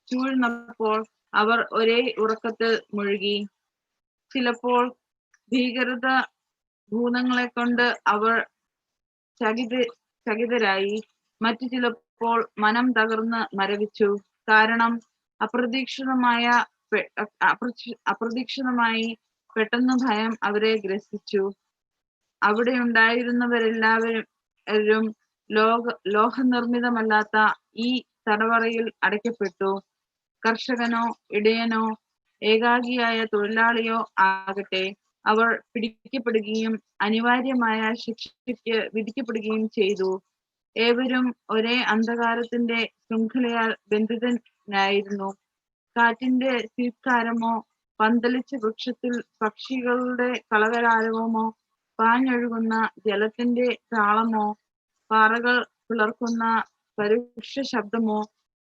ചൂഴ്ന്നപ്പോൾ അവർ ഒരേ ഉറക്കത്തിൽ മുഴുകി. ചിലപ്പോൾ ഭീകരത ഭൂതങ്ങളെ കൊണ്ട് അവർ ചകിതരായി. മറ്റു ചിലപ്പോൾ മനം തകർന്ന് മരവിച്ചു. കാരണം അപ്രതീക്ഷിതമായി പെട്ടെന്ന് ഭയം അവരെ ഗ്രസിച്ചു. അവിടെ ഉണ്ടായിരുന്നവരെല്ലാവരും ലോഹനിർമ്മിതമല്ലാത്ത ഈ തടവറയിൽ അടയ്ക്കപ്പെട്ടു. കർഷകനോ ഇടയനോ ഏകാഗിയായ തൊഴിലാളിയോ ആകട്ടെ, അവർ പിടിക്കപ്പെടുകയും അനിവാര്യമായ ശിക്ഷയ്ക്ക് വിധിക്കപ്പെടുകയും ചെയ്തു. ഏവരും ഒരേ അന്ധകാരത്തിന്റെ ശൃംഖലയാൽ ബന്ധിതനായിരുന്നു. കാറ്റിന്റെ സ്വീത്കാരമോ പന്തലിച്ച വൃക്ഷത്തിൽ പക്ഷികളുടെ കളകലാരവമോ പാഞ്ഞൊഴുകുന്ന ജലത്തിന്റെ താളമോ പാറകൾ പിളർക്കുന്ന പരുഷ ശബ്ദമോ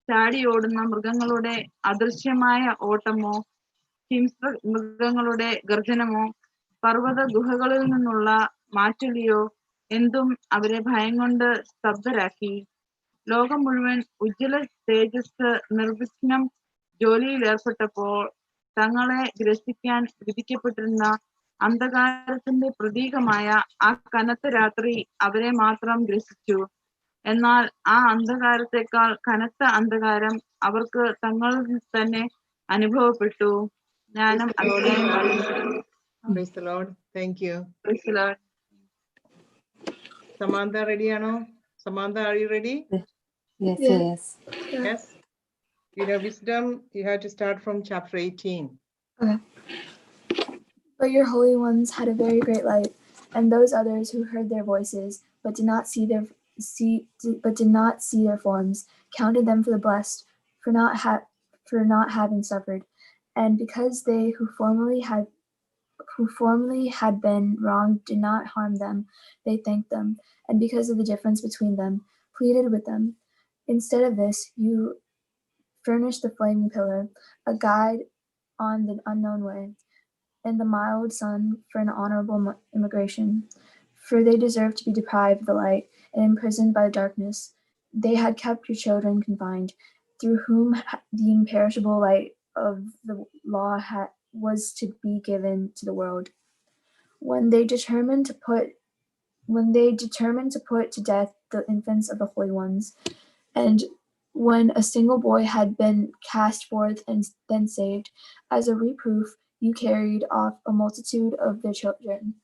ചാടിയോടുന്ന മൃഗങ്ങളുടെ അദൃശ്യമായ ഓട്ടമോ മൃഗങ്ങളുടെ ഗർജനമോ പർവ്വത ഗുഹകളിൽ നിന്നുള്ള മാറ്റൊലിയോ എന്തും അവരെ ഭയം കൊണ്ട് സ്തബ്ധരാക്കി. ലോകം മുഴുവൻ ഉജ്ജ്വല തേജസ് നിർവിഘ്നം ജോലിയിൽ ഏർപ്പെട്ടപ്പോൾ തങ്ങളെ ഗ്രസിക്കാൻ വിധിക്കപ്പെട്ടിരുന്ന അന്ധകാരത്തിന്റെ പ്രതീകമായ ആ കനത്ത രാത്രി അവരെ മാത്രം ഗ്രസിച്ചു. എന്നാൽ ആ അന്ധകാരത്തെക്കാൾ കനത്ത അന്ധകാരം അവർക്ക് തങ്ങളിൽ തന്നെ അനുഭവപ്പെട്ടു. ജ്ഞാനം അധ്യായം 18. Praise the Lord. Thank you. Praise the Lord. Samantha, ready ആണോ? Samantha, are you ready? Yes. Yes. wisdom, you have to start from chapter 18. Okay. But your holy ones had a very great light, and those others who heard their voices, but did not see their forms, counted them for the blessed, for not having suffered. And because they who formerly had been wronged did not harm them, they thanked them, and because of the difference between them, pleaded with them. Instead of this, you furnished the flaming pillar, a guide on the unknown way, and the mild sun for an honorable immigration. For they deserved to be deprived of the light and imprisoned by the darkness. They had kept your children confined, through whom the imperishable light of the law was to be given to the world. When they determined to put to death the infants of the holy ones, and when a single boy had been cast forth and then saved, as a reproof, you carried off a multitude of their children,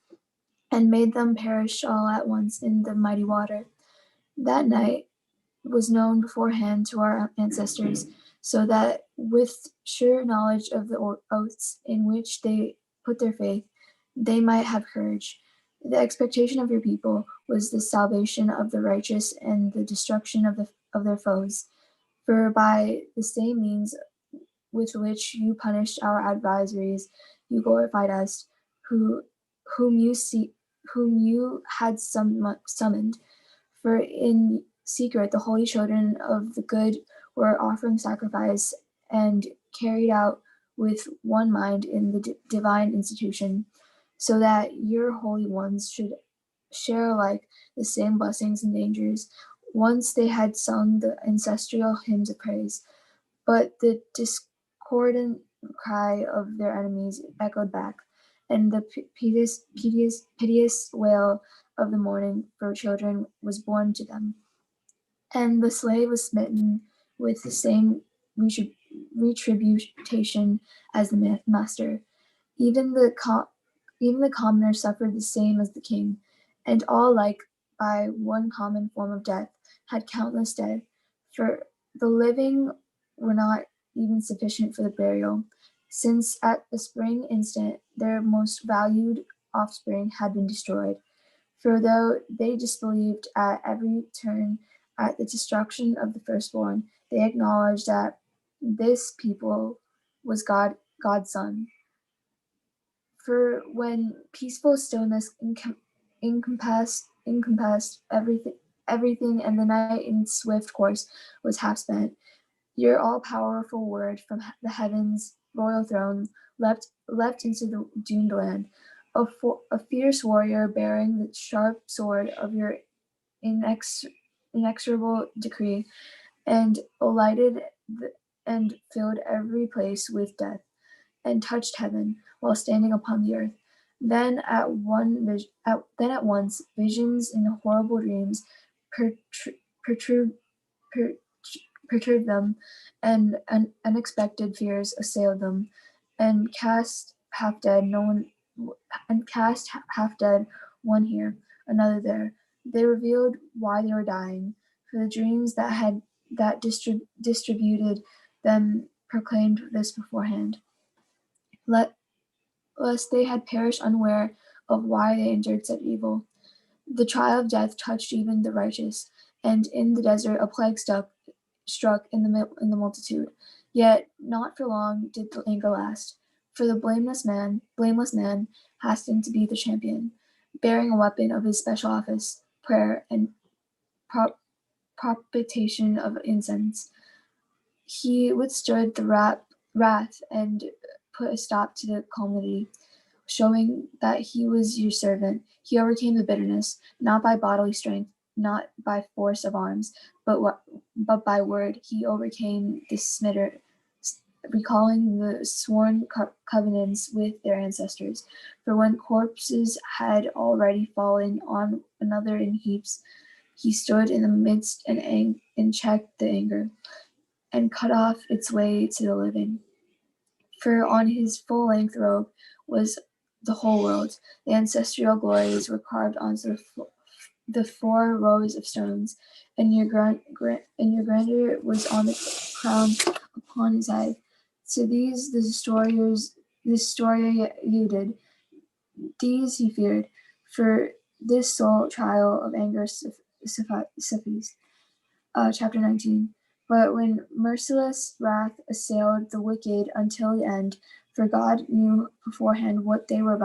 and made them perish all at once in the mighty water. That night was known beforehand to our ancestors, so that with sure knowledge of the oaths in which they put their faith, they might have courage. The expectation of your people was the salvation of the righteous and the destruction of their foes. For by the same means with which you punished our adversaries, you glorified us, whom you had summoned. For in secret the holy children of the good were offering sacrifice and carried out with one mind in the divine institution, so that your holy ones should share alike the same blessings and dangers. Once they had sung the ancestral hymns of praise, but the discordant cry of their enemies echoed back, and the piteous wail of the mourning for children was borne to them. And the slave was smitten with the same retribution as the master. Even the commoner suffered the same as the king, and all like by one common form of death had countless dead, for the living were not even sufficient for the burial, since at the spring instant their most valued offspring had been destroyed. For though they disbelieved at every turn at the destruction of the firstborn, they acknowledged that this people was God's son. For when peaceful stillness encompassed everything, and the night in swift course was half spent, your all-powerful word from the heavens' royal throne leapt into the doomed land. A fierce warrior bearing the sharp sword of your inexorable decree, and alighted and filled every place with death, and touched heaven while standing upon the earth. Then at once visions and horrible dreams perturbed them, and unexpected fears assailed them, and cast half dead one here, another there. They revealed why they were dying, for the dreams that distributed them proclaimed this beforehand, lest they had perished unaware of why they endured such evil. The trial of death touched even the righteous, and in the desert a plague struck in the multitude. Yet not for long did the anger last, for the blameless man hastened to be the champion, bearing a weapon of his special office, prayer and propitiation of incense. He withstood the wrath and put a stop to the calamity, showing that he was your servant. He overcame the bitterness, not by bodily strength, not by force of arms, but by word. He overcame the smitter, recalling the sworn covenants with their ancestors. For when corpses had already fallen on another in heaps, he stood in the midst and checked the anger, and cut off its way to the living. For on his full-length robe was the whole world. The ancestral glories were carved onto the 4 rows of stones, and your grandeur was on the crown upon his head. To these the destroyer yielded. These he feared, for this sole trial of anger sufficed. Chapter 19. But when merciless wrath assailed the wicked until the end, for God knew beforehand what they were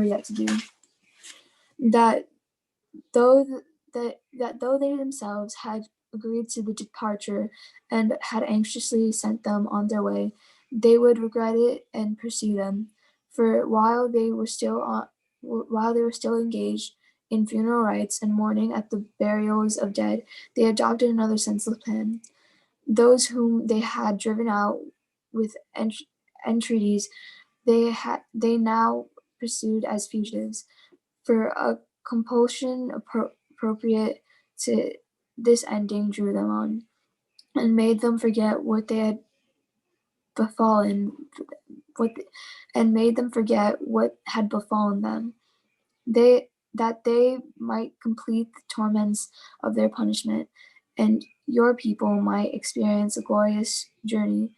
yet to do, that though they themselves had agreed to the departure and had anxiously sent them on their way, they would regret it and pursue them. For while they were still engaged in funeral rites and mourning at the burials of dead, they adopted another senseless plan. Those whom they had driven out with entreaties, they now pursued as fugitives. For a compulsion appropriate to this ending drew them on, and made them forget what they had befallen, them. That they might complete the torments of their punishment, and your people might experience a glorious journey,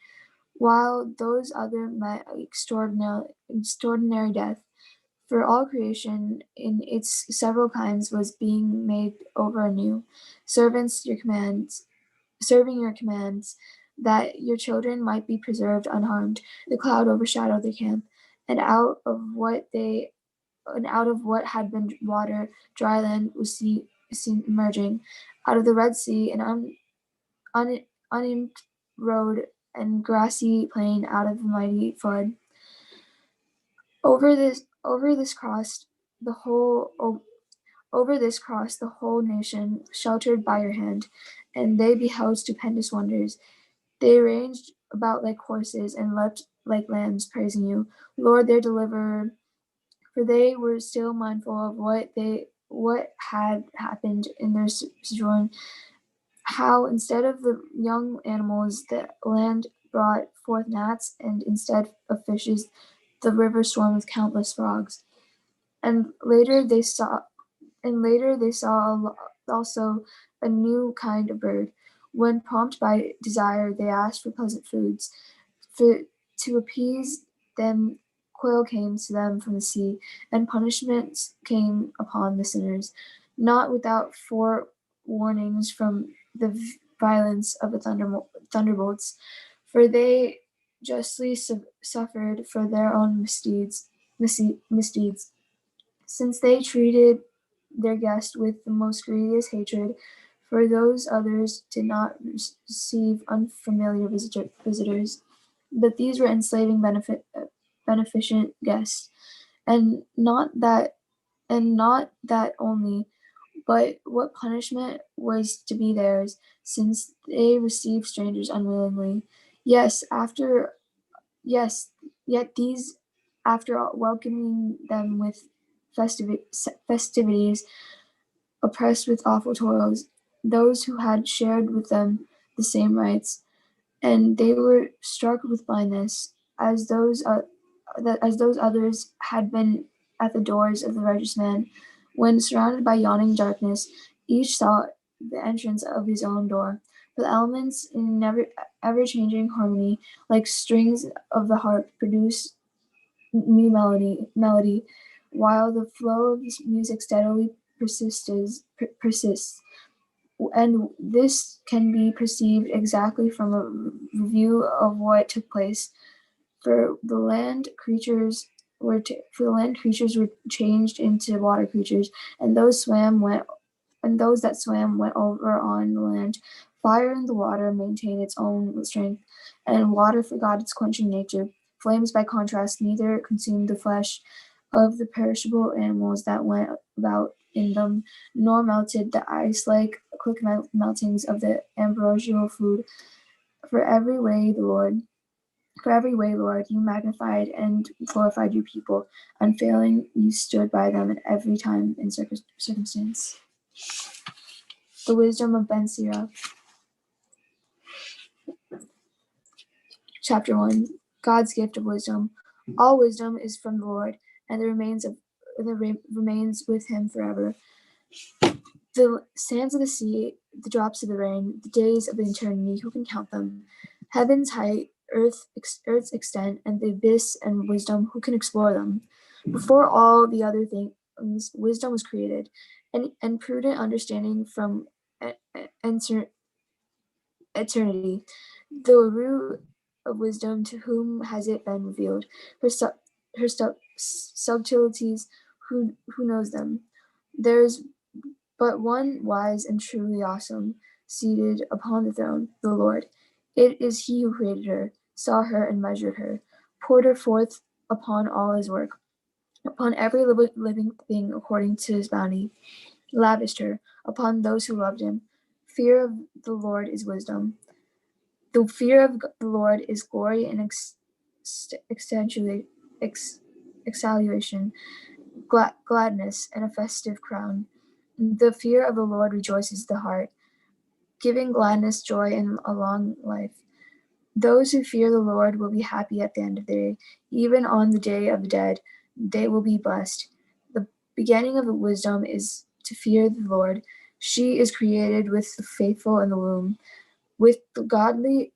while those other met extraordinary death. For all creation in its several kinds was being made over anew, serving your commands, that your children might be preserved unharmed. The cloud overshadowed their camp, and out of what had been water, dry land was seen emerging. Out of the Red Sea, an unimped road and grassy plain out of the mighty flood. Over this crossed the whole nation, sheltered by your hand, and they beheld stupendous wonders. They ranged about like horses and leapt like lambs, praising you, Lord, their deliverer. For they were still mindful of what had happened in their sojourn, how instead of the young animals the land brought forth gnats, and instead of fishes the river swarmed with countless frogs. And later they saw also a new kind of bird. When prompted by desire, they asked for pleasant foods. To appease them, quail came to them from the sea, and punishments came upon the sinners, not without forewarnings from the violence of the thunderbolts, for they justly suffered for their own misdeeds, since they treated their guest with the most grievous hatred. For those others did not receive unfamiliar visitors, but these were enslaving beneficent guests, and not that only, but what punishment was to be theirs, since they received strangers unwillingly. Yet these, after welcoming them with festivities, oppressed with awful toils those who had shared with them the same rites, and they were struck with blindness, as those others had been at the doors of the righteous man. When surrounded by yawning darkness, each sought the entrance of his own door. For the elements in ever-changing harmony, like strings of the harp, produce new melody, while the flow of this music steadily persists. And this can be perceived exactly from a review of what took place. For the land creatures were changed into water creatures, and those that swam went over on the land. Fire in the water maintained its own strength, and water forgot its quenching nature. Flames, by contrast, neither consumed the flesh of the perishable animals that went about in them, nor melted the ice-like quick meltings of the ambrosial food. For every way, Lord, you magnified and glorified your people. Unfailing, you stood by them at every time and circumstance. The wisdom of Ben Sirach. Chapter 1. God's gift of wisdom. All wisdom is from the Lord, and remains with him forever. The sands of the sea, the drops of the rain, the days of the eternity, who can count them? Heaven's height, earth's extent, and the abyss and wisdom, who can explore them? Before all the other things, wisdom was created, and prudent understanding from eternity. The root of wisdom, to whom has it been revealed? Her subtleties, who knows them? There is but one wise and truly awesome, seated upon the throne, the Lord. It is he who created her, saw her and measured her, poured her forth upon all his work, upon every living thing according to his bounty, lavished her upon those who loved him. Fear of the Lord is wisdom. The fear of the Lord is glory and exhalation, gladness, and a festive crown. The fear of the Lord rejoices the heart, giving gladness, joy, and a long life. Those who fear the Lord will be happy at the end of the day. Even on the day of the dead, they will be blessed. The beginning of the wisdom is to fear the Lord. She is created with the faithful in the womb. With the godly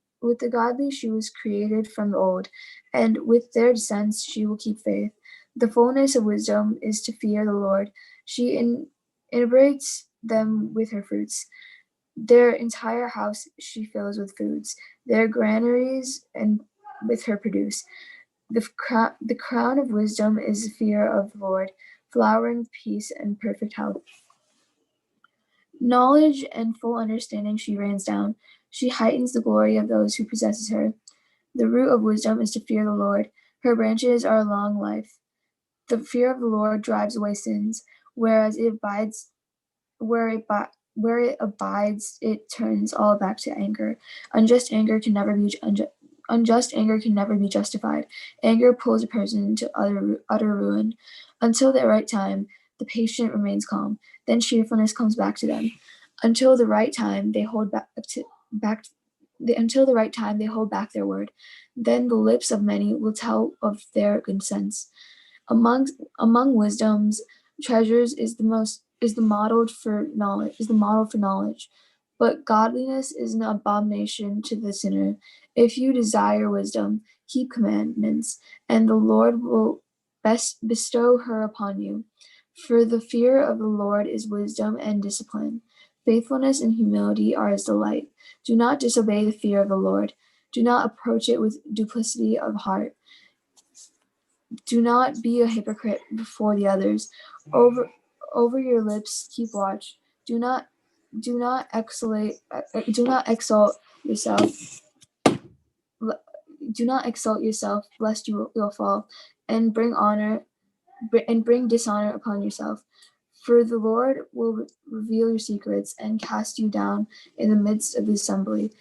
she was created from the old, and with their descendants she will keep faith. The fullness of wisdom is to fear the Lord. She inebriates them with her fruits. Their entire house she fills with foods. Their granaries and with her produce. The crown of wisdom is the fear of the Lord, flowering peace and perfect health. Knowledge and full understanding she rains down. She heightens the glory of those who possesses her. The root of wisdom is to fear the Lord. Her branches are long life. The fear of the Lord drives away sins, where it abides, it turns all back to anger. Unjust anger can never be justified. Anger pulls a person into utter ruin. Until the right time, the patient remains calm. Then cheerfulness comes back to them. Until the right time, they hold back their word. Then the lips of many will tell of their good sense. Among wisdom's treasures is the model for knowledge. But godliness is an abomination to the sinner. If you desire wisdom, keep commandments, and the Lord will best bestow her upon you. For the fear of the Lord is wisdom and discipline. Faithfulness and humility are his delight. Do not disobey the fear of the Lord. Do not approach it with duplicity of heart. Do not be a hypocrite before the others. Over your lips keep watch. Do not exalt yourself. Do not exalt yourself, lest you'll fall, and bring dishonor upon yourself. For the Lord will reveal your secrets and cast you down in the midst of the assembly,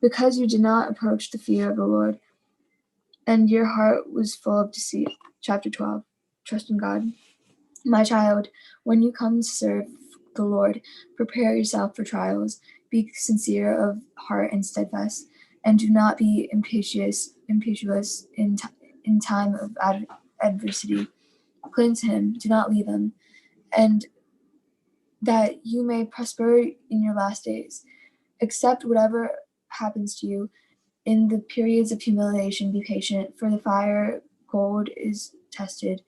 because you did not approach the fear of the Lord, and your heart was full of deceit. Chapter 12. Trust in God. My child, when you come to serve the Lord, prepare yourself for trials. Be sincere of heart and steadfast, and do not be impetuous in time of adversity. Cling to him, do not leave him, and that you may prosper in your last days. Accept whatever happens to you. In the periods of humiliation, be patient, for the fire gold is tested,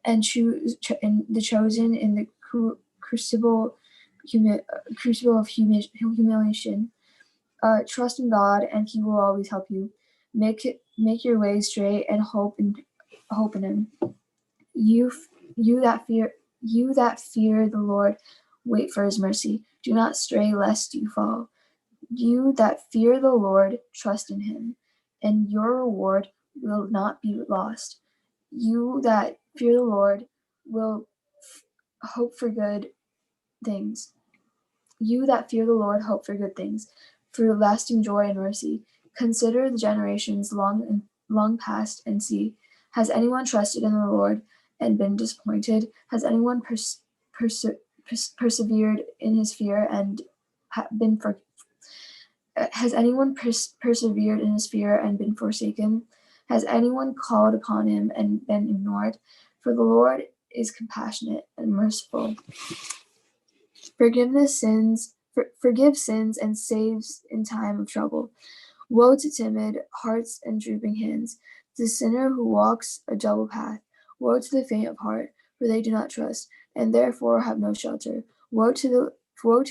and the chosen in the crucible of humiliation. Trust in God, and he will always help you. Make your ways straight, and hope in him. You that fear the Lord, wait for his mercy. Do not stray lest you fall. You that fear the Lord, trust in him, and your reward will not be lost. You that fear the Lord will hope for good things. You that fear the Lord hope for good things, for lasting joy and mercy. Consider the generations long past and see, has anyone trusted in the Lord and been disappointed? Has anyone persevered in his fear and has anyone persevered in his fear and been forsaken? Has anyone called upon him and been ignored? For the Lord is compassionate and merciful. Forgive sins and saves in time of trouble. Woe to timid hearts and drooping hands, the sinner who walks a double path. Woe to the faint of heart, for they do not trust, and therefore have no shelter. Woe to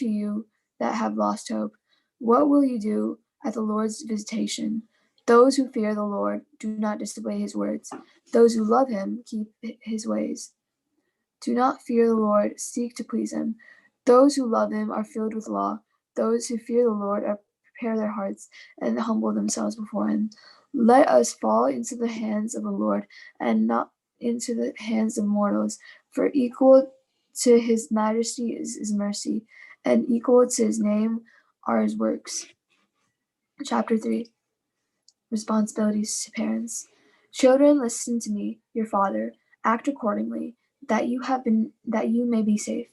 you that have lost hope. What will you do at the Lord's visitation? Those who fear the Lord do not disobey his words. Those who love him keep his ways. Do not fear the Lord, seek to please him. Those who love him are filled with law. Those who fear the Lord prepare their hearts and humble themselves before him. Let us fall into the hands of the Lord and not into the hands of mortals, for equal to his majesty is his mercy, and equal to his name are his works. Chapter 3. Responsibilities to parents. Children, listen to me, your father. Act accordingly, that you may be safe.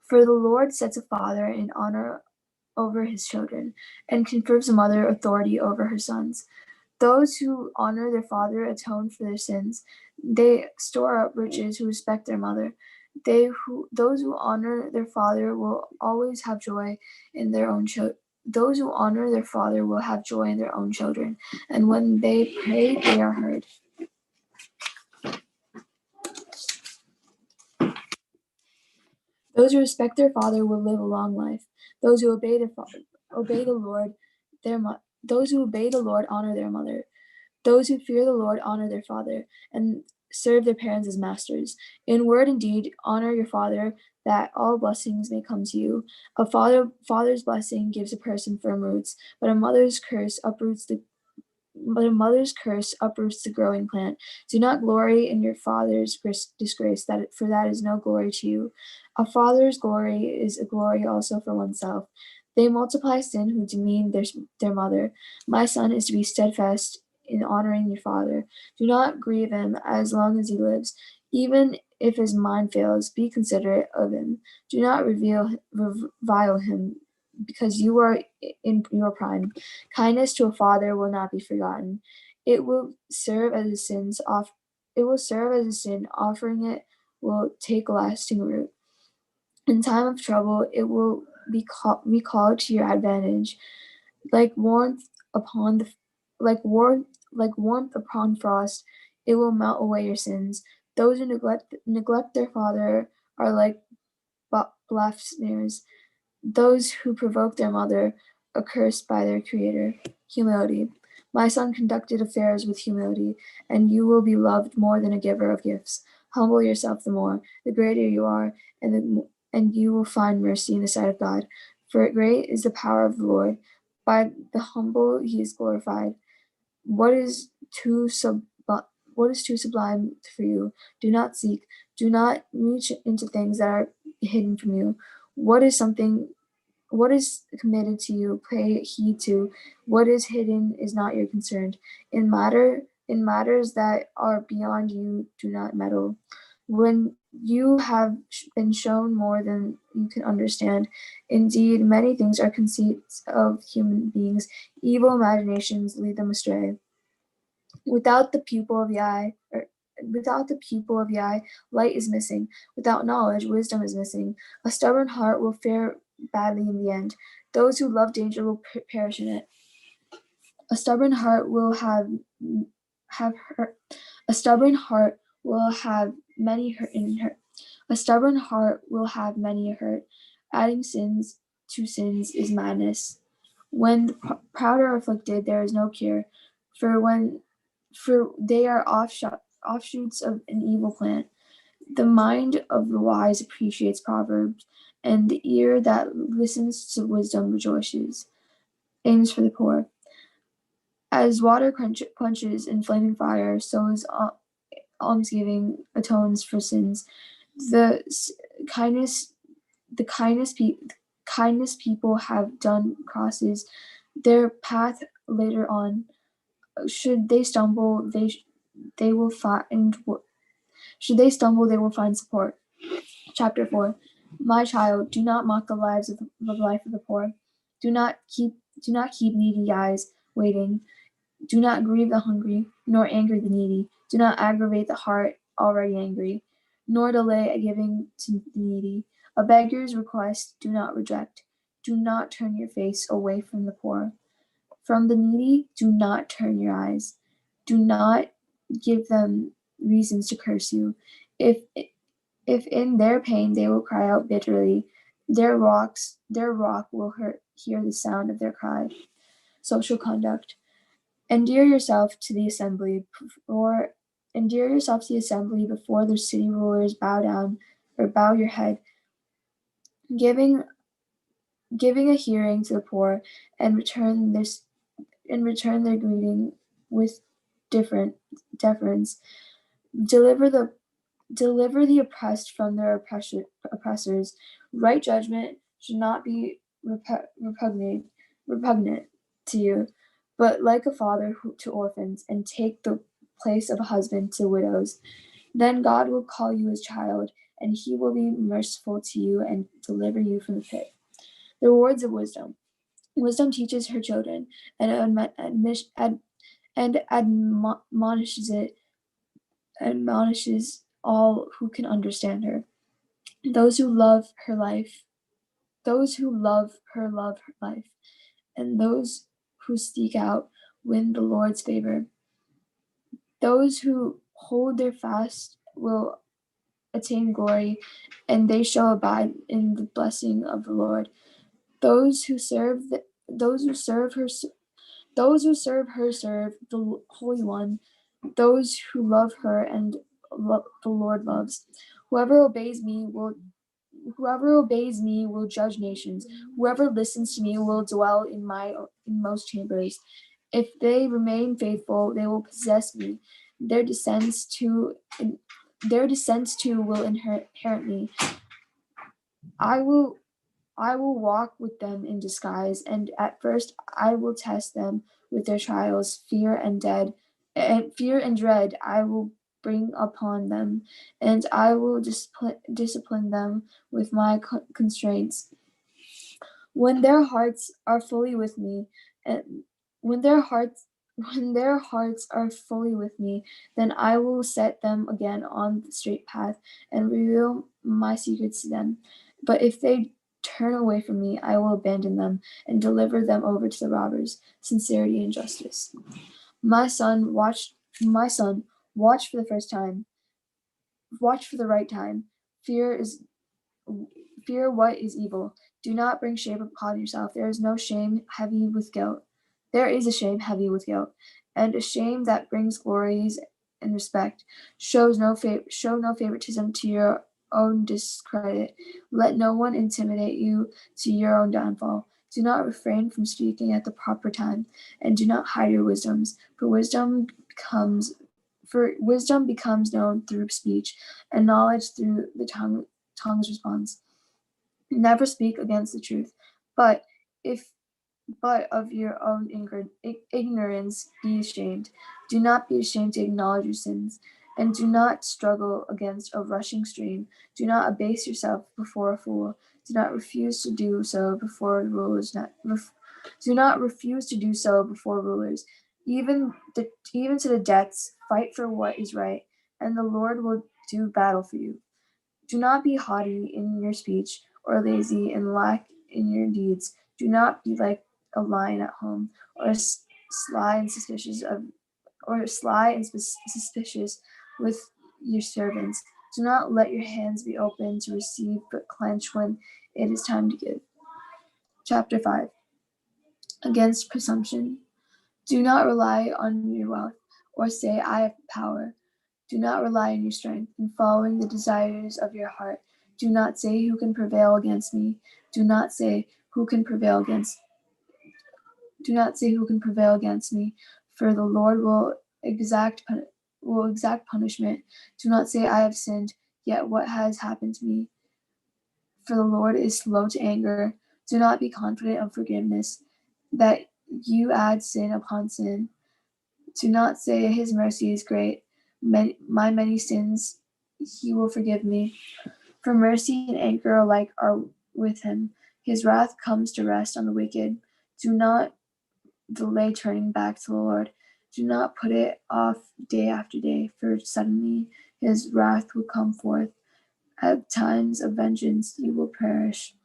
For the Lord sets a father in honor over his children, and confers a mother authority over her sons. Those who honor their father atone for their sins. They store up riches who respect their mother. Those who honor their father will always have joy in their own children. Those who honor their father will have joy in their own children, and when they pray, they are heard. Those who respect their father will live a long life. Those who obey the Lord, those who obey the Lord honor their mother. Those who fear the Lord honor their father, and serve their parents as masters. In word and deed, honor your father, that all blessings may come to you. A father's blessing gives a person firm roots, but a mother's curse uproots the growing plant. Do not glory in your father's disgrace, for that is no glory to you. A father's glory is a glory also for oneself. They multiply sin who demean their mother. My son is to be steadfast in honoring your father. Do not grieve him as long as he lives. Even if his mind fails, be considerate of him. Do not revile him, because you are in your prime. Kindness to a father will not be forgotten. It will serve as a sin. Offering it will take lasting root. In time of trouble, it will be recalled to your advantage. Like warmth upon frost, it will melt away your sins. Those who neglect their father are like blasphemers. Those who provoke their mother are cursed by their creator. Humility. My son conducted affairs with humility, and you will be loved more than a giver of gifts. Humble yourself the more, the greater you are, and you will find mercy in the sight of God. For great is the power of the Lord. By the humble he is glorified. What is too sublime for you? Do not seek. Do not reach into things that are hidden from you. What is committed to you, pay heed to. What is hidden is not your concern. In matters that are beyond you, do not meddle. When you have been shown more than you can understand, indeed, many things are conceits of human beings. Evil imaginations lead them astray. Without the pupil of the eye, light is missing. Without knowledge, wisdom is missing. A stubborn heart will fare badly in the end. Those who love danger will perish in it. A stubborn heart will have hurt. A stubborn heart will have many hurt in hurt. A stubborn heart will have many a hurt. Adding sins to sins is madness. When the proud are afflicted, there is no cure. For they are offshoots of an evil plant. The mind of the wise appreciates proverbs, and the ear that listens to wisdom rejoices. Aims for the poor. As water quenches in flaming fire, so is almsgiving atones for sins. The kindness people have done crosses their path later on. Should they stumble, they will find support. Chapter 4. My child, do not mock the life of the poor. Do not keep needy eyes waiting. Do not grieve the hungry, nor anger the needy. Do not aggravate the heart already angry, nor delay giving to the needy. A beggar's request do not reject. Do not turn your face away from the poor. From the needy, do not turn your eyes. Do not give them reasons to curse you. If in their pain they will cry out bitterly, their rock will hear the sound of their cry. Social conduct. Endear yourself to the assembly before the city rulers. Bow your head, giving a hearing to the poor, and return their greeting with deference. Deliver the oppressed from their oppressors. Right judgment should not be repugnant to you, but like a father to orphans, and take the place of a husband to widows. Then God will call you his child, and he will be merciful to you and deliver you from the pit. The rewards of wisdom. Wisdom teaches her children and admonishes all who can understand her. Those who love her life, and those who seek out win the Lord's favor. Those who hold their fast will attain glory, and they shall abide in the blessing of the Lord. Those who serve her serve the Holy One. Those who love her and the Lord loves. Whoever obeys me will judge nations. Whoever listens to me will dwell in most chambers. If they remain faithful, they will possess me. Their descendants too will inherit me. I will walk with them in disguise, and at first I will test them with their trials. Fear and dread I will bring upon them, and I will discipline them with my constraints. When their hearts are fully with me, then I will set them again on the straight path and reveal my secrets to them. But if they turn away from me, I will abandon them and deliver them over to the robbers. Sincerity and justice. My son, watch for the first time. Watch for the right time. Fear what is evil. Do not bring shame upon yourself. There is a shame heavy with guilt, and a shame that brings glories and respect. Show no favoritism to your own discredit. Let no one intimidate you to your own downfall. Do not refrain from speaking at the proper time, and do not hide your wisdoms, for wisdom becomes known through speech, and knowledge through the tongue's response. Never speak against the truth, but of your own ignorance be ashamed. Do not be ashamed to acknowledge your sins, and do not struggle against a rushing stream. Do not abase yourself before a fool. Do not refuse to do so before rulers. Even to the deaths, fight for what is right, and the Lord will do battle for you. Do not be haughty in your speech, or lazy and lack in your deeds. Do not be like a lion at home, or sly and suspicious with your servants. Do not let your hands be open to receive, but clench when it is time to give. Chapter 5. Against presumption. Do not rely on your wealth, or say, I have power. Do not rely on your strength in following the desires of your heart. Do not say, who can prevail against me? Do not say, who can prevail against me? For the Lord will exact punishment. Do not say, I have sinned, yet what has happened to me? For the Lord is slow to anger. Do not be confident of forgiveness, that you add sin upon sin. Do not say, his mercy is great. My many sins he will forgive me. For mercy and anger alike are with him. His wrath comes to rest on the wicked. Do not delay turning back to the Lord. Do not put it off day after day, for suddenly his wrath will come forth. At times of vengeance you will perish.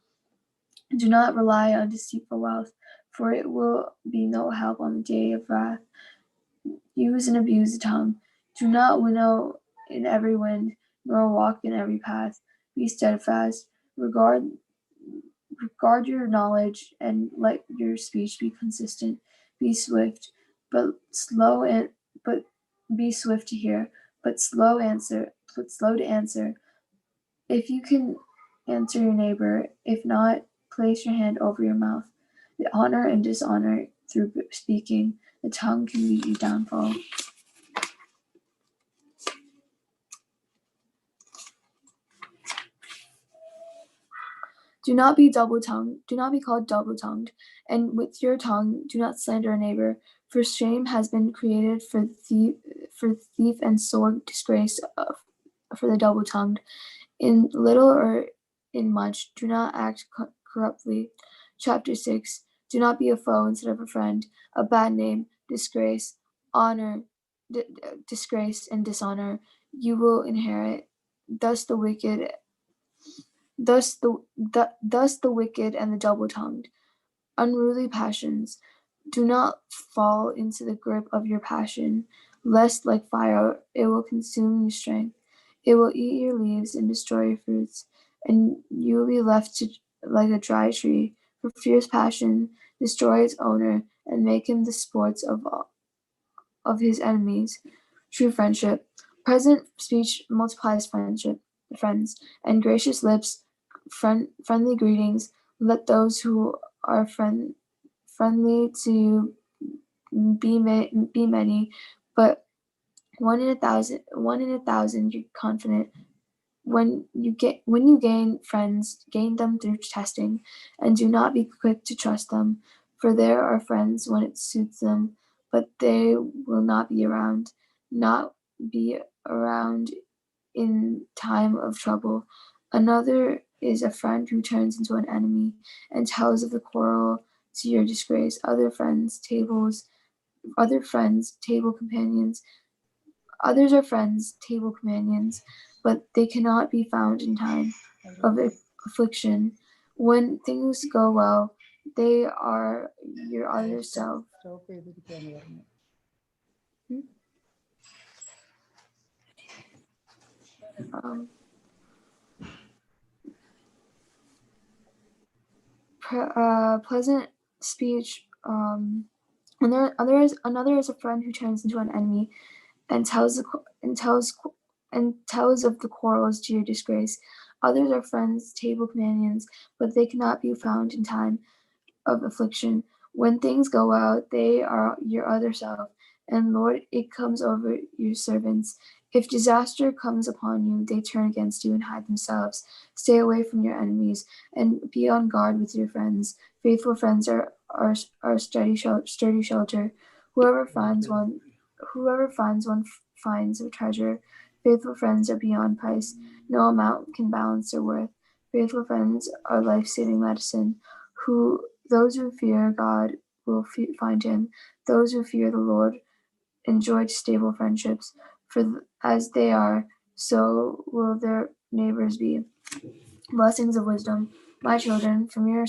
Do not rely on deceitful wealth, for it will be no help on the day of wrath. Use and abuse the tongue. Do not winnow in every wind, nor walk in every path. Be steadfast. Regard your knowledge, and let your speech be consistent. Be swift, but be swift to hear, but slow to answer. If you can answer your neighbor, if not, place your hand over your mouth. The honor and dishonor through speaking, the tongue can lead you downfall. Do not be double-tongued. Do not be called double-tongued. And with your tongue, do not slander a neighbor. For shame has been created for thief and sore disgrace for the double-tongued. In little or in much, do not act corruptly. Chapter 6. Do not be a foe instead of a friend. A bad name, disgrace, disgrace and dishonor you will inherit. Thus the wicked and the double-tongued. Unruly passions. Do not fall into the grip of your passion, lest like fire it will consume your strength. It will eat your leaves and destroy your fruits, and you will be left like a dry tree. For fierce passion destroy its owner and make him the sports of his enemies. True friendship. Pleasant speech multiplies friends, and gracious lips friendly greetings. Let those who are friendly to you be many, but one in a thousand you're confident. When you gain friends, gain them through testing, and do not be quick to trust them, for there are friends when it suits them, but they will not be around in time of trouble. Another is a friend who turns into an enemy and tells of the quarrel to your disgrace. Other friends, table companions. Others are friends, table companions, but they cannot be found in time of affliction. When things go well, they are your other self. Pleasant speech. Another is a friend who turns into an enemy and tells of the quarrels to your disgrace. Others are friends, table companions, but they cannot be found in time of affliction. When things go well, they are your other self, and Lord, it comes over your servants. If disaster comes upon you, they turn against you and hide themselves. Stay away from your enemies and be on guard with your friends. Faithful friends are sturdy shelter. Whoever finds one finds a treasure. Faithful friends are beyond price. No amount can balance their worth. Faithful friends are life-saving medicine. Those who fear God will find him. Those who fear the Lord enjoy stable friendships, for as they are, so will their neighbors be. Blessings of wisdom. My children, from your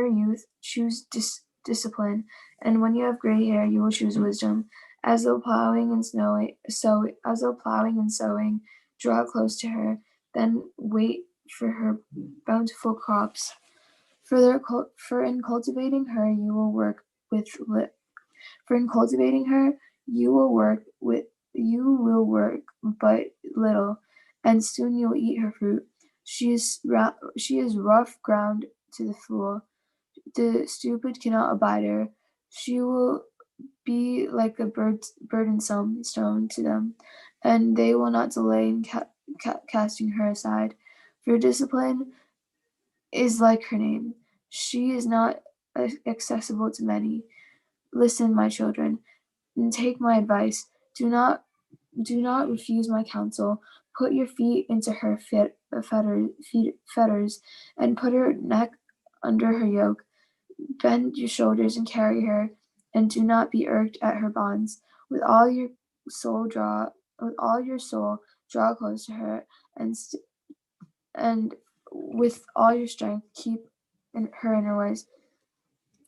youth, choose discipline, and when you have gray hair, you will choose wisdom. As though plowing and sowing, draw close to her, then wait for her bountiful crops. For in cultivating her you will work but little, and soon you will eat her fruit. She is rough ground to the fool. The stupid cannot abide her. She will be like a burdensome stone to them, and they will not delay in casting her aside. For discipline is like her name. She is not accessible to many. Listen, my children, and take my advice. Do not refuse my counsel. Put your feet into her fetters, and put her neck under her yoke. Bend your shoulders and carry her, and do not be irked at her bonds. With all your soul, draw close to her, and with all your strength, keep her in her ways.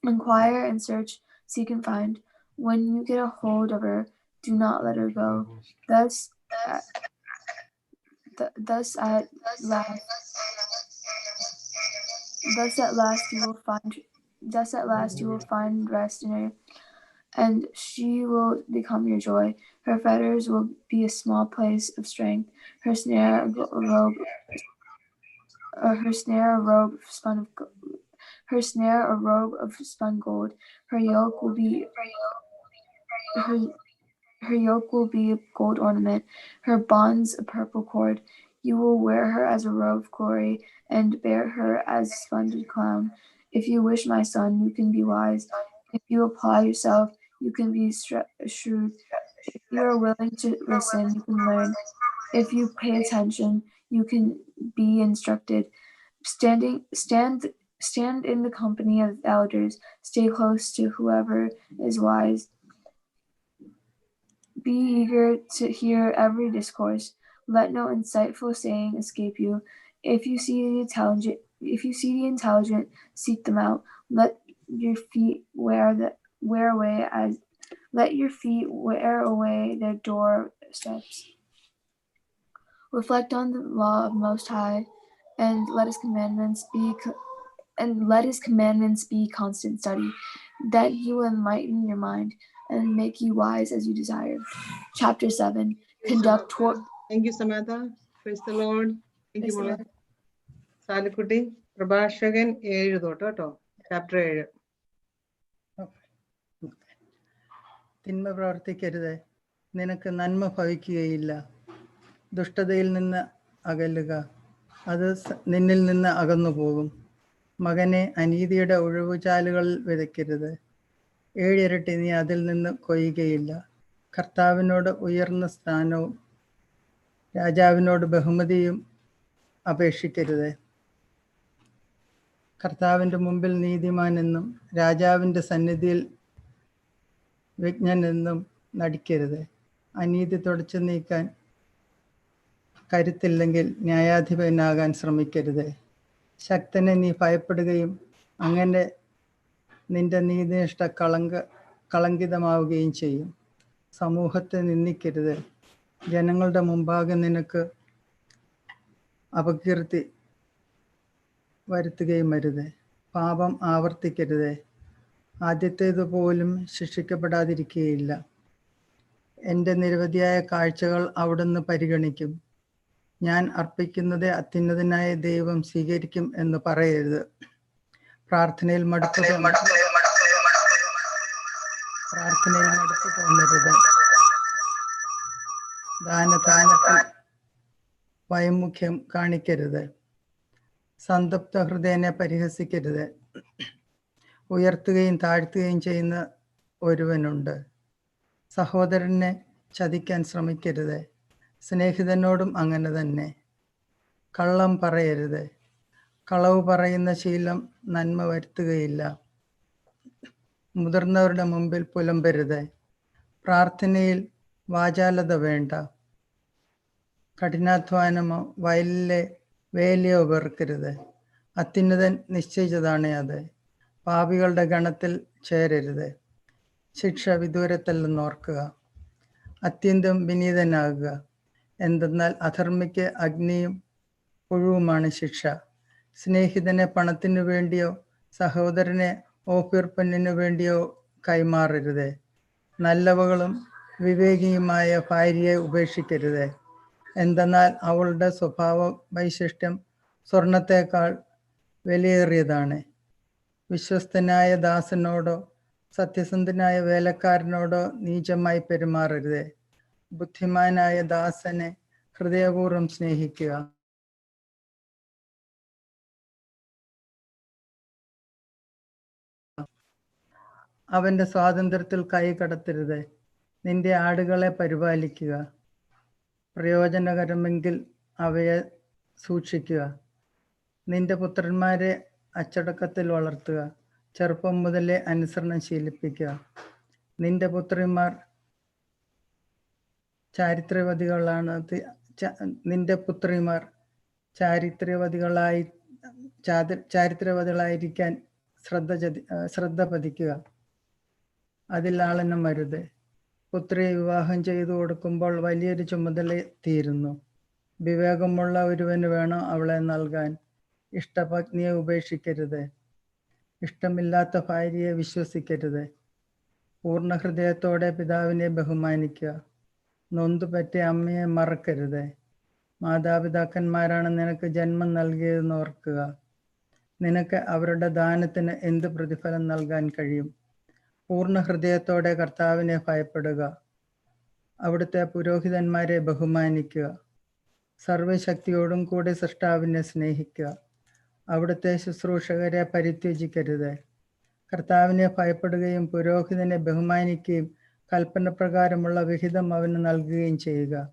Inquire and search, seek and find. When you get a hold of her, do not let her go. Thus at last you will find rest in her, and she will become your joy. Her fetters will be a small place of strength. Her snare a robe of spun gold. Her yoke will be a gold ornament, her bonds a purple cord. You will wear her as a robe of glory, and bear her as a splendid crown. If you wish, my son, you can be wise. If you apply yourself, you can be shrewd. If you are willing to listen, you can learn. If you pay attention, you can be instructed. Stand in the company of elders. Stay close to whoever is wise. Be eager to hear every discourse. Let no insightful saying escape you. If you see the intelligent, seek them out. Let your feet wear away their doorsteps. Reflect on the law of Most High, and let His commandments be constant study, that He will enlighten your mind and make you wise as you desire. Chapter 7. Thank you, Samantha. Praise the Lord. Thank you, Mola. Salikutty പ്രഭാഷകൻ 7 തൊട്ട് കേട്ടോ. ചാപ്റ്റർ 7. തിന്മ പ്രവർത്തിക്കരുത്, നിനക്ക് നന്മ ഭവിക്കുകയില്ല. ദുഷ്ടതയിൽ നിന്ന് അകലുക, അത് നിന്നിൽ നിന്ന് അകന്നു പോകും. മകനെ, അനീതിയുടെ ഒഴിവുചാലുകളിൽ വിതയ്ക്കരുത്, 7 ഇരട്ടി നീ അതിൽ നിന്ന് കൊയ്യുകയില്ല. കർത്താവിനോട് ഉയർന്ന സ്ഥാനവും രാജാവിനോട് ബഹുമതിയും അപേക്ഷിക്കരുത്. കർത്താവിൻ്റെ മുമ്പിൽ നീതിമാനെന്നും രാജാവിൻ്റെ സന്നിധിയിൽ വിജ്ഞനെന്നും നടിക്കരുത്. അനീതി തുടച്ചു നീക്കാൻ കരുത്തില്ലെങ്കിൽ ന്യായാധിപനാകാൻ ശ്രമിക്കരുത്. ശക്തനെ നീ ഭയപ്പെടുകയും അങ്ങനെ നിന്റെ നീതിനിഷ്ഠ കളങ്കിതമാവുകയും ചെയ്യും. സമൂഹത്തെ നിന്ദിക്കരുത്, ജനങ്ങളുടെ മുമ്പാകെ നിനക്ക് അപകീർത്തി വരുത്തുകയും അരുത്. പാപം ആവർത്തിക്കരുത്, ആദ്യത്തേതുപോലും ശിക്ഷിക്കപ്പെടാതിരിക്കുകയില്ല. എൻ്റെ നിരവധിയായ കാഴ്ചകൾ അവിടുന്ന് പരിഗണിക്കും. ഞാൻ അർപ്പിക്കുന്നത് അത്യുന്നതനായ ദൈവം സ്വീകരിക്കും എന്ന് പറയരുത്. പ്രാർത്ഥനയിൽ മടുപ്പ് തോന്നരുത്. ദാനധർമ്മത്തിൽ വൈമുഖ്യം കാണിക്കരുത്. സന്തപ്ത ഹൃദയനെ പരിഹസിക്കരുത്. ഉയർത്തുകയും താഴ്ത്തുകയും ചെയ്യുന്ന ഒരുവനുണ്ട്. സഹോദരനെ ചതിക്കാൻ ശ്രമിക്കരുത്, സ്നേഹിതനോടും അങ്ങനെ തന്നെ. കള്ളം പറയരുത്, കളവ് പറയുന്ന ശീലം നന്മ വരുത്തുകയില്ല. മുതിർന്നവരുടെ മുമ്പിൽ പുലമ്പരുത്, പ്രാർത്ഥനയിൽ വാചാലത വേണ്ട. കഠിനാധ്വാനമോ വയലിലെ വേലയോ വെറുക്കരുത്, അത്യുന്നതൻ നിശ്ചയിച്ചതാണ് അത്. പാപികളുടെ ഗണത്തിൽ ചേരരുത്, ശിക്ഷ വിദൂരത്തല്ലെന്ന് ഓർക്കുക. അത്യന്തം വിനീതനാകുക, എന്തെന്നാൽ അധർമ്മിക്ക് അഗ്നിയും പുഴുവുമാണ് ശിക്ഷ. സ്നേഹിതനെ പണത്തിനു വേണ്ടിയോ സഹോദരനെ ഓഫീർപ്പന്നിനു വേണ്ടിയോ കൈമാറരുത്. നല്ലവകളും വിവേകിയുമായ ഭാര്യയെ ഉപേക്ഷിക്കരുത്, എന്തെന്നാൽ അവളുടെ സ്വഭാവ വൈശിഷ്ട്യം സ്വർണത്തേക്കാൾ വിലയേറിയതാണ്. വിശ്വസ്തനായ ദാസനോടോ സത്യസന്ധനായ വേലക്കാരനോടോ നീചമായി പെരുമാറരുത്. ബുദ്ധിമാനായ ദാസനെ ഹൃദയപൂർവ്വം സ്നേഹിക്കുക. അവൻ്റെ സ്വാതന്ത്ര്യത്തിൽ കൈ കടത്തരുത്. നിന്റെ ആടുകളെ പരിപാലിക്കുക, പ്രയോജനകരമെങ്കിൽ അവയെ സൂക്ഷിക്കുക. നിന്റെ പുത്രന്മാരെ അച്ചടക്കത്തിൽ വളർത്തുക, ചെറുപ്പം മുതലേ അനുസരണം ശീലിപ്പിക്കുക. നിന്റെ പുത്രിമാർ ചാരിത്രവതികളായിരിക്കാൻ ശ്രദ്ധ പതിക്കുക. അതിൽ ആളെണ്ണം വരുത്. പുത്രിയെ വിവാഹം ചെയ്തു കൊടുക്കുമ്പോൾ വലിയൊരു ചുമതല തീരുന്നു. വിവേകമുള്ള ഒരുവന് വേണം അവളെ നൽകാൻ. ഇഷ്ടപത്നിയെ ഉപേക്ഷിക്കരുത്. ഇഷ്ടമില്ലാത്ത ഭാര്യയെ വിശ്വസിക്കരുത്. പൂർണ്ണ ഹൃദയത്തോടെ പിതാവിനെ ബഹുമാനിക്കുക. നൊന്തുപറ്റിയ അമ്മയെ മറക്കരുത്. മാതാപിതാക്കന്മാരാണ് നിനക്ക് ജന്മം നൽകിയതെന്ന് ഓർക്കുക. നിനക്ക് അവരുടെ ദാനത്തിന് എന്ത് പ്രതിഫലം നൽകാൻ കഴിയും? പൂർണ്ണ ഹൃദയത്തോടെ കർത്താവിനെ ഭയപ്പെടുക. അവിടുത്തെ പുരോഹിതന്മാരെ ബഹുമാനിക്കുക. സർവശക്തിയോടും കൂടി സൃഷ്ടാവിനെ സ്നേഹിക്കുക. അവിടുത്തെ ശുശ്രൂഷകരെ പരിത്യജിക്കരുത്. കർത്താവിനെ ഭയപ്പെടുകയും പുരോഹിതനെ ബഹുമാനിക്കുകയും കൽപ്പന പ്രകാരമുള്ള വിഹിതം അവന് നൽകുകയും ചെയ്യുക.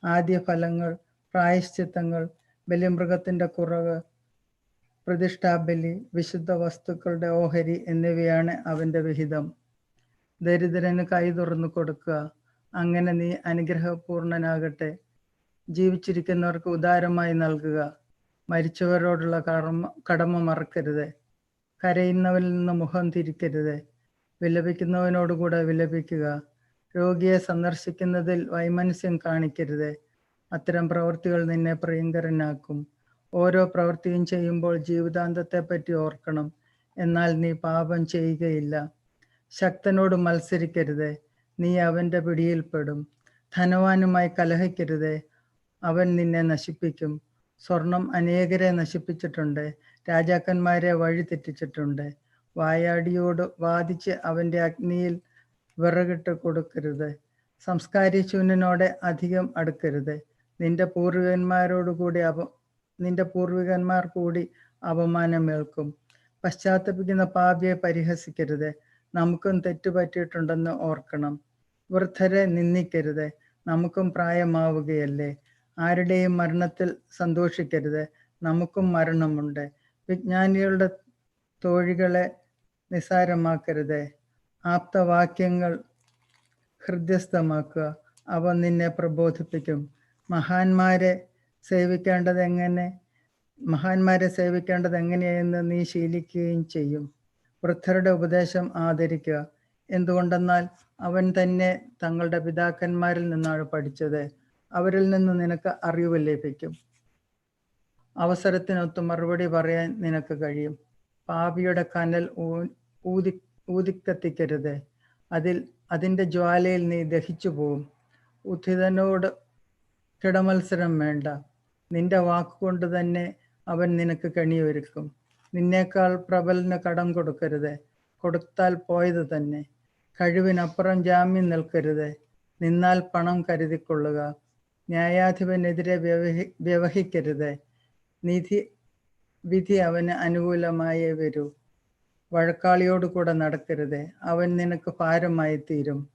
ആദ്യ ഫലങ്ങൾ, പ്രായശ്ചിത്തങ്ങൾ, ബലിമൃഗത്തിന്റെ കുറവ്, പ്രതിഷ്ഠാബലി, വിശുദ്ധ വസ്തുക്കളുടെ ഓഹരി എന്നിവയാണ് അവന്റെ വിഹിതം. ദരിദ്രന് കൈ തുറന്നു കൊടുക്കുക. അങ്ങനെ നീ അനുഗ്രഹപൂർണനാകട്ടെ. ജീവിച്ചിരിക്കുന്നവർക്ക് ഉദാരമായി നൽകുക. മരിച്ചവരോടുള്ള കടമ മറക്കരുത്. കരയുന്നവരിൽ നിന്ന് മുഖം തിരിക്കരുത്. വിലപിക്കുന്നവനോടുകൂടെ വിലപിക്കുക. രോഗിയെ സന്ദർശിക്കുന്നതിൽ വൈമനസ്യം കാണിക്കരുത്. അത്തരം പ്രവൃത്തികൾ നിന്നെ പ്രിയങ്കരനാക്കും. ഓരോ പ്രവൃത്തിയും ചെയ്യുമ്പോൾ ജീവിതാന്തത്തെപ്പറ്റി ഓർക്കണം. എന്നാൽ നീ പാപം ചെയ്യുകയില്ല. ശക്തനോട് മത്സരിക്കരുത്. നീ അവന്റെ പിടിയിൽപ്പെടും. ധനവാനുമായി കലഹിക്കരുത്. അവൻ നിന്നെ നശിപ്പിക്കും. സ്വർണം അനേകരെ നശിപ്പിച്ചിട്ടുണ്ട്. രാജാക്കന്മാരെ വഴിതെറ്റിച്ചിട്ടുണ്ട്. വായാടിയോട് വാദിച്ച് അവന്റെ അഗ്നിയിൽ വിറകിട്ട് കൊടുക്കരുത്. സംസ്കാരശൂന്യനോടെ അധികം അടുക്കരുത്. നിന്റെ പൂർവികന്മാർ കൂടി അപമാനമേൽക്കും. പശ്ചാത്തപിക്കുന്ന പാപിയെ പരിഹസിക്കരുത്. നമുക്കും തെറ്റുപറ്റിയിട്ടുണ്ടെന്ന് ഓർക്കണം. വൃദ്ധരെ നിന്ദിക്കരുത്. നമുക്കും പ്രായമാവുകയല്ലേ. ആരുടെയും മരണത്തിൽ സന്തോഷിക്കരുത്. നമുക്കും മരണമുണ്ട്. വിജ്ഞാനികളുടെ തോഴികളെ നിസാരമാക്കരുത്. ആപ്തവാക്യങ്ങൾ ഹൃദ്യസ്ഥമാക്കുക. അവ നിന്നെ പ്രബോധിപ്പിക്കും. മഹാന്മാരെ സേവിക്കേണ്ടത് എങ്ങനെയെന്ന് നീ ശീലിക്കുകയും ചെയ്യും. വൃദ്ധരുടെ ഉപദേശം ആദരിക്കുക. എന്തുകൊണ്ടെന്നാൽ അവൻ തന്നെ തങ്ങളുടെ പിതാക്കന്മാരിൽ നിന്നാണ് പഠിച്ചത്. അവരിൽ നിന്ന് നിനക്ക് അറിവ് ലഭിക്കും. അവസരത്തിനൊത്ത് മറുപടി പറയാൻ നിനക്ക് കഴിയും. പാപിയുടെ കനൽ ഊതിക്കത്തിക്കരുത്. അതിൻ്റെ ജ്വാലയിൽ നീ ദഹിച്ചു പോവും. ഉദ്ധിതനോട് കിടമത്സരം വേണ്ട. നിന്റെ വാക്കുകൊണ്ട് തന്നെ അവൻ നിനക്ക് കെണിയൊരുക്കും. നിന്നേക്കാൾ പ്രബലന് കടം കൊടുക്കരുത്. കൊടുത്താൽ പോയത് തന്നെ. കഴിവിനപ്പുറം ജാമ്യം നിൽക്കരുത്. നിന്നാൽ പണം കരുതിക്കൊള്ളുക. ന്യായാധിപനെതിരെ വ്യവഹിക്കരുത്. വിധി അവന് അനുകൂലമായേ വരൂ. വഴക്കാളിയോട് കൂടെ നടക്കരുത്. അവൻ നിനക്ക് ഭാരമായി തീരും.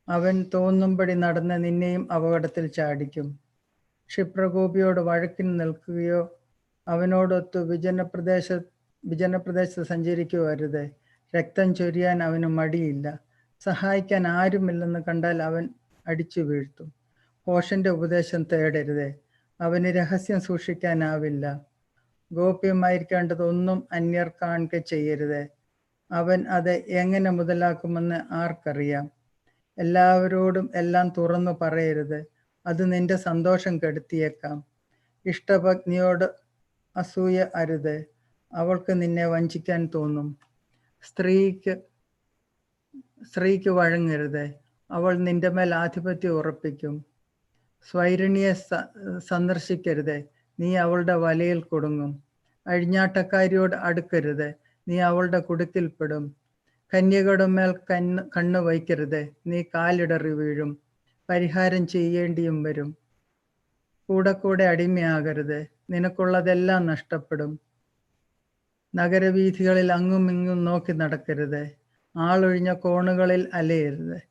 അവൻ തോന്നുംപടി നടന്ന് നിന്നെയും അപകടത്തിൽ ചാടിക്കും. ക്ഷിപ്രകോപിയോട് വഴക്കിന് നിൽക്കുകയോ അവനോടൊത്ത് വിജനപ്രദേശത്ത് സഞ്ചരിക്കുകയോ അരുത്. രക്തം ചൊരിയാൻ അവന് മടിയില്ല. സഹായിക്കാൻ ആരുമില്ലെന്ന് കണ്ടാൽ അവൻ അടിച്ചു വീഴ്ത്തും. ഭോഷന്റെ ഉപദേശം തേടരുത്. അവന് രഹസ്യം സൂക്ഷിക്കാനാവില്ല. ഗോപ്യമായിരിക്കേണ്ടതൊന്നും അന്യർ കാണുക ചെയ്യരുത്. അവൻ അത് എങ്ങനെ മുതലാക്കുമെന്ന് ആർക്കറിയാം. എല്ലാവരോടും എല്ലാം തുറന്നു പറയരുത്. അത് നിന്റെ സന്തോഷം കെടുത്തിയേക്കാം. ഇഷ്ടപത്നിയോട് അസൂയ അരുത്. അവൾക്ക് നിന്നെ വഞ്ചിക്കാൻ തോന്നും. സ്ത്രീക്ക് വഴങ്ങരുത്. അവൾ നിന്റെ മേൽ ആധിപത്യം ഉറപ്പിക്കും. സ്വൈരിണിയെ സന്ദർശിക്കരുത്. നീ അവളുടെ വലയിൽ കുടുങ്ങും. അഴിഞ്ഞാട്ടക്കാരിയോട് അടുക്കരുത്. നീ അവളുടെ കുടുക്കിൽപ്പെടും. കന്യകയുടെ മേൽ കണ്ണ് വയ്ക്കരുത്. നീ കാലിടറി വീഴും. പരിഹാരം ചെയ്യേണ്ടിയും വരും. കൂടെ അടിമയാകരുത്. നിനക്കുള്ളതെല്ലാം നഷ്ടപ്പെടും. നഗരവീഥികളിൽ അങ്ങും ഇങ്ങും നോക്കി നടക്കരുത്. ആളൊഴിഞ്ഞ കോണുകളിൽ അലയരുത്.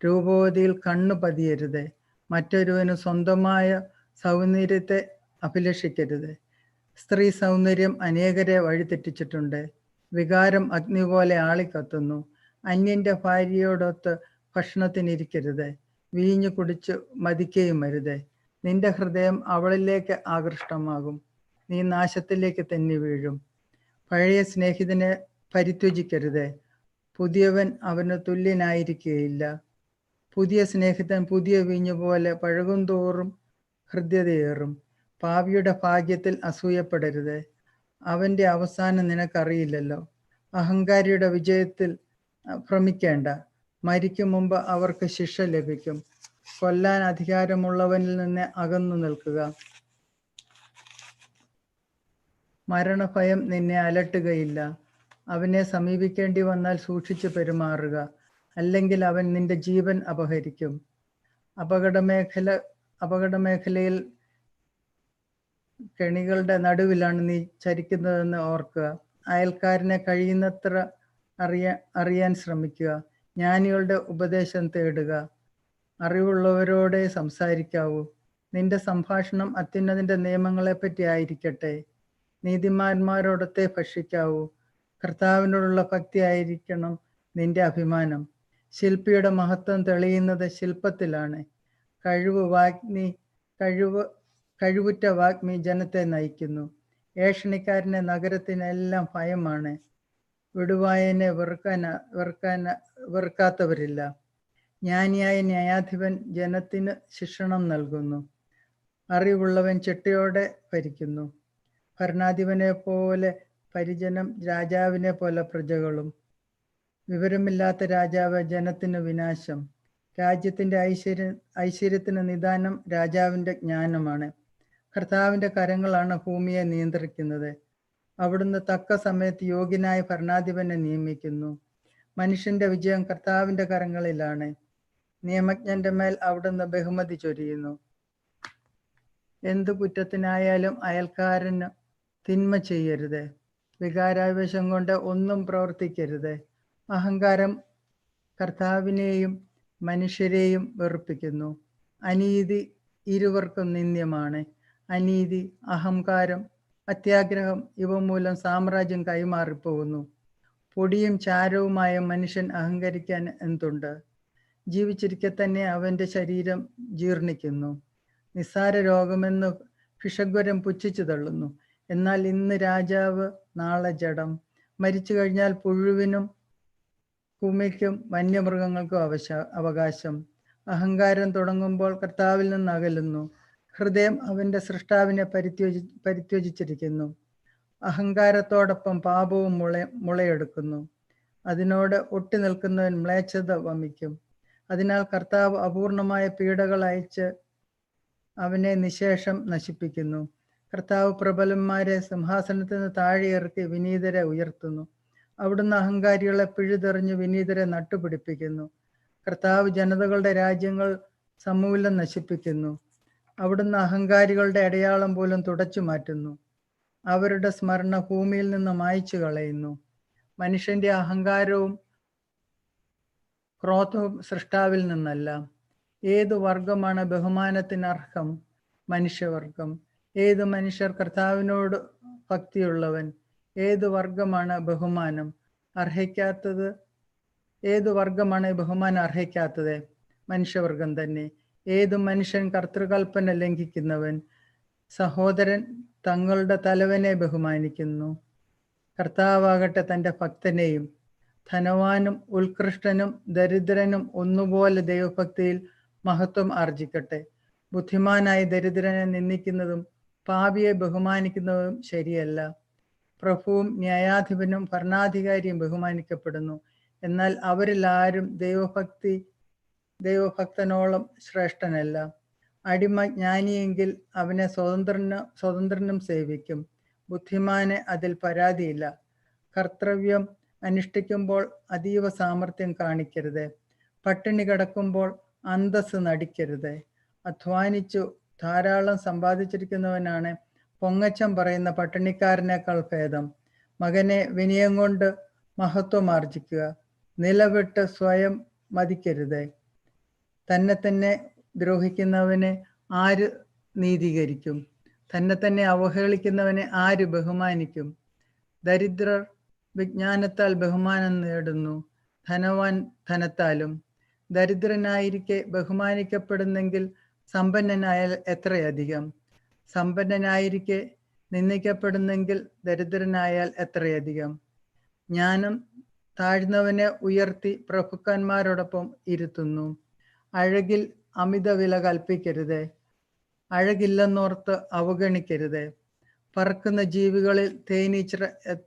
രൂപവതിയിൽ കണ്ണു പതിയരുത്. മറ്റൊരുവന് സ്വന്തമായ സൗന്ദര്യത്തെ അഭിലഷിക്കരുത്. സ്ത്രീ സൗന്ദര്യം അനേകരെ വഴിതെറ്റിച്ചിട്ടുണ്ട്. വികാരം അഗ്നി പോലെ ആളിക്കത്തുന്നു. അന്യന്റെ ഭാര്യയോടൊത്ത് ഭക്ഷണത്തിനിരിക്കരുത്. വീഞ്ഞു കുടിച്ച് മതിക്കുകയും അരുത്. നിന്റെ ഹൃദയം അവളിലേക്ക് ആകൃഷ്ടമാകും. നീ നാശത്തിലേക്ക് തെന്നി വീഴും. പഴയ സ്നേഹിതനെ പരിത്യജിക്കരുത്, പുതിയവൻ അവന് തുല്യനായിരിക്കുകയില്ല. പുതിയ സ്നേഹിതൻ പുതിയ വീഞ്ഞു പോലെ പഴകുന്തോറും ഹൃദ്യതയേറും. പാപിയുടെ ഭാഗ്യത്തിൽ അസൂയപ്പെടരുത്, അവന്റെ അവസാനം നിനക്കറിയില്ലല്ലോ. അഹങ്കാരിയുടെ വിജയത്തിൽ ഭ്രമിക്കേണ്ട, മരിക്കും മുമ്പ് അവർക്ക് ശിക്ഷ ലഭിക്കും. കൊല്ലാൻ അധികാരമുള്ളവനിൽ നിന്ന് അകന്നു നിൽക്കുക. മരണഭയം നിന്നെ അലട്ടുകയില്ല. അവനെ സമീപിക്കേണ്ടി വന്നാൽ സൂക്ഷിച്ചു പെരുമാറുക, അല്ലെങ്കിൽ അവൻ നിന്റെ ജീവൻ അപഹരിക്കും. അപകടമേഖലയിൽ കെണികളുടെ നടുവിലാണ് നീ ചരിക്കുന്നതെന്ന് ഓർക്കുക. അയൽക്കാരനെ കഴിയുന്നത്ര അറിയാൻ ശ്രമിക്കുക. ജ്ഞാനികളുടെ ഉപദേശം തേടുക, അറിവുള്ളവരോടെ സംസാരിക്കാവൂ. നിന്റെ സംഭാഷണം അത്യുന്നതിന്റെ നിയമങ്ങളെപ്പറ്റി ആയിരിക്കട്ടെ. നീതിമാന്മാരോടൊത്തെ ഭക്ഷിക്കാവൂ. കർത്താവിനോടുള്ള ഭക്തി ആയിരിക്കണം നിന്റെ അഭിമാനം. ശില്പിയുടെ മഹത്വം തെളിയുന്നത് ശില്പത്തിലാണ്. കഴിവുറ്റ വാഗ്മി ജനത്തെ നയിക്കുന്നു. ഏഷണിക്കാരനെ നഗരത്തിനെല്ലാം ഭയമാണ്. വിടുവായനെ വെറുക്കാത്തവരില്ല. ജ്ഞാനിയായ ന്യായാധിപൻ ജനത്തിന് ശിക്ഷണം നൽകുന്നു. അറിവുള്ളവൻ ചിട്ടയോടെ ഭരിക്കുന്നു. ഭരണാധിപനെ പോലെ പരിജനം, രാജാവിനെ പോലെ പ്രജകളും. വിവരമില്ലാത്ത രാജാവ് ജനത്തിന് വിനാശം. രാജ്യത്തിന്റെ ഐശ്വര്യത്തിന് നിദാനം രാജാവിന്റെ ജ്ഞാനമാണ്. കർത്താവിന്റെ കരങ്ങളാണ് ഭൂമിയെ നിയന്ത്രിക്കുന്നത്. അവിടുന്ന് തക്ക സമയത്ത് യോഗ്യനായ ഭരണാധിപനെ നിയമിക്കുന്നു. മനുഷ്യന്റെ വിജയം കർത്താവിന്റെ കരങ്ങളിലാണ്. നിയമജ്ഞന്റെ മേൽ അവിടുന്ന് ബഹുമതി ചൊരിയുന്നു. എന്തു കുറ്റത്തിനായാലും അയൽക്കാരന് തിന്മ ചെയ്യരുത്. വികാരാവേശം കൊണ്ട് ഒന്നും പ്രവർത്തിക്കരുത്. അഹങ്കാരം കർത്താവിനെയും മനുഷ്യരെയും വെറുപ്പിക്കുന്നു. അനീതി ഇരുവർക്കും നിന്ദ്യമാണ്. അനീതി, അഹങ്കാരം, അത്യാഗ്രഹം ഇവ മൂലം സാമ്രാജ്യം കൈമാറിപ്പോകുന്നു. പൊടിയും ചാരവുമായ മനുഷ്യൻ അഹങ്കരിക്കാൻ എന്തുണ്ട്? ജീവിച്ചിരിക്കെ തന്നെ അവന്റെ ശരീരം ജീർണിക്കുന്നു. നിസ്സാര രോഗമെന്ന് ഭിഷഗ്വരം പുച്ഛിച്ചു തള്ളുന്നു. എന്നാൽ ഇന്ന് രാജാവ്, നാളെ ജഡം. മരിച്ചു കഴിഞ്ഞാൽ പുഴുവിനും കുമിക്കും വന്യമൃഗങ്ങൾക്കും അവകാശം. അഹങ്കാരം തുടങ്ങുമ്പോൾ കർത്താവിൽ നിന്ന് അകലുന്നു. ഹൃദയം അവന്റെ സൃഷ്ടാവിനെ പരിത്യജിച്ചിരിക്കുന്നു. അഹങ്കാരത്തോടൊപ്പം പാപവും മുളയെടുക്കുന്നു. അതിനോട് ഒട്ടി നിൽക്കുന്നവൻ മ്ലേച്ഛത വമിക്കും. അതിനാൽ കർത്താവ് അപൂർണമായ പീഡകൾ അയച്ച് അവനെ നിശേഷം നശിപ്പിക്കുന്നു. കർത്താവ് പ്രബലന്മാരെ സിംഹാസനത്തിൽ നിന്ന് താഴെ ഇറക്കി വിനീതരെ ഉയർത്തുന്നു. അവിടുന്ന് അഹങ്കാരികളെ പിഴുതെറിഞ്ഞ് വിനീതരെ നട്ടുപിടിപ്പിക്കുന്നു. കർത്താവ് ജനതകളുടെ രാജ്യങ്ങൾ സമൂലം നശിപ്പിക്കുന്നു. അവിടുന്ന് അഹങ്കാരികളുടെ അടയാളം പോലും തുടച്ചു മാറ്റുന്നു. അവരുടെ സ്മരണ ഭൂമിയിൽ നിന്ന് മായ്ച്ചു കളയുന്നു. മനുഷ്യന്റെ അഹങ്കാരവും ക്രോധവും സൃഷ്ടാവിൽ നിന്നല്ല. ഏതു വർഗമാണ് ബഹുമാനത്തിനർഹം? മനുഷ്യവർഗം. ഏത് മനുഷ്യർ കർത്താവിനോട് ഭക്തിയുള്ളവൻ? ഏതു വർഗമാണ് ബഹുമാനം അർഹിക്കാത്തത്? ഏതു വർഗമാണ് ബഹുമാനം അർഹിക്കാത്തത്? മനുഷ്യവർഗം തന്നെ. ഏതു മനുഷ്യൻ കർത്തൃകൽപ്പന ലംഘിക്കുന്നവൻ? സഹോദരൻ തങ്ങളുടെ തലവനെ ബഹുമാനിക്കുന്നു. കർത്താവാകട്ടെ തൻ്റെ ഭക്തനെയും. ധനവാനും ഉത്കൃഷ്ടനും ദരിദ്രനും ഒന്നുപോലെ ദൈവഭക്തിയിൽ മഹത്വം ആർജിക്കട്ടെ. ബുദ്ധിമാനായ ദരിദ്രനെ നിന്ദിക്കുന്നതും പാപിയെ ബഹുമാനിക്കുന്നതും ശരിയല്ല. പ്രഭുവും ന്യായാധിപനും ഭരണാധികാരിയും ബഹുമാനിക്കപ്പെടുന്നു. എന്നാൽ അവരിൽ ആരും ദൈവഭക്തനോളം ശ്രേഷ്ഠനല്ല. അടിമ ജ്ഞാനിയെങ്കിൽ അവനെ സ്വതന്ത്രനും സേവിക്കും. ബുദ്ധിമാന് അതിൽ പരാതിയില്ല. കർത്തവ്യം അനുഷ്ഠിക്കുമ്പോൾ അതീവ സാമർത്ഥ്യം കാണിക്കരുത്. പട്ടിണി കിടക്കുമ്പോൾ അന്തസ് നടിക്കരുത്. അധ്വാനിച്ചു ധാരാളം സമ്പാദിച്ചിരിക്കുന്നവനാണ് പൊങ്ങച്ചം പറയുന്ന പട്ടിണിക്കാരനേക്കാൾ ഭേദം. മകനെ, വിനയം കൊണ്ട് മഹത്വം ആർജിക്കുക. നിലവിട്ട് സ്വയം മതിക്കരുത്. തന്നെ ദ്രോഹിക്കുന്നവനെ ആര് നീതീകരിക്കും? തന്നെ അവഹേളിക്കുന്നവനെ ആര് ബഹുമാനിക്കും? ദരിദ്രർ വിജ്ഞാനത്താൽ ബഹുമാനം നേടുന്നു, ധനവാൻ ധനത്താലും. ദരിദ്രനായിരിക്കെ ബഹുമാനിക്കപ്പെടുന്നെങ്കിൽ സമ്പന്നനായാൽ എത്രയധികം. സമ്പന്നനായിരിക്കെ നിന്ദിക്കപ്പെടുന്നെങ്കിൽ ദരിദ്രനായാൽ എത്രയധികം. ജ്ഞാനം താഴ്ന്നവനെ ഉയർത്തി പ്രഭുക്കന്മാരോടൊപ്പം ഇരുത്തുന്നു. അഴകിൽ അമിത വില കൽപ്പിക്കരുത്, അഴകില്ലെന്നോർത്ത് അവഗണിക്കരുത്. പറക്കുന്ന ജീവികളിൽ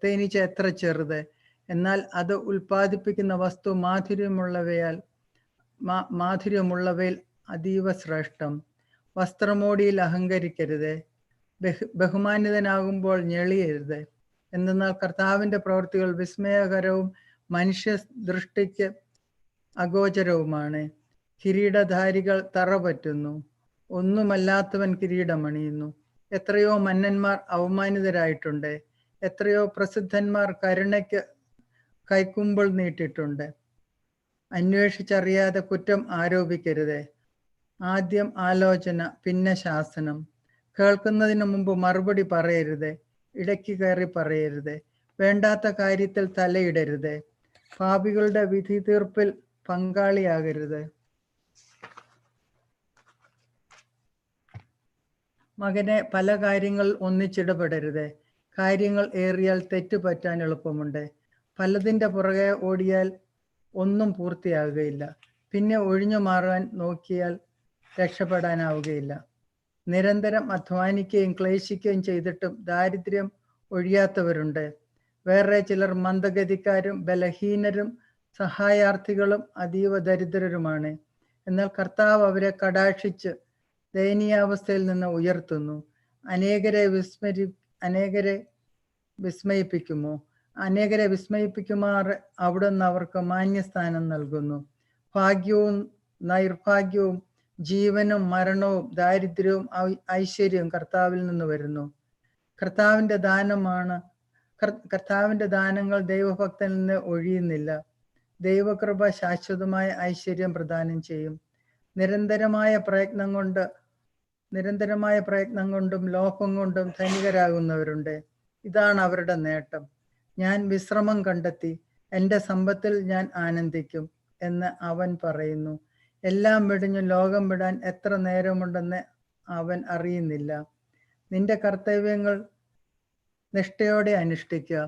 തേനീച്ച എത്ര ചെറുത്, എന്നാൽ അത് ഉൽപ്പാദിപ്പിക്കുന്ന വസ്തു മാധുര്യമുള്ളവയിൽ അതീവ ശ്രേഷ്ഠം. വസ്ത്രമോടിയിൽ അഹങ്കരിക്കരുത്, ബഹുമാനിതനാകുമ്പോൾ ഞെളിയരുത്. എന്തെന്നാൽ കർത്താവിന്റെ പ്രവൃത്തികൾ വിസ്മയകരവും മനുഷ്യ ദൃഷ്ടിക്ക് അഗോചരവുമാണ്. കിരീടധാരികൾ തറ പറ്റുന്നു, ഒന്നുമല്ലാത്തവൻ കിരീടമണിയുന്നു. എത്രയോ മന്നന്മാർ അവമാനിതരായിട്ടുണ്ട്, എത്രയോ പ്രസിദ്ധന്മാർ കരുണയ്ക്ക് കൈക്കുമ്പിൾ നീട്ടിയിട്ടുണ്ട്. അന്വേഷിച്ചറിയാതെ കുറ്റം ആരോപിക്കരുത്. ആദ്യം ആലോചന, പിന്നെ ശാസനം. കേൾക്കുന്നതിന് മുമ്പ് മറുപടി പറയരുത്, ഇടയ്ക്ക് കയറി പറയരുത്. വേണ്ടാത്ത കാര്യത്തിൽ തലയിടരുത്. പാപികളുടെ വിധി തീർപ്പിൽ പങ്കാളിയാകരുത്. മകനെ, പല കാര്യങ്ങൾ ഒന്നിച്ചിടപെടരുത്. കാര്യങ്ങൾ ഏറിയാൽ തെറ്റുപറ്റാൻ എളുപ്പമുണ്ട്. പലതിൻ്റെ പുറകെ ഓടിയാൽ ഒന്നും പൂർത്തിയാകുകയില്ല. പിന്നെ ഒഴിഞ്ഞു മാറാൻ നോക്കിയാൽ രക്ഷപ്പെടാനാവുകയില്ല. നിരന്തരം അധ്വാനിക്കുകയും ക്ലേശിക്കുകയും ചെയ്തിട്ടും ദാരിദ്ര്യം ഒഴിയാത്തവരുണ്ട്. വേറെ ചിലർ മന്ദഗതിക്കാരും ബലഹീനരും സഹായാർത്ഥികളും അതീവ ദരിദ്രരുമാണ്. എന്നാൽ കർത്താവ് അവരെ കടാക്ഷിച്ച് ദയനീയാവസ്ഥയിൽ നിന്ന് ഉയർത്തുന്നു. അനേകരെ വിസ്മയിപ്പിക്കുമാർ അവിടുന്ന് അവർക്ക് മാന്യസ്ഥാനം നൽകുന്നു. ഭാഗ്യവും നൈർഭാഗ്യവും ജീവനും മരണവും ദാരിദ്ര്യവും ഐശ്വര്യവും കർത്താവിൽ നിന്ന് വരുന്നു. കർത്താവിന്റെ ദാനങ്ങൾ ദൈവഭക്തനിൽ നിന്ന് ഒഴിയുന്നില്ല. ദൈവകൃപ ശാശ്വതമായ ഐശ്വര്യം പ്രദാനം ചെയ്യും. നിരന്തരമായ പ്രയത്നം കൊണ്ടും ലോഭം കൊണ്ടും ധനികരാകുന്നവരുണ്ട്. ഇതാണ് അവരുടെ നേട്ടം. ഞാൻ വിശ്രമം കണ്ടെത്തി, എൻ്റെ സമ്പത്തിൽ ഞാൻ ആനന്ദിക്കും എന്ന് അവൻ പറയുന്നു. എല്ലാം വെടിഞ്ഞു ലോകം വിടാൻ എത്ര നേരമുണ്ടെന്ന് അവൻ അറിയുന്നില്ല. നിന്റെ കർത്തവ്യങ്ങൾ നിഷ്ഠയോടെ അനുഷ്ഠിക്കുക,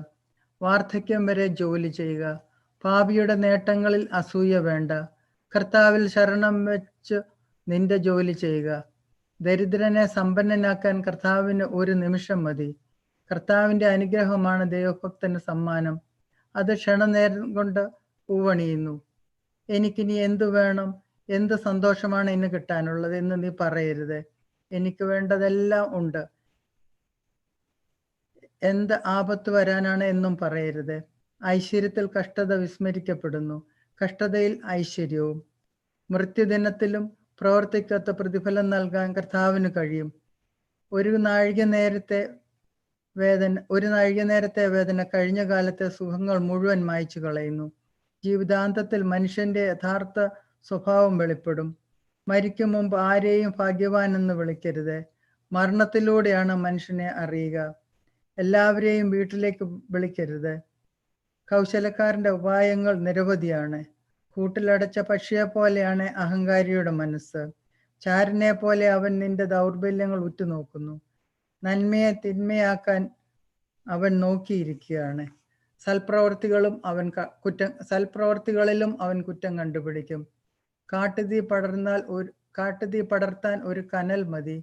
വാർദ്ധക്യം വരെ ജോലി ചെയ്യുക. പാപിയുടെ നേട്ടങ്ങളിൽ അസൂയ വേണ്ട. കർത്താവിൽ ശരണം വെച്ച് നിന്റെ ജോലി ചെയ്യുക. ദരിദ്രനെ സമ്പന്നനാക്കാൻ കർത്താവിന് ഒരു നിമിഷം മതി. കർത്താവിന്റെ അനുഗ്രഹമാണ് ദൈവഭക്തന് സമ്മാനം. അത് ക്ഷണനേരം കൊണ്ട് പൂവണിയുന്നു. എനിക്കിനി എന്തു വേണം, എന്ത് സന്തോഷമാണ് ഇന്ന് കിട്ടാനുള്ളത് എന്ന് നീ പറയരുത്. എനിക്ക് വേണ്ടതെല്ലാം ഉണ്ട്, എന്ത് ആപത്ത് വരാനാണ് എന്നും പറയരുത്. ഐശ്വര്യത്തിൽ കഷ്ടത വിസ്മരിക്കപ്പെടുന്നു, കഷ്ടതയിൽ ഐശ്വര്യവും. മൃത്യുദിനത്തിലും പ്രവർത്തിക്കാത്ത പ്രതിഫലം നൽകാൻ കർത്താവിന് കഴിയും. ഒരു നാഴിക നേരത്തെ വേദന കഴിഞ്ഞ കാലത്തെ സുഖങ്ങൾ മുഴുവൻ മായ്ച്ചു കളയുന്നു. ജീവിതാന്തത്തിൽ മനുഷ്യന്റെ യഥാർത്ഥ സ്വഭാവം വെളിപ്പെടും. മരിക്കും മുമ്പ് ആരെയും ഭാഗ്യവാൻ എന്ന് വിളിക്കരുത്. മരണത്തിലൂടെയാണ് മനുഷ്യനെ അറിയുക. എല്ലാവരെയും വീട്ടിലേക്ക് വിളിക്കരുത്. കൗശലക്കാരന്റെ ഉപായങ്ങൾ നിരവധിയാണ്. കൂട്ടിലടച്ച പക്ഷിയെ പോലെയാണ് അഹങ്കാരിയുടെ മനസ്സ്. ചാരനെ പോലെ അവൻ നിന്റെ ദൗർബല്യങ്ങൾ ഉറ്റുനോക്കുന്നു. നന്മയെ തിന്മയാക്കാൻ അവൻ നോക്കിയിരിക്കുകയാണ്. സൽപ്രവർത്തികളിലും അവൻ കുറ്റം കണ്ടുപിടിക്കും. കാട്ടുതീ പടർത്താൻ ഒരു കനൽ മതി.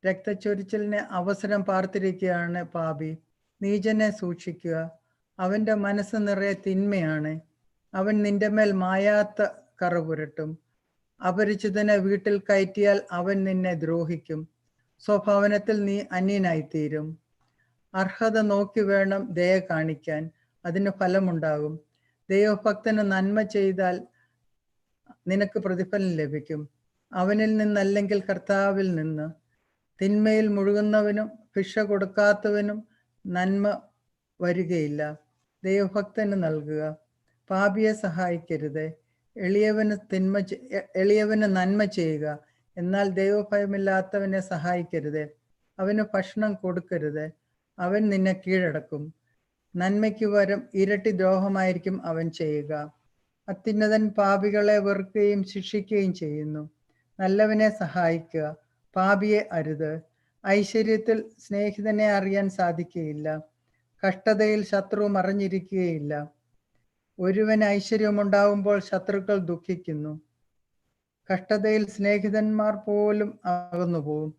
രക്തച്ചൊരിച്ചിലിന് അവസരം പാർത്തിരിക്കുകയാണ് പാപി. നീചനെ സൂക്ഷിക്കുക, അവന്റെ മനസ്സ് നിറയെ തിന്മയാണ്. അവൻ നിന്റെ മേൽ മായാത്ത കറ പുരട്ടും. അപരിചിതനെ വീട്ടിൽ കയറ്റിയാൽ അവൻ നിന്നെ ദ്രോഹിക്കും. സ്വഭവനത്തിൽ നീ അന്യനായിത്തീരും. അർഹത നോക്കി വേണം ദയ കാണിക്കാൻ, അതിന് ഫലമുണ്ടാകും. ദൈവഭക്തന് നന്മ ചെയ്താൽ നിനക്ക് പ്രതിഫലം ലഭിക്കും. അവനിൽ നിന്നല്ലെങ്കിൽ കർത്താവിൽ നിന്ന്. തിന്മയിൽ മുഴുകുന്നവനും ഭിക്ഷ കൊടുക്കാത്തവനും നന്മ വരികയില്ല. ദൈവഭക്തന് നൽകുക, പാപിയെ സഹായിക്കരുത്. എളിയവന് നന്മ ചെയ്യുക, എന്നാൽ ദൈവഭയമില്ലാത്തവനെ സഹായിക്കരുത്. അവന് ഭക്ഷണം കൊടുക്കരുത്, അവൻ നിന്നെ കീഴടക്കും. നന്മയ്ക്ക് പകരം ഇരട്ടി ദ്രോഹമായിരിക്കും അവൻ ചെയ്യുക. അത്യുന്നതൻ പാപികളെ വെറുക്കുകയും ശിക്ഷിക്കുകയും ചെയ്യുന്നു. നല്ലവനെ സഹായിക്കുക, പാപിയെ അരുത്. ഐശ്വര്യത്തിൽ സ്നേഹിതനെ അറിയാൻ സാധിക്കുകയില്ല, കഷ്ടതയിൽ ശത്രു മറഞ്ഞിരിക്കുകയില്ല. ഒരുവന് ഐശ്വര്യമുണ്ടാവുമ്പോൾ ശത്രുക്കൾ ദുഃഖിക്കുന്നു, കഷ്ടതയിൽ സ്നേഹിതന്മാർ പോലും അകന്നുപോകും.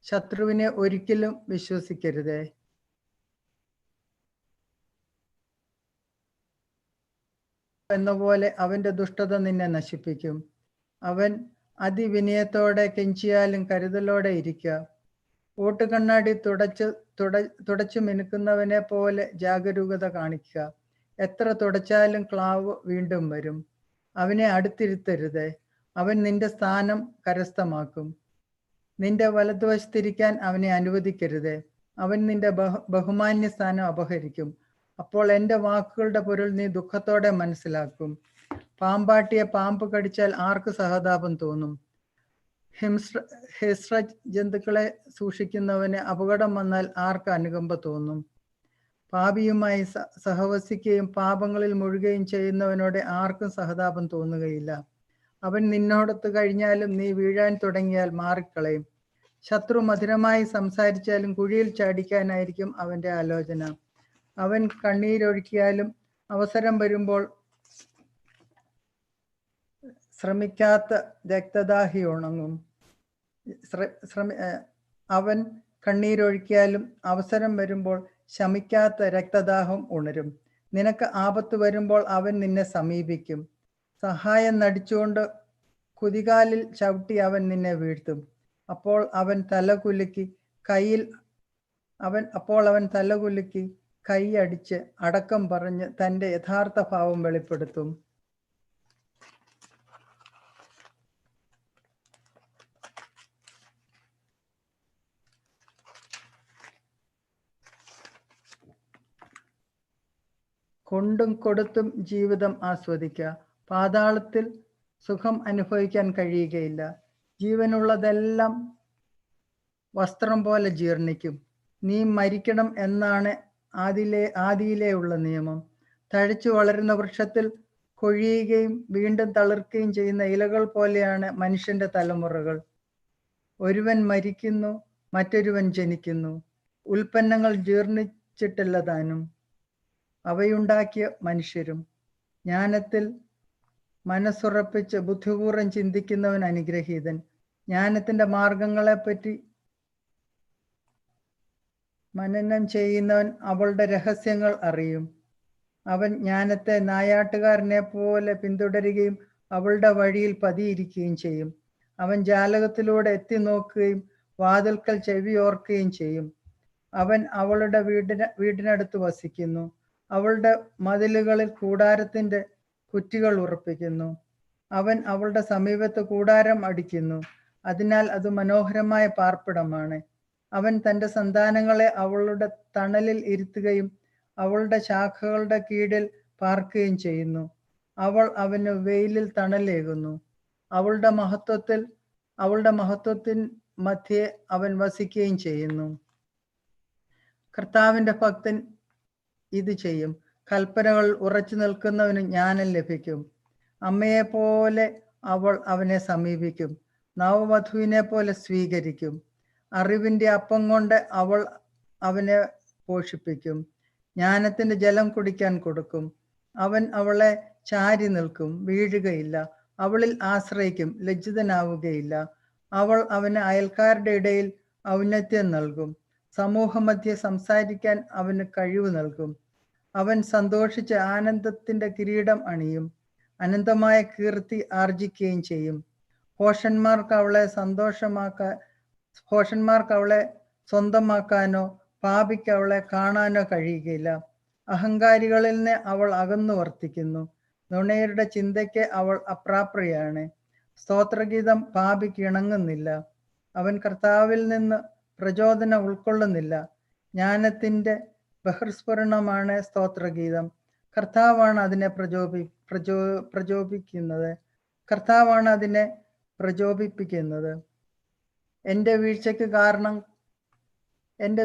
ശത്രുവിനെ ഒരിക്കലും വിശ്വസിക്കരുതേ. എന്നപോലെ അവന്റെ ദുഷ്ടത നിന്നെ നശിപ്പിക്കും. അവൻ അതിവിനയത്തോടെ കെഞ്ചിയാലും കരുതലോടെ ഇരിക്കുക. ഓട്ടുകണ്ണാടി തുടച്ചു മിനുക്കുന്നവനെ പോലെ ജാഗരൂകത കാണിക്കുക. എത്ര തുടച്ചാലും ക്ലാവ് വീണ്ടും വരും. അവനെ അടുത്തിരുത്തരുതേ, അവൻ നിന്റെ സ്ഥാനം കരസ്ഥമാക്കും. നിന്റെ വലതുവശത്തിരിക്കാൻ അവനെ അനുവദിക്കരുതേ, അവൻ നിന്റെ ബഹുമാന്യ സ്ഥാനം അപഹരിക്കും. അപ്പോൾ എൻ്റെ വാക്കുകളുടെ പൊരുൾ നീ ദുഃഖത്തോടെ മനസ്സിലാക്കും. പാമ്പാട്ടിയെ പാമ്പ് കടിച്ചാൽ ആർക്ക് സഹതാപം തോന്നും? ഹിംസ്ര ജന്തുക്കളെ സൂക്ഷിക്കുന്നവന് അപകടം വന്നാൽ ആർക്ക് അനുകമ്പ തോന്നും? പാപിയുമായി സഹവസിക്കുകയും പാപങ്ങളിൽ മുഴുകുകയും ചെയ്യുന്നവനോട് ആർക്കും സഹതാപം തോന്നുകയില്ല. അവൻ നിന്നോടൊത്ത് കഴിഞ്ഞാലും നീ വീഴാൻ തുടങ്ങിയാൽ മാറിക്കളയും. ശത്രു മധുരമായി സംസാരിച്ചാലും കുഴിയിൽ ചാടിക്കാനായിരിക്കും അവന്റെ ആലോചന. അവൻ കണ്ണീരൊഴുക്കിയാലും അവസരം വരുമ്പോൾ ശ്രമിക്കാത്ത രക്തദാഹി ഉണങ്ങും. അവൻ കണ്ണീരൊഴുക്കിയാലും അവസരം വരുമ്പോൾ ശമിക്കാത്ത രക്തദാഹം ഉണരും. നിനക്ക് ആപത്ത് വരുമ്പോൾ അവൻ നിന്നെ സമീപിക്കും. സഹായം നടിച്ചുകൊണ്ട് കുതികാലിൽ ചവിട്ടി അവൻ നിന്നെ വീഴ്ത്തും. അപ്പോൾ അവൻ തലകുലുക്കി കൈയടിച്ച് അടക്കം പറഞ്ഞ് തൻ്റെ യഥാർത്ഥ ഭാവം വെളിപ്പെടുത്തും. കൊണ്ടും കൊടുത്തും ജീവിതം ആസ്വദിക്കുക. പാതാളത്തിൽ സുഖം അനുഭവിക്കാൻ കഴിയുകയില്ല. ജീവനുള്ളതെല്ലാം വസ്ത്രം പോലെ ജീർണിക്കും. നീ മരിക്കണം എന്നാണ് ആദിയിലേ ഉള്ള നിയമം. തഴച്ചു വളരുന്ന വൃക്ഷത്തിൽ കൊഴിയുകയും വീണ്ടും തളിർക്കുകയും ചെയ്യുന്ന ഇലകൾ പോലെയാണ് മനുഷ്യന്റെ തലമുറകൾ. ഒരുവൻ മരിക്കുന്നു, മറ്റൊരുവൻ ജനിക്കുന്നു. ഉൽപ്പന്നങ്ങൾ ജീർണിച്ചിട്ടില്ല താനും, അവയുണ്ടാക്കിയ മനുഷ്യരും. ജ്ഞാനത്തിൽ മനസ്സുറപ്പിച്ച് ബുദ്ധിപൂർവ്വം ചിന്തിക്കുന്നവൻ അനുഗ്രഹീതൻ. ജ്ഞാനത്തിന്റെ മാർഗങ്ങളെപ്പറ്റി മനനം ചെയ്യുന്നവൻ അവളുടെ രഹസ്യങ്ങൾ അറിയും. അവൻ ജ്ഞാനത്തെ നായാട്ടുകാരനെ പോലെ പിന്തുടരുകയും അവളുടെ വഴിയിൽ പതിയിരിക്കുകയും ചെയ്യും. അവൻ ജാലകത്തിലൂടെ എത്തി നോക്കുകയും വാതിൽക്കൽ ചെവിയോർക്കുകയും ചെയ്യും. അവൻ അവളുടെ വീടിനടുത്ത് വസിക്കുന്നു. അവളുടെ മതിലുകളിൽ കൂടാരത്തിന്റെ കുറ്റികൾ ഉറപ്പിക്കുന്നു. അവൻ അവളുടെ സമീപത്ത് കൂടാരം അടിക്കുന്നു. അതിനാൽ അത് മനോഹരമായ പാർപ്പിടമാണ്. അവൻ തൻ്റെ സന്താനങ്ങളെ അവളുടെ തണലിൽ ഇരുത്തുകയും അവളുടെ ശാഖകളുടെ കീഴിൽ പാർക്കുകയും ചെയ്യുന്നു. അവൾ അവന് വെയിലിൽ തണലേകുന്നു. അവളുടെ മഹത്വത്തിൻ മധ്യേ അവൻ വസിക്കുകയും ചെയ്യുന്നു. കർത്താവിന്റെ ഭക്തൻ ഇത് ചെയ്യും. കൽപ്പനകൾ ഉറച്ചു നിൽക്കുന്നവന് ജ്ഞാനം ലഭിക്കും. അമ്മയെപ്പോലെ അവൾ അവനെ സമീപിക്കും, നവവധുവിനെ പോലെ സ്വീകരിക്കും. അറിവിന്റെ അപ്പം കൊണ്ട് അവൾ അവനെ പോഷിപ്പിക്കും, ജ്ഞാനത്തിന്റെ ജലം കുടിക്കാൻ കൊടുക്കും. അവൻ അവളെ ചാരി നിൽക്കും, വീഴുകയില്ല. അവളിൽ ആശ്രയിക്കും, ലജ്ജിതനാവുകയില്ല. അവൾ അവന് അയൽക്കാരുടെ ഇടയിൽ ഔന്നത്യം നൽകും, സമൂഹമധ്യേ സംസാരിക്കാൻ അവന് കഴിവ് നൽകും. അവൻ സന്തോഷിച്ച് ആനന്ദത്തിന്റെ കിരീടം അണിയും, അനന്തമായ കീർത്തി ആർജിക്കുകയും ചെയ്യും. ഭോഷന്മാർക്ക് അവളെ സ്വന്തമാക്കാനോ പാപിക്ക് അവളെ കാണാനോ കഴിയുകയില്ല. അഹങ്കാരികളിൽ നിന്ന് അവൾ അകന്നു വർത്തിക്കുന്നു, നുണയരുടെ ചിന്തയ്ക്ക് അവൾ അപ്രാപ്യയാണ്. സ്തോത്രഗീതം പാപിക്ക് ഇണങ്ങുന്നില്ല, അവൻ കർത്താവിൽ നിന്ന് പ്രചോദനം ഉൾക്കൊള്ളുന്നില്ല. ജ്ഞാനത്തിന്റെ ബഹിർസ്ഫുരണമാണ് സ്തോത്രഗീതം. കർത്താവാണ് അതിനെ പ്രചോദിപ്പിക്കുന്നത്. എൻ്റെ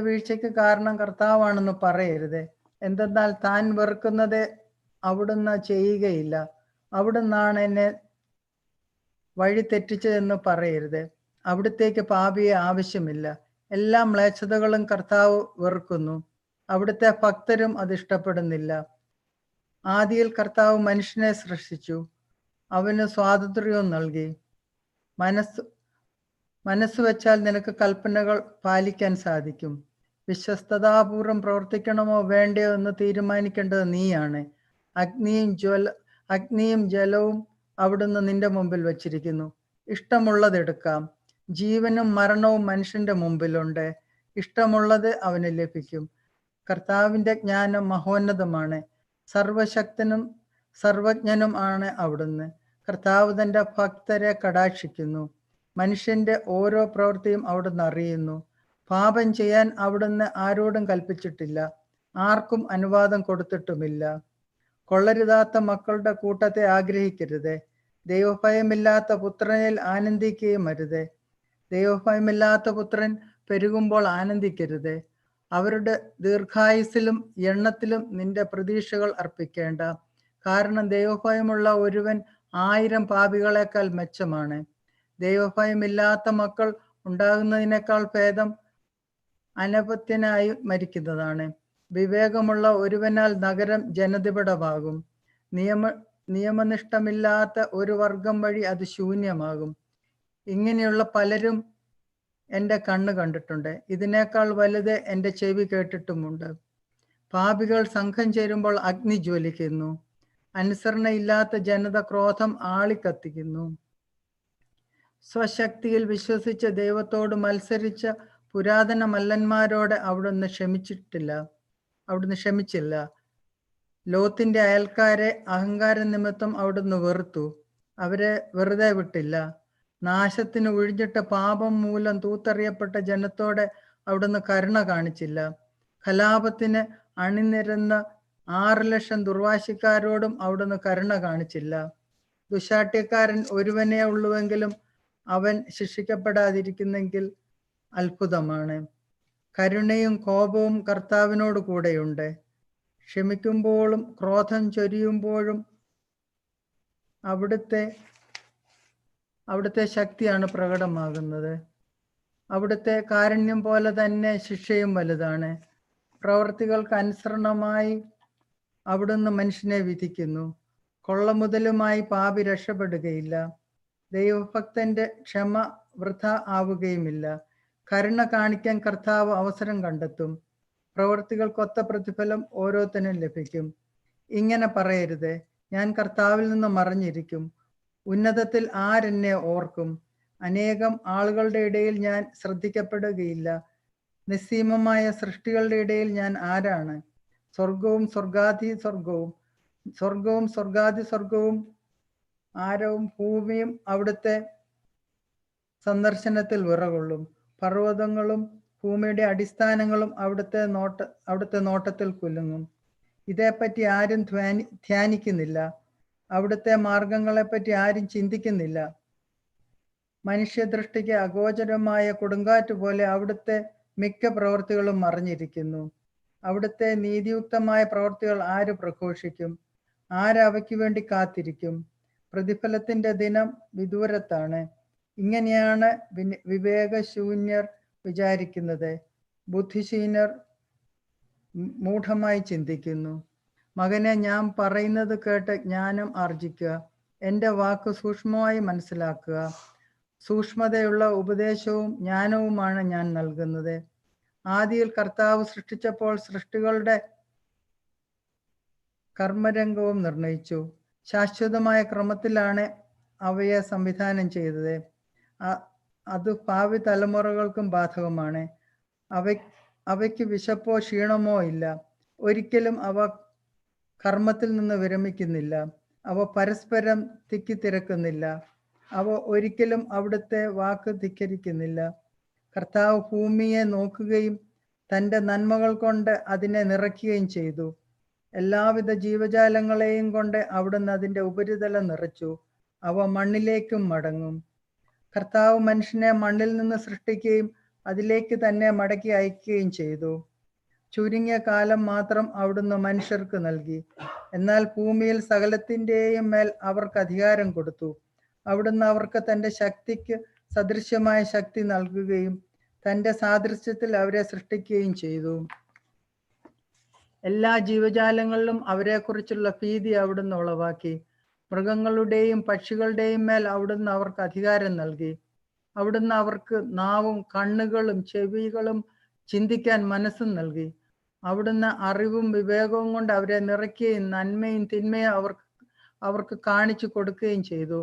വീഴ്ചയ്ക്ക് കാരണം കർത്താവാണെന്ന് പറയരുത്. എന്തെന്നാൽ താൻ വെറുക്കുന്നത് അവിടുന്ന് ചെയ്യുകയില്ല. അവിടുന്നാണ് എന്നെ വഴി തെറ്റിച്ചതെന്ന് പറയരുത്. അവിടുത്തേക്ക് പാപിയെ ആവശ്യമില്ല. എല്ലാ മ്ലേച്ഛതകളും കർത്താവ് വെറുക്കുന്നു. അവിടുത്തെ ഭക്തരും അത് ഇഷ്ടപ്പെടുന്നില്ല. ആദിയിൽ കർത്താവ് മനുഷ്യനെ സൃഷ്ടിച്ചു, അവന് സ്വാതന്ത്ര്യവും നൽകി. മനസ്സ് വെച്ചാൽ നിനക്ക് കൽപ്പനകൾ പാലിക്കാൻ സാധിക്കും. വിശ്വസ്തതാപൂർവം പ്രവർത്തിക്കണമോ വേണ്ടയോ എന്ന് തീരുമാനിക്കേണ്ടത് നീയാണ്. അഗ്നിയും ജലവും അവിടുന്ന് നിന്റെ മുമ്പിൽ വച്ചിരിക്കുന്നു. ഇഷ്ടമുള്ളത് എടുക്കാം. ജീവനും മരണവും മനുഷ്യന്റെ മുമ്പിലുണ്ട്. ഇഷ്ടമുള്ളത് അവന് ലഭിക്കും. കർത്താവിന്റെ ജ്ഞാനം മഹോന്നതമാണ്. സർവശക്തനും സർവജ്ഞനും ആണ് അവിടുന്ന്. കർത്താവ് തന്റെ ഭക്തരെ കടാക്ഷിക്കുന്നു. മനുഷ്യന്റെ ഓരോ പ്രവൃത്തിയും അവിടുന്ന് അറിയുന്നു. പാപം ചെയ്യാൻ അവിടുന്ന് ആരോടും കൽപ്പിച്ചിട്ടില്ല, ആർക്കും അനുവാദം കൊടുത്തിട്ടുമില്ല. കൊള്ളരുതാത്ത മക്കളുടെ കൂട്ടത്തെ ആഗ്രഹിക്കരുത്. ദൈവഭയമില്ലാത്ത പുത്രനിൽ ആനന്ദിക്കുകയും അരുത്. ദൈവഭയമില്ലാത്ത പുത്രൻ പെരുകുമ്പോൾ ആനന്ദിക്കരുത്. അവരുടെ ദീർഘായുസിലും എണ്ണത്തിലും നിന്റെ പ്രതീക്ഷകൾ അർപ്പിക്കേണ്ട. കാരണം ദൈവഭയമുള്ള ഒരുവൻ 1000 പാപികളെക്കാൾ മെച്ചമാണ്. ദൈവഭയമില്ലാത്ത മക്കൾ ഉണ്ടാകുന്നതിനേക്കാൾ ഭേദം അനപത്യനായി മരിക്കുന്നതാണ്. വിവേകമുള്ള ഒരുവനാൽ നഗരം ജനനിബിഡമാകും. നിയമനിഷ്ഠമില്ലാത്ത ഒരു വർഗം വഴി അത് ശൂന്യമാകും. ഇങ്ങനെയുള്ള പലരും എൻ്റെ കണ്ണ് കണ്ടിട്ടുണ്ട്. ഇതിനേക്കാൾ വലുത് എൻ്റെ ചെവി കേട്ടിട്ടുമുണ്ട്. പാപികൾ സംഘം ചേരുമ്പോൾ അഗ്നി ജ്വലിക്കുന്നു. അനുസരണയില്ലാത്ത ജനത ക്രോധം ആളിക്കത്തിക്കുന്നു. സ്വശക്തിയിൽ വിശ്വസിച്ച് ദൈവത്തോട് മത്സരിച്ച പുരാതന മല്ലന്മാരോട് അവിടുന്ന് ക്ഷമിച്ചില്ല. ലോത്തിന്റെ അയൽക്കാരെ അഹങ്കാര നിമിത്തം അവിടുന്ന് വെറുത്തു. അവരെ വെറുതെ വിട്ടില്ല. നാശത്തിന് ഒഴിഞ്ഞിട്ട പാപം മൂലം തൂത്തെറിയപ്പെട്ട ജനത്തോടെ അവിടുന്ന് കരുണ കാണിച്ചില്ല. കലാപത്തിന് അണിനിരന്ന 6 ലക്ഷം ദുർവാശിക്കാരോടും അവിടുന്ന് കരുണ കാണിച്ചില്ല. ദുശാഠ്യക്കാരൻ ഒരുവനേ ഉള്ളുവെങ്കിലും അവൻ ശിക്ഷിക്കപ്പെടാതിരിക്കുന്നെങ്കിൽ അത്ഭുതമാണ്. കരുണയും കോപവും കർത്താവിനോട് കൂടെയുണ്ട്. ക്ഷമിക്കുമ്പോഴും ക്രോധം ചൊരിയുമ്പോഴും അവിടുത്തെ ശക്തിയാണ് പ്രകടമാകുന്നത്. അവിടുത്തെ കാരുണ്യം പോലെ തന്നെ ശിക്ഷയും വലുതാണ്. പ്രവർത്തികൾക്ക് അനുസരണമായി അവിടുന്ന് മനുഷ്യനെ വിധിക്കുന്നു. കൊള്ളമുതലുമായി പാപി രക്ഷപ്പെടുകയില്ല. ദൈവഭക്തന്റെ ക്ഷമ വൃഥ ആവുകയുമില്ല. കരുണ കാണിക്കാൻ കർത്താവ് അവസരം കണ്ടെത്തും. പ്രവർത്തികൾക്കൊത്ത പ്രതിഫലം ഓരോരുത്തരും ലഭിക്കും. ഇങ്ങനെ പറയരുത്, ഞാൻ കർത്താവിൽ നിന്ന് മറഞ്ഞിരിക്കും. ഉന്നതത്തിൽ ആരെന്നെ ഓർക്കും? അനേകം ആളുകളുടെ ഇടയിൽ ഞാൻ ശ്രദ്ധിക്കപ്പെടുകയില്ല. നിസ്സീമമായ സൃഷ്ടികളുടെ ഇടയിൽ ഞാൻ ആരാണ്? സ്വർഗവും സ്വർഗാതി ആരവും ഭൂമിയും അവിടുത്തെ സന്ദർശനത്തിൽ വിറകൊള്ളും. പർവ്വതങ്ങളും ഭൂമിയുടെ അടിസ്ഥാനങ്ങളും അവിടുത്തെ നോട്ടത്തിൽ കുലുങ്ങും. ഇതേപ്പറ്റി ആരും ധ്യാനിക്കുന്നില്ല. അവിടുത്തെ മാർഗങ്ങളെപ്പറ്റി ആരും ചിന്തിക്കുന്നില്ല. മനുഷ്യദൃഷ്ടിക്ക് അഗോചരമായ കൊടുങ്കാറ്റ് പോലെ അവിടുത്തെ മിക്ക പ്രവൃത്തികളും മറഞ്ഞിരിക്കുന്നു. അവിടുത്തെ നീതിയുക്തമായ പ്രവൃത്തികൾ ആര് പ്രഘോഷിക്കും? ആര് അവയ്ക്ക് വേണ്ടി കാത്തിരിക്കും? പ്രതിഫലത്തിന്റെ ദിനം വിദൂരത്താണ്. ഇങ്ങനെയാണ് വിവേകശൂന്യർ വിചാരിക്കുന്നത്. ബുദ്ധിശീലർ മൂഢമായി ചിന്തിക്കുന്നു. മകനെ, ഞാൻ പറയുന്നത് കേട്ട് ജ്ഞാനം ആർജിക്കുക. എൻ്റെ വാക്ക് സൂക്ഷ്മമായി മനസ്സിലാക്കുക. സൂക്ഷ്മതയുള്ള ഉപദേശവും ജ്ഞാനവുമാണ് ഞാൻ നൽകുന്നത്. ആദിയിൽ കർത്താവ് സൃഷ്ടിച്ചപ്പോൾ സൃഷ്ടികളുടെ കർമ്മരംഗവും നിർണയിച്ചു. ശാശ്വതമായ ക്രമത്തിലാണ് അവയെ സംവിധാനം ചെയ്തത്. അത് ഭാവി തലമുറകൾക്കും ബാധകമാണ്. അവയ്ക്ക് വിശപ്പോ ക്ഷീണമോ ഇല്ല. ഒരിക്കലും അവ കർമ്മത്തിൽ നിന്ന് വിരമിക്കുന്നില്ല. അവ പരസ്പരം തിക്കിത്തിരക്കുന്നില്ല. അവ ഒരിക്കലും അവിടുത്തെ വാക്ക് ധിക്കരിക്കുന്നില്ല. കർത്താവ് ഭൂമിയെ നോക്കുകയും തൻ്റെ നന്മകൾ കൊണ്ട് അതിനെ നിറയ്ക്കുകയും ചെയ്തു. എല്ലാവിധ ജീവജാലങ്ങളെയും കൊണ്ട് അവിടുന്ന് അതിൻ്റെ ഉപരിതലം നിറച്ചു. അവ മണ്ണിലേക്കും മടങ്ങും. കർത്താവ് മനുഷ്യനെ മണ്ണിൽ നിന്ന് സൃഷ്ടിക്കുകയും അതിലേക്ക് തന്നെ മടക്കി അയക്കുകയും ചെയ്തു. ചുരുങ്ങിയ കാലം മാത്രം അവിടുന്ന് മനുഷ്യർക്ക് നൽകി. എന്നാൽ ഭൂമിയിൽ സകലത്തിൻ്റെയും മേൽ അവർക്ക് അധികാരം കൊടുത്തു. അവിടുന്ന് അവർക്ക് തൻ്റെ ശക്തിക്ക് സദൃശ്യമായ ശക്തി നൽകുകയും തൻ്റെ സാദൃശ്യത്തിൽ അവരെ സൃഷ്ടിക്കുകയും ചെയ്തു. എല്ലാ ജീവജാലങ്ങളിലും അവരെക്കുറിച്ചുള്ള ഭീതി അവിടുന്ന് ഉളവാക്കി. മൃഗങ്ങളുടെയും പക്ഷികളുടെയും മേൽ അവിടുന്ന് അവർക്ക് അധികാരം നൽകി. അവിടുന്ന് അവർക്ക് നാവും കണ്ണുകളും ചെവികളും ചിന്തിക്കാൻ മനസ്സും നൽകി. അവിടുന്ന് അറിവും വിവേകവും കൊണ്ട് അവരെ നിറയ്ക്കുകയും നന്മയും തിന്മയും അവർക്ക് കാണിച്ചു കൊടുക്കുകയും ചെയ്തു.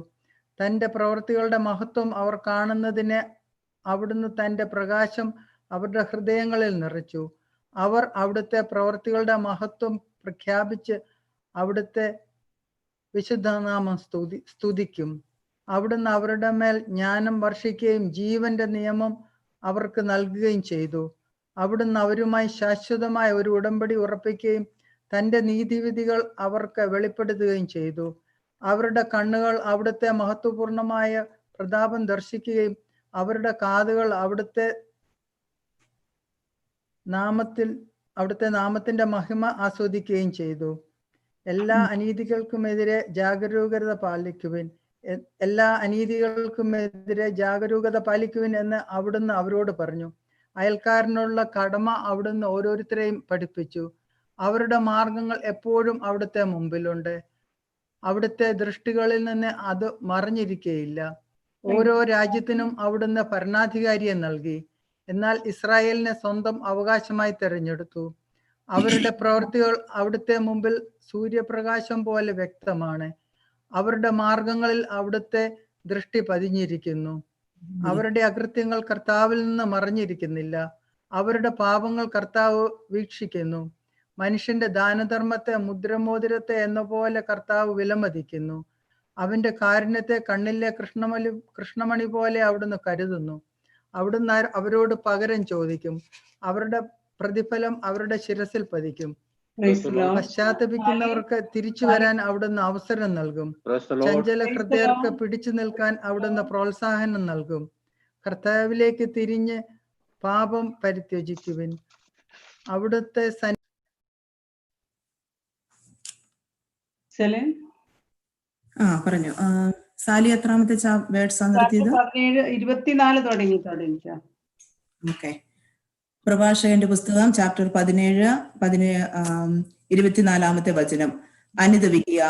തൻ്റെ പ്രവൃത്തികളുടെ മഹത്വം അവർ കാണുന്നതിന് അവിടുന്ന് തൻ്റെ പ്രകാശം അവരുടെ ഹൃദയങ്ങളിൽ നിറച്ചു. അവർ അവിടുത്തെ പ്രവൃത്തികളുടെ മഹത്വം പ്രഖ്യാപിച്ച് അവിടുത്തെ വിശുദ്ധനാമം സ്തുതിക്കും. അവിടുന്ന് അവരുടെ മേൽ ജ്ഞാനം വർഷിക്കുകയും ജീവന്റെ നിയമം അവർക്ക് നൽകുകയും ചെയ്തു. അവിടുന്ന് അവരുമായി ശാശ്വതമായ ഒരു ഉടമ്പടി ഉറപ്പിക്കുകയും തൻ്റെ നീതിവിധികൾ അവർക്ക് വെളിപ്പെടുത്തുകയും ചെയ്തു. അവരുടെ കണ്ണുകൾ അവിടുത്തെ മഹത്വപൂർണമായ പ്രതാപം ദർശിക്കുകയും അവരുടെ കാതുകൾ അവിടുത്തെ നാമത്തിന്റെ മഹിമ ആസ്വദിക്കുകയും ചെയ്തു. എല്ലാ അനീതികൾക്കുമെതിരെ ജാഗരൂകത പാലിക്കുവിൻ എന്ന് അവിടുന്ന് അവരോട് പറഞ്ഞു. അയൽക്കാരനുള്ള കടമ അവിടുന്ന് ഓരോരുത്തരെയും പഠിപ്പിച്ചു. അവരുടെ മാർഗങ്ങൾ എപ്പോഴും അവിടുത്തെ മുമ്പിലുണ്ട്. അവിടുത്തെ ദൃഷ്ടികളിൽ നിന്ന് അത് മറഞ്ഞിരിക്കുകയില്ല. ഓരോ രാജ്യത്തിനും അവിടുന്ന് ഭരണാധികാരിയെ നൽകി. എന്നാൽ ഇസ്രായേലിനെ സ്വന്തം അവകാശമായി തെരഞ്ഞെടുത്തു. അവരുടെ പ്രവൃത്തികൾ അവിടുത്തെ മുമ്പിൽ സൂര്യപ്രകാശം പോലെ വ്യക്തമാണ്. അവരുടെ മാർഗങ്ങളിൽ അവിടുത്തെ ദൃഷ്ടി പതിഞ്ഞിരിക്കുന്നു. അവരുടെ അകൃത്യങ്ങൾ കർത്താവിൽ നിന്ന് മറഞ്ഞിരിക്കുന്നില്ല. അവരുടെ പാപങ്ങൾ കർത്താവ് വീക്ഷിക്കുന്നു. മനുഷ്യന്റെ ദാനധർമ്മത്തെ മുദ്രമോതിരത്തെ എന്ന പോലെ കർത്താവ് വിലമതിക്കുന്നു. അവന്റെ കാരുണ്യത്തെ കണ്ണിലെ കൃഷ്ണമണി പോലെ അവിടുന്ന് കരുതുന്നു. അവിടുന്ന് അവരോട് പകരം ചോദിക്കും. അവരുടെ പ്രതിഫലം അവരുടെ ശിരസിൽ പതിക്കും. പശ്ചാത്തപിക്കുന്നവർക്ക് തിരിച്ചു വരാൻ അവിടുന്ന് അവസരം നൽകും. ചഞ്ചല ഹൃദയർക്ക് പിടിച്ചു നിൽക്കാൻ അവിടുന്ന് പ്രോത്സാഹനം നൽകും. കർത്താവിലേക്ക് തിരിഞ്ഞ് പാപം പരിത്യജിക്കുവിൻ. അവിടുത്തെ പറഞ്ഞു. സാലി എത്രാമത്തെ വേർഡ്സ് ആണ് നിർത്തിയത്? 24 തുടങ്ങി. ഓക്കെ. പ്രഭാഷകന്റെ പുസ്തകം ചാപ്റ്റർ 17 24 വചനം. അനുദപിക്കുക.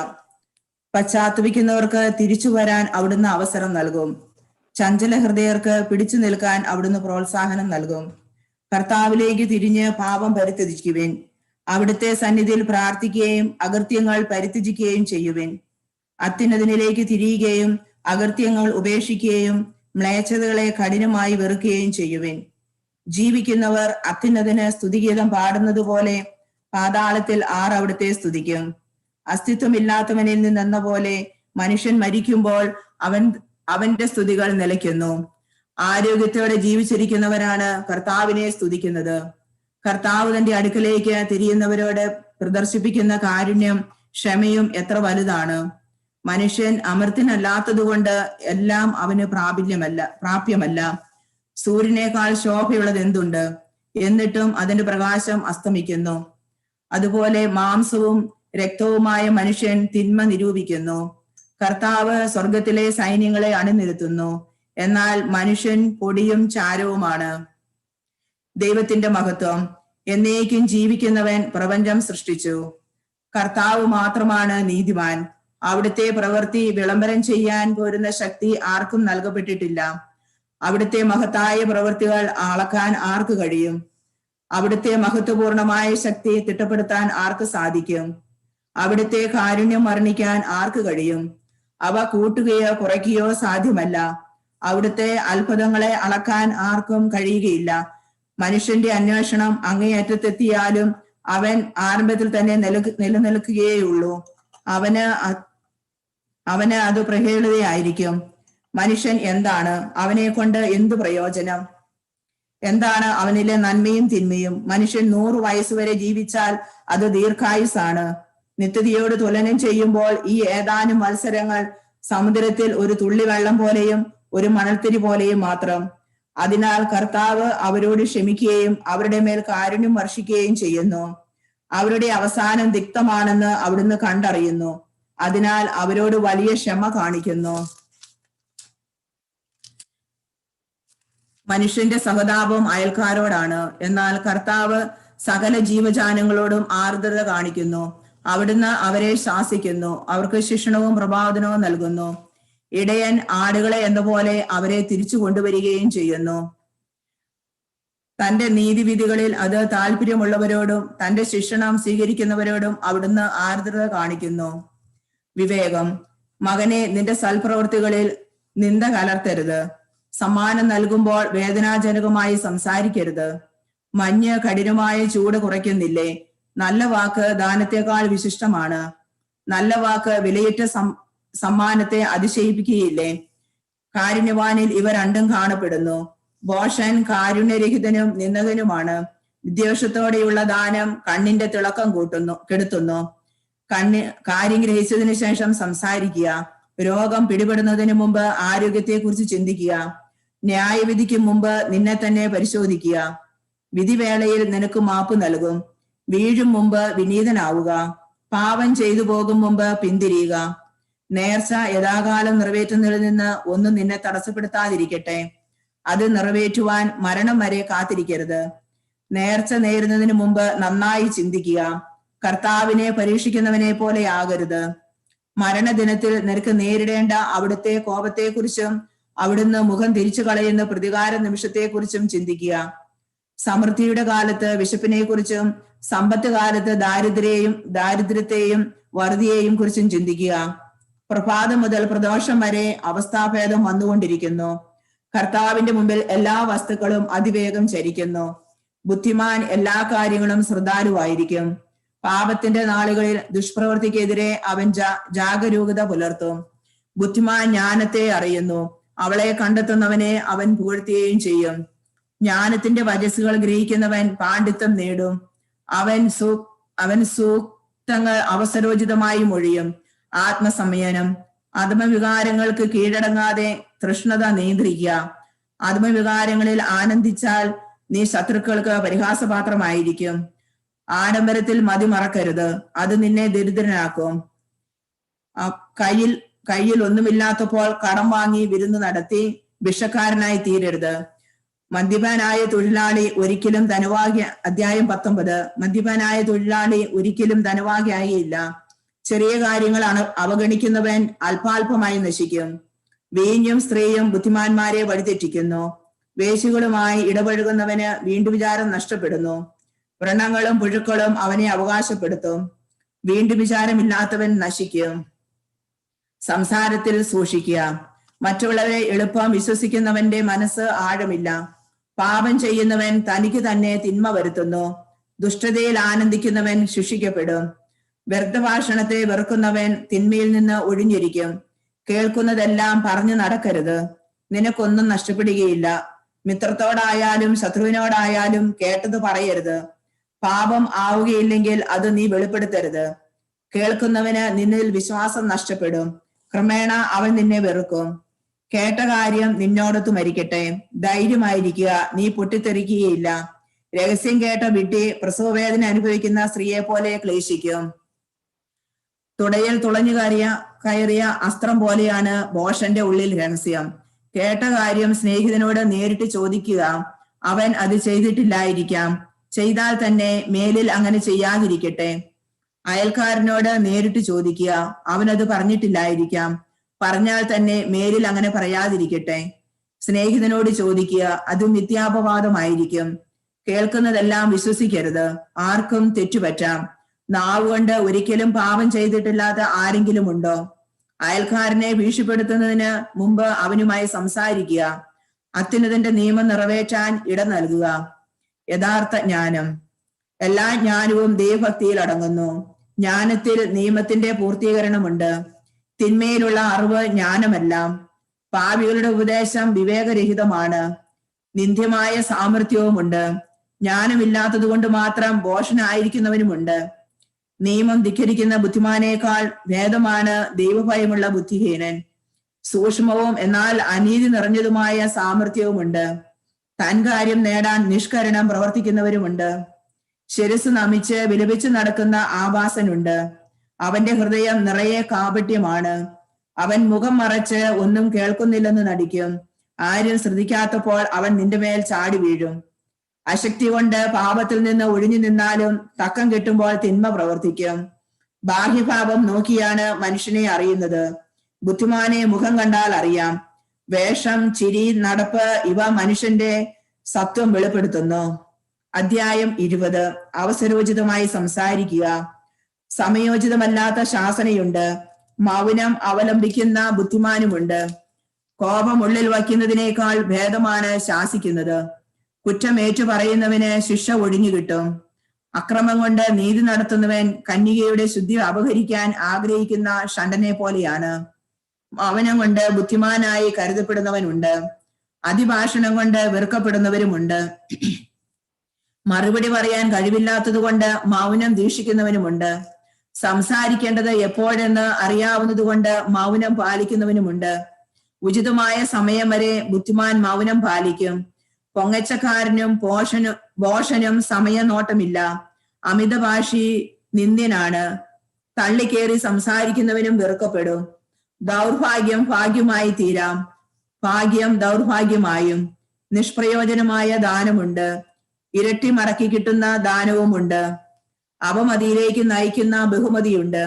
പശ്ചാത്തപിക്കുന്നവർക്ക് തിരിച്ചു വരാൻ അവിടുന്ന് അവസരം നൽകും. ചഞ്ചല ഹൃദയർക്ക് പിടിച്ചു നിൽക്കാൻ അവിടുന്ന് പ്രോത്സാഹനം നൽകും. കർത്താവിലേക്ക് തിരിഞ്ഞ് പാപം പരിത്യജിക്കുവിൻ. അവിടുത്തെ സന്നിധിയിൽ പ്രാർത്ഥിക്കുകയും അകൃത്യങ്ങൾ പരിത്യജിക്കുകയും ചെയ്യുവിൻ. അത്യുന്നതനിലേക്ക് തിരിയുകയും അകൃത്യങ്ങൾ ഉപേക്ഷിക്കുകയും മ്ലേച്ഛതകളെ കഠിനമായി വെറുക്കുകയും ചെയ്യുവിൻ. ജീവിക്കുന്നവർ അത്യുന്നതന് സ്തുതിഗീതം പാടുന്നത് പോലെ പാതാളത്തിൽ ആർ അവിടുത്തെ സ്തുതിക്കും. അസ്തിത്വമില്ലാത്തവനിൽ നിന്നെന്ന പോലെ മനുഷ്യൻ മരിക്കുമ്പോൾ അവന്റെ സ്തുതികൾ നിലയ്ക്കുന്നു. ആരോഗ്യത്തോടെ ജീവിച്ചിരിക്കുന്നവരാണ് കർത്താവിനെ സ്തുതിക്കുന്നത്. കർത്താവ് തന്റെ അടുക്കലേക്ക് തിരിയുന്നവരോട് പ്രദർശിപ്പിക്കുന്ന കാരുണ്യം ക്ഷമയും എത്ര വലുതാണ്. മനുഷ്യൻ അമർത്യനല്ലാത്തതുകൊണ്ട് എല്ലാം അവന് പ്രാപ്യമല്ല. സൂര്യനേക്കാൾ ശോഭയുള്ളത് എന്തുണ്ട്? എന്നിട്ടും അതിന്റെ പ്രകാശം അസ്തമിക്കുന്നു. അതുപോലെ മാംസവും രക്തവുമായ മനുഷ്യൻ തിന്മ നിരൂപിക്കുന്നു. കർത്താവ് സ്വർഗത്തിലെ സൈന്യങ്ങളെ അണിനിരത്തുന്നു. എന്നാൽ മനുഷ്യൻ പൊടിയും ചാരവുമാണ്. ദൈവത്തിന്റെ മഹത്വം. എന്നേക്കും ജീവിക്കുന്നവൻ പ്രപഞ്ചം സൃഷ്ടിച്ചു. കർത്താവ് മാത്രമാണ് നീതിമാൻ. അവിടുത്തെ പ്രവൃത്തി വിളംബരം ചെയ്യാൻ പോരുന്ന ശക്തി ആർക്കും നൽകപ്പെട്ടിട്ടില്ല. അവിടുത്തെ മഹത്തായ പ്രവൃത്തികൾ അളക്കാൻ ആർക്ക് കഴിയും? അവിടുത്തെ മഹത്വപൂർണമായ ശക്തി തിട്ടപ്പെടുത്താൻ ആർക്ക് സാധിക്കും? അവിടുത്തെ കാരുണ്യം വർണ്ണിക്കാൻ ആർക്ക് കഴിയും? അവ കൂട്ടുകയോ കുറയ്ക്കുകയോ സാധ്യമല്ല. അവിടുത്തെ അത്ഭുതങ്ങളെ അളക്കാൻ ആർക്കും കഴിയുകയില്ല. മനുഷ്യന്റെ അന്വേഷണം അങ്ങേയറ്റത്തെത്തിയാലും അവൻ ആരംഭത്തിൽ തന്നെ നിലനിൽക്കുകയുള്ളൂ. അവന് അത് പ്രഹേളിതയായിരിക്കും. മനുഷ്യൻ എന്താണ്? അവനെ കൊണ്ട് എന്തു പ്രയോജനം? എന്താണ് അവനിലെ നന്മയും തിന്മയും? മനുഷ്യൻ 100 വയസ്സുവരെ ജീവിച്ചാൽ അത് ദീർഘായുസാണ്. നിത്യതയോട് തുലനം ചെയ്യുമ്പോൾ ഈ ഏതാനും മത്സരങ്ങൾ സമുദ്രത്തിൽ ഒരു തുള്ളി വെള്ളം പോലെയും ഒരു മണൽത്തിരി പോലെയും മാത്രം. അതിനാൽ കർത്താവ് അവരോട് ക്ഷമിക്കുകയും അവരുടെ മേൽ കാരുണ്യം വർഷിക്കുകയും ചെയ്യുന്നു. അവരുടെ അവസാനം തിക്തമാണെന്ന് അവിടുന്ന് കണ്ടറിയുന്നു. അതിനാൽ അവരോട് വലിയ ക്ഷമ കാണിക്കുന്നു. മനുഷ്യന്റെ സഹതാപം അയൽക്കാരോടാണ്. എന്നാൽ കർത്താവ് സകല ജീവജാലങ്ങളോടും ആർദ്രത കാണിക്കുന്നു. അവിടുന്ന് അവരെ ശാസിക്കുന്നു, അവർക്ക് ശിക്ഷണവും പ്രബോധനവും നൽകുന്നു. ഇടയൻ ആടുകളെ എന്ന പോലെ അവരെ തിരിച്ചു കൊണ്ടുവരികയും ചെയ്യുന്നു. തന്റെ നീതിവിധികളിൽ അത് താല്പര്യമുള്ളവരോടും തന്റെ ശിക്ഷണം സ്വീകരിക്കുന്നവരോടും അവിടുന്ന് ആർദ്രത കാണിക്കുന്നു. വിവേകം. മകനെ, നിന്റെ സൽപ്രവൃത്തികളിൽ നിന്ദ കലർത്തരുത്. സമ്മാനം നൽകുമ്പോൾ വേദനാജനകമായി സംസാരിക്കരുത്. മഞ്ഞ് കഠിനമായ ചൂട് കുറയ്ക്കുന്നില്ലേ? നല്ല വാക്ക് ദാനത്തെക്കാൾ വിശിഷ്ടമാണ്. നല്ല വാക്ക് വിലയേറ്റ സമ്മാനത്തെ അതിശയിപ്പിക്കുകയില്ലേ? കാരുണ്യവാനിൽ ഇവ രണ്ടും കാണപ്പെടുന്നു. ഭോഷൻ കാരുണ്യരഹിതനും നിന്ദകനുമാണ്. വിദ്വേഷത്തോടെയുള്ള ദാനം കണ്ണിന്റെ തിളക്കം കെടുത്തുന്നു. കാര്യം ഗ്രഹിച്ചതിനു ശേഷം സംസാരിക്കുക. രോഗം പിടിപെടുന്നതിന് മുമ്പ് ആരോഗ്യത്തെക്കുറിച്ച് ചിന്തിക്കുക. ന്യായവിധിക്ക് മുമ്പ് നിന്നെ തന്നെ പരിശോധിക്കുക. വിധിവേളയിൽ നിനക്ക് മാപ്പ് നൽകും. വീഴും മുമ്പ് വിനീതനാവുക. പാപം ചെയ്തു പോകും മുമ്പ് പിന്തിരിയുക. നേർച്ച യഥാകാലം നിറവേറ്റുന്നതിൽ നിന്ന് ഒന്നും നിന്നെ തടസ്സപ്പെടുത്താതിരിക്കട്ടെ. അത് നിറവേറ്റുവാൻ മരണം വരെ കാത്തിരിക്കരുത്. നേർച്ച നേരുന്നതിന് മുമ്പ് നന്നായി ചിന്തിക്കുക. കർത്താവിനെ പരീക്ഷിക്കുന്നവനെ പോലെ ആകരുത്. മരണദിനത്തിൽ നിനക്ക് നേരിടേണ്ട അവിടുത്തെ കോപത്തെക്കുറിച്ചും അവിടുന്ന് മുഖം തിരിച്ചു കളയുന്ന പ്രതികാര നിമിഷത്തെക്കുറിച്ചും ചിന്തിക്കുക. സമൃദ്ധിയുടെ കാലത്ത് വിശപ്പിനെ കുറിച്ചും സമ്പത്ത് കാലത്ത് ദാരിദ്ര്യത്തെയും വറുതിയെയും കുറിച്ചും ചിന്തിക്കുക. പ്രഭാതം മുതൽ പ്രദോഷം വരെ അവസ്ഥാഭേദം വന്നുകൊണ്ടിരിക്കുന്നു. കർത്താവിന്റെ മുമ്പിൽ എല്ലാ വസ്തുക്കളും അതിവേഗം ചരിക്കുന്നു. ബുദ്ധിമാൻ എല്ലാ കാര്യങ്ങളും ശ്രദ്ധാലുവായിരിക്കും. പാപത്തിന്റെ നാളുകളിൽ ദുഷ്പ്രവൃത്തിക്കെതിരെ അവൻ ജാഗരൂകത പുലർത്തും. ബുദ്ധിമാൻ ജ്ഞാനത്തെ അറിയുന്നു. അവളെ കണ്ടെത്തുന്നവനെ അവൻ പുകഴ്ത്തുകയും ചെയ്യും. ജ്ഞാനത്തിന്റെ വചസ്സുകൾ ഗ്രഹിക്കുന്നവൻ പാണ്ഡിത്യം നേടും. അവൻ സൂക്തങ്ങൾ അവസരോചിതമായി മൊഴിയും. ആത്മസംയനം. ആത്മവികാരങ്ങൾക്ക് കീഴടങ്ങാതെ തൃഷ്ണത നിയന്ത്രിക്കുക. ആത്മവികാരങ്ങളിൽ ആനന്ദിച്ചാൽ നീ ശത്രുക്കൾക്ക് പരിഹാസപാത്രമായിരിക്കും. ആഡംബരത്തിൽ മതി മറക്കരുത്, അത് നിന്നെ ദരിദ്രനാക്കും. കയ്യിൽ ഒന്നുമില്ലാത്തപ്പോൾ കടം വാങ്ങി വിരുന്ന് നടത്തി ഭിക്ഷക്കാരനായി തീരരുത്. മദ്യപാനായ തൊഴിലാളി ഒരിക്കലും അധ്യായം 19. മദ്യപാനായ തൊഴിലാളി ഒരിക്കലും ധനവാഹിയായില്ല. ചെറിയ കാര്യങ്ങൾ അവഗണിക്കുന്നവൻ അല്പാൽപമായി നശിക്കും. വീഞ്ഞും സ്ത്രീയും ബുദ്ധിമാന്മാരെ വഴിതെറ്റിക്കുന്നു. വേശികളുമായി ഇടപഴകുന്നവന് വീണ്ടും വിചാരം നഷ്ടപ്പെടുന്നു. വ്രണങ്ങളും പുഴുക്കളും അവനെ അവകാശപ്പെടുത്തും. വീണ്ടും വിചാരമില്ലാത്തവൻ നശിക്കും. സംസാരത്തിൽ സൂക്ഷിക്കുക. മറ്റുള്ളവരെ എളുപ്പം വിശ്വസിക്കുന്നവന്റെ മനസ്സ് ആഴമില്ല. പാപം ചെയ്യുന്നവൻ തനിക്ക് തന്നെ തിന്മ വരുത്തുന്നു. ദുഷ്ടതയിൽ ആനന്ദിക്കുന്നവൻ ശിക്ഷിക്കപ്പെടും. വ്യർത്ഥഭാഷണത്തെ വെറുക്കുന്നവൻ തിന്മയിൽ നിന്ന് ഒഴിഞ്ഞിരിക്കും. കേൾക്കുന്നതെല്ലാം പറഞ്ഞു നടക്കരുത്, നിനക്കൊന്നും നഷ്ടപ്പെടുകയില്ല. മിത്രത്തോടായാലും ശത്രുവിനോടായാലും കേട്ടത് പറയരുത്. പാപം ആവുകയില്ലെങ്കിൽ അത് നീ വെളിപ്പെടുത്തരുത്. കേൾക്കുന്നവന് നിന്നിൽ വിശ്വാസം നഷ്ടപ്പെടും. ക്രമേണ അവൻ നിന്നെ വെറുക്കും. കേട്ട കാര്യം നിന്നോടൊത്ത് മരിക്കട്ടെ. ധൈര്യമായിരിക്കുക, നീ പൊട്ടിത്തെറിക്കുകയില്ല. രഹസ്യം കേട്ട വിട്ടി പ്രസവവേദന അനുഭവിക്കുന്ന സ്ത്രീയെ പോലെ ക്ലേശിക്കും. തുടയിൽ തുളഞ്ഞു കയറിയ അസ്ത്രം പോലെയാണ് ഭോഷന്റെ ഉള്ളിൽ രഹസ്യം. കേട്ട കാര്യം സ്നേഹിതനോട് നേരിട്ട് ചോദിക്കുക. അവൻ അത് ചെയ്തിട്ടില്ലായിരിക്കാം. ചെയ്താൽ തന്നെ മേലിൽ അങ്ങനെ ചെയ്യാതിരിക്കട്ടെ. അയൽക്കാരനോട് നേരിട്ട് ചോദിക്കുക. അവനത് പറഞ്ഞിട്ടില്ലായിരിക്കാം. പറഞ്ഞാൽ തന്നെ മേലിൽ അങ്ങനെ പറയാതിരിക്കട്ടെ. സ്നേഹിതനോട് ചോദിക്കുക. അത് മിഥ്യാപവാദമായിരിക്കും. കേൾക്കുന്നതെല്ലാം വിശ്വസിക്കരുത്. ആർക്കും തെറ്റുപറ്റാം. നാവുകൊണ്ട് ഒരിക്കലും പാപം ചെയ്തിട്ടില്ലാത്ത ആരെങ്കിലും ഉണ്ടോ? അയൽക്കാരനെ ഭീഷണിപ്പെടുത്തുന്നതിന് മുമ്പ് അവനുമായി സംസാരിക്കുക. അത്യുന്നതന്റെ നിയമം നിറവേറ്റാൻ ഇട നൽകുക. യഥാർത്ഥ ജ്ഞാനം. എല്ലാ ജ്ഞാനവും ദൈവഭക്തിയിൽ അടങ്ങുന്നു. ജ്ഞാനത്തിൽ നിയമത്തിന്റെ പൂർത്തീകരണമുണ്ട്. തിന്മയിലുള്ള അറിവ് ജ്ഞാനമല്ല. പാപികളുടെ ഉപദേശം വിവേകരഹിതമാണ്. നിന്ദ്യമായ സാമർഥ്യവുമുണ്ട്. ജ്ഞാനമില്ലാത്തത് കൊണ്ട് മാത്രം ഭോഷനായിരിക്കുന്നവനുമുണ്ട്. നിയമം ധിക്കരിക്കുന്ന ബുദ്ധിമാനേക്കാൾ ഭേദമാണ് ദൈവഭയമുള്ള ബുദ്ധിഹീനൻ. സൂക്ഷ്മവും എന്നാൽ അനീതി നിറഞ്ഞതുമായ സാമർഥ്യവുമുണ്ട്. താൻ കാര്യം നേടാൻ നിഷ്കരണം പ്രവർത്തിക്കുന്നവരുമുണ്ട്. ശിരസ് നമിച്ച് വിലപിച്ചു നടക്കുന്ന ആഭാസനുണ്ട്. അവന്റെ ഹൃദയം നിറയെ കാപട്യമാണ്. അവൻ മുഖം മറച്ച് ഒന്നും കേൾക്കുന്നില്ലെന്ന് നടിക്കും. ആരും ശ്രദ്ധിക്കാത്തപ്പോൾ അവൻ നിന്റെ മേൽ ചാടി വീഴും. അശക്തി കൊണ്ട് പാപത്തിൽ നിന്ന് ഒഴിഞ്ഞു നിന്നാലും തക്കം കിട്ടുമ്പോൾ തിന്മ പ്രവർത്തിക്കും. ബാഹ്യഭാവം നോക്കിയാണ് മനുഷ്യനെ അറിയുന്നത്. ബുദ്ധിമാനെ മുഖം കണ്ടാൽ അറിയാം. വേഷം, ചിരി, നടപ്പ് ഇവ മനുഷ്യന്റെ സത്വം വെളിപ്പെടുത്തുന്നു. അധ്യായം 20. അവസരോചിതമായി സംസാരിക്കുക. സമയോചിതമല്ലാത്ത ശാസനയുണ്ട്. മൗനം അവലംബിക്കുന്ന ബുദ്ധിമാനുമുണ്ട്. കോപം ഉള്ളിൽ വയ്ക്കുന്നതിനേക്കാൾ ഭേദമാണ് ശാസിക്കുന്നത്. കുറ്റം ഏറ്റു പറയുന്നവന് ശിക്ഷ ഒഴിഞ്ഞു കിട്ടും. അക്രമം കൊണ്ട് നീതി നടത്തുന്നവൻ കന്യകയുടെ ശുദ്ധി അപഹരിക്കാൻ ആഗ്രഹിക്കുന്ന ഷണ്ടനെ പോലെയാണ്. മൗനം കൊണ്ട് ബുദ്ധിമാനായി കരുതപ്പെടുന്നവനുണ്ട്. അതിഭാഷണം കൊണ്ട് വെറുക്കപ്പെടുന്നവരുമുണ്ട്. മറുപടി പറയാൻ കഴിവില്ലാത്തത് കൊണ്ട് മൗനം ദീക്ഷിക്കുന്നവനുമുണ്ട്. സംസാരിക്കേണ്ടത് എപ്പോഴെന്ന് അറിയാവുന്നത് കൊണ്ട് മൗനം പാലിക്കുന്നവനുമുണ്ട്. ഉചിതമായ സമയം വരെ ബുദ്ധിമാൻ മൗനം പാലിക്കും. പൊങ്ങച്ചക്കാരനും ഭോഷനും സമയനോട്ടമില്ല. അമിതഭാഷി നിന്ദ്യനാണ്. തള്ളിക്കേറി സംസാരിക്കുന്നവനും വെറുക്കപ്പെടും. ദൗർഭാഗ്യം ഭാഗ്യമായി തീരാം, ഭാഗ്യം ദൗർഭാഗ്യമായും. നിഷ്പ്രയോജനമായ ദാനമുണ്ട്, ഇരട്ടി മടക്കി കിട്ടുന്ന ദാനവുമുണ്ട്. അപമതിയിലേക്ക് നയിക്കുന്ന ബഹുമതിയുണ്ട്.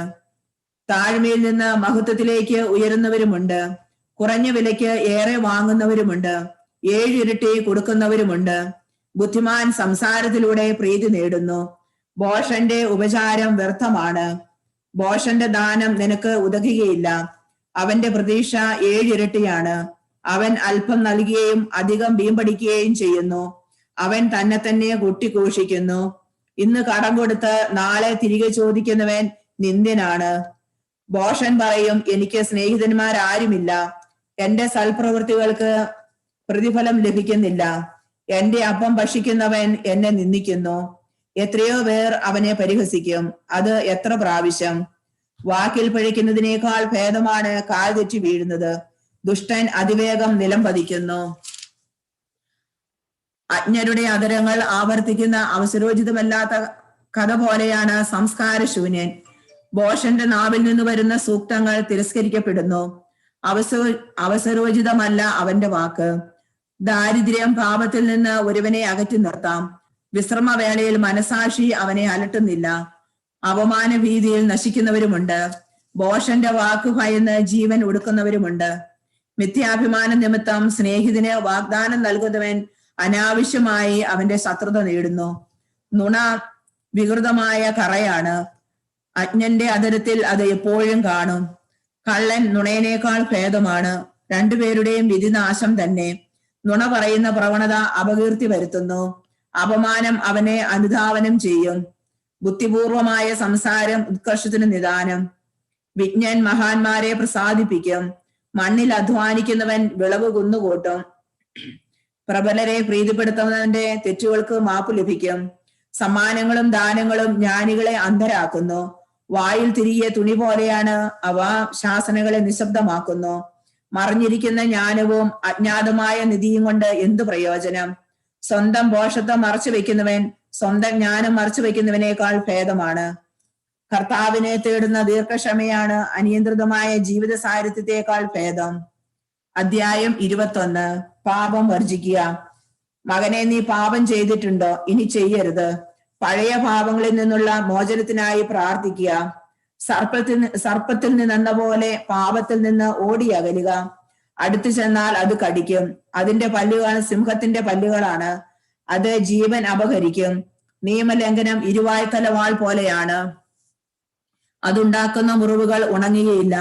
താഴ്മയിൽ നിന്ന് മഹത്വത്തിലേക്ക് ഉയരുന്നവരുമുണ്ട്. കുറഞ്ഞ വിലയ്ക്ക് ഏറെ വാങ്ങുന്നവരുമുണ്ട്. 7 ഇരട്ടി കൊടുക്കുന്നവരുമുണ്ട്. ബുദ്ധിമാൻ സംസാരത്തിലൂടെ പ്രീതി നേടുന്നു. ഭോഷന്റെ ഉപചാരം വ്യർത്ഥമാണ്. ഭോഷന്റെ ദാനം നിനക്ക് ഉതകുകയില്ല. അവന്റെ പ്രതീക്ഷ 7 ഇരട്ടിയാണ്. അവൻ അല്പം നൽകുകയും അധികം വീമ്പടിക്കുകയും ചെയ്യുന്നു. അവൻ തന്നെ കൊട്ടിഘോഷിക്കുന്നു. ഇന്ന് കടം കൊടുത്ത് നാളെ തിരികെ ചോദിക്കുന്നവൻ നിന്ദ്യനാണ്. ഭോഷൻ പറയും, എനിക്ക് സ്നേഹിതന്മാരാരുമില്ല. എന്റെ സൽപ്രവൃത്തികൾക്ക് പ്രതിഫലം ലഭിക്കുന്നില്ല. എന്റെ അപ്പം ഭക്ഷിക്കുന്നവൻ എന്നെ നിന്ദിക്കുന്നു. എത്രയോ പേർ അവനെ പരിഹസിക്കും. അത് എത്ര പ്രാവശ്യം. വാക്കിൽ പഴിക്കുന്നതിനേക്കാൾ ഭേദമാണ് കാൽ തെറ്റി വീഴുന്നത്. ദുഷ്ടൻ അതിവേഗം നിലം പതിക്കുന്നു. അജ്ഞരുടെ അധരങ്ങൾ ആവർത്തിക്കുന്ന അവസരോചിതമല്ലാത്ത കഥ പോലെയാണ് സംസ്കാരശൂന്യൻ. ഭോഷന്റെ നാവിൽ നിന്ന് വരുന്ന സൂക്തങ്ങൾ തിരസ്കരിക്കപ്പെടുന്നു. അവസരോചിതമല്ല അവന്റെ വാക്ക്. ദാരിദ്ര്യം പാപത്തിൽ നിന്ന് ഒരുവനെ അകറ്റി നിർത്താം. വിശ്രമവേളയിൽ മനസാക്ഷി അവനെ അലട്ടുന്നില്ല. അപമാന ഭീതിയിൽ നശിക്കുന്നവരുമുണ്ട്. ഭോഷന്റെ വാക്ക് ഭയന്ന് ജീവൻ ഒടുക്കുന്നവരുമുണ്ട്. മിഥ്യാഭിമാന നിമിത്തം സ്നേഹിതന് വാഗ്ദാനം നൽകുന്നവൻ അനാവശ്യമായി അവന്റെ ശത്രുത നേടുന്നു. നുണ വികൃതമായ കറയാണ്. അജ്ഞന്റെ അധരത്തിൽ അത് എപ്പോഴും കാണും. കള്ളൻ നുണയനേക്കാൾ ഭേദമാണ്. രണ്ടുപേരുടെയും വിധി നാശം തന്നെ. നുണ പറയുന്ന പ്രവണത അപകീർത്തി വരുത്തുന്നു. അപമാനം അവനെ അനുധാവനം ചെയ്യും. ബുദ്ധിപൂർവമായ സംസാരം ഉത്കർഷത്തിന് നിദാനം. വിജ്ഞൻ മഹാന്മാരെ പ്രസാദിപ്പിക്കും. മണ്ണിൽ അധ്വാനിക്കുന്നവൻ വിളവ് കുന്നുകൂട്ടും. പ്രബലരെ പ്രീതിപ്പെടുത്തുന്നവന്റെ തെറ്റുകൾക്ക് മാപ്പ് ലഭിക്കും. സമ്മാനങ്ങളും ദാനങ്ങളും ജ്ഞാനികളെ അന്ധരാക്കുന്നു. വായിൽ തിരികെ തുണി പോലെയാണ് അവ. ശാസനകളെ നിശബ്ദമാക്കുന്നു. മറിഞ്ഞിരിക്കുന്ന ജ്ഞാനവും അജ്ഞാതമായ നിധിയും കൊണ്ട് എന്തു പ്രയോജനം? സ്വന്തം ഭോഷത്വം മറച്ചു വെക്കുന്നവൻ സ്വന്തം ജ്ഞാനം മറച്ചു വെക്കുന്നവനേക്കാൾ ഭേദമാണ്. കർത്താവിനെ തേടുന്ന ദീർഘക്ഷമയാണ് അനിയന്ത്രിതമായ ജീവിത സാരഥ്യത്തെക്കാൾ ഭേദം. അധ്യായം 21. പാപം വർജിക്കുക. മകനെ, നീ പാപം ചെയ്തിട്ടുണ്ടോ? ഇനി ചെയ്യരുത്. പഴയ പാപങ്ങളിൽ നിന്നുള്ള മോചനത്തിനായി പ്രാർത്ഥിക്കുക. സർപ്പത്തിൽ നിന്നെന്ന പോലെ പാപത്തിൽ നിന്ന് ഓടി അകലുക. അടുത്തു ചെന്നാൽ അത് കടിക്കും. അതിന്റെ പല്ലുകൾ സിംഹത്തിന്റെ പല്ലുകളാണ്. അത് ജീവൻ അപഹരിക്കും. നിയമലംഘനം ഇരുവായ്ത്തല വാൾ പോലെയാണ്. അതുണ്ടാക്കുന്ന മുറിവുകൾ ഉണങ്ങുകയില്ല.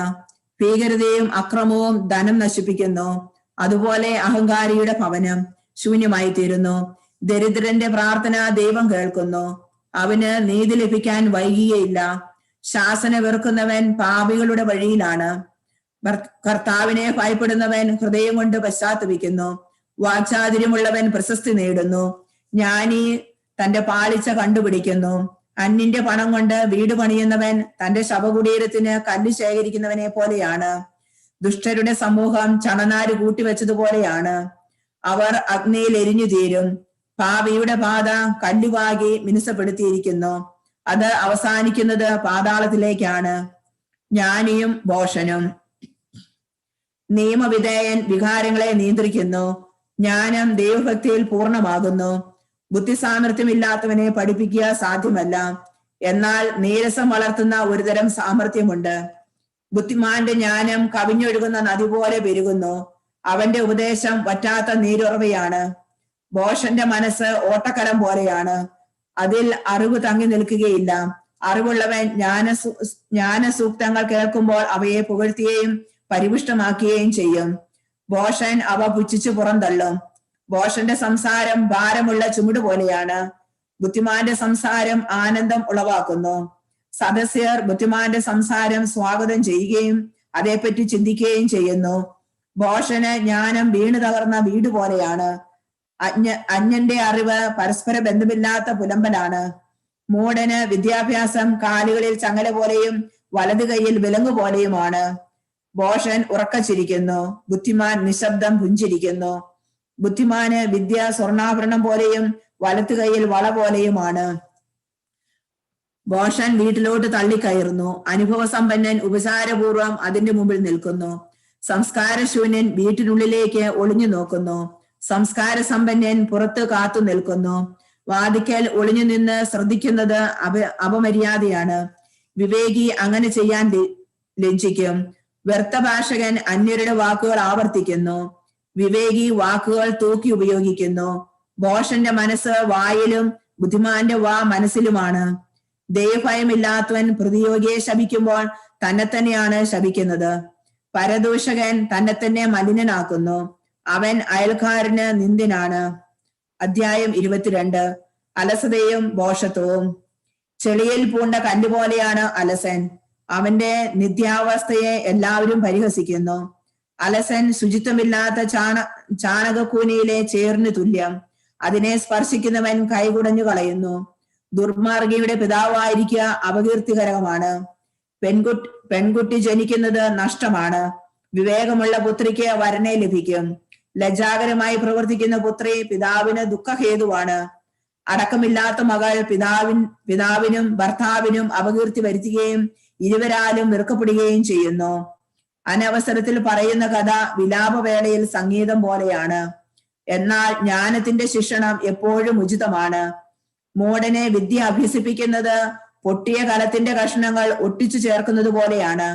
ഭീകരതയും അക്രമവും ധനം നശിപ്പിക്കുന്നു. അതുപോലെ അഹങ്കാരിയുടെ ഭവനം ശൂന്യമായി തീരുന്നു. ദരിദ്രന്റെ പ്രാർത്ഥന ദൈവം കേൾക്കുന്നു. അവന് നീതി ലഭിക്കാൻ വൈകിയയില്ല. ശാസന വെറുക്കുന്നവൻ പാപികളുടെ വഴിയിലാണ്. കർത്താവിനെ ഭയപ്പെടുന്നവൻ ഹൃദയം കൊണ്ട് പശ്ചാത്തപിക്കുന്നു. വാചാതിര്യമുള്ളവൻ പ്രശസ്തി നേടുന്നു. ജ്ഞാനി തന്റെ പാളിച്ച കണ്ടുപിടിക്കുന്നു. അന്യന്റെ പണം കൊണ്ട് വീട് പണിയുന്നവൻ തന്റെ ശവകുടീരത്തിന് കല്ല് ശേഖരിക്കുന്നവനെ പോലെയാണ്. ദുഷ്ടരുടെ സമൂഹം ചണനാര് കൂട്ടിവെച്ചതുപോലെയാണ്. അവർ അഗ്നിയിൽ എരിഞ്ഞു തീരും. പാപിയുടെ പാത കല്ലുവാകി മിനുസപ്പെടുത്തിയിരിക്കുന്നു. അത് അവസാനിക്കുന്നത് പാതാളത്തിലേക്കാണ്. ജ്ഞാനിയും ഭോഷനും. നിയമവിധേയൻ വികാരങ്ങളെ നിയന്ത്രിക്കുന്നു. ജ്ഞാനം ദൈവഭക്തിയിൽ പൂർണ്ണമാകുന്നു. ബുദ്ധിസാമർഥ്യമില്ലാത്തവനെ പഠിപ്പിക്കുക സാധ്യമല്ല. എന്നാൽ നീരസം വളർത്തുന്ന ഒരുതരം സാമർഥ്യമുണ്ട്. ബുദ്ധിമാന്റെ ജ്ഞാനം കവിഞ്ഞൊഴുകുന്ന നദി പോലെ പെരുകുന്നു. അവന്റെ ഉപദേശം വറ്റാത്ത നീരുറവയാണ്. ഭോഷന്റെ മനസ്സ് ഓട്ടക്കലം പോലെയാണ്, അതിൽ അറിവ് തങ്ങി നിൽക്കുകയില്ല. അറിവുള്ളവൻ ജ്ഞാനസൂക്തങ്ങൾ കേൾക്കുമ്പോൾ അവയെ പുകഴ്ത്തുകയും പരിപുഷ്ടമാക്കുകയും ചെയ്യും. ഭോഷൻ അവ പുച്ഛിച്ചു പുറന്തള്ളും. ഭോഷന്റെ സംസാരം ഭാരമുള്ള ചുമട് പോലെയാണ്. ബുദ്ധിമാന്റെ സംസാരം ആനന്ദം ഉളവാക്കുന്നു. സദസ്യർ ബുദ്ധിമാന്റെ സംസാരം സ്വാഗതം ചെയ്യുകയും അതേപ്പറ്റി ചിന്തിക്കുകയും ചെയ്യുന്നു. ഭോഷന് ജ്ഞാനം വീണു തകർന്ന വീട് പോലെയാണ്. അജ്ഞന്റെ അറിവ് പരസ്പര ബന്ധമില്ലാത്ത പുലമ്പലാണ്. മൂഢന് വിദ്യാഭ്യാസം കാലുകളിൽ ചങ്ങല പോലെയും വലതു കൈയിൽ വിലങ്ങു പോലെയുമാണ്. ഭോഷൻ ഉറക്കച്ചിരിക്കുന്നു, ബുദ്ധിമാൻ നിശബ്ദം പുഞ്ചിരിക്കുന്നു. ബുദ്ധിമാന് വിദ്യ സ്വർണ്ണാഭരണം പോലെയും വലത്തു കൈയിൽ വള പോലെയുമാണ്. ഭോഷൻ വീട്ടിലോട്ട് തള്ളിക്കയറുന്നു. അനുഭവസമ്പന്നൻ ഉപചാരപൂർവം അതിന്റെ മുമ്പിൽ നിൽക്കുന്നു. സംസ്കാരശൂന്യൻ വീട്ടിനുള്ളിലേക്ക് ഒളിഞ്ഞു നോക്കുന്നു. സംസ്കാര സമ്പന്നൻ പുറത്ത് കാത്തു നിൽക്കുന്നു. വാതിക്കൽ ഒളിഞ്ഞു നിന്ന് ശ്രദ്ധിക്കുന്നത് അപമര്യാദയാണ്. വിവേകി അങ്ങനെ ചെയ്യാൻ ലജ്ജിക്കും. വ്യർത്ഥ ഭാഷകൻ അന്യരുടെ വാക്കുകൾ ആവർത്തിക്കുന്നു. വിവേകി വാക്കുകൾ തൂക്കി ഉപയോഗിക്കുന്നു. ഭോഷന്റെ മനസ്സ് വായിലും ബുദ്ധിമാന്റെ വാ മനസ്സിലുമാണ്. ദൈവഭയമില്ലാത്തവൻ പ്രതിയോഗിയെ ശപിക്കുമ്പോൾ തന്നെ തന്നെയാണ് ശപിക്കുന്നത്. പരദൂഷകൻ തന്നെ തന്നെ മലിനനാക്കുന്നു. അവൻ അയൽക്കാരന് നിന്ദനാണ്. അധ്യായം 22. അലസതയും ഭോഷത്വവും. ചെളിയിൽ പൂണ്ട കല്ലുപോലെയാണ് അലസൻ. അവന്റെ നിത്യാവസ്ഥയെ എല്ലാവരും പരിഹസിക്കുന്നു. അലസൻ ശുചിത്വമില്ലാത്ത ചാണകക്കൂനയിലെ ചേറിന് തുല്യം. അതിനെ സ്പർശിക്കുന്നവൻ കൈകുടഞ്ഞു കളയുന്നു. ദുർമാർഗിയുടെ പിതാവായിരിക്കുക അപകീർത്തികരമാണ്. പെൺകുട്ടി ജനിക്കുന്നത് നഷ്ടമാണ്. വിവേകമുള്ള പുത്രിക്ക് വരനെ ലഭിക്കും. ലജ്ജാകരമായി പ്രവർത്തിക്കുന്ന പുത്രി പിതാവിന് ദുഃഖഹേതുവാണ്. അടക്കമില്ലാത്ത മകൾ പിതാവിനും ഭർത്താവിനും അപകീർത്തി വരുത്തുകയും ഇരുവരാലും വെറുക്കപ്പെടുകയും ചെയ്യുന്നു. അനവസരത്തിൽ പറയുന്ന കഥ വിലാപവേളയിൽ സംഗീതം പോലെയാണ്. എന്നാൽ ജ്ഞാനത്തിന്റെ ശിക്ഷണം എപ്പോഴും ഉചിതമാണ്. മൂഢനെ വിദ്യ അഭ്യസിപ്പിക്കുന്നത് പൊട്ടിയ കലത്തിന്റെ കഷ്ണങ്ങൾ ഒട്ടിച്ചു ചേർക്കുന്നത് പോലെയാണ്,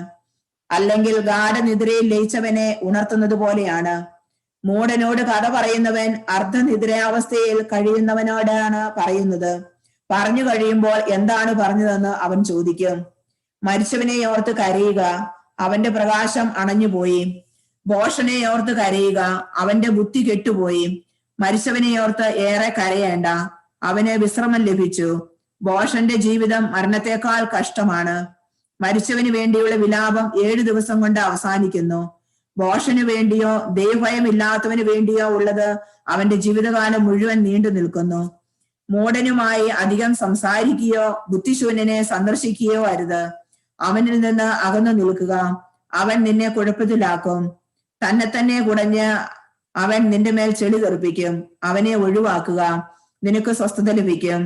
അല്ലെങ്കിൽ ഗാഠനിദ്രയിൽ ലയിച്ചവനെ ഉണർത്തുന്നത് പോലെയാണ്. മൂഢനോട് കഥ പറയുന്നവൻ അർദ്ധനിദ്രാവസ്ഥയിൽ കഴിയുന്നവനോടാണ് പറയുന്നത്. പറഞ്ഞു കഴിയുമ്പോൾ എന്താണ് പറഞ്ഞതെന്ന് അവൻ ചോദിക്കും. മരിച്ചവനെ ഓർത്ത് കരയുക, അവന്റെ പ്രകാശം അണഞ്ഞുപോയി. ഭോഷനെ ഓർത്ത് കരയുക, അവന്റെ ബുദ്ധി കെട്ടുപോയി. മരിച്ചവനെ ഓർത്ത് ഏറെ കരയേണ്ട, അവന് വിശ്രമം ലഭിച്ചു. ഭോഷന്റെ ജീവിതം മരണത്തെക്കാൾ കഷ്ടമാണ്. മരിച്ചവന് വേണ്ടിയുള്ള വിലാപം 7 ദിവസം കൊണ്ട് അവസാനിക്കുന്നു. ഭോഷന് വേണ്ടിയോ ദൈവഭയമില്ലാത്തവന് വേണ്ടിയോ ഉള്ളത് അവന്റെ ജീവിതകാലം മുഴുവൻ നീണ്ടു നിൽക്കുന്നു. മൂഢനുമായി അധികം സംസാരിക്കുകയോ ബുദ്ധിശൂന്യനെ സന്ദർശിക്കുകയോ അരുത്. അവനിൽ നിന്ന് അകന്നു നിൽക്കുക, അവൻ നിന്നെ കുഴപ്പത്തിലാക്കും. തന്നെ കുടഞ്ഞ് അവൻ നിന്റെ മേൽ ചെളി തെറിപ്പിക്കും. അവനെ ഒഴിവാക്കുക, നിനക്ക് സ്വസ്ഥത ലഭിക്കും.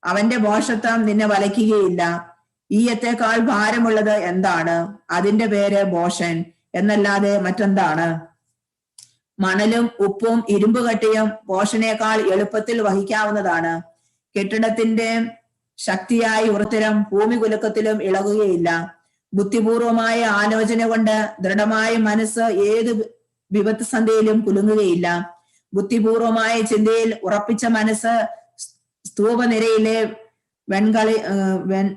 അവന്റെ ഭോഷത്വം നിന്നെ വലയ്ക്കുകയില്ല. ഈയത്തേക്കാൾ ഭാരമുള്ളത് എന്താണ്? അതിന്റെ പേര് ഭോഷൻ എന്നല്ലാതെ മറ്റെന്താണ്? മണലും ഉപ്പും ഇരുമ്പ് കട്ടിയും ഭോഷനേക്കാൾ എളുപ്പത്തിൽ വഹിക്കാവുന്നതാണ്. കെട്ടിടത്തിന്റെ ശക്തിയായി ഉറത്തരം ഭൂമി കുലുക്കത്തിലും ഇളകുകയില്ല. ബുദ്ധിപൂർവമായ ആലോചന കൊണ്ട് ദൃഢമായ മനസ്സ് ഏത് വിപത്ത് സന്ധിയിലും കുലുങ്ങുകയില്ല. ബുദ്ധിപൂർവമായ ചിന്തയിൽ ഉറപ്പിച്ച മനസ്സ് സ്തൂപനിരയിലെ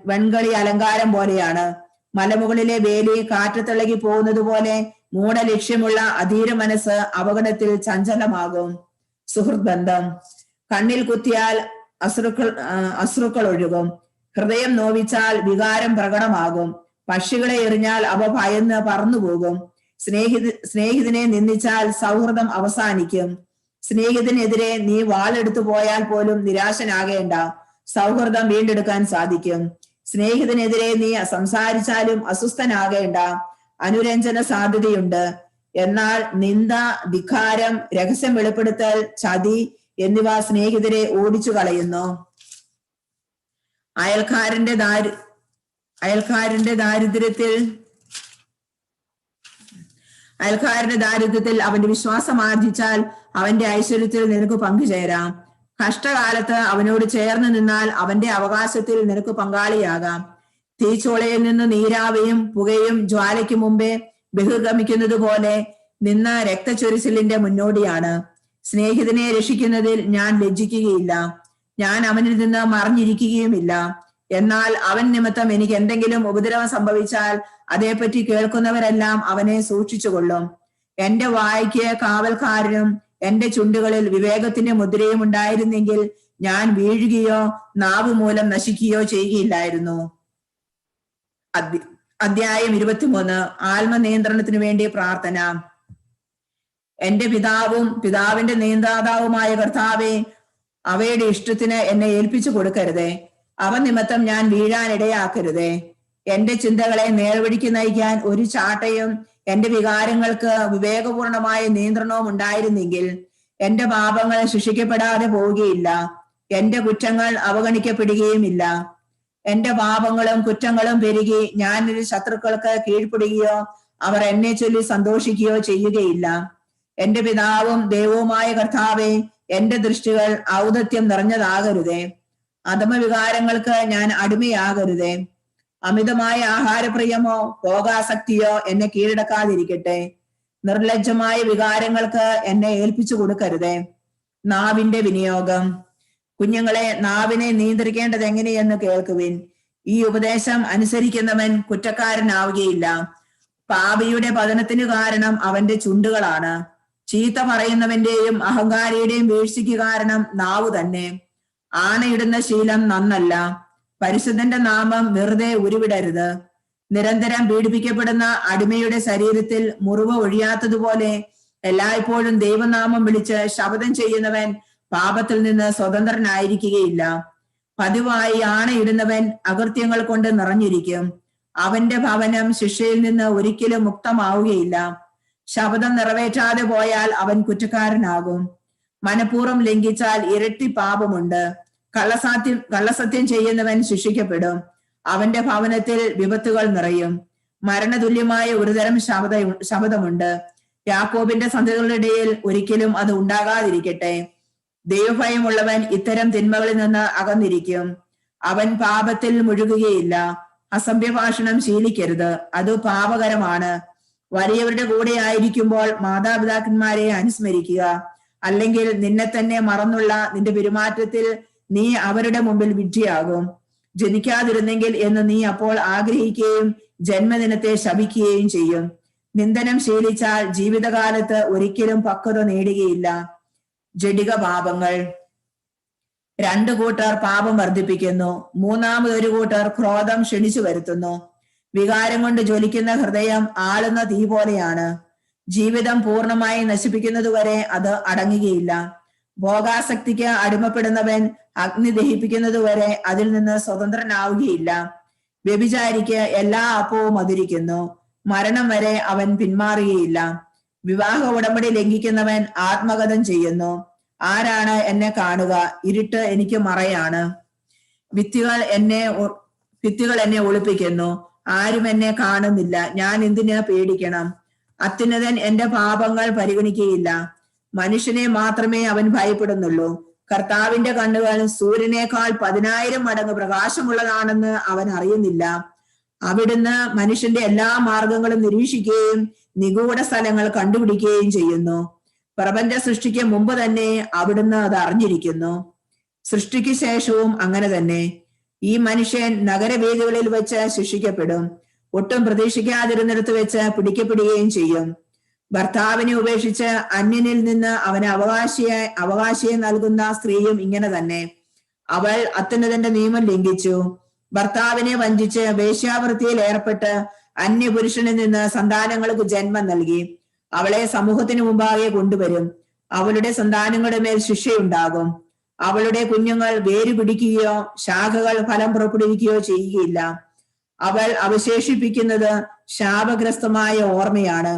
വെൺകളി അലങ്കാരം പോലെയാണ്. മലമുകളിലെ വേലി കാറ്റത്തിളകി പോകുന്നത് പോലെ മൂഢ ലക്ഷ്യമുള്ള അധീര മനസ്സ് അപകടത്തിൽ ചഞ്ചലമാകും. സുഹൃത്ത് ബന്ധം. കണ്ണിൽ കുത്തിയാൽ അശ്രുക്കൾ ഒഴുകും. ഹൃദയം നോവിച്ചാൽ വികാരം പ്രകടമാകും. പക്ഷികളെ എറിഞ്ഞാൽ അവ ഭയന്ന് പറന്നുപോകും. സ്നേഹിതനെ നിന്ദിച്ചാൽ സൗഹൃദം അവസാനിക്കും. സ്നേഹിതനെതിരെ നീ വാളെടുത്തു പോയാൽ പോലും നിരാശനാകേണ്ട, സൗഹൃദം വീണ്ടെടുക്കാൻ സാധിക്കും. സ്നേഹിതനെതിരെ നീ സംസാരിച്ചാലും അസ്വസ്ഥനാകേണ്ട, അനുരഞ്ജന സാധ്യതയുണ്ട്. എന്നാൽ നിന്ദ, ധിക്കാരം, രഹസ്യം വെളിപ്പെടുത്തൽ, ചതി എന്നിവ സ്നേഹിതരെ ഓടിച്ചു കളയുന്നു. അയൽക്കാരന്റെ ദാരിദ്ര്യത്തിൽ അവന്റെ വിശ്വാസം ആർജിച്ചാൽ അവന്റെ ഐശ്വര്യത്തിൽ നിനക്ക് പങ്കുചേരാം. കഷ്ടകാലത്ത് അവനോട് ചേർന്ന് നിന്നാൽ അവന്റെ അവകാശത്തിൽ നിനക്ക് പങ്കാളിയാകാം. തീച്ചോളയിൽ നിന്ന് നീരാവിയും പുകയും ജ്വാലയ്ക്ക് മുമ്പേ ബഹിർഗമിക്കുന്നത് പോലെ നിന്ന് രക്തച്ചൊരിച്ചിലിന്റെ മുന്നോടിയാണ്. സ്നേഹിതനെ രക്ഷിക്കുന്നതിൽ ഞാൻ ലജ്ജിക്കുകയില്ല, ഞാൻ അവനിൽ നിന്ന് മറഞ്ഞിരിക്കുകയുമില്ല. എന്നാൽ അവൻ നിമിത്തം എനിക്ക് എന്തെങ്കിലും ഉപദ്രവം സംഭവിച്ചാൽ അതേപ്പറ്റി കേൾക്കുന്നവരെല്ലാം അവനെ സൂക്ഷിച്ചുകൊള്ളും. എന്റെ വായ്ക്ക് കാവൽക്കാരനും എന്റെ ചുണ്ടുകളിൽ വിവേകത്തിന്റെ മുദ്രയും ഉണ്ടായിരുന്നെങ്കിൽ ഞാൻ വീഴുകയോ നാവ് മൂലം നശിക്കുകയോ ചെയ്യുകയില്ലായിരുന്നു. അധ്യായം 23. ആത്മനിയന്ത്രണത്തിന് വേണ്ടി പ്രാർത്ഥന. എന്റെ പിതാവും പിതാവിന്റെ നിയന്ത്രാതാവുമായ കർത്താവേ, അവയുടെ ഇഷ്ടത്തിന് എന്നെ ഏൽപ്പിച്ചു കൊടുക്കരുതേ. അവ നിമിത്തം ഞാൻ വീഴാനിടയാക്കരുതേ. എന്റെ ചിന്തകളെ നേർവഴിക്ക് നയിക്കാൻ ഒരു ചാട്ടയും എന്റെ വികാരങ്ങൾക്ക് വിവേകപൂർണമായ നിയന്ത്രണവും ഉണ്ടായിരുന്നെങ്കിൽ എന്റെ പാപങ്ങൾ ശിക്ഷിക്കപ്പെടാതെ പോവുകയില്ല, എന്റെ കുറ്റങ്ങൾ അവഗണിക്കപ്പെടുകയുമില്ല. എന്റെ പാപങ്ങളും കുറ്റങ്ങളും പെരുകി ഞാൻ ഒരു ശത്രുക്കൾക്ക് കീഴ്പ്പെടുകയോ അവർ എന്നെ ചൊല്ലി സന്തോഷിക്കുകയോ ചെയ്യുകയില്ല. എന്റെ പിതാവും ദൈവവുമായ കർത്താവേ, എന്റെ ദൃഷ്ടികൾ ഔദത്യം നിറഞ്ഞതാകരുതേ. അധമവികാരങ്ങൾക്ക് ഞാൻ അടിമയാകരുതേ. അമിതമായ ആഹാരപ്രിയമോ ഭോഗാസക്തിയോ എന്നെ കീഴടക്കാതിരിക്കട്ടെ. നിർലജ്ജമായ വികാരങ്ങൾക്ക് എന്നെ ഏൽപ്പിച്ചു കൊടുക്കരുതേ. നാവിന്റെ വിനിയോഗം. കുഞ്ഞുങ്ങളെ, നാവിനെ നിയന്ത്രിക്കേണ്ടത് എങ്ങനെയെന്ന് കേൾക്കുവിൻ. ഈ ഉപദേശം അനുസരിക്കുന്നവൻ കുറ്റക്കാരനാവുകയില്ല. പാപിയുടെ പതനത്തിന് കാരണം അവന്റെ ചുണ്ടുകളാണ്. ചീത്ത പറയുന്നവന്റെയും അഹങ്കാരിയുടെയും വീഴ്ചയ്ക്ക് കാരണം നാവ് തന്നെ. ആണയിടുന്ന ശീലം നന്നല്ല. പരിശുദ്ധന്റെ നാമം വെറുതെ ഉരുവിടരുത്. നിരന്തരം പീഡിപ്പിക്കപ്പെടുന്ന അടിമയുടെ ശരീരത്തിൽ മുറിവ് ഒഴിയാത്തതുപോലെ എല്ലായ്പ്പോഴും ദൈവനാമം വിളിച്ച് ശപഥം ചെയ്യുന്നവൻ പാപത്തിൽ നിന്ന് സ്വതന്ത്രനായിരിക്കുകയില്ല. പതിവായി ആണയിടുന്നവൻ അകൃത്യങ്ങൾ കൊണ്ട് നിറഞ്ഞിരിക്കും. അവന്റെ ഭവനം ശിക്ഷയിൽ നിന്ന് ഒരിക്കലും മുക്തമാവുകയില്ല. ശപഥം നിറവേറ്റാതെ പോയാൽ അവൻ കുറ്റക്കാരനാകും. മനഃപൂർവ്വം ലംഘിച്ചാൽ ഇരട്ടി പാപമുണ്ട്. കള്ളസത്യം ചെയ്യുന്നവൻ ശിക്ഷിക്കപ്പെടും. അവന്റെ ഭവനത്തിൽ വിപത്തുകൾ നിറയും. മരണതുല്യമായ ഒരുതരം ശപഥമുണ്ട്. യാക്കോബിന്റെ സന്തതികളുടെ ഇടയിൽ ഒരിക്കലും അത് ഉണ്ടാകാതിരിക്കട്ടെ. ദൈവഭയമുള്ളവൻ ഇത്തരം തിന്മകളിൽ നിന്ന് അകന്നിരിക്കും. അവൻ പാപത്തിൽ മുഴുകുകയില്ല. അസഭ്യഭാഷണം ശീലിക്കരുത്, അത് പാപകരമാണ്. വലിയവരുടെ കൂടെ ആയിരിക്കുമ്പോൾ മാതാപിതാക്കന്മാരെ അനുസ്മരിക്കുക. അല്ലെങ്കിൽ നിന്നെ തന്നെ മറന്നുള്ള നിന്റെ പെരുമാറ്റത്തിൽ നീ അവരുടെ മുമ്പിൽ വിഡ്ഢിയാകും. ജനിക്കാതിരുന്നെങ്കിൽ എന്ന് നീ അപ്പോൾ ആഗ്രഹിക്കുകയും ജന്മദിനത്തെ ശപിക്കുകയും ചെയ്യും. നിന്ദനം ശീലിച്ചാൽ ജീവിതകാലത്ത് ഒരിക്കലും പക്വത നേടുകയില്ല. ജഡിക പാപങ്ങൾ. 2 കൂട്ടർ പാപം വർദ്ധിപ്പിക്കുന്നു. മൂന്നാമതൊരു കൂട്ടർ ക്രോധം ക്ഷണിച്ചു വരുത്തുന്നു. വികാരം കൊണ്ട് ജ്വലിക്കുന്ന ഹൃദയം ആളുന്ന തീ പോലെയാണ്. ജീവിതം പൂർണ്ണമായി നശിപ്പിക്കുന്നതുവരെ അത് അടങ്ങുകയില്ല. ഭോഗാസക്തിക്ക് അടിമപ്പെടുന്നവൻ അഗ്നി ദഹിപ്പിക്കുന്നതുവരെ അതിൽ നിന്ന് സ്വതന്ത്രനാവുകയില്ല. വ്യഭിചാരിക്ക് എല്ലാ അപ്പവും മധുരിക്കുന്നു. മരണം വരെ അവൻ പിന്മാറുകയില്ല. വിവാഹ ഉടമ്പടി ലംഘിക്കുന്നവൻ ആത്മഗതം ചെയ്യുന്നു. ആരാണ് എന്നെ കാണുക? ഇരുട്ട് എനിക്ക് മറയാണ്. ഭിത്തികൾ എന്നെ ഒളിപ്പിക്കുന്നു. ആരും എന്നെ കാണുന്നില്ല. ഞാൻ എന്തിനാ പേടിക്കണം? അത്യുന്നതൻ എന്റെ പാപങ്ങൾ പരിഗണിക്കുകയില്ല. മനുഷ്യനെ മാത്രമേ അവൻ ഭയപ്പെടുന്നുള്ളൂ. കർത്താവിന്റെ കണ്ണുകൾ സൂര്യനേക്കാൾ 10,000 മടങ്ങ് പ്രകാശമുള്ളതാണെന്ന് അവൻ അറിയുന്നില്ല. അവിടുന്ന് മനുഷ്യന്റെ എല്ലാ മാർഗങ്ങളും നിരീക്ഷിക്കുകയും നിഗൂഢ സ്ഥലങ്ങൾ കണ്ടുപിടിക്കുകയും ചെയ്യുന്നു. പ്രപഞ്ച സൃഷ്ടിക്ക് മുമ്പ് തന്നെ അവിടുന്ന് അത് അറിഞ്ഞിരിക്കുന്നു. സൃഷ്ടിക്ക് ശേഷവും അങ്ങനെ തന്നെ. ഈ മനുഷ്യൻ നഗരവേദികളിൽ വെച്ച് ശിക്ഷിക്കപ്പെടും. ഒട്ടും പ്രതീക്ഷിക്കാതിരുന്നിടത്ത് വെച്ച് പിടിക്കപ്പെടുകയും ചെയ്യും. ഭർത്താവിനെ ഉപേക്ഷിച്ച് അന്യനിൽ നിന്ന് അവന് അവകാശിയെ നൽകുന്ന സ്ത്രീയും ഇങ്ങനെ തന്നെ. അവൾ അത്യുന്നതന്റെ നിയമം ലംഘിച്ചു. ഭർത്താവിനെ വഞ്ചിച്ച് വേശ്യാവൃത്തിയിൽ ഏർപ്പെട്ട് അന്യപുരുഷനിൽ നിന്ന് സന്താനങ്ങൾക്ക് ജന്മം നൽകി. അവളെ സമൂഹത്തിന് മുമ്പാകെ കൊണ്ടുവരും. അവളുടെ സന്താനങ്ങളുടെ മേൽ ശിക്ഷയുണ്ടാകും. അവളുടെ കുഞ്ഞുങ്ങൾ വേര് പിടിക്കുകയോ ശാഖകൾ ഫലം പുറപ്പെടുവിക്കുകയോ ചെയ്യുകയില്ല. അവൾ അവശേഷിപ്പിക്കുന്നത് ശാപഗ്രസ്തമായ ഓർമ്മയാണ്.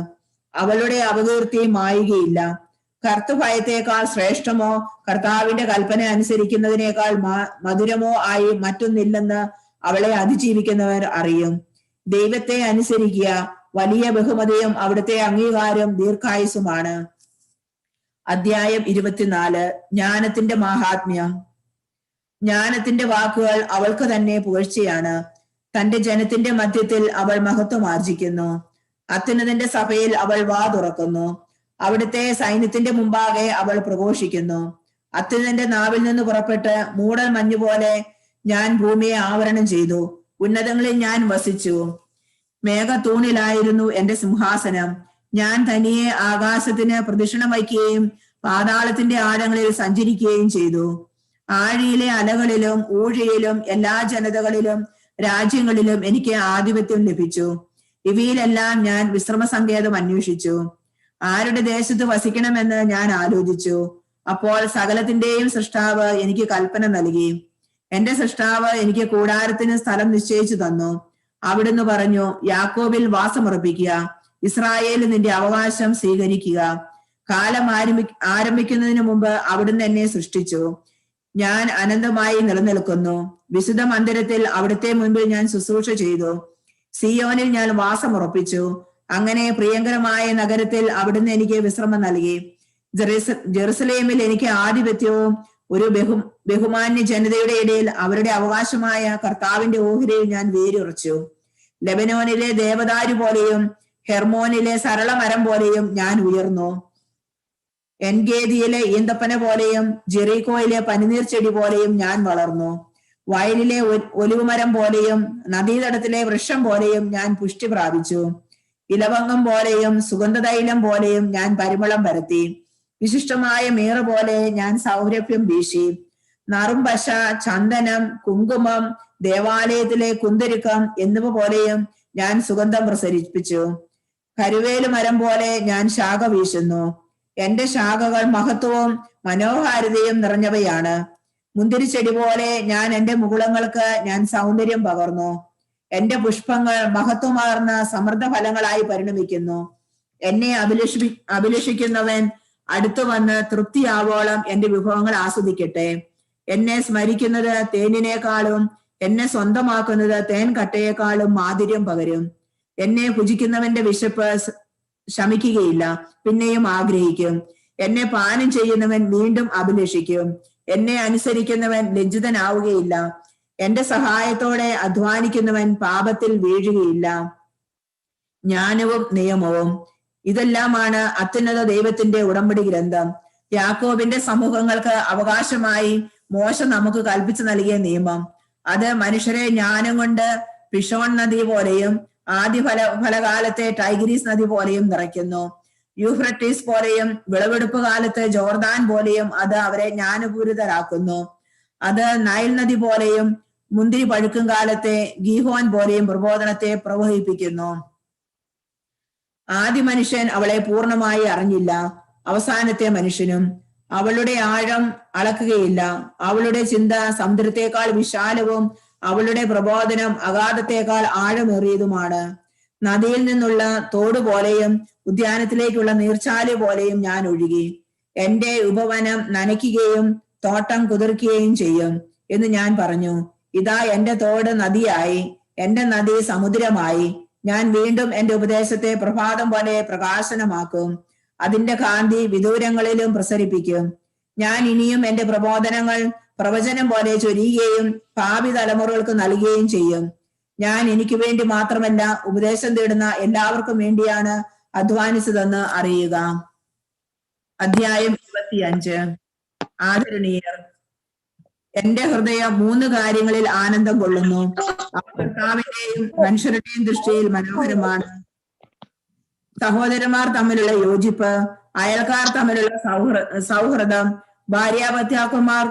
അവളുടെ അപകീർത്തി മായുകയില്ല. കർത്തഭയത്തേക്കാൾ ശ്രേഷ്ഠമോ കർത്താവിന്റെ കൽപ്പന അനുസരിക്കുന്നതിനേക്കാൾ മധുരമോ ആയി മറ്റൊന്നില്ലെന്ന് അവളെ അതിജീവിക്കുന്നവർ അറിയും. ദൈവത്തെ അനുസരിക്കുക, വലിയ ബഹുമതിയും അവിടുത്തെ അംഗീകാരം ദീർഘായുസുമാണ്. അധ്യായം 24. ജ്ഞാനത്തിന്റെ മാഹാത്മ്യം. ജ്ഞാനത്തിന്റെ വാക്കുകൾ അവൾക്ക് തന്നെ പുകഴ്ചയാണ്. തന്റെ ജനത്തിന്റെ മധ്യത്തിൽ അവൾ മഹത്വം ആർജിക്കുന്നു. അത്യുന്നതന്റെ സഭയിൽ അവൾ വാ തുറക്കുന്നു. അവിടുത്തെ സൈന്യത്തിന്റെ മുമ്പാകെ അവൾ പ്രഘോഷിക്കുന്നു. അത്യുന്നതന്റെ നാവിൽ നിന്ന് പുറപ്പെട്ട് മൂടൽ മഞ്ഞുപോലെ ഞാൻ ഭൂമിയെ ആവരണം ചെയ്തു. ഉന്നതങ്ങളിൽ ഞാൻ വസിച്ചു. മേഘത്തൂണിലായിരുന്നു എന്റെ സിംഹാസനം. ഞാൻ തനിയെ ആകാശത്തിന് പ്രദക്ഷിണം വയ്ക്കുകയും പാതാളത്തിന്റെ ആഴങ്ങളിൽ സഞ്ചരിക്കുകയും ചെയ്തു. ആഴിയിലെ അലകളിലും ഊഴിയിലും എല്ലാ ജനതകളിലും രാജ്യങ്ങളിലും എനിക്ക് ആധിപത്യം ലഭിച്ചു. ഇവയിലെല്ലാം ഞാൻ വിശ്രമ സങ്കേതം അന്വേഷിച്ചു. ആരുടെ ദേശത്ത് വസിക്കണമെന്ന് ഞാൻ ആലോചിച്ചു. അപ്പോൾ സകലത്തിന്റെയും സൃഷ്ടാവ് എനിക്ക് കൽപ്പന നൽകി. എന്റെ സൃഷ്ടാവ് എനിക്ക് കൂടാരത്തിന് സ്ഥലം നിശ്ചയിച്ചു തന്നു. അവിടുന്ന് പറഞ്ഞു, യാക്കോബിൽ വാസമുറപ്പിക്കുക, ഇസ്രായേലിൽ നിന്റെ അവകാശം സ്വീകരിക്കുക. കാലം ആരംഭിക്കുന്നതിന് മുമ്പ് അവിടുന്ന് എന്നെ സൃഷ്ടിച്ചു. ഞാൻ അനന്തമായി നിലനിൽക്കുന്നു. വിശുദ്ധ മന്ദിരത്തിൽ അവിടുത്തെ മുൻപിൽ ഞാൻ ശുശ്രൂഷ ചെയ്തു. സിയോനിൽ ഞാൻ വാസമുറപ്പിച്ചു. അങ്ങനെ പ്രിയങ്കരമായ നഗരത്തിൽ അവിടുന്ന് എനിക്ക് വിശ്രമം നൽകി. ജെറുസലേമിൽ എനിക്ക് ആധിപത്യവും ഒരു ബഹുമാന്യ ജനതയുടെ ഇടയിൽ അവരുടെ അവകാശമായ കർത്താവിന്റെ ഓഹരിയിൽ ഞാൻ വേരുറച്ചു. ലെബനോനിലെ ദേവദാരു പോലെയും ഹെർമോനിലെ സരള മരം പോലെയും ഞാൻ ഉയർന്നു. എൻഗേദിയിലെ ഈന്തപ്പന പോലെയും ജെറീക്കോയിലെ പനിനീർ ചെടി പോലെയും ഞാൻ വളർന്നു. വയലിലെ ഒലിവുമരം പോലെയും നദീതടത്തിലെ വൃക്ഷം പോലെയും ഞാൻ പുഷ്ടി പ്രാപിച്ചു. ഇലവങ്ങം പോലെയും സുഗന്ധതൈലം പോലെയും ഞാൻ പരിമളം പരത്തി. വിശിഷ്ടമായ മീറ പോലെ ഞാൻ സൗരഭ്യം വീശി. നറുംപശ, ചന്ദനം, കുങ്കുമം, ദേവാലയത്തിലെ കുന്തിരുക്കം എന്നിവ പോലെയും ഞാൻ സുഗന്ധം പ്രസരിപ്പിച്ചു. കരുവേല് മരം പോലെ ഞാൻ ശാഖ വീശുന്നു. എന്റെ ശാഖകൾ മഹത്വവും മനോഹാരിതയും നിറഞ്ഞവയാണ്. മുന്തിരിച്ചെടി പോലെ ഞാൻ എന്റെ മുകുളങ്ങൾക്ക് ഞാൻ സൗന്ദര്യം പകർന്നു. എന്റെ പുഷ്പങ്ങൾ മഹത്വമാർന്ന സമൃദ്ധ ഫലങ്ങളായി പരിണമിക്കുന്നു. എന്നെ അഭിലഷിക്കുന്നവൻ അടുത്തു വന്ന് തൃപ്തിയാവോളം എന്റെ വിഭവങ്ങൾ ആസ്വദിക്കട്ടെ. എന്നെ സ്മരിക്കുന്നത് തേനിനേക്കാളും എന്നെ സ്വന്തമാക്കുന്നത് തേൻ കട്ടയേക്കാളും മാധുര്യം പകരും. എന്നെ ഭുജിക്കുന്നവന്റെ വിശപ്പ് ശമിക്കുകയില്ല, പിന്നെയും ആഗ്രഹിക്കും. എന്നെ പാനം ചെയ്യുന്നവൻ വീണ്ടും അഭിലഷിക്കും. എന്നെ അനുസരിക്കുന്നവൻ ലജ്ജിതനാവുകയില്ല. എന്റെ സഹായത്തോടെ അധ്വാനിക്കുന്നവൻ പാപത്തിൽ വീഴുകയില്ല. ജ്ഞാനവും നിയമവും ഇതെല്ലാമാണ് അത്യുന്നത ദൈവത്തിന്റെ ഉടമ്പടി ഗ്രന്ഥം. യാക്കോബിന്റെ സമൂഹങ്ങൾക്ക് അവകാശമായി മോശ നമുക്ക് കൽപ്പിച്ചു നൽകിയ നിയമം. അത് മനുഷ്യരെ ജ്ഞാനം കൊണ്ട് പിഷോൺ നദി പോലെയും ആദ്യ ഫലകാലത്തെ ടൈഗ്രീസ് നദി പോലെയും നിറയ്ക്കുന്നു. യൂഫ്രട്ടീസ് പോലെയും വിളവെടുപ്പ് കാലത്ത് ജോർദാൻ പോലെയും അത് അവരെ ജ്ഞാനപൂരിതരാക്കുന്നു. അത് നൈൽ നദി പോലെയും മുന്തിരി പഴുക്കും കാലത്തെ ഗീഹോൻ പോലെയും പ്രബോധനത്തെ പ്രവഹിപ്പിക്കുന്നു. ആദ്യ മനുഷ്യൻ അവളെ പൂർണ്ണമായി അറിഞ്ഞില്ല, അവസാനത്തെ മനുഷ്യനും അവളുടെ ആഴം അളക്കുകയില്ല. അവളുടെ ചിന്ത സമുദ്രത്തെക്കാൾ വിശാലവും അവളുടെ പ്രബോധനം അഗാധത്തെക്കാൾ ആഴമേറിയതുമാണ്. നദിയിൽ നിന്നുള്ള തോട് പോലെയും ഉദ്യാനത്തിലേക്കുള്ള നീർച്ചാല് പോലെയും ഞാൻ ഒഴുകി. എന്റെ ഉപവനം നനയ്ക്കുകയും തോട്ടം കുതിർക്കുകയും ചെയ്യും എന്ന് ഞാൻ പറഞ്ഞു. ഇതാ എന്റെ തോട് നദിയായി, എന്റെ നദി സമുദ്രമായി. ഞാൻ വീണ്ടും എന്റെ ഉപദേശത്തെ പ്രഭാതം പോലെ പ്രകാശനമാക്കും. അതിന്റെ കാന്തി വിദൂരങ്ങളിലും പ്രസരിപ്പിക്കും. ഞാൻ ഇനിയും എന്റെ പ്രബോധനങ്ങൾ പ്രവചനം പോലെ ചൊരിയുകയും ഭാവി തലമുറകൾക്ക് നൽകുകയും ചെയ്യും. ഞാൻ എനിക്ക് വേണ്ടി മാത്രമല്ല, ഉപദേശം തേടുന്ന എല്ലാവർക്കും വേണ്ടിയാണ് അധ്വാനിച്ചതെന്ന് അറിയുക. അധ്യായം 25. ആദരണീയർ, എന്റെ ഹൃദയം 3 കാര്യങ്ങളിൽ ആനന്ദം കൊള്ളുന്നു. കർത്താവിന്റെയും മനുഷ്യരുടെയും ദൃഷ്ടിയിൽ മനോഹരമാണ്. സഹോദരന്മാർ തമ്മിലുള്ള യോജിപ്പ്, അയൽക്കാർ തമ്മിലുള്ള സൗഹൃദം, ഭാര്യാഭർത്താക്കന്മാർ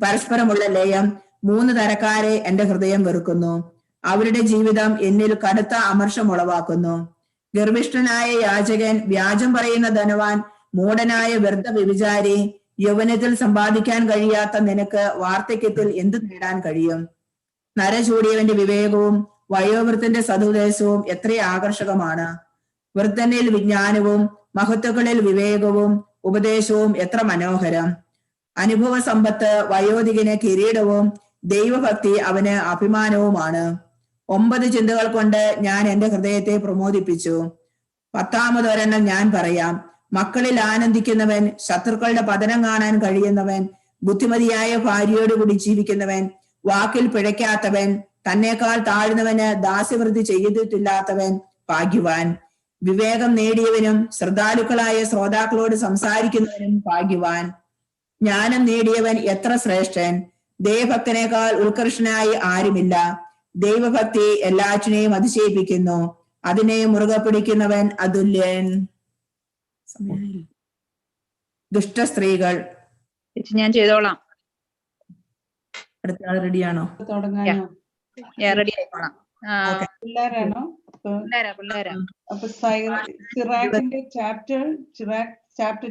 പരസ്പരമുള്ള ലയം. 3 തരക്കാരെ എന്റെ ഹൃദയം വെറുക്കുന്നു. അവരുടെ ജീവിതം എന്നിൽ കടുത്ത അമർഷം ഉളവാക്കുന്നു. ഗർഭിഷ്ഠനായ യാചകൻ, വ്യാജം പറയുന്ന ധനവാൻ, മൂഢനായ വ്യർത്ഥ വ്യഭിചാരി, യൗവനത്തിൽ സമ്പാദിക്കാൻ കഴിയാത്ത നിനക്ക് വാർദ്ധക്യത്തിൽ എന്ത് നേടാൻ കഴിയും? നരചൂടിയവന്റെ വിവേകവും വയോവൃത്തിന്റെ സതുദ്ദേശവും എത്ര ആകർഷകമാണ്. വൃദ്ധനിൽ വിജ്ഞാനവും മഹത്വങ്ങളിൽ വിവേകവും ഉപദേശവും എത്ര മനോഹരം. അനുഭവ സമ്പത്ത് വയോധികന് കിരീടവും ദൈവഭക്തി അവന് അഭിമാനവുമാണ്. 9 ചിന്തകൾ കൊണ്ട് ഞാൻ എന്റെ ഹൃദയത്തെ പ്രമോദിപ്പിച്ചു. 10-ാമതൊരെണ്ണം ഞാൻ പറയാം. മക്കളിൽ ആനന്ദിക്കുന്നവൻ, ശത്രുക്കളുടെ പതനം കാണാൻ കഴിയുന്നവൻ, ബുദ്ധിമതിയായ ഭാര്യയോടുകൂടി ജീവിക്കുന്നവൻ, വാക്കിൽ പിഴയ്ക്കാത്തവൻ, തന്നേക്കാൾ താഴ്ന്നവന് ദാസ്യവൃത്തി ചെയ്തിട്ടില്ലാത്തവൻ ഭാഗ്യവാൻ. വിവേകം നേടിയവനും ശ്രദ്ധാലുക്കളായ ശ്രോതാക്കളോട് സംസാരിക്കുന്നവനും ഭാഗ്യവാൻ. ജ്ഞാനം നേടിയവൻ എത്ര ശ്രേഷ്ഠൻ! ദൈവഭക്തനേക്കാൾ ഉത്കർഷനായി ആരുമില്ല. ദൈവഭക്തി എല്ലാറ്റിനെയും അതിശയിപ്പിക്കുന്നു. അതിനെ മുറുകെ പിടിക്കുന്നവൻ അതുല്യൻ. ദുഷ്ടസ്ത്രീകൾ. ഞാൻ ചെയ്തോളാം. അടുത്ത ആൾ റെഡിയാണോ? തുടങ്ങാനോ? റെഡി ആയിക്കോളാം. പിള്ളേരാണോ? പിള്ളേരാ. അപ്പൊ സിറാക്കിന്റെ ചാപ്റ്റർ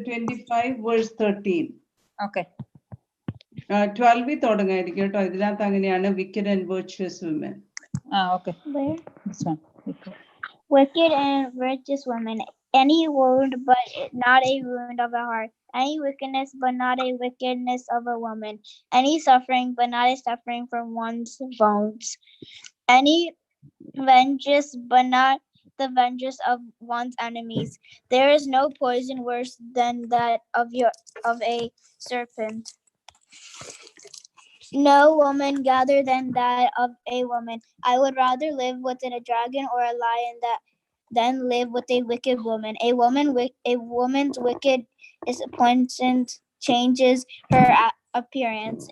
25 വേഴ്സ് 13. ഓക്കെ. 12 തുടങ്ങായിരിക്കും കേട്ടോ. ഇതിനകത്ത് അങ്ങനെയാണ് wicked and virtuous women. Okay. Wicked and virtuous women. Any wound, but not a wound of the heart. Any wickedness, but not a wickedness of a woman. Any suffering, but not a suffering from one's bones. Any vengeance, but not the vengeance of one's enemies. There is no poison worse than that of a serpent. No woman gather than that of a woman. I would rather live within a dragon or a lion than live with a wicked woman. A woman's wicked disappointment changes her appearance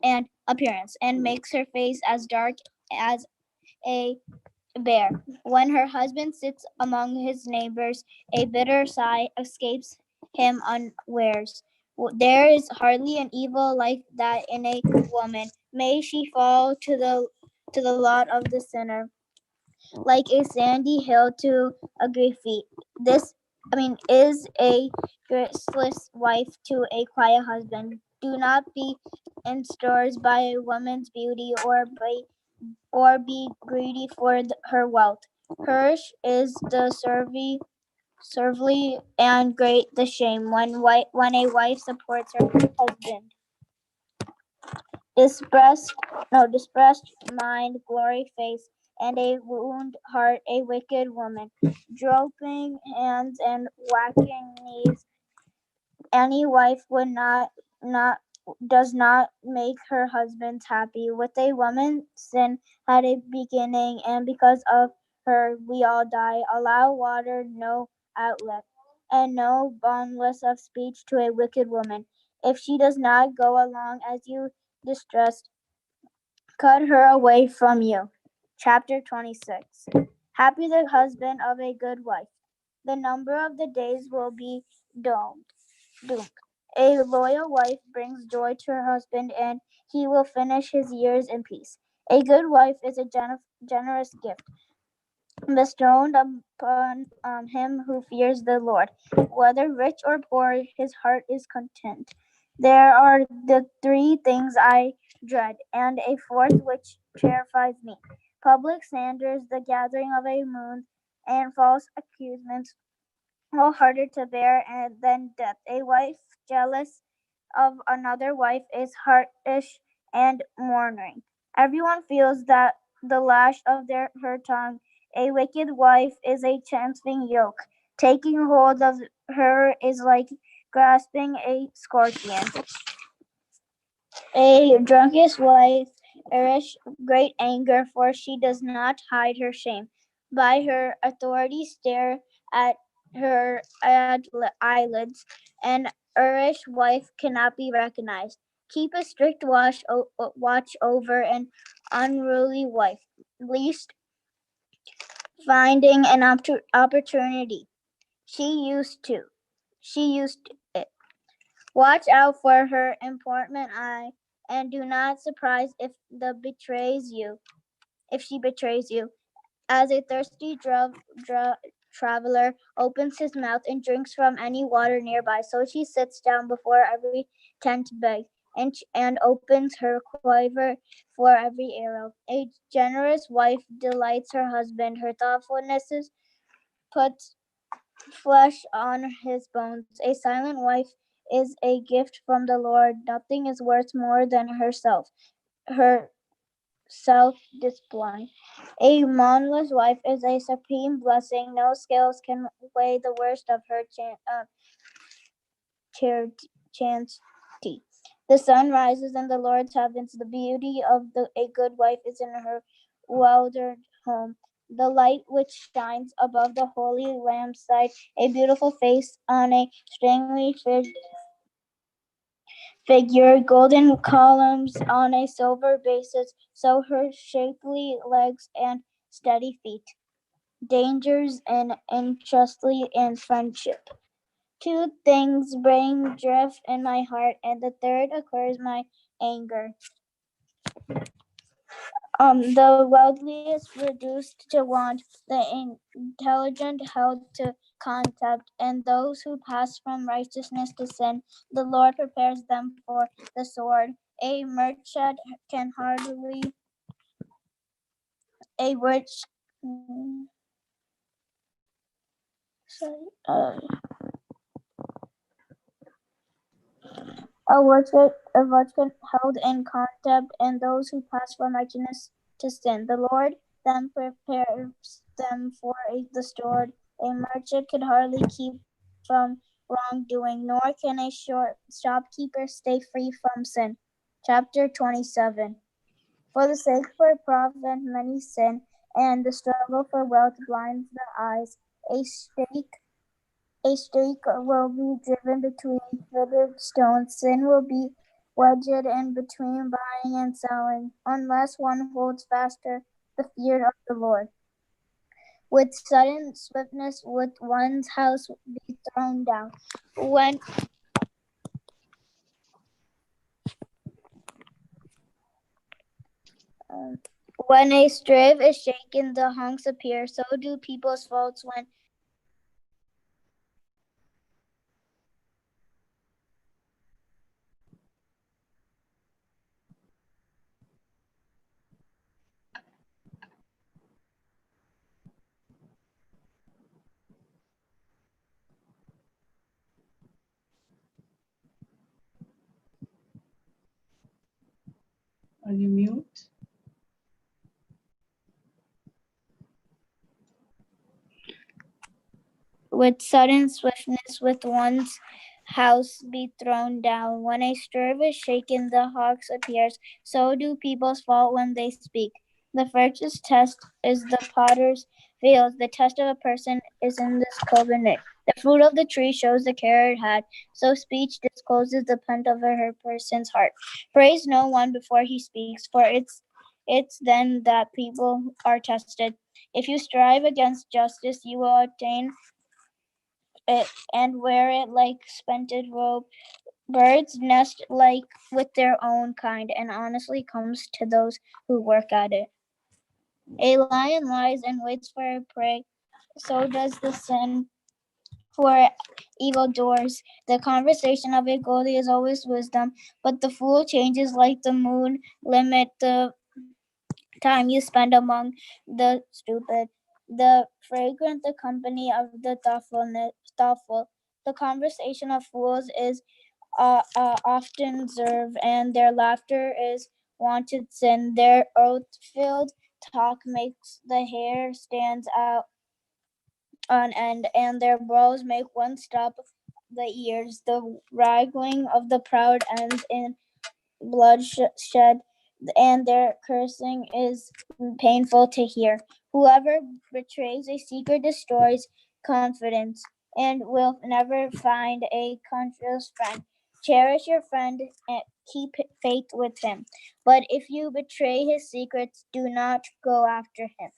and makes her face as dark as a bear. When her husband sits among his neighbors, a bitter sigh escapes him unawares. There is hardly an evil like that in a woman. May she fall to the lot of the sinner, like a sandy hill to a great feet. Is a graceless wife to a quiet husband. Do not be ensnared by a woman's beauty or be greedy for her wealth. Hers is the servly and great the shame when a wife supports her husband. Distressed mind, glory face, and a wound heart, a wicked woman. Drooping hands and whacking knees. Any wife does not make her husband happy. With a woman, sin had a beginning, and because of her we all die. Allow water no outlet, and no boundless of speech to a wicked woman. If she does not go along as you distressed, cut her away from you. Chapter 26. Happy the husband of a good wife. The number of the days will be doomed. A loyal wife brings joy to her husband, and he will finish his years in peace. A good wife is a generous gift bestowed upon him who fears the Lord. Whether rich or poor, his heart is content. There are the 3 things I dread, and a 4th which terrifies me: public slanders, the gathering of a moon, and false accusations, all harder to bear than death. A wife jealous of another wife is harsh and mourning. Everyone feels that the lash of her tongue. A wicked wife is a chancing yoke. Taking hold of her is like grasping a scorpion. A drunkard's wife irish great anger, for she does not hide her shame. By her authority stare at her eyelids. An Irish wife cannot be recognized. Keep a strict watch over an unruly wife, least finding an opportunity. She used it. Watch out for her important eye, and do not surprise if she betrays you. As a thirsty traveler opens his mouth and drinks from any water nearby, so she sits down before every tent to beg, and opens her quiver for every arrow. A generous wife delights her husband. Her thoughtfulness puts flesh on his bones. A silent wife is a gift from the Lord. Nothing is worth more than herself. Her self-discipline. A moneyless wife is a supreme blessing. No scales can weigh the worst of her chastity. The sun rises in the Lord's heavens. The beauty of a good wife is in her well-ordered home. The light which shines above the holy lampstand, a beautiful face on a strangely figure, golden columns on a silver basis, so her shapely legs and steady feet. Dangers and unjustly and friendship. Two things bring drift in my heart, and the third occurs my anger. The wealthy is reduced to want, the intelligent held to contempt, and those who pass from righteousness to sin, the Lord prepares them for the sword. A merchant can hardly a rich a virgin held in contempt, and those who pass from righteousness to sin. The Lord then prepares them for the sword. A merchant can hardly keep from wrongdoing, nor can a shopkeeper stay free from sin. Chapter 27. For the sake for profit many sin, and the struggle for wealth blinds the eyes. A stake will be driven between fitted stones. Sin will be wedged in between buying and selling, unless one holds faster the fear of the Lord. With sudden swiftness would one's house be thrown down. When a stave is shaken, the hunks appear. So do people's faults when Are you mute? with sudden swiftness with one's house be thrown down. When a stave is shaken, the hawk appears. So do people's fault when they speak. The first test is the potter's field. The test of a person is in this covenant. The fruit of the tree shows the care it had. So speech discloses the pent of her person's heart. Praise no one before he speaks, for it's then that people are tested. If you strive against justice, you will attain it and wear it like splendid robe. Birds nest like with their own kind, and honestly comes to those who work at it. A lion lies and waits for a prey, so does the sin for evildoers. The conversation of a goalie is always wisdom, but the fool changes like the moon. Limit the time you spend among the stupid. The fragrant the company of the thoughtful. The conversation of fools is often observed, and their laughter is wanted sin. Their oath-filled talk makes the hair stand out on end, and their brows make one stop the ears. The wrangling of the proud ends in bloodshed, and their cursing is painful to hear. Whoever betrays a secret destroys confidence and will never find a conscious friend. Cherish your friend and keep faith with him. But if you betray his secrets, do not go after him.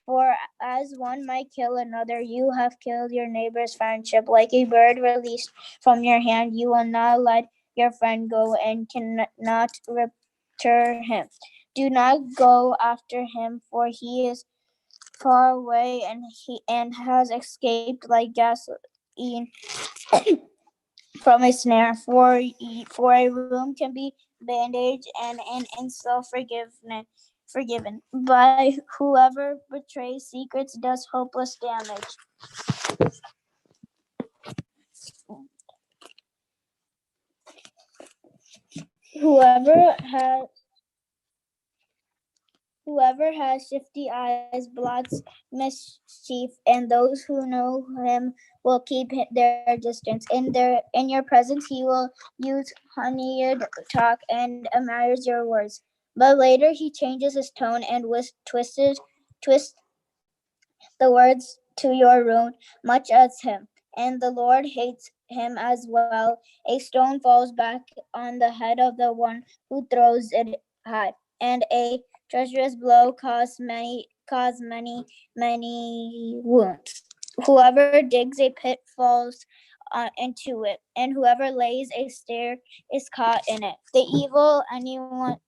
For as one might kill another, you have killed your neighbor's friendship. Like a bird released from your hand, you will not let your friend go and cannot return him. Do not go after him, for he is far away and has escaped like gasoline from a snare. For a room can be bandaged and an insult forgiven. But whoever betrays secrets does hopeless damage. Whoever has Whoever has shifty eyes blots mischief, and those who know him will keep their distance. In your presence he will use honeyed talk and admires your words. But later he changes his tone and twists the words to your ruin, much as him. And the Lord hates him as well. A stone falls back on the head of the one who throws it high, and a treacherous blow many wounds. Whoever digs a pit falls into it, and whoever lays a snare is caught in it. The evil anyone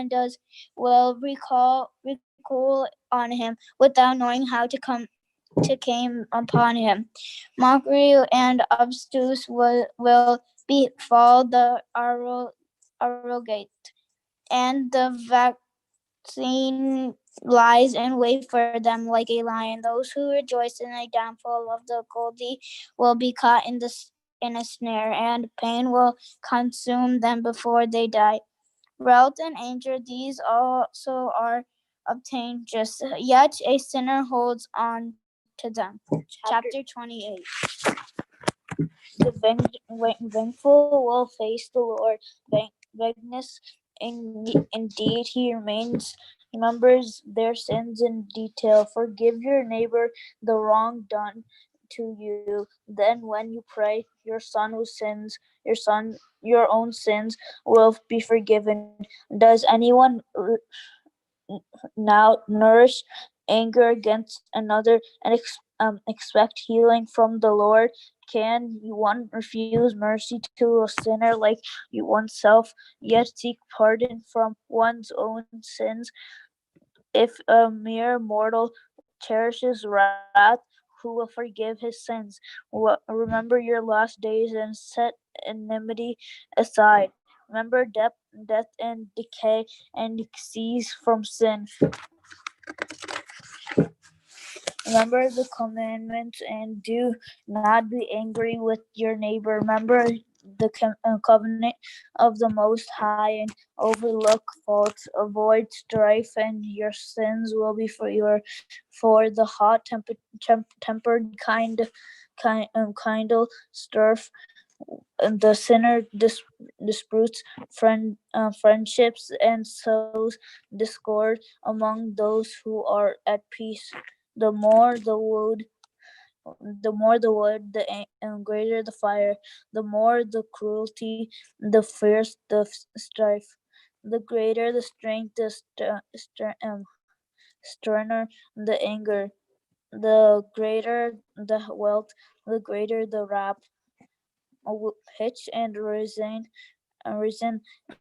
does will recoil on him without knowing how to came upon him. Mockery and obtuse will befall the arrogant, and the vaccine lies in wait for them like a lion. Those who rejoice in a downfall of the godly will be caught in a snare, and pain will consume them before they die. Wealth and anger, these also are obtained just, yet a sinner holds on to them. Chapter 28. The vengeful will face the Lord. Vagueness, indeed, he remembers their sins in detail. Forgive your neighbor the wrong done to you. Then, when you pray, your own sins will be forgiven. Does anyone now nourish anger against another and expect healing from the Lord? Can one refuse mercy to a sinner like you oneself, yet seek pardon from one's own sins? If a mere mortal cherishes wrath, who will forgive his sins? Remember your last days and set enmity aside. Remember death and decay, and cease from sin. Remember the commandments and do not be angry with your neighbor. Remember the covenant of the Most High and overlook faults. Avoid strife, and your sins will be for the hot-tempered kindle strife. The sinner disputes friendships and sows discord among those who are at peace. The more the wood, the greater the fire. The more the cruelty, the fierce the strife. The greater the strength, the sterner the anger. The greater the wealth, the greater the wrath. Pitch and reason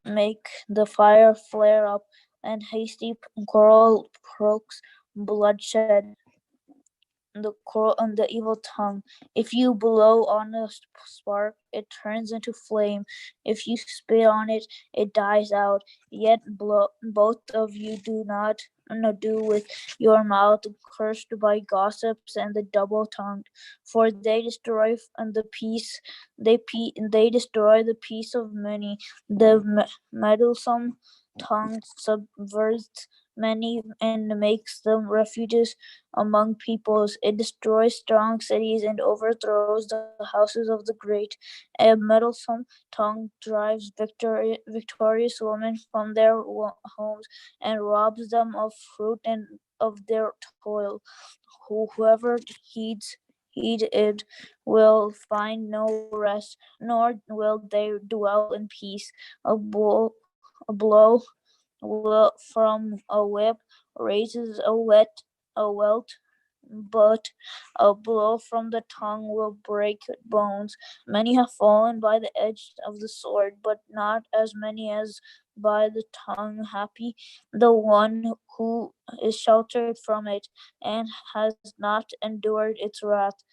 make the fire flare up, and hasty quarrel provokes bloodshed. The evil tongue. If you blow on a spark, it turns into flame. If you spit on it, it dies out. Yet both of you do not do with your mouth, cursed by gossips and the double-tongued, for they destroy the peace. They destroy the peace of many. The meddlesome tongue subverts many and makes them refuges among peoples. It destroys strong cities and overthrows the houses of the great. A meddlesome tongue drives victorious women from their homes and robs them of fruit and of their toil. Whoever heed it will find no rest, nor will they dwell in peace. A blow from a whip raises a welt, but a blow from the tongue will break bones. Many have fallen by the edge of the sword, but not as many as by the tongue. Happy the one who is sheltered from it and has not endured its wrath,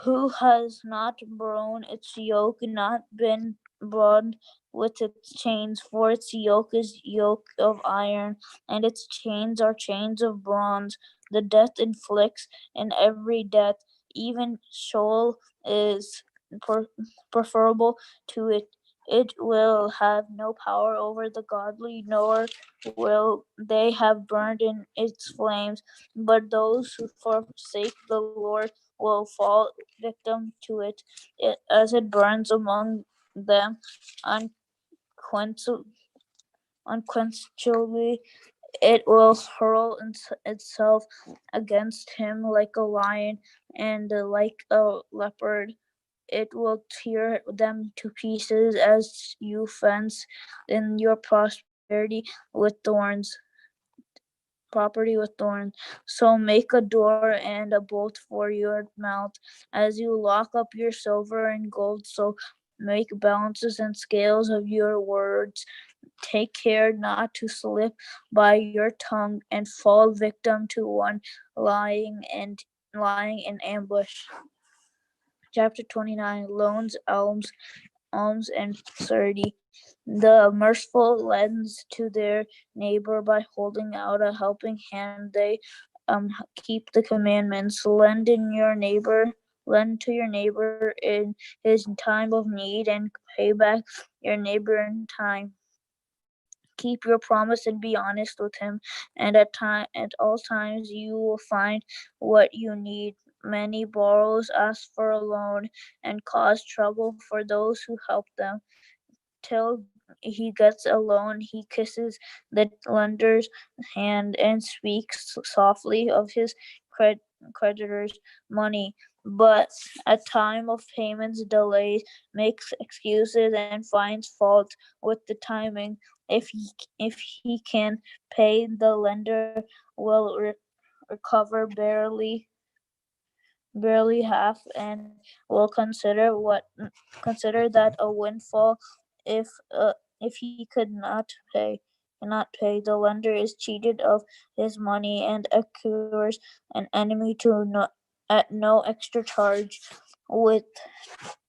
who has not borne its yoke, not been bound with its chains, for its yoke is yoke of iron, and its chains are chains of bronze. The death inflicts, and every death, even Sheol, is preferable to it. It will have no power over the godly, nor will they have burned in its flames. But those who forsake the Lord will fall victim to it, as it burns among them unquenchable. It will hurl itself against him like a lion and like a leopard. It will tear them to pieces as you fence in your with thorns. Property with thorns. So make a door and a bolt for your mouth, as you lock up your silver and gold. So make balances and scales of your words. Take care not to slip by your tongue and fall victim to one lying in ambush. Chapter 29: Loans, alms, and surety. The merciful lends to their neighbor by holding out a helping hand. They keep the commandments. Lend to your neighbor in his time of need, and pay back your neighbor in time. Keep your promise and be honest with him, and at all times you will find what you need. Many borrowers ask for a loan and cause trouble for those who help them. Till he gets a loan, he kisses the lender's hand and speaks softly of his creditor's money. But at time of payments delays, makes excuses and finds fault with the timing. If he can pay, the lender will recover barely half, and will consider that a windfall if he cannot pay. The lender is cheated of his money and accrues an enemy at no extra charge. With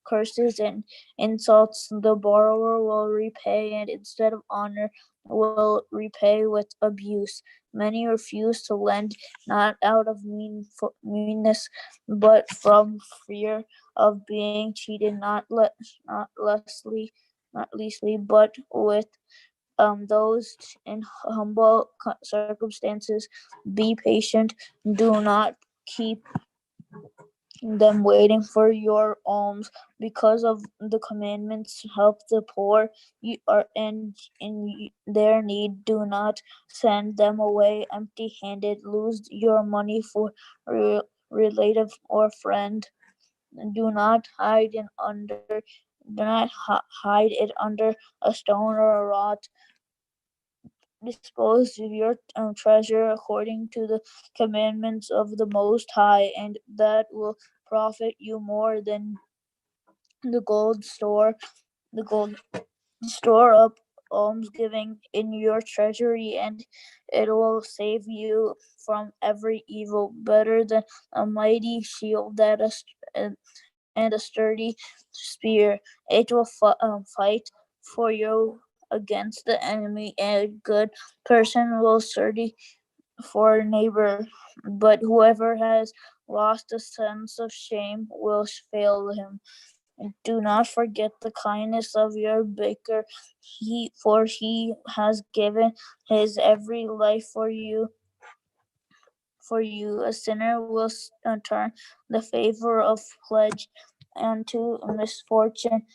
curses and insults the borrower will repay, and instead of honor will repay with abuse. Many refuse to lend, not out of meanness, but from fear of being cheated, not leastly, but with those in humble circumstances. Be patient. Do not keep them waiting for your alms, because of the commandments. Help the poor you are in their need. Do not send them away empty handed. Lose your money for relative or friend. Do not hide it under a stone or a rock. Dispose of your treasure according to the commandments of the Most High, and that will profit you more than the gold store up almsgiving in your treasury, and it will save you from every evil. Better than a mighty shield and a sturdy spear. It will fight for you against the enemy. A good person will sturdy for a neighbor, but whoever has lost a sense of shame will fail him. And do not forget the kindness of your Baker, for he has given his every life for you. A sinner will turn the favor of pledge unto misfortune,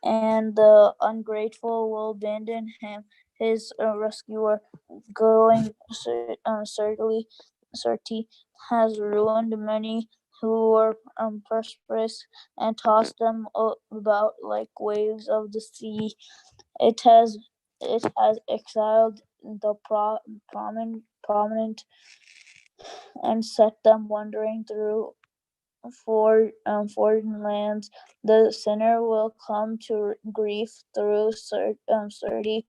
and the ungrateful will abandon him. His rescuer, going certainly has ruined many who were prosperous, and tossed them about like waves of the sea. It has exiled the prominent and set them wandering through foreign lands. The sinner will come to grief through surety,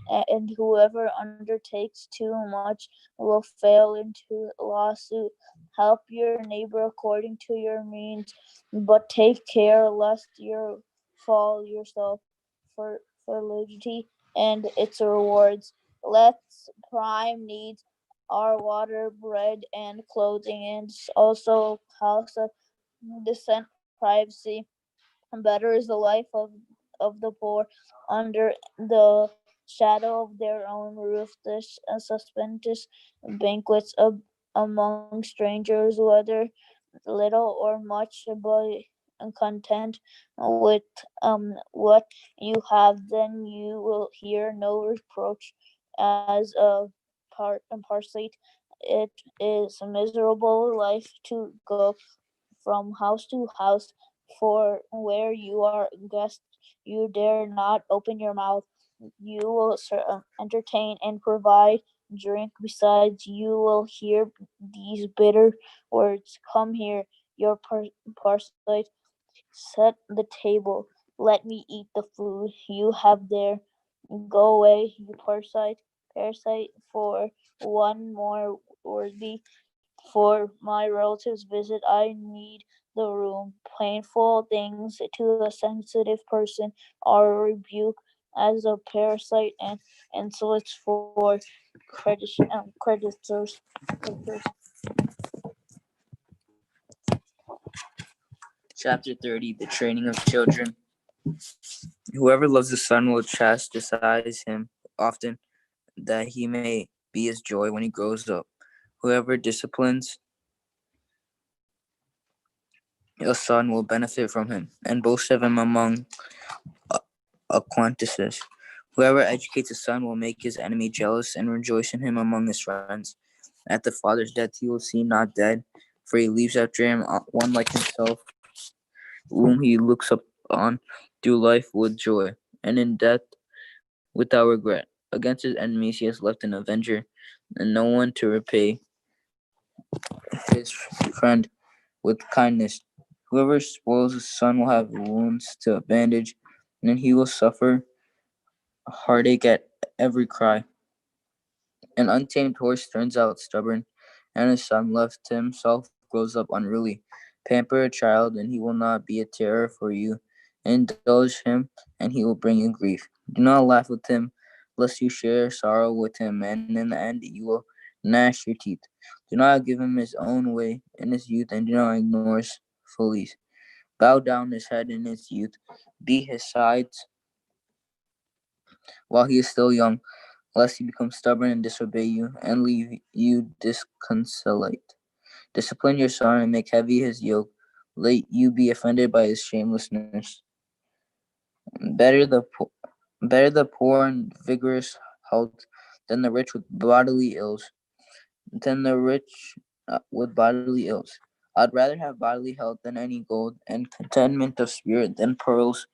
and whoever undertakes too much will fail into lawsuit. Help your neighbor according to your means, but take care lest you fall yourself. For liberty and its rewards. Let's prime needs are water, bread, and clothing, and also house of decent privacy. Better is the life of of the poor under the shadow of their own roof. This suspicious banquets among strangers, whether little or much, but content with what you have, then you will hear no reproach as a parasite. It is a miserable life to go from house to house, for where you are guest, you dare not open your mouth. You will entertain and provide drink. Besides, you will hear these bitter words: "Come here, your parasite, set the table. Let me eat the food you have there. Go away, you parasite, for one more worthy. For my relatives visit, I need the room." Painful things to a sensitive person are a rebuke as a parasite, and insolence for creditors. Chapter 30, the training of children. Whoever loves the son will chastise him often, that he may be his joy when he grows up. Whoever disciplines a son will benefit from him, and boast of him among acquaintances. Whoever educates a son will make his enemy jealous and rejoice in him among his friends. At the father's death he will seem not dead, for he leaves after him one like himself, whom he looks upon through life with joy, and in death without regret. Against his enemies he has left an avenger, and no one to repay his friend with kindness. Whoever spoils his son will have wounds to bandage, and he will suffer heartache at every cry. An untamed horse turns out stubborn, and his son left to himself grows up unruly. Pamper a child, and he will not be a terror for you. Indulge him, and he will bring you grief. Do not laugh with him, lest you share sorrow with him, and in the end you will gnash your teeth. Do not give him his own way in his youth, and do not ignore his follies. Bow down his head in his youth, beat his sides while he is still young, lest he become stubborn and disobey you, and leave you disconsolate. Discipline your son and make heavy his yoke. Let you be offended by his shamelessness. Better the poor and vigorous health than the rich with bodily ills. I'd rather have bodily health than any gold, and contentment of spirit than pearls.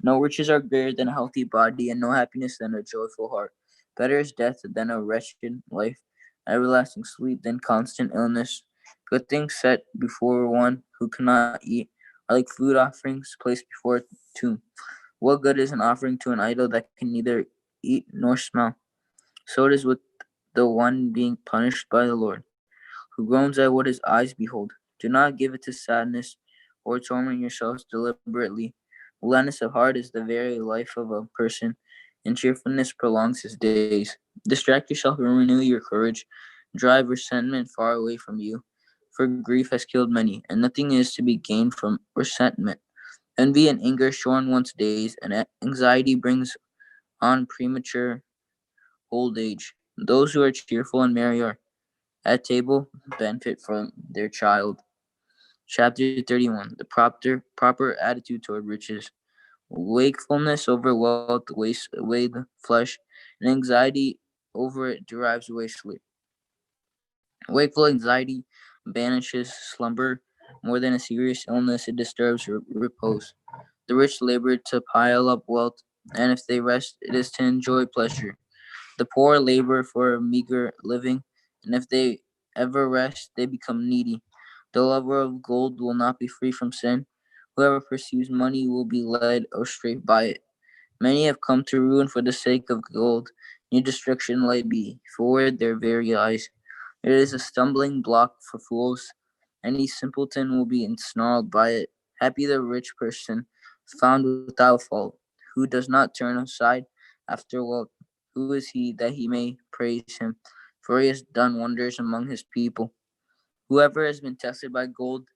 No riches are greater than a healthy body, and no happiness than a joyful heart. Better is death than a wretched life, everlasting sleep than constant illness. Good things set before one who cannot eat are like food offerings placed before a tomb. What good is an offering to an idol that can neither eat nor smell? So it is with the one being punished by the Lord, who groans at what his eyes behold. Do not give it to sadness, or torment yourselves deliberately. Gladness of heart is the very life of a person, and cheerfulness prolongs his days. Distract yourself and renew your courage. Drive resentment far away from you, for grief has killed many, and nothing is to be gained from resentment. Envy and anger shorten one's days, and anxiety brings on premature old age. Those who are cheerful and merry are at table benefit from their child. Chapter 31, the proper attitude toward riches. Wakefulness over wealth wastes away the flesh, and anxiety over it drives away sleep. Wakeful anxiety banishes slumber. More than a serious illness, it disturbs repose. The rich labor to pile up wealth, and if they rest, it is to enjoy pleasure. The poor labor for a meager living, and if they ever rest, they become needy. The lover of gold will not be free from sin. Whoever pursues money will be led astray by it. Many have come to ruin for the sake of gold. New destruction lay before their very eyes. It is a stumbling block for fools. Any simpleton will be ensnared by it. Happy the rich person found without fault, who does not turn aside after wealth. Who is he that he may praise him? For he has done wonders among his people. Whoever has been tested by gold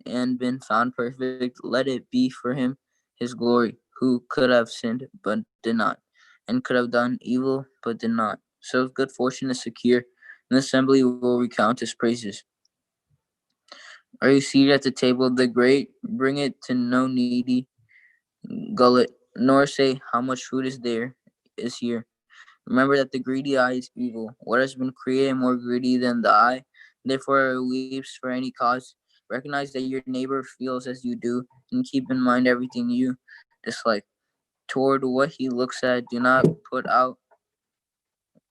and been found perfect, let it be for him his glory. who could have sinned but did not, and could have done evil but did not. So if good fortune is secure, an assembly will recount his praises. Are you seated at the table of the great? Bring it to no needy gullet, nor say how much food is here. Remember that the greedy eye is evil. What has been created more greedy than the eye? Therefore it weeps for any cause. Recognize that your neighbor feels as you do, and keep in mind everything you dislike. Toward what he looks at, do not put out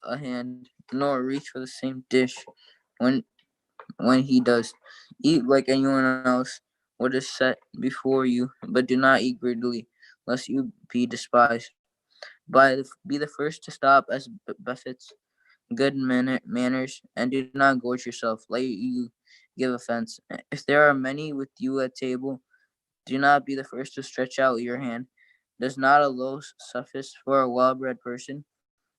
a hand, nor reach for the same dish when he does. Eat like anyone else what is set before you, but do not eat greedily, lest you be despised. Be the first to stop as befits good manners, and do not gorge yourself, let you give offense. If there are many with you at table, do not be the first to stretch out your hand. Does not a loaf suffice for a well-bred person?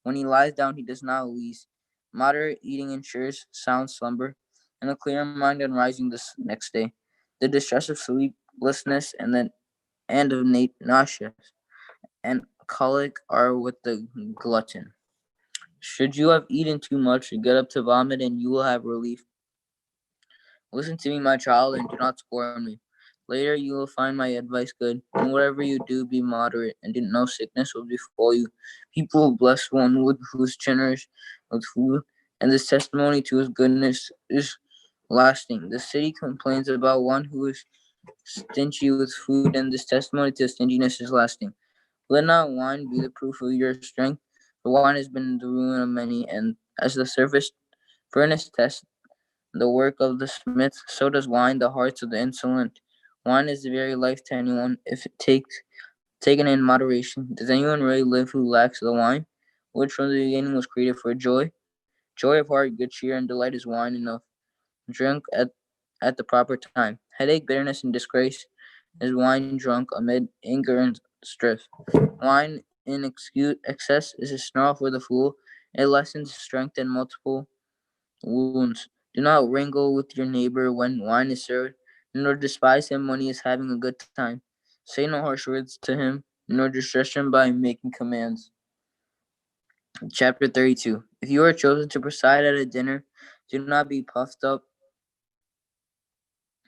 When he lies down, he does not wheeze. Moderate eating ensures sound slumber, and a clear mind on rising the next day. The distress of sleeplessness and of nausea and colic are with the glutton. Should you have eaten too much, get up to vomit, and you will have relief. Listen to me, my child, and do not scorn me. Later you will find my advice good, and whatever you do, be moderate, and no sickness will befall you. People will bless one who is generous with food, and this testimony to his goodness is lasting. The city complains about one who is stingy with food, and this testimony to stinginess is lasting. Let not wine be the proof of your strength, for wine has been the ruin of many, and as the furnace tests the work of the smith, so does wine the hearts of the insolent. Wine is the very life to anyone if it taken in moderation. Does anyone really live who lacks the wine, which from the beginning was created for joy? Joy of heart, good cheer, and delight is wine enough. Drink at the proper time. Headache, bitterness, and disgrace is wine drunk amid anger and strife. Wine in excess is a snarl for the fool. It lessens strength and multiple wounds. Do not wrangle with your neighbor when wine is served, nor despise him when he is having a good time. Say no harsh words to him, nor distress him by making commands. Chapter 32. If you are chosen to preside at a dinner, do not be puffed up,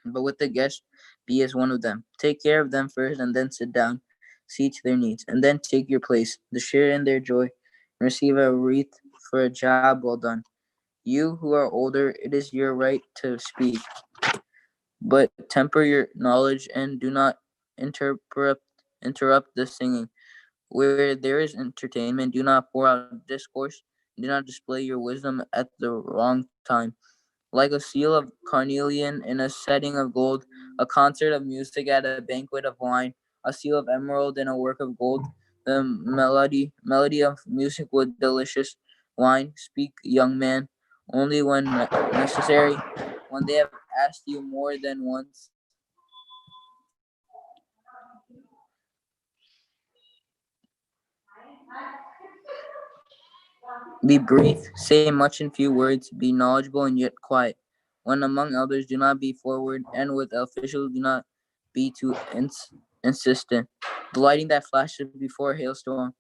but with the guests be as one of them. Take care of them first, and then sit down. See to their needs, and then take your place, to share in their joy, and receive a wreath for a job well done. You who are older, it is your right to speak, but temper your knowledge and do not interrupt the singing. Where there is entertainment, do not pour out discourse, do not display your wisdom at the wrong time. Like a seal of carnelian in a setting of gold, a concert of music at a banquet of wine, a seal of emerald in a work of gold, the melody of music with delicious wine. Speak, young man, only when necessary, when they have asked you more than once. Be brief, say much in few words, be knowledgeable and yet quiet. When among elders, do not be forward, and with officials, do not be too insistent. The lighting that flashes before a hailstorm,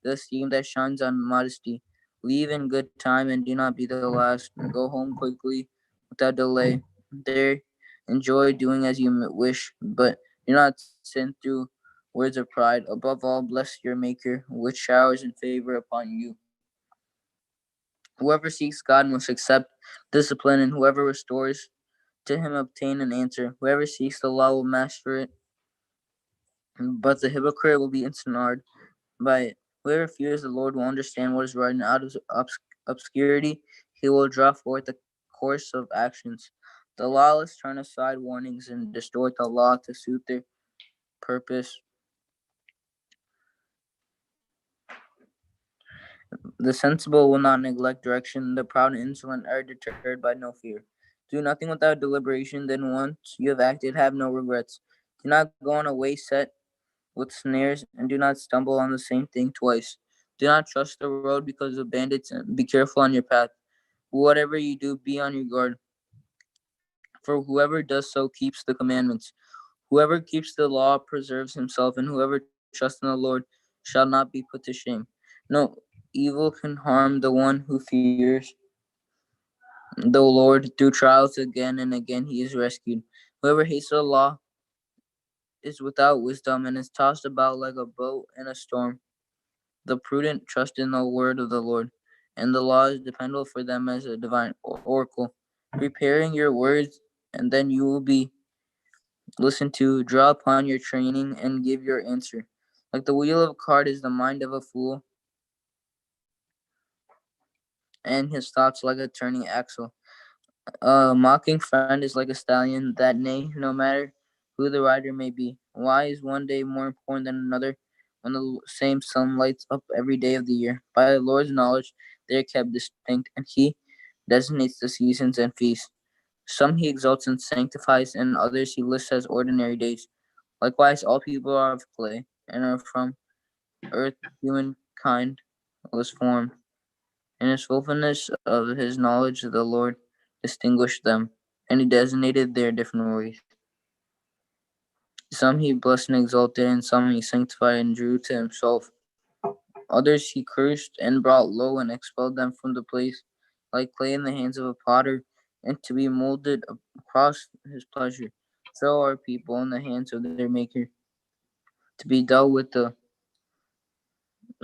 the steam that shines on modesty. Leave in good time and do not be the last. Go home quickly without delay. There, enjoy doing as you wish, but do not sin through words of pride. Above all, bless your Maker, which showers in favor upon you. Whoever seeks God must accept discipline, and whoever restores to him obtain an answer. Whoever seeks the law will master it, but the hypocrite will be ensnared by it. Whoever fears the Lord will understand what is right, and out of obscurity he will draw forth the course of actions. The lawless turn aside warnings and distort the law to suit their purpose. The sensible will not neglect direction. The proud and insolent are deterred by no fear. Do nothing without deliberation. Then once you have acted, have no regrets. Do not go on a way set with snares, and do not stumble on the same thing twice. Do not trust the road because of bandits, and be careful on your path. Whatever you do, be on your guard. For whoever does so keeps the commandments. Whoever keeps the law preserves himself, and whoever trusts in the Lord shall not be put to shame. No evil can harm the one who fears the Lord. Through trials again and again he is rescued. Whoever hates the law is without wisdom and is tossed about like a boat in a storm. The prudent trust in the word of the Lord, and the law is dependable for them as a divine oracle. Preparing your words, and then you will be listened to. Draw upon your training and give your answer. Like the wheel of a cart is the mind of a fool, and his thoughts like a turning axle. A mocking friend is like a stallion that neigh, no matter who the rider may be. Why is one day more important than another when the same sun lights up every day of the year? By the Lord's knowledge they are kept distinct, and he designates the seasons and feasts. Some he exalts and sanctifies, and others he lists as ordinary days. Likewise, all people are of clay, and are from earth. Humankind was formed. In his fullness of his knowledge, the Lord distinguished them, and he designated their different ways. Some he blessed and exalted, and some he sanctified and drew to himself. Others he cursed and brought low and expelled them from the place, like clay in the hands of a potter, and to be molded across his pleasure. So are people in the hands of their Maker, to be dealt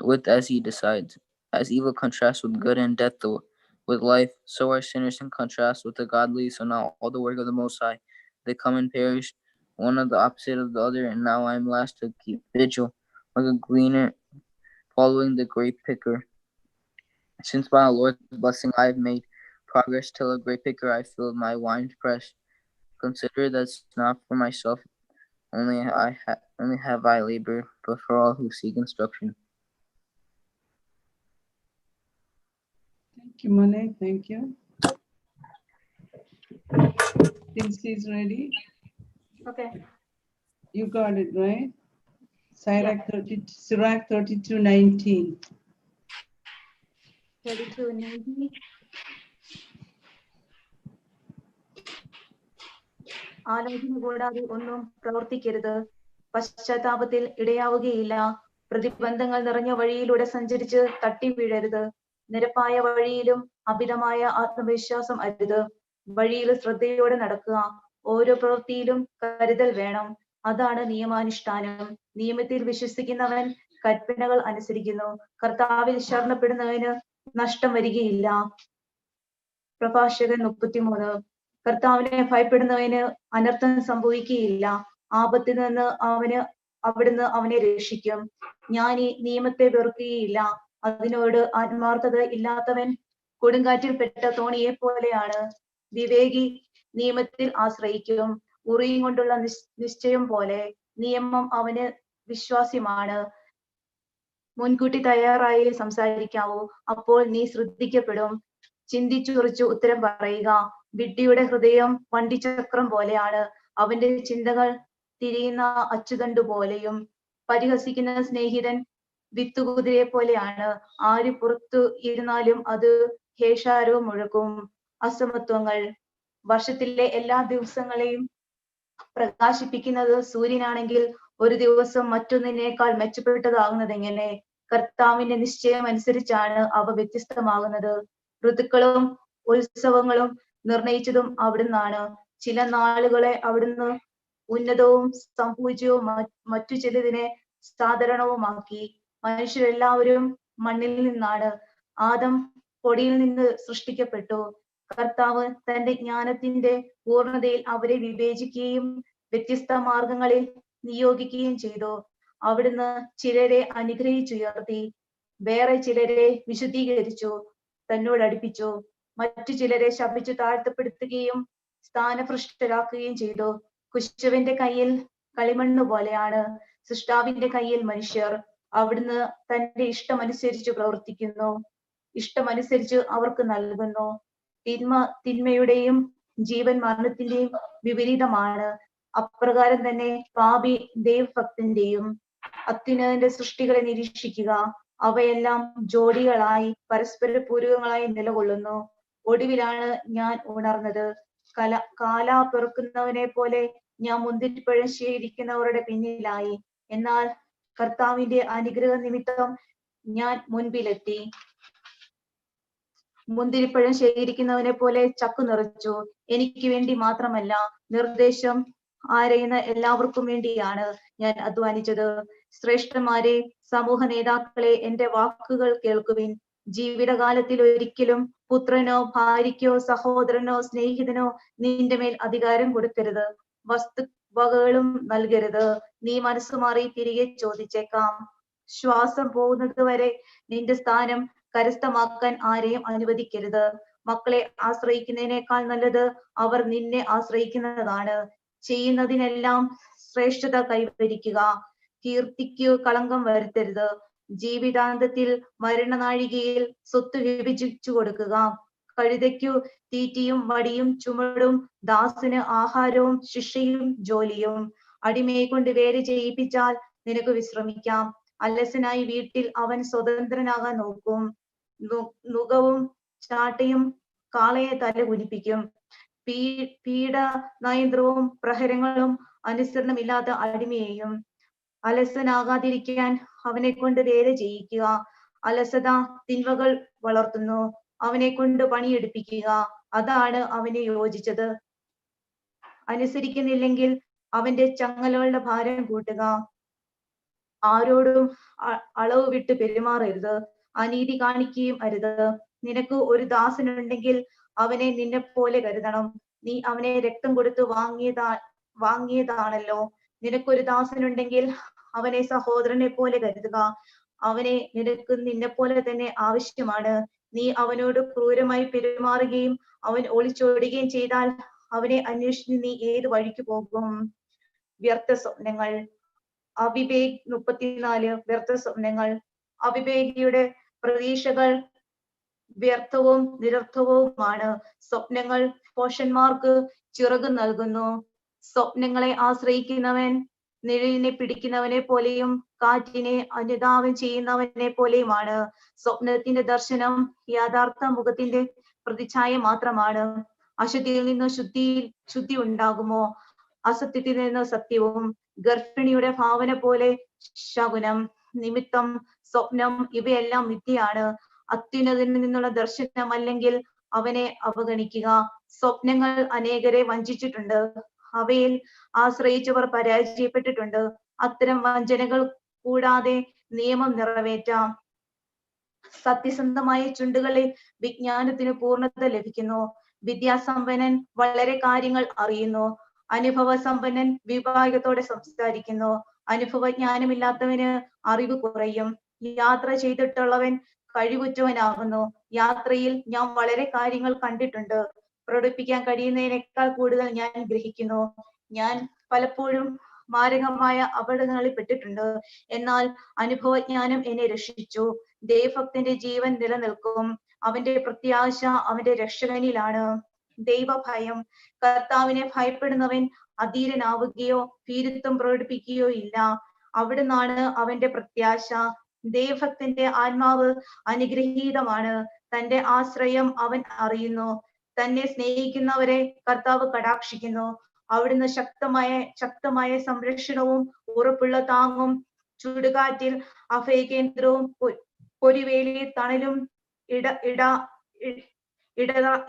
with as he decides. As evil contrasts with good and death with life, so are sinners in contrast with the godly. So now all the work of the Most High, they come and perish, one of the opposite of the other, and now I am last to keep vigil, like a gleaner following the grape picker. Since by the Lord's blessing I have made progress till a grape picker I filled my wine press. Consider that's not for myself only have I labored, but for all who seek instruction. Thank you, Mane. Thank you. Tinsley is ready. Okay. You got it, right? Sirach 32:19. 32:19. ആലോചന കൂടാതെ ഒന്നും പ്രവർത്തിക്കരുത്. പശ്ചാത്താപത്തിൽ ഇടയാവുകയില്ല. പ്രതിബന്ധങ്ങൾ നിറഞ്ഞ വഴിയിലൂടെ സഞ്ചരിച്ച് തട്ടി വീഴരുത്. നിരപ്പായ വഴിയിലും അമിതമായ ആത്മവിശ്വാസം അരുത്. വഴിയിൽ ശ്രദ്ധയോടെ നടക്കുക. ഓരോ പ്രവൃത്തിയിലും കരുതൽ വേണം. അതാണ് നിയമാനുഷ്ഠാനം. നിയമത്തിൽ വിശ്വസിക്കുന്നവൻ കൽപ്പനകൾ അനുസരിക്കുന്നു. കർത്താവിൽ ശരണപ്പെടുന്നവന് നഷ്ടം വരികയില്ല. പ്രഭാഷകൻ 33. കർത്താവിനെ ഭയപ്പെടുന്നവന് അനർത്ഥം സംഭവിക്കുകയില്ല. ആപത്തിൽ നിന്ന് അവിടുന്ന് അവനെ രക്ഷിക്കും. ജ്ഞാനി നിയമത്തെ വെറുക്കുകയില്ല. അതിനോട് ആത്മാർത്ഥത ഇല്ലാത്തവൻ കൊടുങ്കാറ്റിൽ പെട്ട തോണിയെ പോലെയാണ്. വിവേകി നിയമത്തിൽ ആശ്രയിക്കും. ഉറിയും കൊണ്ടുള്ള നിശ്ചയം പോലെ നിയമം അവന് വിശ്വാസ്യമാണ്. മുൻകൂട്ടി തയ്യാറായി സംസാരിക്കാവൂ, അപ്പോൾ നീ ശ്രദ്ധിക്കപ്പെടും. ചിന്തിച്ചുറിച്ചു ഉത്തരം പറയുക. വിഡ്ഢിയുടെ ഹൃദയം വണ്ടിച്ചക്രം പോലെയാണ്. അവന്റെ ചിന്തകൾ തിരിയുന്ന അച്ചുതണ്ടു പോലെയും. പരിഹസിക്കുന്ന സ്നേഹിതൻ വിത്തുകുതിരയെ പോലെയാണ്. ആര് പുറത്തു ഇരുന്നാലും അത് ഹേഷാരവും മുഴക്കും. അസമത്വങ്ങൾ. വർഷത്തിലെ എല്ലാ ദിവസങ്ങളെയും പ്രകാശിപ്പിക്കുന്നത് സൂര്യനാണെങ്കിൽ ഒരു ദിവസം മറ്റൊന്നിനേക്കാൾ മെച്ചപ്പെട്ടതാകുന്നത് എങ്ങനെ? കർത്താവിന്റെ നിശ്ചയം അനുസരിച്ചാണ് അവ വ്യത്യസ്തമാകുന്നത്. ഋതുക്കളും ഉത്സവങ്ങളും നിർണയിച്ചതും അവിടുന്നാണ്. ചില നാളുകളെ അവിടുന്ന് ഉന്നതവും സംപൂജ്യവും മറ്റു ചിലതിനെ സാധാരണവുമാക്കി. മനുഷ്യരെല്ലാവരും മണ്ണിൽ നിന്നാണ്. ആദം പൊടിയിൽ നിന്ന് സൃഷ്ടിക്കപ്പെട്ടു. കർത്താവ് തന്റെ ജ്ഞാനത്തിന്റെ പൂർണ്ണതയിൽ അവരെ വിവേചിക്കുകയും വ്യത്യസ്ത മാർഗങ്ങളിൽ നിയോഗിക്കുകയും ചെയ്തു. അവിടുന്ന് ചിലരെ അനുഗ്രഹിച്ചുയർത്തി, വേറെ ചിലരെ വിശുദ്ധീകരിച്ചു, തന്നോട് അടുപ്പിച്ചു. മറ്റു ചിലരെ ശപിച്ചു താഴ്ത്തപ്പെടുത്തുകയും സ്ഥാനഭ്രഷ്ടരാക്കുകയും ചെയ്തു. കുശവന്റെ കയ്യിൽ കളിമണ്ണ് പോലെയാണ് സൃഷ്ടാവിന്റെ കയ്യിൽ മനുഷ്യർ. അവിടുന്ന് തന്റെ ഇഷ്ടമനുസരിച്ച് പ്രവർത്തിക്കുന്നു, ഇഷ്ടമനുസരിച്ച് അവർക്ക് നൽകുന്നു. തിന്മയുടെയും ജീവൻ മരണത്തിന്റെയും വിപരീതമാണ്. അപ്രകാരം തന്നെ പാപി ദൈവഭക്തന്റെയും. അത്യുന്നതന്റെ സൃഷ്ടികളെ നിരീക്ഷിക്കുക. അവയെല്ലാം ജോഡികളായി പരസ്പര പൂരകങ്ങളായി നിലകൊള്ളുന്നു. ഒടുവിലാണ് ഞാൻ ഉണർന്നത്. കാലാ പെറുക്കുന്നവനെ പോലെ ഞാൻ മുന്തിരിപ്പഴം ശേഖരിക്കുന്നവരുടെ പിന്നിലായി. എന്നാൽ കർത്താവിന്റെ അനുഗ്രഹ നിമിത്തം ഞാൻ മുൻപിലെത്തി. മുന്തിരിപ്പഴം ശേഖരിക്കുന്നവനെ പോലെ ചക്കു നിറച്ചു. എനിക്ക് വേണ്ടി മാത്രമല്ല, നിർദ്ദേശം ആരെയുന്ന എല്ലാവർക്കും വേണ്ടിയാണ് ഞാൻ അധ്വാനിച്ചത്. ശ്രേഷ്ഠന്മാരെ, സമൂഹ നേതാക്കളെ, എന്റെ വാക്കുകൾ കേൾക്കുവിൻ. ജീവിതകാലത്തിൽ ഒരിക്കലും പുത്രനോ ഭാര്യയ്ക്കോ സഹോദരനോ സ്നേഹിതനോ നിന്റെ മേൽ അധികാരം കൊടുക്കരുത്. വസ്തുവകകളും നൽകരുത്. നീ മനസ്സുമാറി തിരികെ ചോദിച്ചേക്കാം. ശ്വാസം പോകുന്നത് വരെ നിന്റെ സ്ഥാനം കരസ്ഥമാക്കാൻ ആരെയും അനുവദിക്കരുത്. മക്കളെ ആശ്രയിക്കുന്നതിനേക്കാൾ നല്ലത് അവർ നിന്നെ ആശ്രയിക്കുന്നതാണ്. ചെയ്യുന്നതിനെല്ലാം ശ്രേഷ്ഠത കൈവരിക്കുക. കീർത്തിക്കു കളങ്കം വരുത്തരുത്. ജീവിതാന്തത്തിൽ മരണനാഴികയിൽ സ്വത്ത് വിഭജിച്ചു കൊടുക്കുക. കഴുതയ്ക്കു തീറ്റിയും വടിയും ചുമടും, ദാസന് ആഹാരവും ശിക്ഷയും ജോലിയും. അടിമയെ കൊണ്ട് വേല ചെയ്യിപ്പിച്ചാൽ നിനക്ക് വിശ്രമിക്കാം. അലസനായി വീട്ടിൽ അവൻ സ്വതന്ത്രനാകാൻ നോക്കും. നുകവും ചാട്ടയും കാളയെ തല കുനിപ്പിക്കും. പീഡ നയന്ത്രവും പ്രഹരങ്ങളും അനുസരണമില്ലാത്ത അടിമയെയും. അലസനാകാതിരിക്കാൻ അവനെ കൊണ്ട് വേല ചെയ്യിക്കുക. അലസത തിന്മകൾ വളർത്തുന്നു. അവനെ കൊണ്ട് പണിയെടുപ്പിക്കുക. അതാണ് അവന് യോജിച്ചത്. അനുസരിക്കുന്നില്ലെങ്കിൽ അവന്റെ ചങ്ങലകളുടെ ഭാരം കൂട്ടുക. ആരോടും അളവ് വിട്ട് പെരുമാറരുത്. അനീതി കാണിക്കുകയും അരുത്. നിനക്ക് ഒരു ദാസനുണ്ടെങ്കിൽ അവനെ നിന്നെ പോലെ കരുതണം. നീ അവനെ രക്തം കൊടുത്ത് വാങ്ങിയതാണല്ലോ. നിനക്കൊരു ദാസനുണ്ടെങ്കിൽ അവനെ സഹോദരനെ പോലെ കരുതുക. അവനെ നിനക്ക് നിന്നെ പോലെ തന്നെ ആവശ്യമാണ്. നീ അവനോട് ക്രൂരമായി പെരുമാറുകയും അവൻ ഒളിച്ചോടുകയും ചെയ്താൽ അവനെ അന്വേഷിച്ച് നീ ഏത് വഴിക്ക് പോകും? വ്യർത്ഥ സ്വപ്നങ്ങൾ. അവിവേക് 34. വ്യർത്ഥ സ്വപ്നങ്ങൾ. അവിവേകിയുടെ പ്രതീക്ഷകൾ വ്യർത്ഥവും നിരർത്ഥവുമാണ്. സ്വപ്നങ്ങൾ പോഷന്മാർക്ക് ചിറക് നൽകുന്നു. സ്വപ്നങ്ങളെ ആശ്രയിക്കുന്നവൻ നിഴലിനെ പിടിക്കുന്നവനെ പോലെയും കാറ്റിനെ അനുധാവനം ചെയ്യുന്നവനെ പോലെയുമാണ്. സ്വപ്നത്തിന്റെ ദർശനം യഥാർത്ഥ മുഖത്തിന്റെ പ്രതിച്ഛായ മാത്രമാണ്. അശുദ്ധിയിൽ നിന്ന് ശുദ്ധി ഉണ്ടാകുമോ? അസത്യത്തിൽ നിന്ന് സത്യവും. ഗർഭിണിയുടെ ഭാവന പോലെ ശകുനം, നിമിത്തം, സ്വപ്നം ഇവയെല്ലാം മിഥ്യയാണ്. അത്യുന്നതനിൽ നിന്നുള്ള ദർശനം അല്ലെങ്കിൽ അവനെ അവഗണിക്കുക. സ്വപ്നങ്ങൾ അനേകരെ വഞ്ചിച്ചിട്ടുണ്ട്. അവയിൽ ആശ്രയിച്ചവർ പരാജയപ്പെട്ടിട്ടുണ്ട്. അത്തരം വഞ്ചനകൾ കൂടാതെ നിയമം നിറവേറ്റാം. സത്യസന്ധമായ ചുണ്ടുകളിൽ വിജ്ഞാനത്തിന് പൂർണ്ണത ലഭിക്കുന്നു. വിദ്യാസമ്പന്നൻ വളരെ കാര്യങ്ങൾ അറിയുന്നു. അനുഭവ സമ്പന്നൻ വിവേകത്തോടെ സംസാരിക്കുന്നു. അനുഭവജ്ഞാനമില്ലാത്തവന് അറിവ് കുറയും. യാത്ര ചെയ്തിട്ടുള്ളവൻ കഴിവുറ്റവനാകുന്നു. യാത്രയിൽ ഞാൻ വളരെ കാര്യങ്ങൾ കണ്ടിട്ടുണ്ട്. പ്രകടിപ്പിക്കാൻ കഴിയുന്നതിനേക്കാൾ കൂടുതൽ ഞാൻ ഗ്രഹിക്കുന്നു. ഞാൻ പലപ്പോഴും മാരകമായ അപകടങ്ങളിൽ പെട്ടിട്ടുണ്ട്. എന്നാൽ അനുഭവജ്ഞാനം എന്നെ രക്ഷിച്ചു. ദൈവഭക്തന്റെ ജീവൻ നിലനിൽക്കും. അവന്റെ പ്രത്യാശ അവന്റെ രക്ഷകനിലാണ്. ദൈവഭയം. കർത്താവിനെ ഭയപ്പെടുന്നവൻ അധീരനാവുകയോ ഭീരുത്വം പ്രകടിപ്പിക്കുകയോ ഇല്ല. അവിടുന്നാണ് അവന്റെ പ്രത്യാശ. ദൈവഭക്തന്റെ ആത്മാവ് അനുഗ്രഹീതമാണ്. തന്റെ ആശ്രയം അവൻ അറിയുന്നു. തന്നെ സ്നേഹിക്കുന്നവരെ കർത്താവ് കടാക്ഷിക്കുന്നു. അവിടുന്ന് ശക്തമായ സംരക്ഷണവും ഉറപ്പുള്ള താങ്ങും. ചുടുകാറ്റിൽ അഭയകേന്ദ്രവും പൊരിവേലിയിൽ തണലും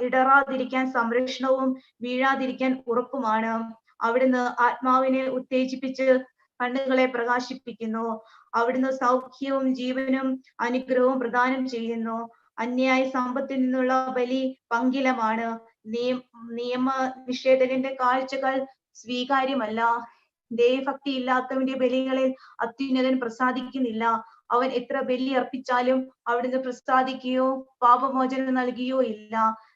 ഇടറാതിരിക്കാൻ സംരക്ഷണവും വീഴാതിരിക്കാൻ ഉറപ്പുമാണ്. അവിടുന്ന് ആത്മാവിനെ ഉത്തേജിപ്പിച്ച് കണ്ണുകളെ പ്രകാശിപ്പിക്കുന്നു. അവിടുന്ന് സൗഖ്യവും ജീവനും അനുഗ്രഹവും പ്രദാനം ചെയ്യുന്നു. അന്യായ സമ്പത്തിൽ നിന്നുള്ള ബലി പങ്കിലമാണ്. നിയമ നിഷേധകന്റെ കാഴ്ചകൾ സ്വീകാര്യമല്ല. ദൈവഭക്തി ഇല്ലാത്തവന്റെ ബലികളിൽ അത്യുന്നതൻ പ്രസാദിക്കുന്നില്ല. അവൻ എത്ര ബലി അർപ്പിച്ചാലും അവിടുന്ന് പ്രസാദിക്കുകയോ പാപമോചനം നൽകുകയോ ഇല്ല.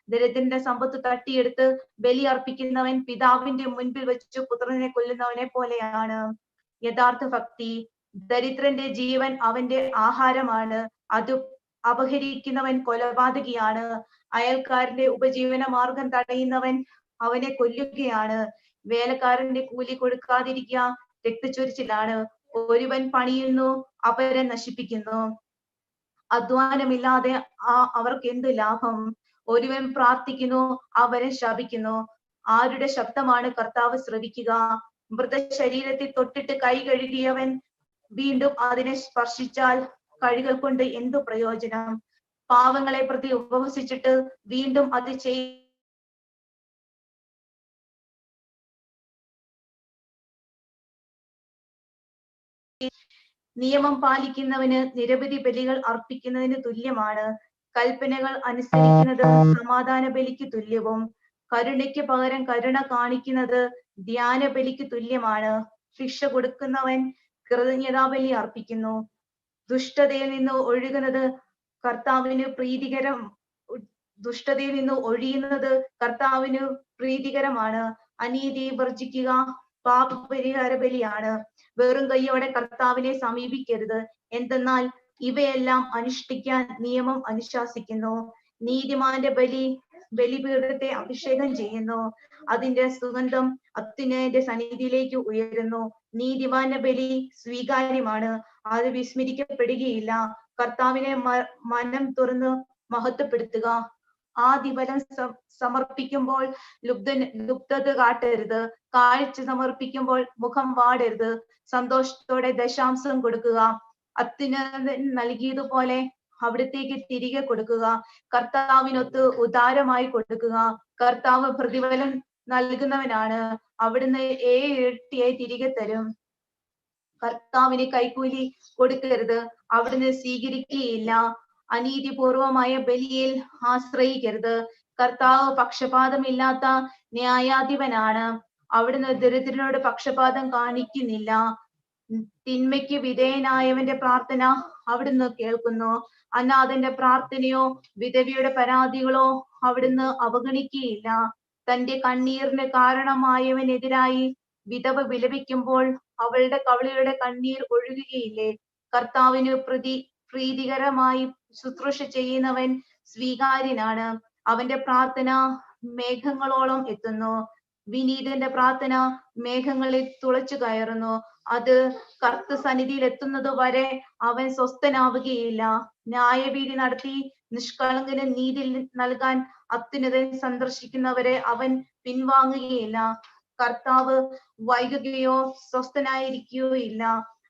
ദരിദ്രന്റെ സമ്പത്ത് തട്ടിയെടുത്ത് ബലി അർപ്പിക്കുന്നവൻ പിതാവിന്റെ മുൻപിൽ വെച്ച് പുത്രനെ കൊല്ലുന്നവനെ പോലെയാണ്. യഥാർത്ഥ ഭക്തി. ദരിദ്രന്റെ ജീവൻ അവന്റെ ആഹാരമാണ്. അത് അപഹരിക്കുന്നവൻ കൊലപാതകിയാണ്. അയൽക്കാരന്റെ ഉപജീവന മാർഗം തടയുന്നവൻ അവനെ കൊല്ലുകയാണ്. വേലക്കാരന്റെ കൂലി കൊടുക്കാതിരിക്കുക രക്തച്ചൊരിച്ചിലാണ്. ഒരുവൻ പണിയുന്നു, അപരൻ നശിപ്പിക്കുന്നു. അധ്വാനമില്ലാതെ അവർക്ക് എന്ത് ലാഭം? ഒരുവൻ പ്രാർത്ഥിക്കുന്നു, അവരെ ശപിക്കുന്നു. ആരുടെ ശബ്ദമാണ് കർത്താവ് ശ്രവിക്കുക? മൃതശരീരത്തിൽ തൊട്ടിട്ട് കൈ കഴുകിയവൻ വീണ്ടും അതിനെ സ്പർശിച്ചാൽ കഴുകൽ കൊണ്ട് എന്തു പ്രയോജനം? പാവങ്ങളെ പ്രതി ഉപവസിച്ചിട്ട് വീണ്ടും അത് നിയമം പാലിക്കുന്നവന് നിരവധി ബലികൾ അർപ്പിക്കുന്നതിന് തുല്യമാണ്. കൽപ്പനകൾ അനുസരിക്കുന്നത് സമാധാന ബലിക്ക് തുല്യവും കരുണയ്ക്ക് പകരം കരുണ കാണിക്കുന്നത് ധ്യാന ബലിക്ക് തുല്യമാണ്. ശിക്ഷ കൊടുക്കുന്നവൻ കൃതജ്ഞതാബലി അർപ്പിക്കുന്നു. ദുഷ്ടതയിൽ നിന്ന് ഒഴുകുന്നത് കർത്താവിന് പ്രീതികരമാണ്. അനീതി വർജിക്കുക പാപപരിഹാര ബലിയാണ്. വെറും കൈയോടെ കർത്താവിനെ സമീപിക്കരുത്, എന്തെന്നാൽ ഇവയെല്ലാം അനുഷ്ഠിക്കാൻ നിയമം അനുശാസിക്കുന്നു. നീതിമാന്റെ ബലിപീഠത്തെ അഭിഷേകം ചെയ്യുന്നു, അതിന്റെ സുഗന്ധം അത്യുന്നതന്റെ സന്നിധിയിലേക്ക് ഉയരുന്നു. നീതിമാന്റെ ബലി സ്വീകാര്യമാണ്, അത് വിസ്മരിക്കപ്പെടുകയില്ല. കർത്താവിനെ മനം തുറന്ന് മഹത്വപ്പെടുത്തുക. ആദിഫലം സമർപ്പിക്കുമ്പോൾ ലുബ്ധത കാട്ടരുത്. കാഴ്ച സമർപ്പിക്കുമ്പോൾ മുഖം വാടരുത്. സന്തോഷത്തോടെ ദശാംശം കൊടുക്കുക. അത്യുന്നതൻ നൽകിയതുപോലെ അവിടത്തേക്ക് തിരികെ കൊടുക്കുക. കർത്താവിനൊത്ത് ഉദാരമായി കൊടുക്കുക. കർത്താവ് പ്രതിഫലം നൽകുന്നവനാണ്, അവിടുന്ന് 7 ഇരട്ടിയായി തിരികെ തരും. കർത്താവിന് കൈക്കൂലി കൊടുക്കരുത്, അവിടുന്ന് സ്വീകരിക്കുകയില്ല. അനീതിപൂർവമായ ബലിയിൽ ആശ്രയിക്കരുത്. കർത്താവ് പക്ഷപാതമില്ലാത്ത ന്യായാധിപനാണ്, അവിടുന്ന് ദരിദ്രനോട് പക്ഷപാതം കാണിക്കുന്നില്ല. തിന്മയ്ക്ക് വിധേയനായവന്റെ പ്രാർത്ഥന അവിടുന്ന് കേൾക്കുന്നു. അനാഥന്റെ പ്രാർത്ഥനയോ വിധവയുടെ പരാതികളോ അവിടുന്ന് അവഗണിക്കുകയില്ല. തന്റെ കണ്ണീരിന് കാരണമായവനെതിരായി വിധവ വിലപിക്കുമ്പോൾ അവളുടെ കവിളുകളുടെ കണ്ണീർ ഒഴുകുകയില്ലേ? കർത്താവിന് പ്രീതികരമായി ശുശ്രൂഷ ചെയ്യുന്നവൻ സ്വീകാര്യനാണ്, അവന്റെ പ്രാർത്ഥന മേഘങ്ങളോളം എത്തുന്നു. വിനീതന്റെ പ്രാർത്ഥന മേഘങ്ങളിൽ തുളച്ചു കയറുന്നു, അത് കർത്ത സന്നിധിയിൽ എത്തുന്നത് വരെ അവൻ സ്വസ്ഥനാവുകയില്ല. ന്യായവിധി നടത്തി നിഷ്കളങ്കന് നീതി നൽകാൻ അത്യുന്നതൻ സന്ദർശിക്കുന്നവരെ അവൻ പിൻവാങ്ങുകയില്ല. കർത്താവ് വൈകുകയോ സ്വസ്ഥനായിരിക്കുകയോ ഇല്ല,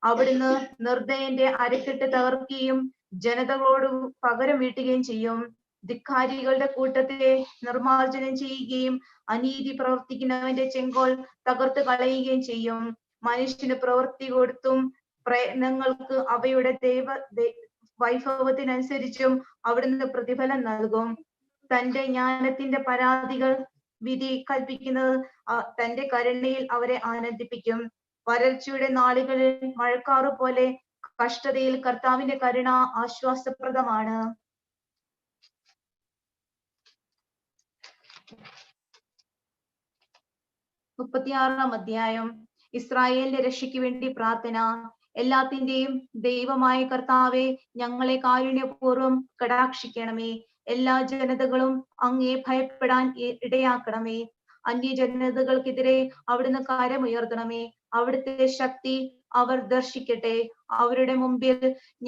അവിടുന്ന് നിർദ്ദയന്റെ അരക്കെട്ട് തകർക്കുകയും ജനതകളോട് പകരം വീട്ടുകയും ചെയ്യും. ധിക്കാരികളുടെ കൂട്ടത്തെ നിർമാർജനം ചെയ്യുകയും അനീതി പ്രവർത്തിക്കുന്നവന്റെ ചെങ്കോൽ തകർത്ത് കളയുകയും ചെയ്യും. മനുഷ്യന് പ്രവൃത്തി കൊടുത്തും പ്രയത്നങ്ങൾക്ക് അവയുടെ വൈഭവത്തിനനുസരിച്ചും അവിടുന്ന് പ്രതിഫലം നൽകും. തന്റെ ജ്ഞാനത്തിന്റെ പരാതികൾ വിധി കൽപ്പിക്കുന്നത് തന്റെ കരുണയിൽ അവരെ ആനന്ദിപ്പിക്കും. വരൾച്ചയുടെ നാളുകളിൽ മഴക്കാറു പോലെ കഷ്ടതയിൽ കർത്താവിന്റെ കരുണ ആശ്വാസപ്രദമാണ്. മുപ്പത്തിയാറാം അധ്യായം. ഇസ്രായേലിന്റെ രക്ഷയ്ക്ക് വേണ്ടി പ്രാർത്ഥന. എല്ലാത്തിന്റെയും ദൈവമായ കർത്താവെ, ഞങ്ങളെ കാരുണ്യപൂർവ്വം കടാക്ഷിക്കണമേ. എല്ലാ ജനതകളും അങ്ങയെ ഭയപ്പെടാൻ ഇടയാക്കണമേ. അന്യജനതകൾക്കെതിരെ അവിടുന്ന് കരമുയർത്തണമേ. അവിടുത്തെ ശക്തി അവർ ദർശിക്കട്ടെ. അവരുടെ മുമ്പിൽ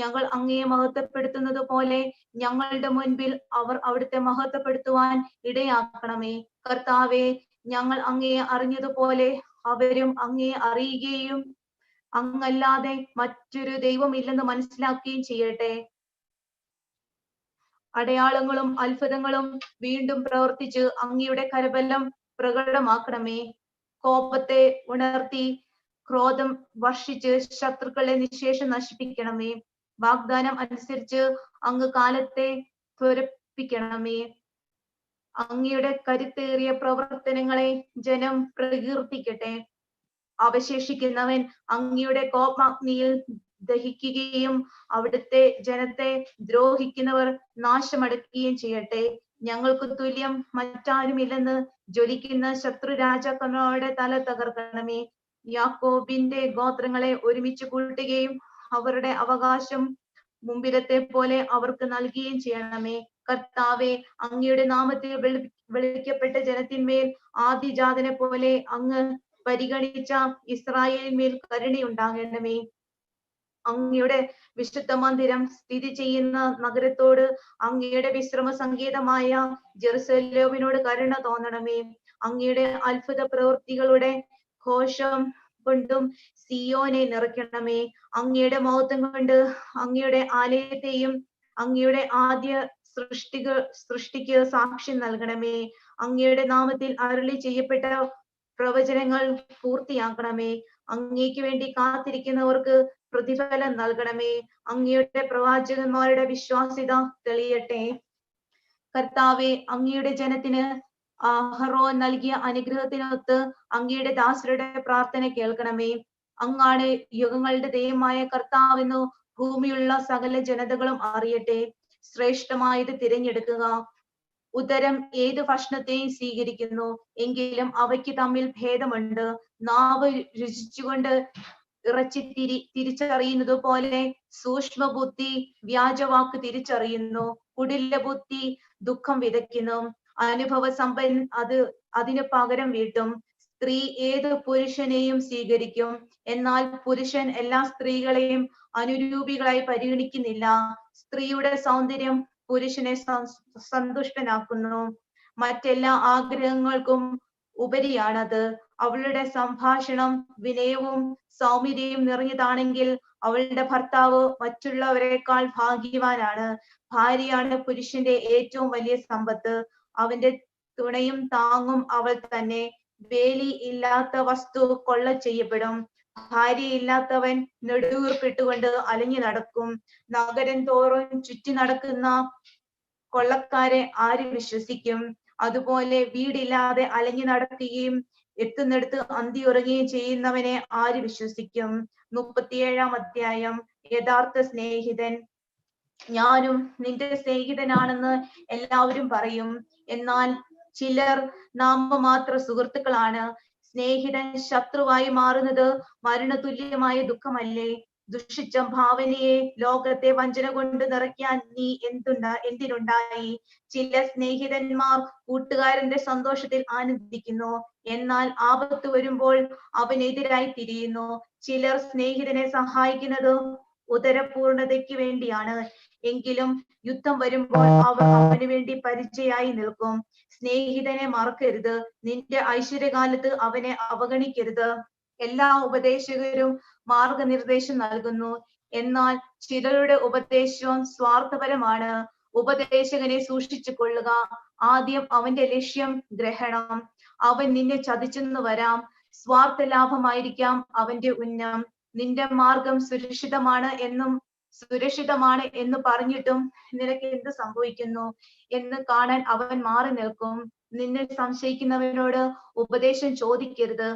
ഞങ്ങൾ അങ്ങയെ മഹത്വപ്പെടുത്തുന്നത് പോലെ ഞങ്ങളുടെ മുൻപിൽ അവർ അവിടുത്തെ മഹത്വപ്പെടുത്തുവാൻ ഇടയാക്കണമേ. കർത്താവെ, ഞങ്ങൾ അങ്ങയെ അറിഞ്ഞതുപോലെ അവരും അങ്ങയെ അറിയുകയും അങ്ങല്ലാതെ മറ്റൊരു ദൈവമില്ലെന്ന് മനസ്സിലാക്കുകയും ചെയ്യട്ടെ. അടയാളങ്ങളും അത്ഭുതങ്ങളും വീണ്ടും പ്രവർത്തിച്ച് അങ്ങയുടെ കരബലം പ്രകടമാക്കണമേ. കോപത്തെ ഉണർത്തി ക്രോധം വർഷിച്ച് ശത്രുക്കളെ നിശേഷം നശിപ്പിക്കണമേ. വാഗ്ദാനം അനുസരിച്ച് അങ്ങ് കാലത്തെ ത്വരിപ്പിക്കണമേ. അങ്ങയുടെ കരുത്തേറിയ പ്രവർത്തനങ്ങളെ ജനം പ്രകീർത്തിക്കട്ടെ. അവശേഷിക്കുന്നവൻ അങ്ങയുടെ കോപാഗ്നിയിൽ ദഹിക്കുകയും അവിടുത്തെ ജനത്തെ ദ്രോഹിക്കുന്നവർ നാശമടക്കുകയും ചെയ്യട്ടെ. ഞങ്ങൾക്ക് തുല്യം മറ്റാരുമില്ലെന്ന് ജ്വലിക്കുന്ന ശത്രു രാജാക്കന്മാരുടെ തല തകർക്കണമേ. യാക്കോബിന്റെ ഗോത്രങ്ങളെ ഒരുമിച്ച് കൂട്ടുകയും അവരുടെ അവകാശം മുമ്പിലത്തെ പോലെ അവർക്ക് നൽകുകയും ചെയ്യണമേ. കർത്താവെ, അങ്ങയുടെ നാമത്തിൽ വിളിക്കപ്പെട്ട ജനത്തിന്മേൽ ആദിജാതനെ പോലെ അങ്ങ് പരിഗണിച്ച ഇസ്രായേലിന്മേൽ കരുണയുണ്ടാകണമേ. അങ്ങയുടെ വിശുദ്ധ മന്ദിരം സ്ഥിതി ചെയ്യുന്ന നഗരത്തോട്, അങ്ങയുടെ വിശ്രമ സങ്കേതമായ ജെറുസലേമിനോട് കരുണ തോന്നണമേ. അങ്ങയുടെ അത്ഭുത പ്രവൃത്തികളുടെ ഘോഷം കൊണ്ടും സിയോനെ നിറയ്ക്കണമേ. അങ്ങയുടെ മഹത്വം കൊണ്ട് അങ്ങയുടെ ആലയത്തെയും അങ്ങയുടെ ആദ്യ സൃഷ്ടിക്ക് സാക്ഷ്യം നൽകണമേ. അങ്ങയുടെ നാമത്തിൽ അരുളി ചെയ്യപ്പെട്ട പ്രവചനങ്ങൾ പൂർത്തിയാക്കണമേ. അങ്ങേക്ക് വേണ്ടി കാത്തിരിക്കുന്നവർക്ക് പ്രതിഫലം നൽകണമേ. അങ്ങയുടെ പ്രവാചകന്മാരുടെ വിശ്വാസ്യത തെളിയട്ടെ. കർത്താവെ, അങ്ങയുടെ ജനത്തിന് അഹറോൻ നൽകിയ അനുഗ്രഹത്തിനൊത്ത് അങ്ങയുടെ ദാസരുടെ പ്രാർത്ഥന കേൾക്കണമേ. അങ്ങാണ് യുഗങ്ങളുടെ ദൈവമായ കർത്താവെന്നു ഭൂമിയുള്ള സകല ജനതകളും അറിയട്ടെ. ശ്രേഷ്ഠമായത് തിരഞ്ഞെടുക്കുക. ഉദരം ഏത് ഭക്ഷണത്തെയും സ്വീകരിക്കുന്നു, എങ്കിലും അവയ്ക്ക് തമ്മിൽ ഭേദമുണ്ട്. നാവ് രുചിച്ചുകൊണ്ട് ഇറച്ചി തിരിച്ചറിയുന്നത് പോലെ സൂക്ഷ്മ ബുദ്ധി വ്യാജവാക്ക് തിരിച്ചറിയുന്നു. കുടില ബുദ്ധി ദുഃഖം വിതയ്ക്കുന്നു. അനുഭവ സമ്പന്നൻ അതിന് പകരം വീട്ടും. സ്ത്രീ ഏത് പുരുഷനെയും സ്വീകരിക്കും, എന്നാൽ പുരുഷൻ എല്ലാ സ്ത്രീകളെയും അനുരൂപികളായി പരിഗണിക്കുന്നില്ല. സ്ത്രീയുടെ സൗന്ദര്യം പുരുഷനെ സന്തുഷ്ടനാക്കുന്നു. മറ്റെല്ലാ ആഗ്രഹങ്ങൾക്കും ഉപരിയാണത്. അവളുടെ സംഭാഷണം വിനയവും സൗമ്യതയും നിറഞ്ഞതാണെങ്കിൽ അവളുടെ ഭർത്താവ് മറ്റുള്ളവരെക്കാൾ ഭാഗ്യവാനാണ്. ഭാര്യയാണ് പുരുഷന്റെ ഏറ്റവും വലിയ സമ്പത്ത്. അവന്റെ തുണയും താങ്ങും അവൾ തന്നെ. വേലി ഇല്ലാത്ത വസ്തു കൊള്ള ചെയ്യപ്പെടും. ഭാര്യയില്ലാത്തവൻ നെടുവീർപ്പിട്ടുകൊണ്ട് അലഞ്ഞു നടക്കും. നഗരം തോറും ചുറ്റി നടക്കുന്ന കൊള്ളക്കാരെ ആര് വിശ്വസിക്കും? അതുപോലെ വീടില്ലാതെ അലഞ്ഞു നടക്കുകയും എത്തുന്നിടത്ത് അന്തി ഉറങ്ങുകയും ചെയ്യുന്നവനെ ആര് വിശ്വസിക്കും? 37-ാം അധ്യായം. യഥാർത്ഥ സ്നേഹിതൻ. ഞാനും നിന്റെ സ്നേഹിതനാണെന്ന് എല്ലാവരും പറയും, എന്നാൽ ചിലർ നാമമാത്ര സുഹൃത്തുക്കളാണ്. സ്നേഹിതൻ ശത്രുവായി മാറുന്നത് മരണതുല്യമായ ദുഃഖമല്ലേ? ദുഷിച്ച ഭാവനയെ ലോകത്തെ വഞ്ചന കൊണ്ട് നിറയ്ക്കാൻ നീ എന്തിനുണ്ടായി? ചില സ്നേഹിതന്മാർ കൂട്ടുകാരന്റെ സന്തോഷത്തിൽ ആനന്ദിക്കുന്നു, എന്നാൽ ആപത്ത് വരുമ്പോൾ അവനെതിരായി തിരിയുന്നു. ചിലർ സ്നേഹിതനെ സഹായിക്കുന്നത് ഉദരപൂർണതയ്ക്ക് വേണ്ടിയാണ്, എങ്കിലും യുദ്ധം വരുമ്പോൾ അവർ അവന് വേണ്ടി പരിചയായി നിൽക്കും. സ്നേഹിതനെ മറക്കരുത്. നിന്റെ ഐശ്വര്യകാലത്ത് അവനെ അവഗണിക്കരുത്. എല്ലാ ഉപദേശകരും മാർഗനിർദ്ദേശം നൽകുന്നു, എന്നാൽ ചിലരുടെ ഉപദേശവും സ്വാർത്ഥപരമാണ്. ഉപദേശകനെ സൂക്ഷിച്ചു കൊള്ളുക. ആദ്യം അവന്റെ ലക്ഷ്യം ഗ്രഹണം. അവൻ നിന്നെ ചതിച്ചെന്നു വരാം. സ്വാർത്ഥ ലാഭമായിരിക്കാം അവന്റെ ഉന്നം. നിന്റെ മാർഗം സുരക്ഷിതമാണ് എന്ന് പറഞ്ഞിട്ടും നിനക്ക് എന്ത് സംഭവിക്കുന്നു എന്ന് കാണാൻ അവൻ മാറി നിൽക്കും. നിന്നെ സംശയിക്കുന്നവനോട് ഉപദേശം ചോദിക്കരുത്.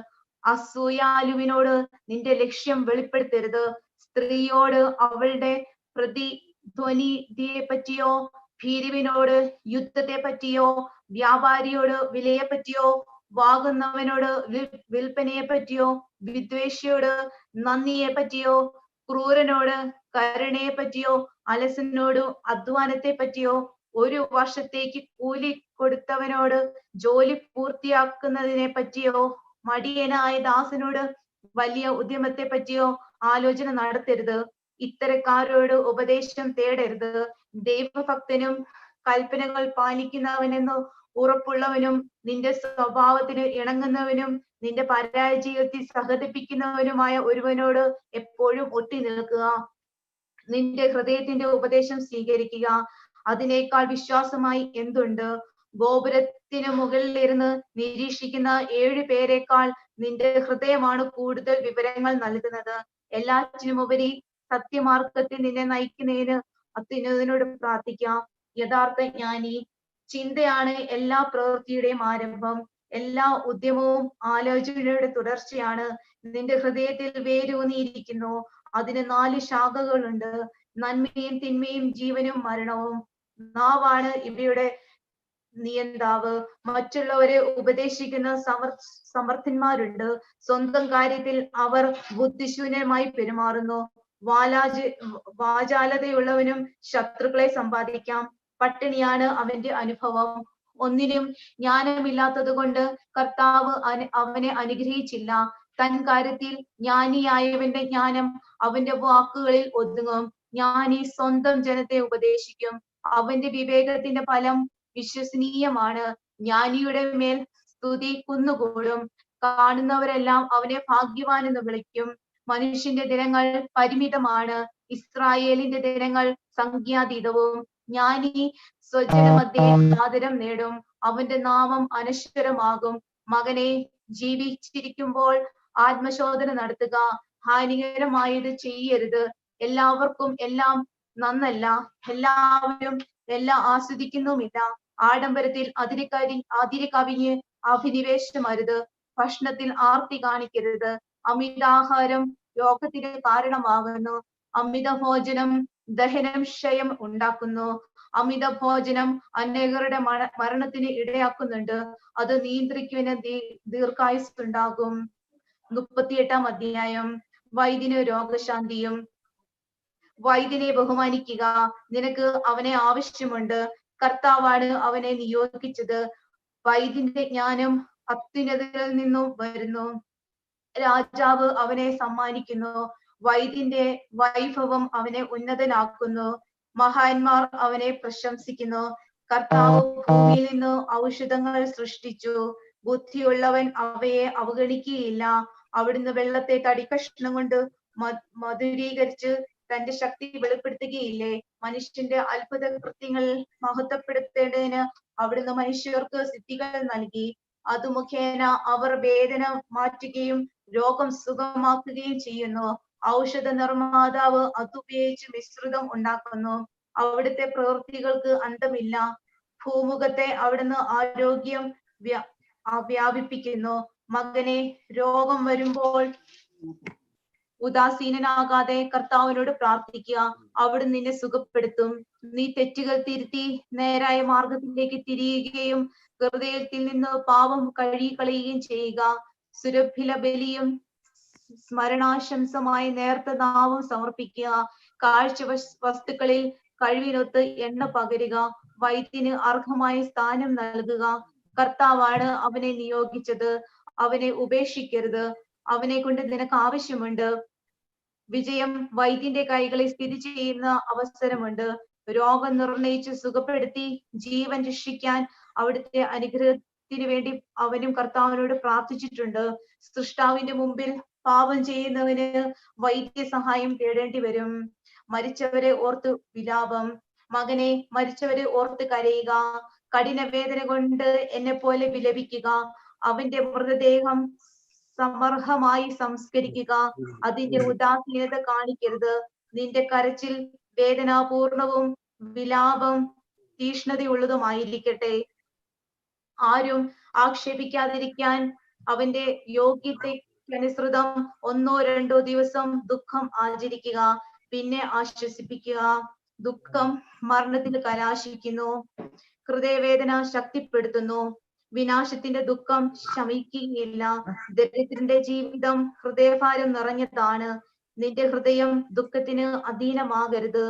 അസൂയാലുവിനോട് നിന്റെ ലക്ഷ്യം വെളിപ്പെടുത്തരുത്. സ്ത്രീയോട് അവളുടെ പ്രതിധ്വനിയെ പറ്റിയോ, ഭീരുവിനോട് യുദ്ധത്തെ പറ്റിയോ, വ്യാപാരിയോട് വിലയെ പറ്റിയോ, വാങ്ങുന്നവനോട് വിൽപ്പനയെ പറ്റിയോ, വിദ്വേഷിയോട് നന്ദിയെ പറ്റിയോ, ക്രൂരനോട് കരുണയെ പറ്റിയോ, അലസനോട് അധ്വാനത്തെ പറ്റിയോ, 1 വർഷത്തേക്ക് കൂലി കൊടുത്തവനോട് ജോലി പൂർത്തിയാക്കുന്നതിനെ പറ്റിയോ, മടിയനായ ദാസനോട് വലിയ ഉദ്യമത്തെ പറ്റിയോ ആലോചന നടത്തരുത്. ഇത്തരക്കാരോട് ഉപദേശം തേടരുത്. ദൈവഭക്തനും കൽപ്പനകൾ പാലിക്കുന്നവനെന്ന് ഉറപ്പുള്ളവനും നിന്റെ സ്വഭാവത്തിന് ഇണങ്ങുന്നവനും നിന്റെ പരാജയത്തിൽ സഹതപിക്കുന്നവനുമായ ഒരുവനോട് എപ്പോഴും ഒട്ടി നിൽക്കുക. നിന്റെ ഹൃദയത്തിന്റെ ഉപദേശം സ്വീകരിക്കുക. അതിനേക്കാൾ വിശ്വാസമായി എന്തുണ്ട്? ഗോപുരത്തിന് മുകളിലിരുന്ന് നിരീക്ഷിക്കുന്ന 7 പേരെക്കാൾ നിന്റെ ഹൃദയമാണ് കൂടുതൽ വിവരങ്ങൾ നൽകുന്നത്. എല്ലാറ്റിനുമുപരി സത്യമാർഗത്തിൽ നിന്നെ നയിക്കുന്നതിന് അത്യുന്നതനോട് പ്രാർത്ഥിക്കാം. യഥാർത്ഥ ജ്ഞാനി. ചിന്തയാണ് എല്ലാ പ്രവൃത്തിയുടെയും ആരംഭം. എല്ലാ ഉദ്യമവും ആലോചനയുടെ തുടർച്ചയാണ്. നിന്റെ ഹൃദയത്തിൽ വേരൂന്നിയിരിക്കുന്നു. അതിന് 4 ശാഖകളുണ്ട്: നന്മയും തിന്മയും, ജീവനും മരണവും. നാവാണ് ഇവയുടെ നിയന്താവ്. മറ്റുള്ളവരെ ഉപദേശിക്കുന്ന സമർത്ഥന്മാരുണ്ട്. സ്വന്തം കാര്യത്തിൽ അവർ ബുദ്ധിശൂന്യമായി പെരുമാറുന്നു. വാചാലതയുള്ളവനും ശത്രുക്കളെ സമ്പാദിക്കാം. പട്ടിണിയാണ് അവന്റെ അനുഭവം. ഒന്നിനും ജ്ഞാനമില്ലാത്തത് കൊണ്ട് കർത്താവ് അവനെ അനുഗ്രഹിച്ചില്ല. തൻ കാര്യത്തിൽ ജ്ഞാനിയായവന്റെ ജ്ഞാനം അവന്റെ വാക്കുകളിൽ ഒതുങ്ങും. ജ്ഞാനി സ്വന്തം ജനത്തെ ഉപദേശിക്കും. അവന്റെ വിവേകത്തിന്റെ ഫലം വിശ്വസനീയമാണ്. ജ്ഞാനിയുടെ മേൽ സ്തുതി കുന്നുകൂടും. കാണുന്നവരെല്ലാം അവനെ ഭാഗ്യവാൻ എന്ന് വിളിക്കും. മനുഷ്യന്റെ ദിനങ്ങൾ പരിമിതമാണ്, ഇസ്രായേലിന്റെ ദിനങ്ങൾ സംഖ്യാതീതവും. ജ്ഞാനി സ്വജനമധ്യേ ആദരം നേടും, അവന്റെ നാമം അനശ്വരമാകും. മകനെ, ജീവിച്ചിരിക്കുമ്പോൾ ആത്മശോധന നടത്തുക, ഹാനികരമായത് ചെയ്യരുത്. എല്ലാവർക്കും എല്ലാം നന്നല്ല, എല്ലാവരും എല്ലാം ആസ്വദിക്കുന്നുമില്ല. ആഡംബരത്തിൽ അതിര് കവിഞ്ഞ് അഭിനിവേശമരുത്, ഭക്ഷണത്തിൽ ആർത്തി കാണിക്കരുത്. അമിതാഹാരം രോഗത്തിന് കാരണമാകുന്നു, അമിത ഭോജനം ദഹനം ക്ഷയം ഉണ്ടാക്കുന്നു. അമിത ഭോജനം അനേകരുടെ മരണത്തിന് ഇടയാക്കുന്നുണ്ട്, അത് നിയന്ത്രിക്കുവാൻ ദീർഘായുസ്സുണ്ടാകും. 38-ാം അധ്യായം. വൈദ്യന് രോഗശാന്തിയും. വൈദ്യനെ ബഹുമാനിക്കുക, നിനക്ക് അവനെ ആവശ്യമുണ്ട്. കർത്താവാണ് അവനെ നിയോഗിച്ചത്. വൈദ്യന്റെ ജ്ഞാനം അത്യുന്നതത്തിൽ നിന്നും വരുന്നു, രാജാവ് അവനെ സമ്മാനിക്കുന്നു. വൈദ്യന്റെ വൈഭവം അവനെ ഉന്നതനാക്കുന്നു, മഹാന്മാർ അവനെ പ്രശംസിക്കുന്നു. കർത്താവ് ഭൂമിയിൽ നിന്ന് ഔഷധങ്ങൾ സൃഷ്ടിച്ചു, ബുദ്ധിയുള്ളവൻ അവയെ അവഗണിക്കുകയില്ല. അവിടുന്ന് വെള്ളത്തെ തടിക്കഷ്ണം കൊണ്ട് മധുരീകരിച്ച് തന്റെ ശക്തി വെളിപ്പെടുത്തുകയില്ലേ? മനുഷ്യന്റെ അത്ഭുത കൃത്യങ്ങൾ മഹത്വപ്പെടുത്തേണ്ടതിന് അവിടുന്ന് മനുഷ്യർക്ക് സിദ്ധികൾ നൽകി. അത് മുഖേന അവർ വേദന മാറ്റുകയും രോഗം സുഖമാക്കുകയും ചെയ്യുന്നു. ഔഷധ നിർമ്മാതാവ് അതുപയോഗിച്ച് മിശ്രിതം ഉണ്ടാക്കുന്നു. അവിടുത്തെ പ്രവൃത്തികൾക്ക് അന്തമില്ല. ഭൂമുഖത്തെ അവിടുന്ന് ആരോഗ്യം വ്യാപിപ്പിക്കുന്നു. മകനെ, രോഗം വരുമ്പോൾ ഉദാസീനനാകാതെ കർത്താവിനോട് പ്രാർത്ഥിക്കുക, അവിടുന്ന് നിന്നെ സുഖപ്പെടുത്തും. നീ തെറ്റുകൾ തിരുത്തി നേരായ മാർഗത്തിലേക്ക് തിരിയുകയും ഹൃദയത്തിൽ നിന്ന് പാപം കഴുകിക്കളയുകയും ചെയ്യുക. സുരഭില ബലിയും സ്മരണാശംസമായി നേർത്ത നാവും സമർപ്പിക്കുക. കാഴ്ച വസ്തുക്കളിൽ കഴിവിനൊത്ത് എണ്ണ പകരുക. വൈദ്യന് അർഹമായ സ്ഥാനം നൽകുക. കർത്താവാണ് അവനെ നിയോഗിച്ചത്, അവനെ ഉപേക്ഷിക്കരുത്. അവനെ കൊണ്ട് നിനക്ക് ആവശ്യമുണ്ട്. വിജയം വൈദ്യന്റെ കൈകളിൽ സ്ഥിതി ചെയ്യുന്ന അവസരമുണ്ട്. രോഗം നിർണയിച്ച് സുഖപ്പെടുത്തി ജീവൻ രക്ഷിക്കാൻ അവിടുത്തെ അനുഗ്രഹത്തിന് വേണ്ടി അവനും കർത്താവിനോട് പ്രാർത്ഥിച്ചിട്ടുണ്ട്. സൃഷ്ടാവിന്റെ മുമ്പിൽ പാപം ചെയ്യുന്നവന് വൈദ്യസഹായം തേടേണ്ടി വരും. മരിച്ചവരെ ഓർത്ത് വിലാപം. മകനെ, മരിച്ചവരെ ഓർത്ത് കരയുക, കഠിന വേദന കൊണ്ട് എന്നെ പോലെ വിലപിക്കുക. അവന്റെ മൃതദേഹം സമർഹമായി സംസ്കരിക്കുക, അതിന്റെ ഉദാസീനത കാണിക്കരുത്. നിന്റെ കരച്ചിൽ വേദനാപൂർണവും വിലാപം തീഷ്ണതയുള്ളതുമായിരിക്കട്ടെ. ആരും ആക്ഷേപിക്കാതിരിക്കാൻ അവന്റെ യോഗ്യതയ്ക്കനുസൃതം 1-2 ദിവസം ദുഃഖം ആചരിക്കുക, പിന്നെ ആശ്വസിപ്പിക്കുക. ദുഃഖം മരണത്തിൽ കലാശിക്കുന്നു, ഹൃദയവേദന ശക്തിപ്പെടുത്തുന്നു. വിനാശത്തിന്റെ ദുഃഖം ശമിക്കുകയില്ല. ദരിദ്രന്റെ ജീവിതം ഹൃദയഭാരം നിറഞ്ഞതാണ്. നിന്റെ ഹൃദയം ദുഃഖത്തിന് അധീനമാകരുത്.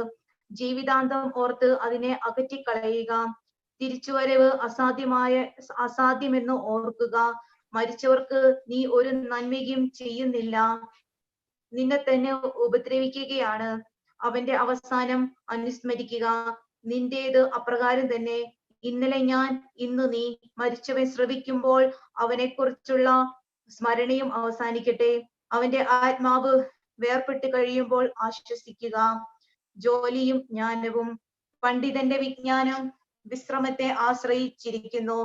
ജീവിതാന്തം ഓർത്ത് അതിനെ അകറ്റിക്കളയുക. തിരിച്ചുവരവ് അസാധ്യമെന്ന് ഓർക്കുക. മരിച്ചവർക്ക് നീ ഒരു നന്മയും ചെയ്യുന്നില്ല, നിന്നെ തന്നെ ഉപദ്രവിക്കുകയാണ്. അവന്റെ അവസാനം അനുസ്മരിക്കുക. നിന്റേത് അപ്രകാരം തന്നെ. ഇന്നലെ ഞാൻ, ഇന്ന് നീ. മരിച്ചവൻ ശ്രവിക്കുമ്പോൾ അവനെ കുറിച്ചുള്ള സ്മരണയും അവസാനിക്കട്ടെ. അവന്റെ ആത്മാവ് വേർപെട്ട് കഴിയുമ്പോൾ ആശ്വസിക്കുക. ജോലിയും ജ്ഞാനവും. പണ്ഡിതന്റെ വിജ്ഞാനം വിശ്രമത്തെ ആശ്രയിച്ചിരിക്കുന്നു.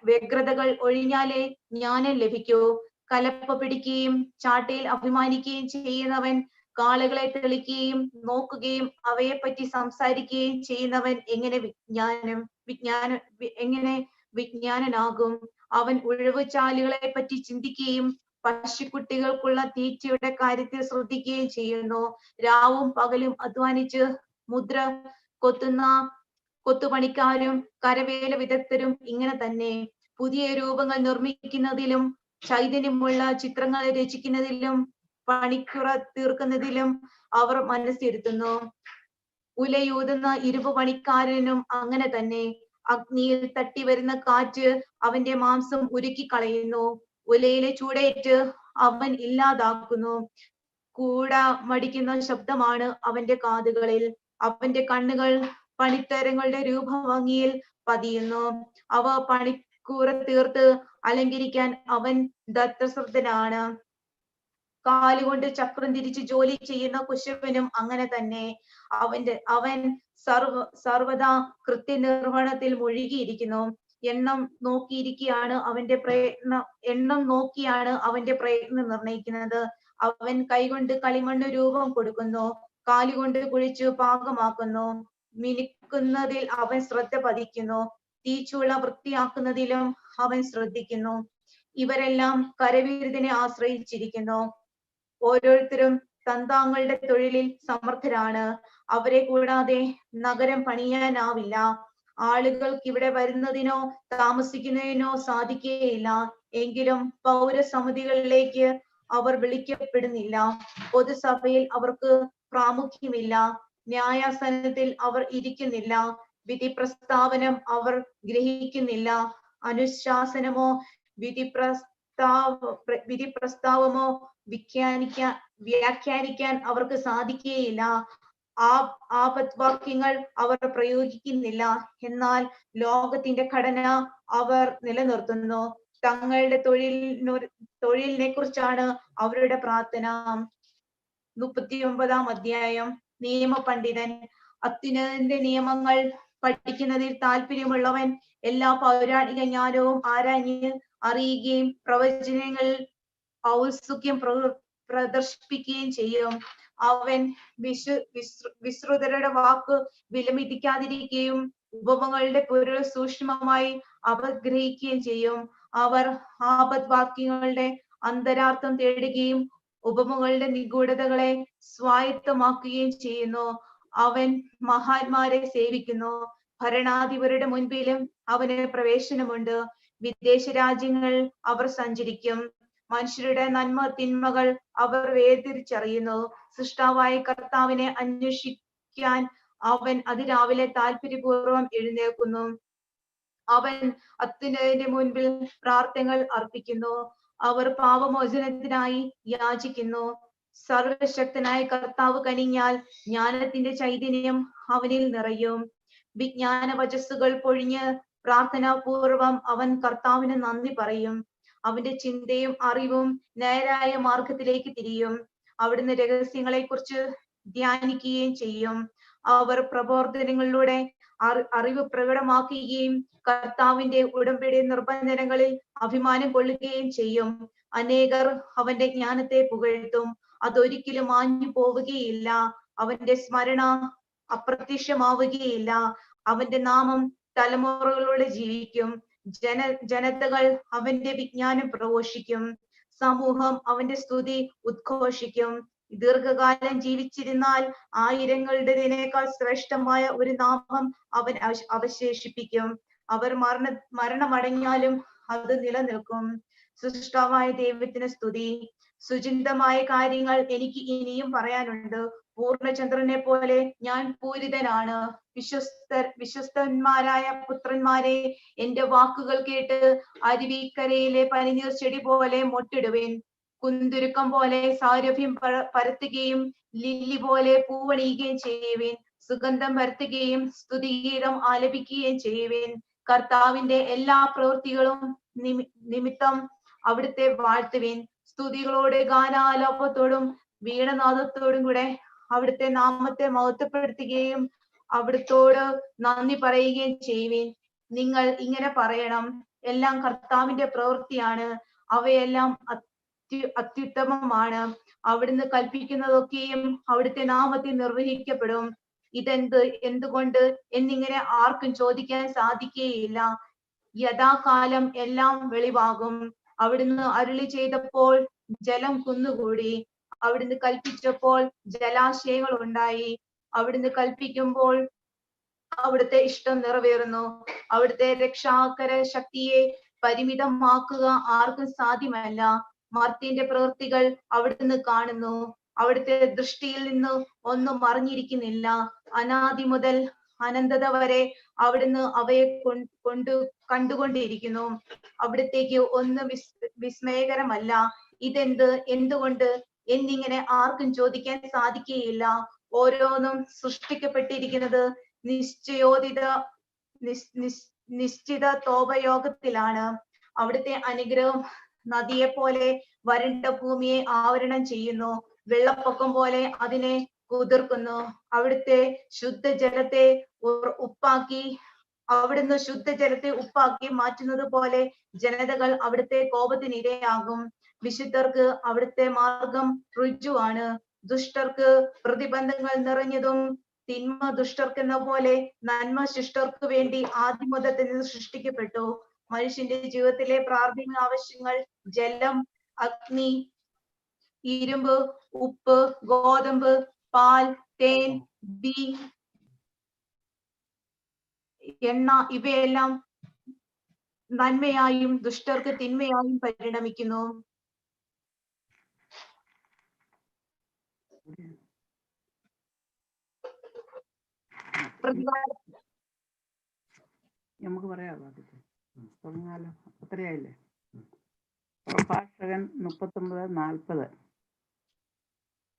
വ്യഗ്രതകൾ ഒഴിഞ്ഞാലേ ജ്ഞാനം ലഭിക്കൂ. കലപ്പ പിടിക്കുകയും ചാട്ടയിൽ അഭിമാനിക്കുകയും ചെയ്യുന്നവൻ കാളുകളെ തെളിക്കുകയും നോക്കുകയും അവയെപ്പറ്റി സംസാരിക്കുകയും ചെയ്യുന്നവൻ എങ്ങനെ വിജ്ഞാനനാകും? അവൻ ഉഴവുചാലുകളെ പറ്റി ചിന്തിക്കുകയും പശുക്കുട്ടികൾക്കുള്ള തീറ്റയുടെ കാര്യത്തിൽ ശ്രദ്ധിക്കുകയും ചെയ്യുന്നു. രാവും പകലും അധ്വാനിച്ച് മുദ്ര കൊത്തുപണിക്കാരും കരവേല വിദഗ്ധരും ഇങ്ങനെ തന്നെ. പുതിയ രൂപങ്ങൾ നിർമ്മിക്കുന്നതിലും ചൈതന്യമുള്ള ചിത്രങ്ങൾ രചിക്കുന്നതിലും പണിക്കുറ തീർക്കുന്നതിലും അവർ മനസ്സിരുത്തുന്നു. ഉലയൂതുന്ന ഇരുമ്പ് പണിക്കാരനും അങ്ങനെ തന്നെ. അഗ്നിയിൽ തട്ടി വരുന്ന കാറ്റ് അവന്റെ മാംസം ഉരുക്കി കളയുന്നു. ഉലയിലെ ചൂടേറ്റ് അവൻ ഇല്ലാതാക്കുന്നു. കൂട മടിക്കുന്ന ശബ്ദമാണ് അവന്റെ കാതുകളിൽ. അവന്റെ കണ്ണുകൾ പണിത്തരങ്ങളുടെ രൂപഭംഗിയിൽ പതിയുന്നു. അവ പണിക്കൂറ തീർത്ത് അലങ്കരിക്കാൻ അവൻ ദത്തശ്രദ്ധനാണ്. കാലുകൊണ്ട് ചക്രം തിരിച്ച് ജോലി ചെയ്യുന്ന കുശവനും അങ്ങനെ തന്നെ. അവൻ സർവദാ കൃത്യനിർവഹണത്തിൽ മുഴുകിയിരിക്കുന്നു. എണ്ണം നോക്കിയാണ് അവന്റെ പ്രയത്നം നിർണയിക്കുന്നത്. അവൻ കൈകൊണ്ട് കളിമണ്ണ് രൂപം കൊടുക്കുന്നു, കാലുകൊണ്ട് കുഴിച്ചു പാകമാക്കുന്നു. മിനുക്കുന്നതിൽ അവൻ ശ്രദ്ധ പതിക്കുന്നു, തീച്ചൂള വൃത്തിയാക്കുന്നതിലും അവൻ ശ്രദ്ധിക്കുന്നു. ഇവരെല്ലാം കരവിരുതിനെ ആശ്രയിച്ചിരിക്കുന്നു. ഓരോരുത്തരും തന്താങ്ങളുടെ തൊഴിലിൽ സമർത്ഥരാണ്. അവരെ കൂടാതെ നഗരം പണിയാനാവില്ല. ആളുകൾക്ക് ഇവിടെ വരുന്നതിനോ താമസിക്കുന്നതിനോ സാധിക്കുകയില്ല. എങ്കിലും പൗരസമിതികളിലേക്ക് അവർ വിളിക്കപ്പെടുന്നില്ല. പൊതുസഭയിൽ അവർക്ക് പ്രാമുഖ്യമില്ല. ന്യായാസനത്തിൽ അവർ ഇരിക്കുന്നില്ല. വിധി പ്രസ്താവനം അവർ ഗ്രഹിക്കുന്നില്ല. അനുശാസനമോ വിധി പ്രസ്താവമോ വ്യാഖ്യാനിക്കാൻ അവർക്ക് സാധിക്കുകയില്ല. ആപദ്വാക്യങ്ങൾ അവർ പ്രയോഗിക്കുന്നില്ല. എന്നാൽ ലോകത്തിന്റെ ഘടന അവർ നിലനിർത്തുന്നു. തങ്ങളുടെ തൊഴിലിനെ കുറിച്ചാണ് അവരുടെ പ്രാർത്ഥന. 39-ാം അധ്യായം. നിയമപണ്ഡിതൻ. അത്യുന്നതന്റെ നിയമങ്ങൾ പഠിക്കുന്നതിൽ താല്പര്യമുള്ളവൻ എല്ലാ പൗരാണിക ജ്ഞാനവും ആരാഞ്ഞ് അറിയുകയും പ്രവചനങ്ങളിൽ ഔത്സുക്യം പ്രദർശിപ്പിക്കുകയും ചെയ്യും. അവൻ വിശ്രുതരുടെ വാക്ക് വിലമതിക്കാതിരിക്കുകയും ഉപമകളുടെ പൊരുൾ സൂക്ഷ്മമായി അപഗ്രഹിക്കുകയും ചെയ്യും. അവർ ആപദ്വാക്യങ്ങളുടെ അന്തരാർത്ഥം തേടുകയും ഉപമകളുടെ നിഗൂഢതകളെ സ്വായത്തമാക്കുകയും ചെയ്യുന്നു. അവൻ മഹാന്മാരെ സേവിക്കുന്നു. ഭരണാധിപരുടെ മുൻപിലും അവന് പ്രവേശനമുണ്ട്. വിദേശ രാജ്യങ്ങൾ അവർ സഞ്ചരിക്കും. മനുഷ്യരുടെ നന്മ തിന്മകൾ അവർ വേർതിരിച്ചറിയുന്നു. സൃഷ്ടാവായ കർത്താവിനെ അന്വേഷിക്കാൻ അവൻ അതിരാവിലെ താല്പര്യപൂർവ്വം എഴുന്നേൽക്കുന്നു. അവൻ അത്യുന്നതന്റെ മുൻപിൽ പ്രാർത്ഥനകൾ അർപ്പിക്കുന്നു. അവർ പാപമോചനത്തിനായി യാചിക്കുന്നു. സർവശക്തനായ കർത്താവ് കനിഞ്ഞാൽ ജ്ഞാനത്തിന്റെ ചൈതന്യം അവനിൽ നിറയും. വിജ്ഞാന വചസ്സുകൾ പൊഴിഞ്ഞ് പ്രാർത്ഥനാപൂർവം അവൻ കർത്താവിന് നന്ദി പറയും. അവന്റെ ചിന്തയും അറിവും നേരായ മാർഗത്തിലേക്ക് തിരിയും. അവിടുന്ന് രഹസ്യങ്ങളെ കുറിച്ച് ധ്യാനിക്കുകയും ചെയ്യും. അവർ പ്രബോധനങ്ങളിലൂടെ അറിവ് പ്രകടമാക്കുകയും കർത്താവിന്റെ ഉടമ്പടി നിർബന്ധനങ്ങളിൽ അഭിമാനം കൊള്ളുകയും ചെയ്യും. അനേകർ അവന്റെ ജ്ഞാനത്തെ പുകഴ്ത്തും. അതൊരിക്കലും മാഞ്ഞു പോവുകയില്ല. അവന്റെ സ്മരണ അപ്രത്യക്ഷമാവുകയില്ല. അവന്റെ നാമം തലമുറകളോടെ ജീവിക്കും. ജനതകൾ അവന്റെ വിജ്ഞാനം പ്രഘോഷിക്കും. സമൂഹം അവന്റെ സ്തുതി ഉദ്ഘോഷിക്കും. ദീർഘകാലം ജീവിച്ചിരുന്നാൽ ആയിരങ്ങളുടേതിനേക്കാൾ ശ്രേഷ്ഠമായ ഒരു നാമം അവൻ അവശേഷിപ്പിക്കും. അവർ മരണമടഞ്ഞാലും അത് നിലനിൽക്കും. സൃഷ്ടാവായ ദൈവത്തിന് സ്തുതി. സുചിന്തമായ കാര്യങ്ങൾ എനിക്ക് ഇനിയും പറയാനുണ്ട്. പൂർണ്ണചന്ദ്രനെ പോലെ ഞാൻ പൂരിതനാണ്. വിശ്വസ്തന്മാരായ പുത്രന്മാരെ, എന്റെ വാക്കുകൾ കേട്ട് അരുവിക്കരയിലെ പനിനീർ ചെടി പോലെ മൊട്ടിടുവിൻ. കുന്തുരുക്കം പോലെ സൗരഭ്യം പരത്തുകയും ലില്ലി പോലെ പൂവണിയുകയും ചെയ്യുവിൻ. സുഗന്ധം പരത്തുകയും സ്തുതിഗീതം ആലപിക്കുകയും ചെയ്യുവിൻ. കർത്താവിന്റെ എല്ലാ പ്രവൃത്തികളും നിമിത്തം അവിടുത്തെ വാഴ്ത്തുവിൻ. സ്തുതികളോടെ ഗാനാലാപത്തോടും വീണനാദത്തോടും കൂടെ അവിടുത്തെ നാമത്തെ മഹത്വപ്പെടുത്തുകയും അവിടുത്തോട് നന്ദി പറയുകയും ചെയ്യുവിൻ. നിങ്ങൾ ഇങ്ങനെ പറയണം: എല്ലാം കർത്താവിന്റെ പ്രവൃത്തിയാണ്, അവയെല്ലാം അത്യുത്തമമാണ്. അവിടുന്ന് കൽപ്പിക്കുന്നതൊക്കെയും അവിടുത്തെ നാമത്തിൽ നിർവഹിക്കപ്പെടും. എന്തുകൊണ്ട് എന്നിങ്ങനെ ആർക്കും ചോദിക്കാൻ സാധിക്കുകയില്ല. യഥാകാലം എല്ലാം വെളിവാകും. അവിടുന്ന് അരുളി ചെയ്തപ്പോൾ ജലം കുന്നുകൂടി. അവിടുന്ന് കൽപ്പിച്ചപ്പോൾ ജലാശയങ്ങൾ ഉണ്ടായി. അവിടുന്ന് കൽപ്പിക്കുമ്പോൾ അവിടുത്തെ ഇഷ്ടം നിറവേറുന്നു. അവിടുത്തെ രക്ഷാകര ശക്തിയെ പരിമിതമാക്കുക ആർക്കും സാധ്യമല്ല. മർത്യന്റെ പ്രവൃത്തികൾ അവിടുന്ന് കാണുന്നു. അവിടുത്തെ ദൃഷ്ടിയിൽ നിന്ന് ഒന്നും മറിഞ്ഞിരിക്കുന്നില്ല. അനാദി മുതൽ അനന്തത വരെ അവിടുന്ന് അവയെ കണ്ടുകൊണ്ടിരിക്കുന്നു. അവിടത്തേക്ക് ഒന്നും വിസ്മയകരമല്ല. എന്തുകൊണ്ട് എന്നിങ്ങനെ ആർക്കും ചോദിക്കാൻ സാധിക്കുകയില്ല. ഓരോന്നും സൃഷ്ടിക്കപ്പെട്ടിരിക്കുന്നത് നിശ്ചിത തോപയോഗത്തിലാണ്. അവിടുത്തെ അനുഗ്രഹം നദിയെ പോലെ വരണ്ട ഭൂമിയെ ആവരണം ചെയ്യുന്നു. വെള്ളപ്പൊക്കം പോലെ അതിനെ കുതിർക്കുന്നു. അവിടുത്തെ ശുദ്ധജലത്തെ ഉപ്പാക്കി അവിടുന്ന് ശുദ്ധജലത്തെ ഉപ്പാക്കി മാറ്റുന്നത് പോലെ ജനതകൾ അവിടുത്തെ കോപത്തിനിരയാകും. വിശുദ്ധർക്ക് അവിടുത്തെ മാർഗം ഋജുവാണ്. ദുഷ്ടർക്ക് പ്രതിബന്ധങ്ങൾ നിറഞ്ഞതും തിന്മ ദുഷ്ടർക്കെന്ന പോലെ നന്മ ശിഷ്ടർക്ക് വേണ്ടി ആദ്യം മുതൽ തന്നെ സൃഷ്ടിക്കപ്പെട്ടു. മനുഷ്യന്റെ ജീവിതത്തിലെ പ്രാഥമിക ആവശ്യങ്ങൾ ജലം, അഗ്നി, ഇരുമ്പ്, ഉപ്പ്, ഗോതമ്പ്, പാൽ, തേൻ, എണ്ണ ഇവയെല്ലാം നന്മയായും ദുഷ്ടർക്ക് തിന്മയായും പരിണമിക്കുന്നു. നമുക്ക് പറയാമോ? തുടങ്ങാലോ. അത്രയായില്ലേ? പ്രഭാഷകൻ 39:40,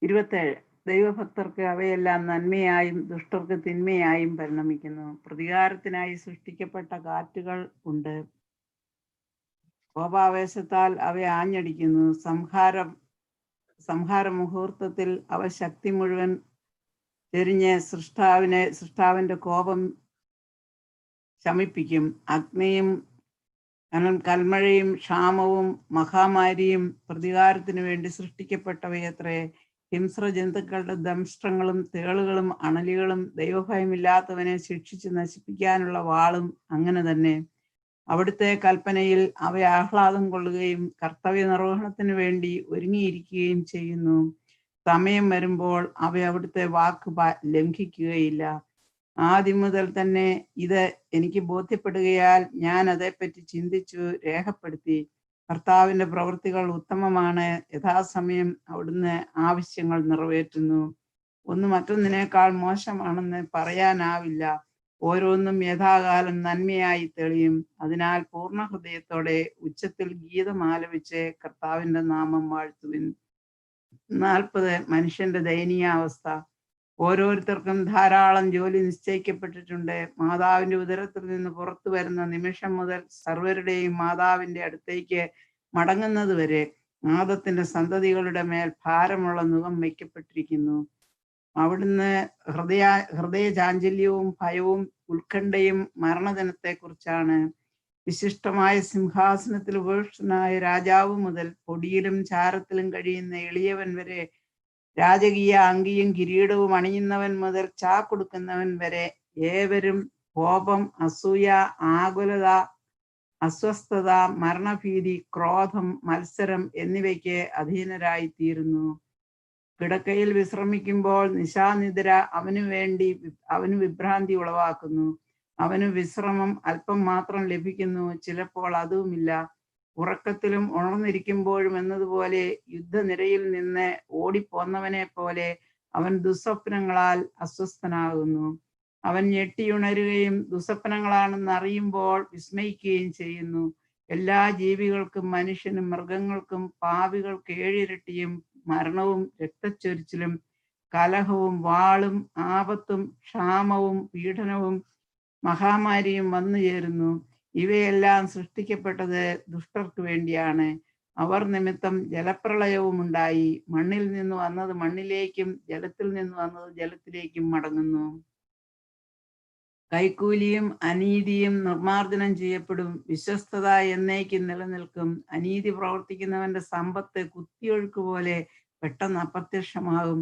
27. ദൈവഭക്തർക്ക് അവയെല്ലാം നന്മയായും ദുഷ്ടർക്ക് തിന്മയായും പരിണമിക്കുന്നു. പ്രതികാരത്തിനായി സൃഷ്ടിക്കപ്പെട്ട കാറ്റുകൾ ഉണ്ട്. കോപാവേശത്താൽ അവ ആഞ്ഞടിക്കുന്നു. സംഹാര മുഹൂർത്തത്തിൽ അവ ശക്തി മുഴുവൻ ചെരിഞ്ഞ് സൃഷ്ടാവിന്റെ കോപം ശമിപ്പിക്കും. അഗ്നിയും കൽമഴയും ക്ഷാമവും മഹാമാരിയും പ്രതികാരത്തിനു വേണ്ടി സൃഷ്ടിക്കപ്പെട്ടവയത്രേ. ഹിംസ്ര ജന്തുക്കളുടെ ദംഷ്ട്രങ്ങളും തേളുകളും അണലികളും ദൈവഭയമില്ലാത്തവനെ ശിക്ഷിച്ച് നശിപ്പിക്കാനുള്ള വാളും അങ്ങനെ തന്നെ. അവിടുത്തെ കൽപ്പനയിൽ അവ ആഹ്ലാദം കൊള്ളുകയും കർത്തവ്യ നിർവഹണത്തിന് വേണ്ടി ഒരുങ്ങിയിരിക്കുകയും ചെയ്യുന്നു. സമയം വരുമ്പോൾ അവ അവിടുത്തെ വാക്ക് ലംഘിക്കുകയില്ല. ആദ്യം മുതൽ തന്നെ ഇത് എനിക്ക് ബോധ്യപ്പെടുകയാൽ ഞാൻ അതേപ്പറ്റി ചിന്തിച്ചു രേഖപ്പെടുത്തി. കർത്താവിന്റെ പ്രവൃത്തികൾ ഉത്തമമാണ്. യഥാസമയം അവിടുന്ന് ആവശ്യങ്ങൾ നിറവേറ്റുന്നു. ഒന്ന് മറ്റൊന്നിനേക്കാൾ മോശമാണെന്ന് പറയാനാവില്ല. ഓരോന്നും യഥാകാലം നന്മയായി തെളിയും. അതിനാൽ പൂർണ്ണ ഹൃദയത്തോടെ ഉച്ചത്തിൽ ഗീതം ആലപിച്ച് കർത്താവിന്റെ നാമം വാഴ്ത്തുവിൻ. 40. മനുഷ്യന്റെ ദയനീയാവസ്ഥ. ഓരോരുത്തർക്കും ധാരാളം ജോലി നിശ്ചയിക്കപ്പെട്ടിട്ടുണ്ട്. മാതാവിന്റെ ഉദരത്തിൽ നിന്ന് പുറത്തു വരുന്ന നിമിഷം മുതൽ സർവരുടെയും മാതാവിന്റെ അടുത്തേക്ക് മടങ്ങുന്നത് വരെ ആദത്തിന്റെ സന്തതികളുടെ മേൽ ഭാരമുള്ള നുകം വയ്ക്കപ്പെട്ടിരിക്കുന്നു. അവിടുന്ന് ഹൃദയ ചാഞ്ചല്യവും ഭയവും ഉത്കണ്ഠയും മരണദിനത്തെ കുറിച്ചാണ്. വിശിഷ്ടമായ സിംഹാസനത്തിൽ ഉപവിഷ്ടനായ രാജാവ് മുതൽ പൊടിയിലും ചാരത്തിലും കഴിയുന്ന എളിയവൻ വരെ, രാജകീയ അങ്കിയും കിരീടവും അണിയുന്നവൻ മുതൽ കൊടുക്കുന്നവൻ വരെ ഏവരും കോപം, അസൂയ, ആകുലത, അസ്വസ്ഥത, മരണഭീതി, ക്രോധം, മത്സരം എന്നിവയ്ക്ക് അധീനരായി തീരുന്നു. കിടക്കയിൽ വിശ്രമിക്കുമ്പോൾ നിശാനിദ്ര അവന് വിഭ്രാന്തി ഉളവാക്കുന്നു. അവന് വിശ്രമം അല്പം മാത്രം ലഭിക്കുന്നു, ചിലപ്പോൾ അതുമില്ല. ഉറക്കത്തിലും ഉണർന്നിരിക്കുമ്പോഴും എന്നതുപോലെ യുദ്ധനിരയിൽ നിന്ന് ഓടിപ്പോന്നവനെ പോലെ അവൻ ദുസ്വപ്നങ്ങളാൽ അസ്വസ്ഥനാകുന്നു. അവൻ ഞെട്ടിയുണരുകയും ദുസ്വപ്നങ്ങളാണെന്ന് അറിയുമ്പോൾ വിസ്മയിക്കുകയും ചെയ്യുന്നു. എല്ലാ ജീവികൾക്കും മനുഷ്യനും മൃഗങ്ങൾക്കും പാപികൾക്ക് 7 ഇരട്ടിയും മരണവും രക്തച്ചൊരിച്ചിലും കലഹവും വാളും ആപത്തും ക്ഷാമവും പീഡനവും മഹാമാരിയും വന്നു ചേരുന്നു. ഇവയെല്ലാം സൃഷ്ടിക്കപ്പെട്ടത് ദുഷ്ടർക്ക് വേണ്ടിയാണ്. അവർ നിമിത്തം ജലപ്രളയവും ഉണ്ടായി. മണ്ണിൽ നിന്ന് വന്നത് മണ്ണിലേക്കും ജലത്തിൽ നിന്ന് വന്നത് ജലത്തിലേക്കും മടങ്ങുന്നു. കൈക്കൂലിയും അനീതിയും നിർമാർജനം ചെയ്യപ്പെടും. വിശ്വസ്തത എന്നേക്കും നിലനിൽക്കും. അനീതി പ്രവർത്തിക്കുന്നവന്റെ സമ്പത്ത് കുത്തിയൊഴുക്ക് പോലെ പെട്ടെന്ന് അപ്രത്യക്ഷമാകും.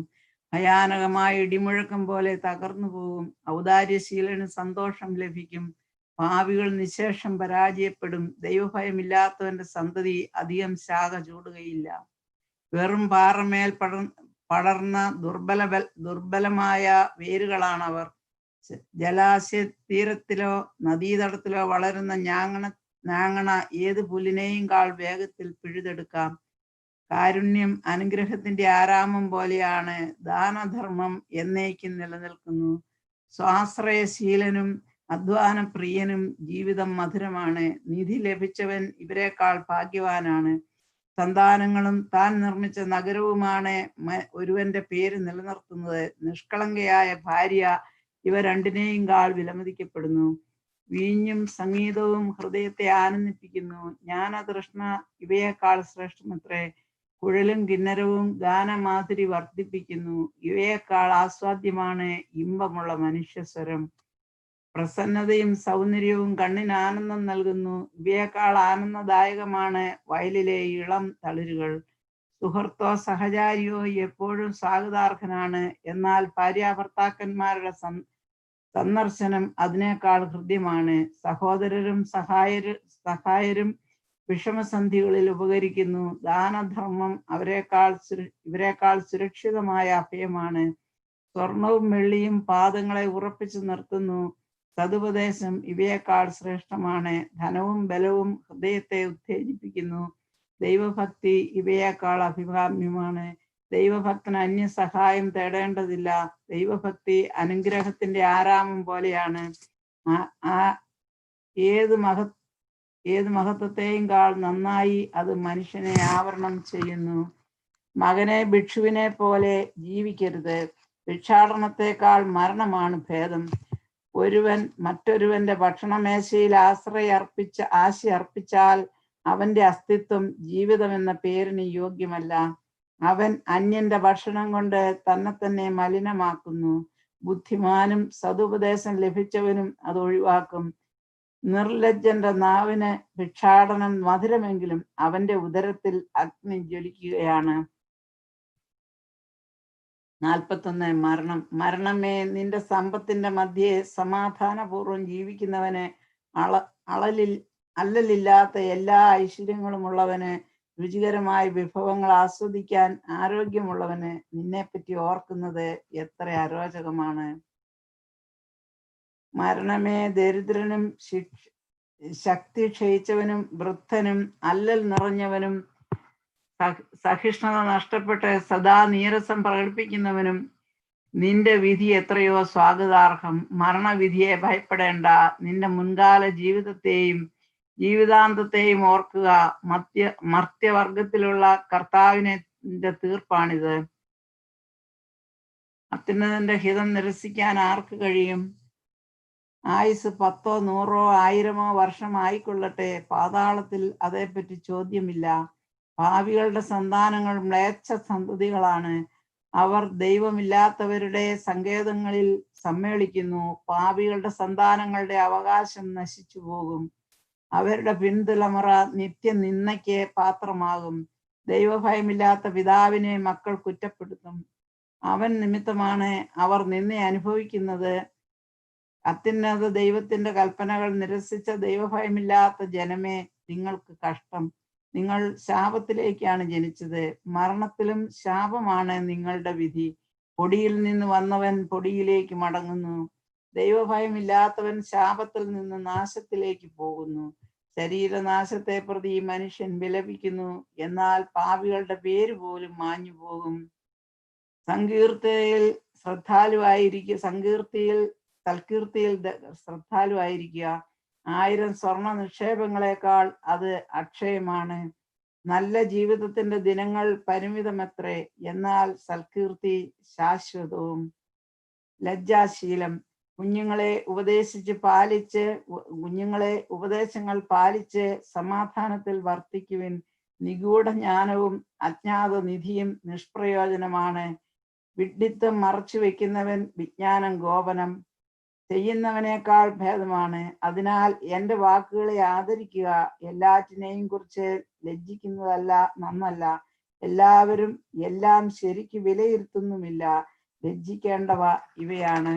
ഭയാനകമായ ഇടിമുഴക്കം പോലെ തകർന്നു പോകും. ഔദാര്യശീലന് സന്തോഷം ലഭിക്കും. പാപികൾ നിശേഷം പരാജയപ്പെടും. ദൈവഭയമില്ലാത്തവന്റെ സന്തതി അധികം ശാഖ ചൂടുകയില്ല. വെറും പാറമേൽ പടർന്ന ദുർബലമായ വേരുകളാണവർ. ജലാശയ തീരത്തിലോ നദീതടത്തിലോ വളരുന്ന ഞാങ്ങണ ഏത് പുല്ലിനെയും കാൾ വേഗത്തിൽ പിഴുതെടുക്കാം. കാരുണ്യം അനുഗ്രഹത്തിന്റെ ആരാമം പോലെയാണ്. ദാനധർമ്മം എന്നേക്കും നിലനിൽക്കുന്നു. സ്വാശ്രയശീലനും അധ്വാനപ്രിയനും ജീവിതം മധുരമാണ്. നിധി ലഭിച്ചവൻ ഇവരെക്കാൾ ഭാഗ്യവാനാണ്. സന്താനങ്ങളും താൻ നിർമ്മിച്ച നഗരവുമാണ് ഒരുവന്റെ പേര് നിലനിർത്തുന്നത്. നിഷ്കളങ്കയായ ഭാര്യ ഇവ രണ്ടിനെയും കാൾ വിലമതിക്കപ്പെടുന്നു. വീഞ്ഞും സംഗീതവും ഹൃദയത്തെ ആനന്ദിപ്പിക്കുന്നു. ജ്ഞാനതൃഷ്ണ ഇവയേക്കാൾ ശ്രേഷ്ഠമത്രേ. കുഴലും കിന്നരവും ഗാനമാധുരി വർദ്ധിപ്പിക്കുന്നു. ഇവയേക്കാൾ ആസ്വാദ്യമാണ് ഇമ്പമുള്ള മനുഷ്യസ്വരം. പ്രസന്നതയും സൗന്ദര്യവും കണ്ണിന് ആനന്ദം നൽകുന്നു. ഇവയേക്കാൾ ആനന്ദദായകമാണ് വയലിലെ ഇളം തളിരുകൾ. സുഹൃത്തോ സഹചാരിയോ എപ്പോഴും സ്വാഗതാർഹനാണ്. എന്നാൽ ഭാര്യാഭർത്താക്കന്മാരുടെ സന്ദർശനം അതിനേക്കാൾ ഹൃദ്യമാണ്. സഹോദരരും സഹായരും വിഷമസന്ധികളിൽ ഉപകരിക്കുന്നു. ദാനധർമ്മം ഇവരെക്കാൾ സുരക്ഷിതമായ അഭയമാണ്. സ്വർണവും വെള്ളിയും പാദങ്ങളെ ഉറപ്പിച്ചു നിർത്തുന്നു. സതുപദേശം ഇവയേക്കാൾ ശ്രേഷ്ഠമാണ്. ധനവും ബലവും ഹൃദയത്തെ ഉത്തേജിപ്പിക്കുന്നു. ദൈവഭക്തി ഇവയേക്കാൾ അഭികാമ്യമാണ്. ദൈവഭക്തന് അന്യസഹായം തേടേണ്ടതില്ല. ദൈവഭക്തി അനുഗ്രഹത്തിന്റെ ആരാമം പോലെയാണ്. ഏത് മഹത്വത്തെയും കാൾ നന്നായി അത് മനുഷ്യനെ ആവരണം ചെയ്യുന്നു. മകനെ ഭിക്ഷുവിനെ പോലെ ജീവിക്കരുത്. ഭിക്ഷാടനത്തെക്കാൾ മരണമാണ് ഭേദം. ഒരുവൻ മറ്റൊരുവന്റെ ഭക്ഷണമേശയിൽ ആശ അർപ്പിച്ചാൽ അവന്റെ അസ്തിത്വം ജീവിതം എന്ന പേരിന് യോഗ്യമല്ല. അവൻ അന്യന്റെ ഭക്ഷണം കൊണ്ട് തന്നെ മലിനമാക്കുന്നു. ബുദ്ധിമാനും സതുപദേശം ലഭിച്ചവനും അത് ഒഴിവാക്കും. നിർലജ്ജന്റെ നാവിന് ഭിക്ഷാടനം മധുരമെങ്കിലും അവന്റെ ഉദരത്തിൽ അഗ്നി ജ്വലിക്കുകയാണ്. 41. മരണമേ, നിന്റെ സമ്പത്തിന്റെ മധ്യേ സമാധാനപൂർവ്വം ജീവിക്കുന്നവന്, അല്ലലില്ലാത്ത എല്ലാ ഐശ്വര്യങ്ങളും ഉള്ളവന്, രുചികരമായ വിഭവങ്ങൾ ആസ്വദിക്കാൻ ആരോഗ്യമുള്ളവന് നിന്നെപ്പറ്റി ഓർക്കുന്നത് എത്ര അരോചകമാണ്. മരണമേ, ദരിദ്രനും ശക്തി ക്ഷയിച്ചവനും വൃദ്ധനും അല്ലൽ നിറഞ്ഞവനും സഹിഷ്ണുത നഷ്ടപ്പെട്ട് സദാ നീരസം പ്രകടിപ്പിക്കുന്നവനും നിന്റെ വിധി എത്രയോ സ്വാഗതാർഹം. മരണവിധിയെ ഭയപ്പെടേണ്ട. നിന്റെ മുൻകാല ജീവിതാന്തത്തെയും ഓർക്കുക. മർത്യവർഗത്തിലുള്ള കർത്താവിന്റെ തീർപ്പാണിത്. അത്യുന്നതന്റെ ഹിതം നിരസിക്കാൻ ആർക്ക് കഴിയും? ആയുസ് 10, 100, 1000 വർഷം ആയിക്കൊള്ളട്ടെ, പാതാളത്തിൽ അതേപ്പറ്റി ചോദ്യമില്ല. പാപികളുടെ സന്താനങ്ങൾ മ്ലേച്ഛ സന്തതികളാണ്. അവർ ദൈവമില്ലാത്തവരുടെ സങ്കേതങ്ങളിൽ സമ്മേളിക്കുന്നു. പാപികളുടെ സന്താനങ്ങളുടെ അവകാശം നശിച്ചു പോകും. അവരുടെ പിൻതലമുറ നിത്യനിന്ദയ്ക്ക് പാത്രമാകും. ദൈവഭയമില്ലാത്ത പിതാവിനെ മക്കൾ കുറ്റപ്പെടുത്തും. അവൻ നിമിത്തമാണ് അവർ നിന്നെ അനുഭവിക്കുന്നത്. അത്യുന്നത ദൈവത്തിന്റെ കൽപ്പനകൾ നിരസിച്ച ദൈവഭയമില്ലാത്ത ജനമേ, നിങ്ങൾക്ക് കഷ്ടം. നിങ്ങൾ ശാപത്തിലേക്കാണ് ജനിച്ചത്. മരണത്തിലും ശാപമാണ് നിങ്ങളുടെ വിധി. പൊടിയിൽ നിന്ന് വന്നവൻ പൊടിയിലേക്ക് മടങ്ങുന്നു. ദൈവഭയമില്ലാത്തവൻ ശാപത്തിൽ നിന്ന് നാശത്തിലേക്ക് പോകുന്നു. ശരീരനാശത്തെ പ്രതി മനുഷ്യൻ വിലപിക്കുന്നു. എന്നാൽ പാപികളുടെ പേര് പോലും മാഞ്ഞു പോകും. തൽകീർത്തിയിൽ ശ്രദ്ധാലുവായിരിക്കുക. 1000 സ്വർണ നിക്ഷേപങ്ങളെക്കാൾ അത് അക്ഷയമാണ്. നല്ല ജീവിതത്തിന്റെ ദിനങ്ങൾ പരിമിതമത്രേ, എന്നാൽ സൽകീർത്തി ശാശ്വതവും. ലജ്ജാശീലം. കുഞ്ഞുങ്ങളെ ഉപദേശങ്ങൾ പാലിച്ച് സമാധാനത്തിൽ വർത്തിക്കുവിൻ. നിഗൂഢ ജ്ഞാനവും അജ്ഞാത നിധിയും നിഷ്പ്രയോജനമാണ്. വിഡ്ഢിത്തം മറച്ചു വെക്കുന്നവൻ വിജ്ഞാനം ഗോപനം ചെയ്യുന്നവനേക്കാൾ ഭേദമാണ്. അതിനാൽ എന്റെ വാക്കുകളെ ആദരിക്കുക. എല്ലാറ്റിനെയും കുറിച്ച് ലജ്ജിക്കുന്നതല്ല നന്നല്ല. എല്ലാവരും എല്ലാം ശരിക്ക് വിലയിരുത്തുന്നുമില്ല. ലജ്ജിക്കേണ്ടവ ഇവയാണ്.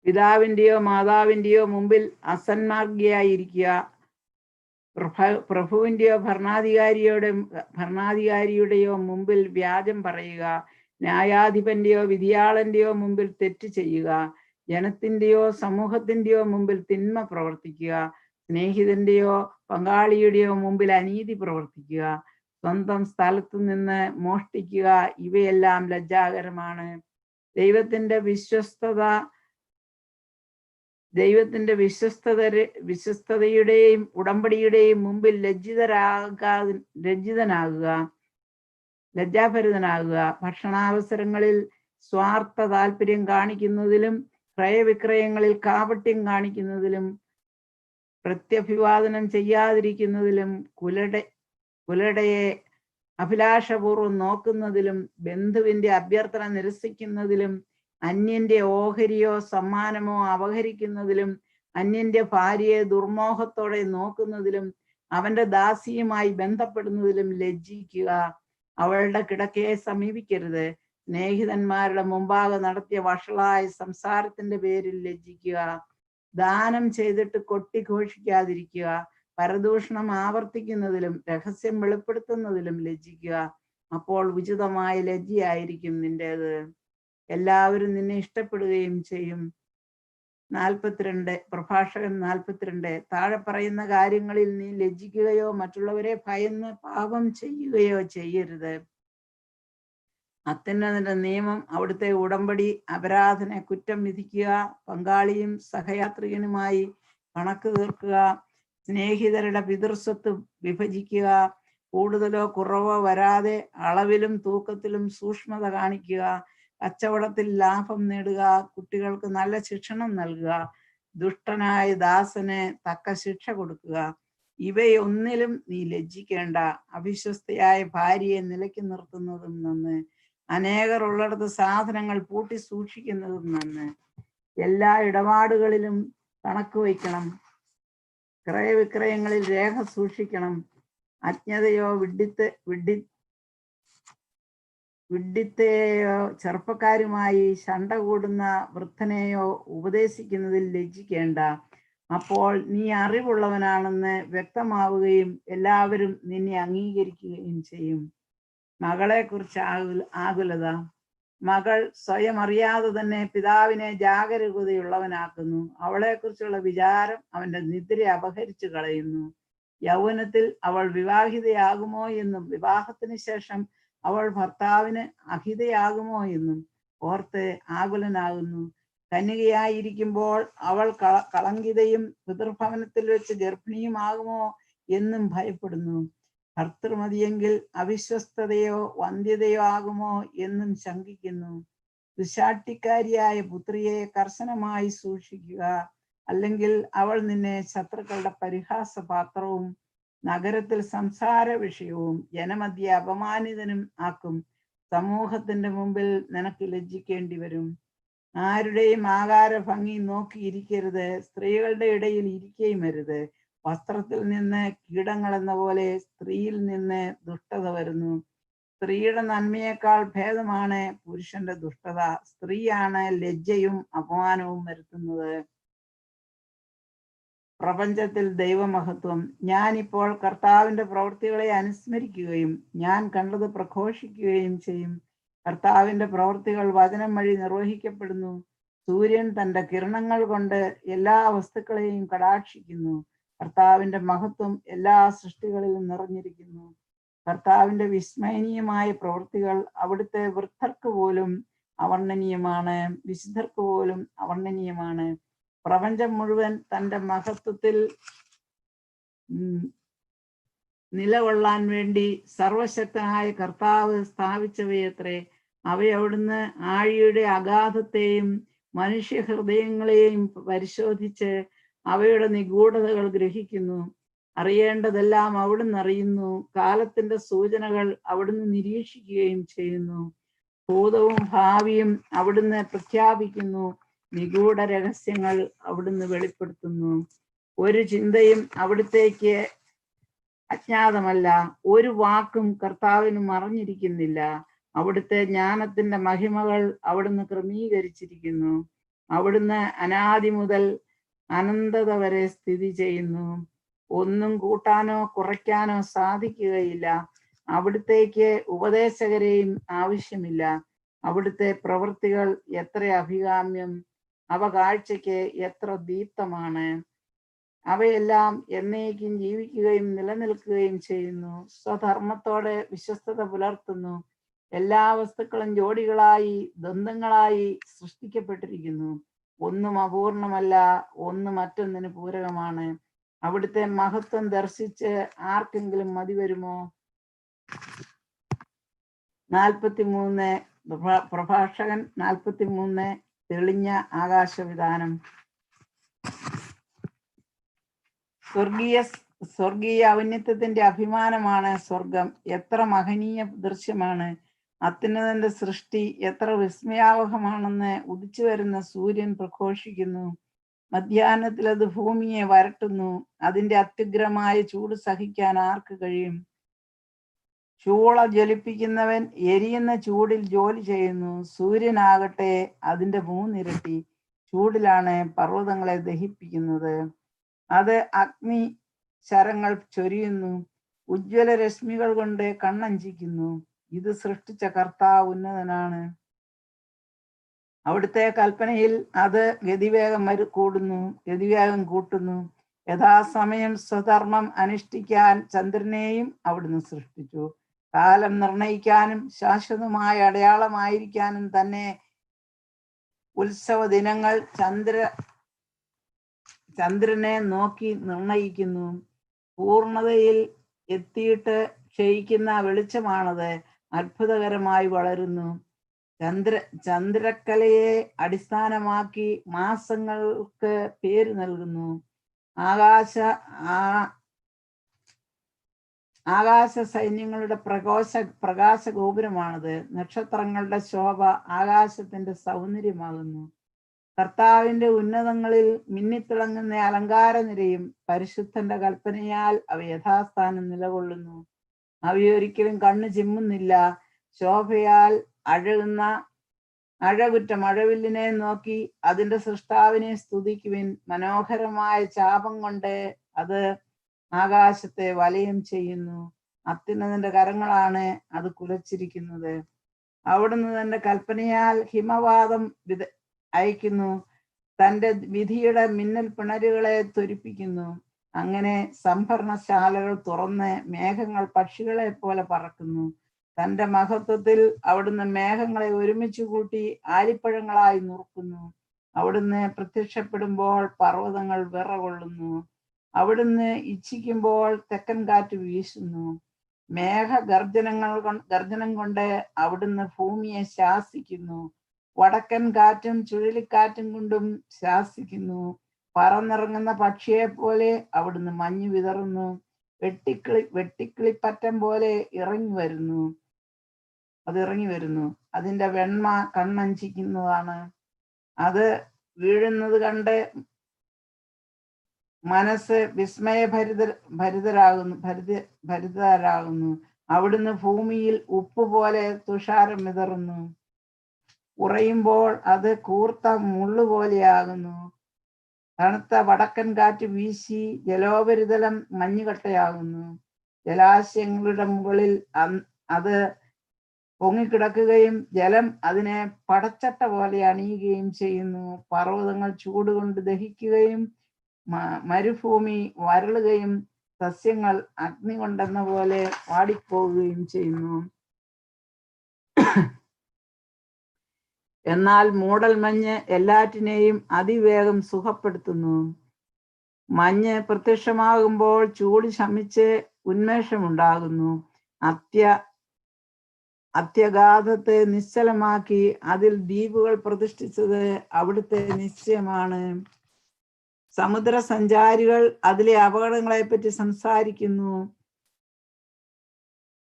പിതാവിന്റെയോ മാതാവിന്റെയോ മുമ്പിൽ അസന്മാർഗിയായിരിക്കുക. പ്രഭുവിന്റെയോ ഭരണാധികാരിയുടെയോ മുമ്പിൽ വ്യാജം പറയുക. ന്യായാധിപന്റെയോ വിധിയാളന്റെയോ മുമ്പിൽ തെറ്റ് ചെയ്യുക. ജനത്തിന്റെയോ സമൂഹത്തിന്റെയോ മുമ്പിൽ തിന്മ പ്രവർത്തിക്കുക. സ്നേഹിതന്റെയോ പങ്കാളിയുടെയോ മുമ്പിൽ അനീതി പ്രവർത്തിക്കുക. സ്വന്തം സ്ഥലത്തു നിന്ന് മോഷ്ടിക്കുക. ഇവയെല്ലാം ലജ്ജാകരമാണ്. ദൈവത്തിന്റെ വിശ്വസ്തതയുടെയും ഉടമ്പടിയുടെയും മുമ്പിൽ ലജ്ജിതനാകുക. ലജ്ജാഭരിതനാകുക. ഭക്ഷണാവസരങ്ങളിൽ സ്വാർത്ഥ താല്പര്യം കാണിക്കുന്നതിലും ക്രയവിക്രയങ്ങളിൽ കാപട്യം കാണിക്കുന്നതിലും പ്രത്യഭിവാദനം ചെയ്യാതിരിക്കുന്നതിലും കുലടയെ അഭിലാഷപൂർവ്വം നോക്കുന്നതിലും ബന്ധുവിന്റെ അഭ്യർത്ഥന നിരസിക്കുന്നതിലും അന്യന്റെ ഓഹരിയോ സമ്മാനമോ അപഹരിക്കുന്നതിലും അന്യന്റെ ഭാര്യയെ ദുർമോഹത്തോടെ നോക്കുന്നതിലും അവന്റെ ദാസിയുമായി ബന്ധപ്പെടുന്നതിലും ലജ്ജിക്കുക. അവളുടെ കിടക്കയെ സമീപിക്കരുത്. സ്നേഹിതന്മാരുടെ മുമ്പാകെ നടത്തിയ വഷളായ സംസാരത്തിന്റെ പേരിൽ ലജ്ജിക്കുക. ദാനം ചെയ്തിട്ട് കൊട്ടിഘോഷിക്കാതിരിക്കുക. പരദൂഷണം ആവർത്തിക്കുന്നതിലും രഹസ്യം വെളിപ്പെടുത്തുന്നതിലും ലജ്ജിക്കുക. അപ്പോൾ ഉചിതമായ ലജ്ജയായിരിക്കും നിന്റേത്. എല്ലാവരും നിന്നെ ഇഷ്ടപ്പെടുകയും ചെയ്യും. 42 പ്രഭാഷകൻ 42. താഴെ പറയുന്ന കാര്യങ്ങളിൽ നീ ലജ്ജിക്കുകയോ മറ്റുള്ളവരെ ഭയന്ന് പാപം ചെയ്യുകയോ ചെയ്യരുത്. അത്യുന്നതന്റെ നിയമം, അവിടുത്തെ ഉടമ്പടി, അപരാധനെ കുറ്റം വിധിക്കുക, പങ്കാളിയും സഹയാത്രികനുമായി കണക്ക് തീർക്കുക, സ്നേഹിതരുടെ പിതൃസ്വത്ത് വിഭജിക്കുക, കൂടുതലോ കുറവോ വരാതെ അളവിലും തൂക്കത്തിലും സൂക്ഷ്മത കാണിക്കുക, കച്ചവടത്തിൽ ലാഭം നേടുക, കുട്ടികൾക്ക് നല്ല ശിക്ഷണം നൽകുക, ദുഷ്ടനായ ദാസന് തക്ക ശിക്ഷ കൊടുക്കുക. ഇവയൊന്നിലും നീ ലജ്ജിക്കേണ്ട. അവിശ്വസ്തയായ ഭാര്യയെ നിലയ്ക്ക് നിർത്തുന്നതും നന്ന്, അനേകർ ഉള്ളിടത്ത് സാധനങ്ങൾ പൂട്ടി സൂക്ഷിക്കുന്നതും നന്ന്. എല്ലാ ഇടപാടുകളിലും കണക്ക് വയ്ക്കണം. ക്രയവിക്രയങ്ങളിൽ രേഖ സൂക്ഷിക്കണം. അജ്ഞതയോ വിഡ്ഢിത്തെയോ ചെറുപ്പക്കാരുമായി ശണ്ട കൂടുന്ന വൃദ്ധനെയോ ഉപദേശിക്കുന്നതിൽ ലജ്ജിക്കേണ്ട. അപ്പോൾ നീ അറിവുള്ളവനാണെന്ന് വ്യക്തമാവുകയും എല്ലാവരും നിന്നെ അംഗീകരിക്കുകയും ചെയ്യും. മകളെ കുറിച്ച് ആകുലത. മകൾ സ്വയം അറിയാതെ തന്നെ പിതാവിനെ ജാഗരൂകതയുള്ളവനാക്കുന്നു. അവളെ കുറിച്ചുള്ള വിചാരം അവന്റെ നിദ്ര അപഹരിച്ചു കളയുന്നു. യൗവനത്തിൽ അവൾ വിവാഹിതയാകുമോ എന്നും വിവാഹത്തിന് ശേഷം അവൾ ഭർത്താവിന് അഹിതയാകുമോ എന്നും ഓർത്ത് ആകുലനാകുന്നു. കന്യകയായിരിക്കുമ്പോൾ അവൾ കളങ്കിതയും പിതൃഭവനത്തിൽ വെച്ച് ഗർഭിണിയുമാകുമോ എന്നും ഭയപ്പെടുന്നു. ഭർത്തൃമതിയെങ്കിൽ അവിശ്വസ്തതയോ വന്ധ്യതയോ ആകുമോ എന്നും ശങ്കിക്കുന്നു. ദുശാഠ്യക്കാരിയായ പുത്രിയെ കർശനമായി സൂക്ഷിക്കുക, അല്ലെങ്കിൽ അവൾ നിന്നെ ശത്രുക്കളുടെ പരിഹാസപാത്രവും നഗരത്തിൽ സംസാര വിഷയവും ജനമധ്യ അപമാനിതനും ആക്കും. സമൂഹത്തിന്റെ മുമ്പിൽ നിനക്ക് ലജ്ജിക്കേണ്ടി വരും. ആരുടെയും ആകാര ഭംഗി നോക്കിയിരിക്കരുത്. സ്ത്രീകളുടെ ഇടയിൽ ഇരിക്കുകയും അരുത്. വസ്ത്രത്തിൽ നിന്ന് കീടങ്ങൾ എന്ന പോലെ സ്ത്രീയിൽ നിന്ന് ദുഷ്ടത വരുന്നു. സ്ത്രീയുടെ നന്മയേക്കാൾ ഭേദമാണ് പുരുഷന്റെ ദുഷ്ടത. സ്ത്രീയാണ് ലജ്ജയും അപമാനവും വരുത്തുന്നത്. പ്രപഞ്ചത്തിൽ ദൈവമഹത്വം. ഞാനിപ്പോൾ കർത്താവിന്റെ പ്രവൃത്തികളെ അനുസ്മരിക്കുകയും ഞാൻ കണ്ടത് പ്രഘോഷിക്കുകയും ചെയ്യും. കർത്താവിന്റെ പ്രവൃത്തികൾ വചനം വഴി നിർവഹിക്കപ്പെടുന്നു. സൂര്യൻ തന്റെ കിരണങ്ങൾ കൊണ്ട് എല്ലാ വസ്തുക്കളെയും കടാക്ഷിക്കുന്നു. കർത്താവിന്റെ മഹത്വം എല്ലാ സൃഷ്ടികളിലും നിറഞ്ഞിരിക്കുന്നു. കർത്താവിന്റെ വിസ്മയനീയമായ പ്രവൃത്തികൾ അവിടുത്തെ വൃദ്ധർക്ക് പോലും അവർണ്ണനീയമാണ്, വിശുദ്ധർക്ക് പോലും അവർണ്ണനീയമാണ്. പ്രപഞ്ചം മുഴുവൻ തന്റെ മഹത്വത്തിൽ നിലകൊള്ളാൻ വേണ്ടി സർവശക്തനായ കർത്താവ് സ്ഥാപിച്ചവയത്രേ. അവയവിടുന്ന് ആഴിയുടെ അഗാധത്തെയും മനുഷ്യ ഹൃദയങ്ങളെയും പരിശോധിച്ച് അവയുടെ നിഗൂഢതകൾ ഗ്രഹിക്കുന്നു. അറിയേണ്ടതെല്ലാം അവിടുന്ന് അറിയുന്നു. കാലത്തിന്റെ സൂചനകൾ അവിടുന്ന് നിരീക്ഷിക്കുകയും ചെയ്യുന്നു. ഭൂതവും ഭാവിയും അവിടുന്ന് പ്രഖ്യാപിക്കുന്നു. നിഗൂഢ രഹസ്യങ്ങൾ അവിടുന്ന് വെളിപ്പെടുത്തുന്നു. ഒരു ചിന്തയും അവിടുത്തേക്ക് അജ്ഞാതമല്ല, ഒരു വാക്കും കർത്താവിന് മറഞ്ഞിരിക്കുന്നില്ല. അവിടുത്തെ ജ്ഞാനത്തിന്റെ മഹിമകൾ അവിടുന്ന് ക്രമീകരിച്ചിരിക്കുന്നു. അവിടുന്ന് അനാദി മുതൽ അനന്തത വരെ സ്ഥിതി ചെയ്യുന്നു. ഒന്നും കൂട്ടാനോ കുറയ്ക്കാനോ സാധിക്കുകയില്ല. അവിടുത്തേക്ക് ഉപദേശകരെയും ആവശ്യമില്ല. അവിടുത്തെ പ്രവൃത്തികൾ എത്ര അഭികാമ്യം, അവ കാഴ്ചയ്ക്ക് എത്ര ദീപ്തമാണ്. അവയെല്ലാം എന്നേക്കും ജീവിക്കുകയും നിലനിൽക്കുകയും ചെയ്യുന്നു. സ്വധർമ്മത്തോടെ വിശ്വസ്തത പുലർത്തുന്നു. എല്ലാ വസ്തുക്കളും ജോഡികളായി ദ്വന്ദ്ങ്ങളായി സൃഷ്ടിക്കപ്പെട്ടിരിക്കുന്നു. ഒന്നും അപൂർണമല്ല, ഒന്ന് മറ്റൊന്നിന് പൂരകമാണ്. അവിടുത്തെ മഹത്വം ദർശിച്ച് ആർക്കെങ്കിലും മതി വരുമോ? 43 പ്രഭാഷകൻ 43 തെളിഞ്ഞ ആകാശവിധാനം. സ്വർഗീയ ഔന്നത്യത്തിന്റെ അഭിമാനമാണ് സ്വർഗം. എത്ര മഹനീയ ദൃശ്യമാണ്! അത്യുന്നതന്റെ സൃഷ്ടി എത്ര വിസ്മയാവഹമാണെന്ന് ഉദിച്ചു വരുന്ന സൂര്യൻ പ്രഘോഷിക്കുന്നു. മധ്യാഹ്നത്തിൽ അത് ഭൂമിയെ വരട്ടുന്നു. അതിന്റെ അത്യുഗ്രമായ ചൂട് സഹിക്കാൻ ആർക്ക് കഴിയും? ചൂള ജ്വലിപ്പിക്കുന്നവൻ എരിയുന്ന ചൂടിൽ ജോലി ചെയ്യുന്നു. സൂര്യനാകട്ടെ അതിന്റെ 3 ഇരട്ടി ചൂടിലാണ് പർവ്വതങ്ങളെ ദഹിപ്പിക്കുന്നത്. അത് അഗ്നി ശരങ്ങൾ ചൊരിയുന്നു. ഉജ്ജ്വല രശ്മികൾ കൊണ്ട് കണ്ണഞ്ചിക്കുന്നു. ഇത് സൃഷ്ടിച്ച കർത്താവ് ഉന്നതനാണ്. അവിടുത്തെ കൽപ്പനയിൽ അത് ഗതിവേഗം കൂട്ടുന്നു. യഥാസമയം സ്വധർമ്മം അനുഷ്ഠിക്കാൻ ചന്ദ്രനെയും അവിടുന്ന് സൃഷ്ടിച്ചു. കാലം നിർണയിക്കാനും ശാശ്വതമായ അടയാളമായിരിക്കാനും തന്നെ ഉത്സവ ദിനങ്ങൾ ചന്ദ്രനെ നോക്കി നിർണയിക്കുന്നു. പൂർണ്ണതയിൽ എത്തിയിട്ട് ക്ഷയിക്കുന്ന വെളിച്ചമാണത്. അത്ഭുതകരമായി വളരുന്നു. ചന്ദ്രക്കലയെ അടിസ്ഥാനമാക്കി മാസങ്ങൾക്ക് പേര് നൽകുന്നു. ആകാശ സൈന്യങ്ങളുടെ പ്രകാശ ഗോപുരമാണത്. നക്ഷത്രങ്ങളുടെ ശോഭ ആകാശത്തിന്റെ സൗന്ദര്യമാകുന്നു. കർത്താവിന്റെ ഉന്നതങ്ങളിൽ മിന്നിത്തിളങ്ങുന്ന അലങ്കാര നിരയും പരിശുദ്ധന്റെ കൽപ്പനയാൽ അവ യഥാസ്ഥാനം നിലകൊള്ളുന്നു. അവയൊരിക്കലും കണ്ണു ചിമ്മുന്നില്ല. ശോഭയാൽ അഴകുറ്റ മഴവില്ലിനെ നോക്കി അതിന്റെ സൃഷ്ടാവിനെ സ്തുതിക്കുവിൻ. മനോഹരമായ ചാപം കൊണ്ട് അത് ആകാശത്തെ വലയം ചെയ്യുന്നു. അത്യുന്നതന്റെ കരങ്ങളാണ് അത് കുലച്ചിരിക്കുന്നത്. അവിടുന്ന് തന്റെ കൽപ്പനയാൽ ഹിമവാതം അയക്കുന്നു. തന്റെ വിധിയുടെ മിന്നൽ പിണരുകളെ ത്വരിപ്പിക്കുന്നു. അങ്ങനെ സംഭരണശാലകൾ തുറന്ന് മേഘങ്ങൾ പക്ഷികളെ പോലെ പറക്കുന്നു. തന്റെ മഹത്വത്തിൽ അവിടുന്ന് മേഘങ്ങളെ ഒരുമിച്ച് കൂട്ടി ആലിപ്പഴങ്ങളായി നുറുക്കുന്നു. അവിടുന്ന് പ്രത്യക്ഷപ്പെടുമ്പോൾ പർവ്വതങ്ങൾ വിറകൊള്ളുന്നു. അവിടുന്ന് ഇച്ഛിക്കുമ്പോൾ തെക്കൻ കാറ്റ് വീശുന്നു. ഗർജനം കൊണ്ട് അവിടുന്ന് ഭൂമിയെ ശാസിക്കുന്നു. വടക്കൻ കാറ്റും ചുഴലിക്കാറ്റും കൊണ്ടും ശാസിക്കുന്നു. പറന്നിറങ്ങുന്ന പക്ഷിയെ പോലെ അവിടുന്ന് മഞ്ഞ് വിതറുന്നു. വെട്ടിക്കിളിപ്പറ്റം പോലെ ഇറങ്ങി വരുന്നു. അതിന്റെ വെണ്മ കണ്ണഞ്ചിക്കുന്നതാണ്. അത് വീഴുന്നത് കണ്ട് മനസ്സ് ഭരിതരാകുന്നു. അവിടുന്ന് ഭൂമിയിൽ ഉപ്പ് പോലെ തുഷാരം വിതറുന്നു. ഉറയുമ്പോൾ അത് കൂർത്ത മുള്ളുപോലെയാകുന്നു. തണുത്ത വടക്കൻ കാറ്റ് വീശി ജലോപരിതലം മഞ്ഞുകട്ടയാകുന്നു. ജലാശയങ്ങളുടെ മുകളിൽ അത് പൊങ്ങിക്കിടക്കുകയും ജലം അതിനെ പടച്ചട്ട പോലെ അണിയുകയും ചെയ്യുന്നു. പർവ്വതങ്ങൾ ചൂടുകൊണ്ട് ദഹിക്കുകയും മരുഭൂമി വരളുകയും സസ്യങ്ങൾ അഗ്നി കൊണ്ടെന്ന പോലെ വാടിപ്പോവുകയും ചെയ്യുന്നു. എന്നാൽ മൂടൽമഞ്ഞ് എല്ലാറ്റിനെയും അതിവേഗം സുഖപ്പെടുത്തുന്നു. മഞ്ഞ് പ്രത്യക്ഷമാകുമ്പോൾ ചൂട് ശമിച്ച് ഉന്മേഷമുണ്ടാകുന്നു. അത്യഗാധത്തെ നിശ്ചലമാക്കി അതിൽ ദ്വീപുകൾ പ്രതിഷ്ഠിച്ചത് അവിടുത്തെ നിശ്ചയമാണ്. സമുദ്ര സഞ്ചാരികൾ അതിലെ അപകടങ്ങളെപ്പറ്റി സംസാരിക്കുന്നു.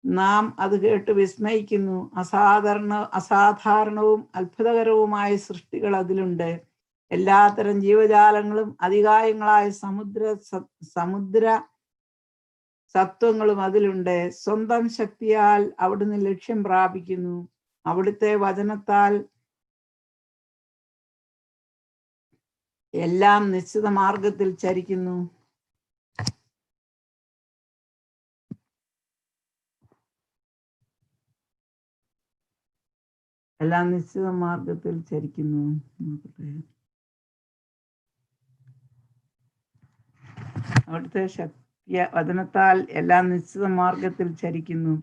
നാം അത് കേട്ട് വിസ്മയിക്കുന്നു. അസാധാരണവും അത്ഭുതകരവുമായ സൃഷ്ടികൾ അതിലുണ്ട്. എല്ലാത്തരം ജീവജാലങ്ങളും അതികായങ്ങളായ സമുദ്ര സത്വങ്ങളും അതിലുണ്ട്. സ്വന്തം ശക്തിയാൽ അവിടുന്ന് ലക്ഷ്യം പ്രാപിക്കുന്നു. അവിടുത്തെ വചനത്താൽ എല്ലാം നിശ്ചിത മാർഗത്തിൽ ചരിക്കുന്നു. അവിടുത്തെ വചനത്താൽ എല്ലാം നിശ്ചിത മാർഗത്തിൽ ചരിക്കുന്നു.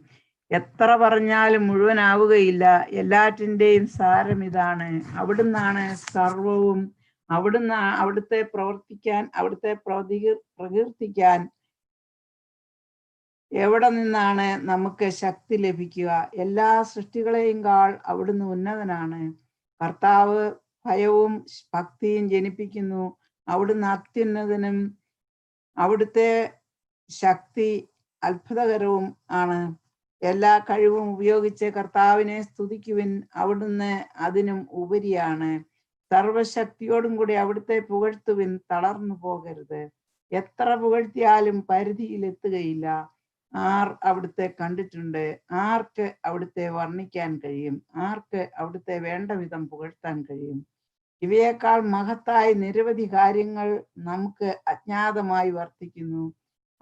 എത്ര പറഞ്ഞാലും മുഴുവനാവുകയില്ല. എല്ലാറ്റിൻ്റെയും സാരം ഇതാണ്: അവിടുന്നാണ് സർവവും. അവിടുത്തെ പ്രകീർത്തിക്കാൻ എവിടെ നിന്നാണ് നമുക്ക് ശക്തി ലഭിക്കുക? എല്ലാ സൃഷ്ടികളെയും കാൾ അവിടുന്ന് ഉന്നതനാണ്. കർത്താവ് ഭയവും ഭക്തിയും ജനിപ്പിക്കുന്നു. അവിടുന്ന് അത്യുന്നതനും അവിടുത്തെ ശക്തി അത്ഭുതകരവും ആണ്. എല്ലാ കഴിവും ഉപയോഗിച്ച് കർത്താവിനെ സ്തുതിക്കുവിൻ. അവിടുന്ന് അതിനും ഉപരിയാണ്. സർവശക്തിയോടും കൂടി അവിടുത്തെ പുകഴ്ത്തുവിൻ. തളർന്നു പോകരുത്. എത്ര പുകഴ്ത്തിയാലും പരിധിയിൽ എത്തുകയില്ല. ആർ അവിടുത്തെ കണ്ടിട്ടുണ്ട്? ആർക്ക് അവിടുത്തെ വർണ്ണിക്കാൻ കഴിയും? ആർക്ക് അവിടുത്തെ വേണ്ട വിധം പുകഴ്ത്താൻ കഴിയും? ഇവയേക്കാൾ മഹത്തായ നിരവധി കാര്യങ്ങൾ നമുക്ക് അജ്ഞാതമായി വർത്തിക്കുന്നു.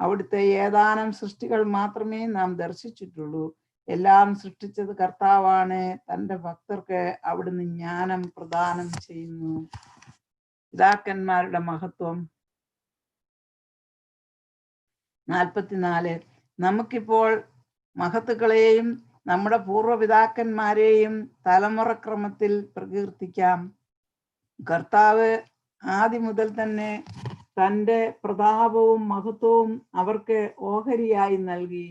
അവിടുത്തെ ഏതാനും സൃഷ്ടികൾ മാത്രമേ നാം ദർശിച്ചിട്ടുള്ളൂ. എല്ലാം സൃഷ്ടിച്ചത് കർത്താവാണ്. തൻ്റെ ഭക്തർക്ക് അവിടുന്ന് ജ്ഞാനം പ്രദാനം ചെയ്യുന്നു. പിതാക്കന്മാരുടെ മഹത്വം. 44. നമുക്കിപ്പോൾ മഹത്തുക്കളെയും നമ്മുടെ പൂർവ്വപിതാക്കന്മാരെയും തലമുറക്രമത്തിൽ പ്രകീർത്തിക്കാം. കർത്താവ് ആദ്യം മുതൽ തന്നെ തൻ്റെ പ്രതാപവും മഹത്വവും അവർക്ക് ഓഹരിയായി നൽകി.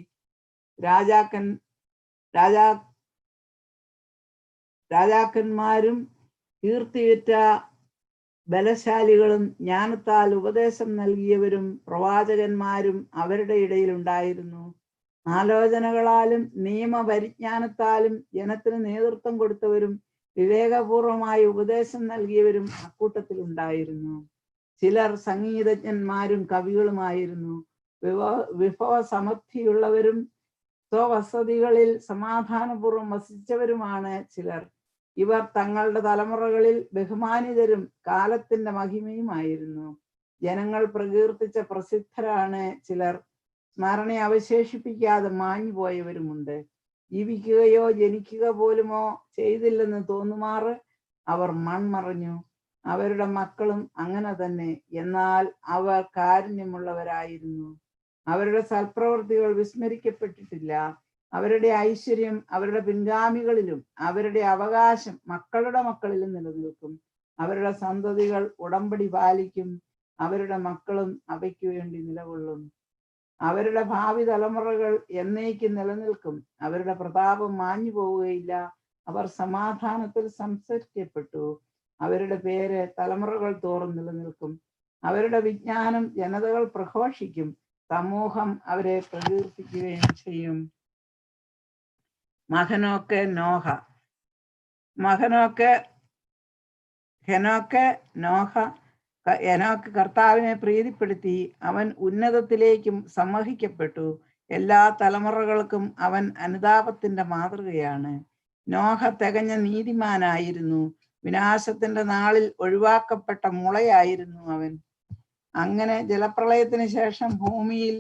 രാജാക്കന്മാരും കീർത്തിയുറ്റ ബലശാലികളും ജ്ഞാനത്താൽ ഉപദേശം നൽകിയവരും പ്രവാചകന്മാരും അവരുടെ ഇടയിൽ ഉണ്ടായിരുന്നു. ആലോചനകളാലും നിയമപരിജ്ഞാനത്താലും ജനത്തിന് നേതൃത്വം കൊടുത്തവരും വിവേകപൂർവമായ ഉപദേശം നൽകിയവരും അക്കൂട്ടത്തിൽ ഉണ്ടായിരുന്നു. ചിലർ സംഗീതജ്ഞന്മാരും കവികളുമായിരുന്നു. വിഭവ സമൃദ്ധിയുള്ളവരും സ്വവസതികളിൽ സമാധാനപൂർവ്വം വസിച്ചവരുമാണ് ചിലർ. ഇവർ തങ്ങളുടെ തലമുറകളിൽ ബഹുമാനിതരും കാലത്തിന്റെ മഹിമയുമായിരുന്നു. ജനങ്ങൾ പ്രകീർത്തിച്ച പ്രസിദ്ധരാണ് ചിലർ. സ്മരണ അവശേഷിപ്പിക്കാതെ മാഞ്ഞു പോയവരുമുണ്ട്. ജീവിക്കുകയോ ജനിക്കുക പോലുമോ ചെയ്തില്ലെന്ന് തോന്നുമാറ് അവർ മൺമറഞ്ഞു. അവരുടെ മക്കളും അങ്ങനെ തന്നെ. എന്നാൽ അവർ കാരുണ്യമുള്ളവരായിരുന്നു. അവരുടെ സൽപ്രവൃത്തികൾ വിസ്മരിക്കപ്പെട്ടിട്ടില്ല. അവരുടെ ഐശ്വര്യം അവരുടെ പിൻഗാമികളിലും അവരുടെ അവകാശം മക്കളുടെ മക്കളിലും നിലനിൽക്കും. അവരുടെ സന്തതികൾ ഉടമ്പടി പാലിക്കും. അവരുടെ മക്കളും അവയ്ക്ക് വേണ്ടി നിലകൊള്ളും. അവരുടെ ഭാവി തലമുറകൾ എന്നേക്കും നിലനിൽക്കും. അവരുടെ പ്രതാപം മാഞ്ഞു പോവുകയില്ല. അവർ സമാധാനത്തിൽ സംസ്കരിക്കപ്പെട്ടു. അവരുടെ പേര് തലമുറകൾ തോറും നിലനിൽക്കും. അവരുടെ വിജ്ഞാനം ജനതകൾ പ്രഘോഷിക്കും. സമൂഹം അവരെ പ്രകീർത്തിക്കുകയും ചെയ്യും. ഹെനോക്ക് കർത്താവിനെ പ്രീതിപ്പെടുത്തി. അവൻ ഉന്നതത്തിലേക്കും സമ്മോഹിക്കപ്പെട്ടു. എല്ലാ തലമുറകൾക്കും അവൻ അനുതാപത്തിന്റെ മാതൃകയാണ്. നോഹ തികഞ്ഞ നീതിമാനായിരുന്നു. വിനാശത്തിന്റെ നാളിൽ ഒഴിവാക്കപ്പെട്ട മുളയായിരുന്നു അവൻ. അങ്ങനെ ജലപ്രളയത്തിന് ശേഷം ഭൂമിയിൽ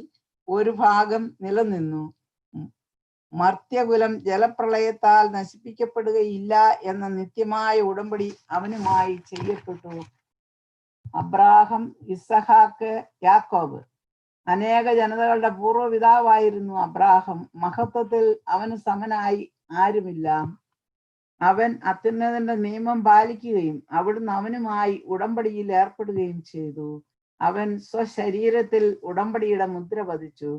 ഒരു ഭാഗം നിലനിന്നു. മർത്യകുലം ജലപ്രളയത്താൽ നശിപ്പിക്കപ്പെടുകയില്ല എന്ന നിത്യമായ ഉടമ്പടി അവനുമായി ചെയ്യപ്പെട്ടു. അബ്രാഹം, ഇസഹാക്ക്, യാക്കോബ് അനേക ജനതകളുടെ പൂർവ്വപിതാവായിരുന്നു അബ്രാഹം. മഹത്വത്തിൽ അവന് സമനായി ആരുമില്ല. അവൻ അത്യുന്നതന്റെ നിയമം പാലിക്കുകയും അവിടുന്ന് അവനുമായി ഉടമ്പടിയിൽ ഏർപ്പെടുകയും ചെയ്തു. അവൻ സ്വശരീരത്തിൽ ഉടമ്പടിയുടെ മുദ്ര പതിച്ചു.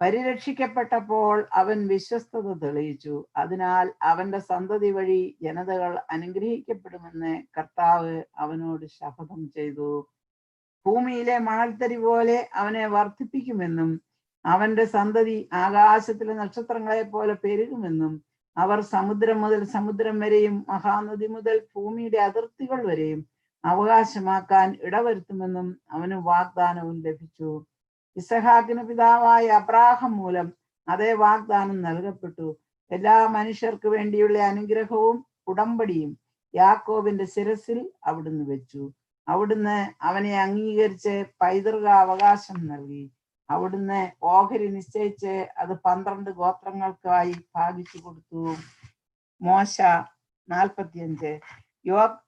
പരിരക്ഷിക്കപ്പെട്ടപ്പോൾ അവൻ വിശ്വസ്തത തെളിയിച്ചു. അതിനാൽ അവന്റെ സന്തതി വഴി ജനതകൾ അനുഗ്രഹിക്കപ്പെടുമെന്ന് കർത്താവ് അവനോട് ശപഥം ചെയ്തു. ഭൂമിയിലെ മണൽത്തരി പോലെ അവനെ വർദ്ധിപ്പിക്കുമെന്നും അവന്റെ സന്തതി ആകാശത്തിലെ നക്ഷത്രങ്ങളെ പോലെ പെരുകുമെന്നും അവർ സമുദ്രം മുതൽ സമുദ്രം വരെയും മഹാനദി മുതൽ ഭൂമിയുടെ അതിർത്തികൾ വരെയും അവകാശമാക്കാൻ ഇടവരുത്തുമെന്നും അവന് വാഗ്ദാനവും ലഭിച്ചു. ഇസഹാക്കിന് പിതാവായ അബ്രാഹം മൂലം അതേ വാഗ്ദാനം നൽകപ്പെട്ടു. എല്ലാ മനുഷ്യർക്ക് വേണ്ടിയുള്ള അനുഗ്രഹവും ഉടമ്പടിയും യാക്കോബിന്റെ ശിരസിൽ അവിടുന്ന് വെച്ചു. അവിടുന്ന് അവനെ അംഗീകരിച്ച് പൈതൃക അവകാശം നൽകി. അവിടുന്ന് ഓഹരി നിശ്ചയിച്ച് അത് 12 ഗോത്രങ്ങൾക്കായി ഭാഗിച്ചു കൊടുത്തു. മോശ 45.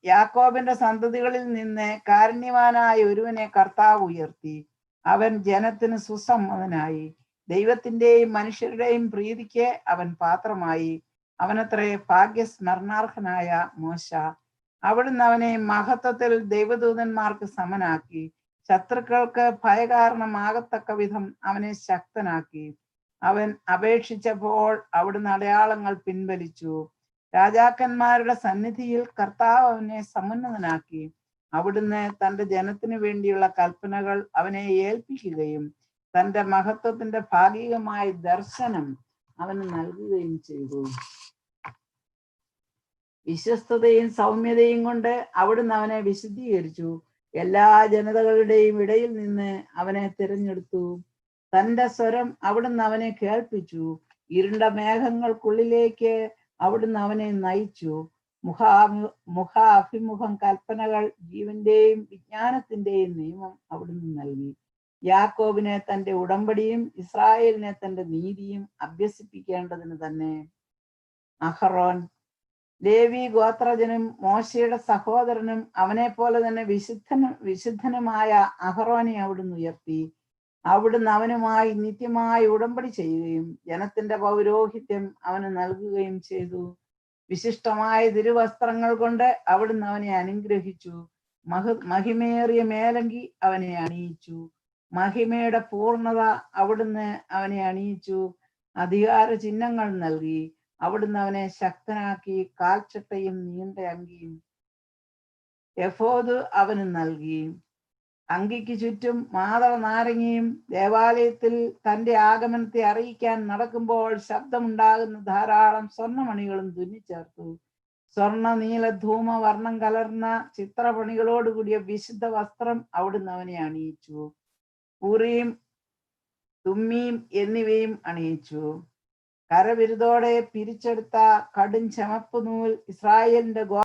യാക്കോബിന്റെ സന്തതികളിൽ നിന്ന് കാരുണ്യവാനായ ഒരുവനെ കർത്താവ് ഉയർത്തി. അവൻ ജനത്തിന് സുസമ്മതനായി. ദൈവത്തിന്റെയും മനുഷ്യരുടെയും പ്രീതിക്ക് അവൻ പാത്രമായി. അവനത്രേ ഭാഗ്യസ്മരണാർഹനായ മോശ. അവിടുന്ന് അവനെ മഹത്വത്തിൽ ദൈവദൂതന്മാർക്ക് സമനാക്കി. ശത്രുക്കൾക്ക് ഭയകാരണമാകത്തക്ക വിധം അവനെ ശക്തനാക്കി. അവൻ അപേക്ഷിച്ചപ്പോൾ അവിടുന്ന് അടയാളങ്ങൾ പിൻവലിച്ചു. രാജാക്കന്മാരുടെ സന്നിധിയിൽ കർത്താവ് അവനെ സമുന്നതനാക്കി. അവിടുന്ന് തന്റെ ജനത്തിനു വേണ്ടിയുള്ള കൽപ്പനകൾ അവനെ ഏൽപ്പിക്കുകയും തന്റെ മഹത്വത്തിന്റെ ഭാഗികമായ ദർശനം അവന് നൽകുകയും ചെയ്തു. വിശ്വസ്തതയും സൗമ്യതയും കൊണ്ട് അവിടുന്ന് അവനെ വിശുദ്ധീകരിച്ചു. എല്ലാ ജനതകളുടെയും ഇടയിൽ നിന്ന് അവനെ തിരഞ്ഞെടുത്തു. തന്റെ സ്വരം അവിടുന്ന് അവനെ കേൾപ്പിച്ചു. ഇരുണ്ട മേഘങ്ങൾക്കുള്ളിലേക്ക് അവിടുന്ന് അവനെ നയിച്ചു. മുഖാഭിമുഖം കൽപ്പനകൾ, ജീവന്റെയും വിജ്ഞാനത്തിന്റെയും നിയമം അവിടുന്ന് നൽകി. യാക്കോബിനെ തന്റെ ഉടമ്പടിയും ഇസ്രായേലിനെ തന്റെ നീതിയും അഭ്യസിപ്പിക്കേണ്ടതിന് തന്നെ. അഹറോൻ, ലേവി ഗോത്രജനും മോശയുടെ സഹോദരനും അവനെ പോലെ തന്നെ വിശുദ്ധനുമായ അഹറോനെ അവിടുന്ന് ഉയർത്തി. അവിടുന്ന് അവനുമായി നിത്യമായി ഉടമ്പടി ചെയ്യുകയും ജനത്തിന്റെ പൗരോഹിത്യം അവന് നൽകുകയും ചെയ്തു. വിശിഷ്ടമായ തിരുവസ്ത്രങ്ങൾ കൊണ്ട് അവിടുന്ന് അവനെ അനുഗ്രഹിച്ചു. മഹിമേറിയ മേലങ്കി അവനെ അണിയിച്ചു. മഹിമയുടെ പൂർണ്ണത അവിടുന്ന് അവനെ അണിയിച്ചു. അധികാര ചിഹ്നങ്ങൾ നൽകി. അവിടുന്ന് അവനെ ശക്തനാക്കി. കാൽച്ചട്ടയും നീണ്ട അങ്കിയും എഫോദ് അവന് നൽകി. അങ്കിക്ക് ചുറ്റും മാതള നാരങ്ങയും ദേവാലയത്തിൽ തന്റെ ആഗമനത്തെ അറിയിക്കാൻ നടക്കുമ്പോൾ ശബ്ദമുണ്ടാകുന്ന ധാരാളം സ്വർണ്ണമണികളും തുന്നിച്ചേർത്തു. സ്വർണ്ണ നീല ധൂമ വർണ്ണം കലർന്ന ചിത്രപണികളോടുകൂടിയ വിശുദ്ധ വസ്ത്രം അവിടുന്ന് അവനെ അണിയിച്ചു. ഉറീം തുമ്മീം എന്നിവയും അണിയിച്ചു. കരവിരുതോടെ പിരിച്ചെടുത്ത കടും ചമപ്പ് നൂൽ ഇസ്രായേലിന്റെ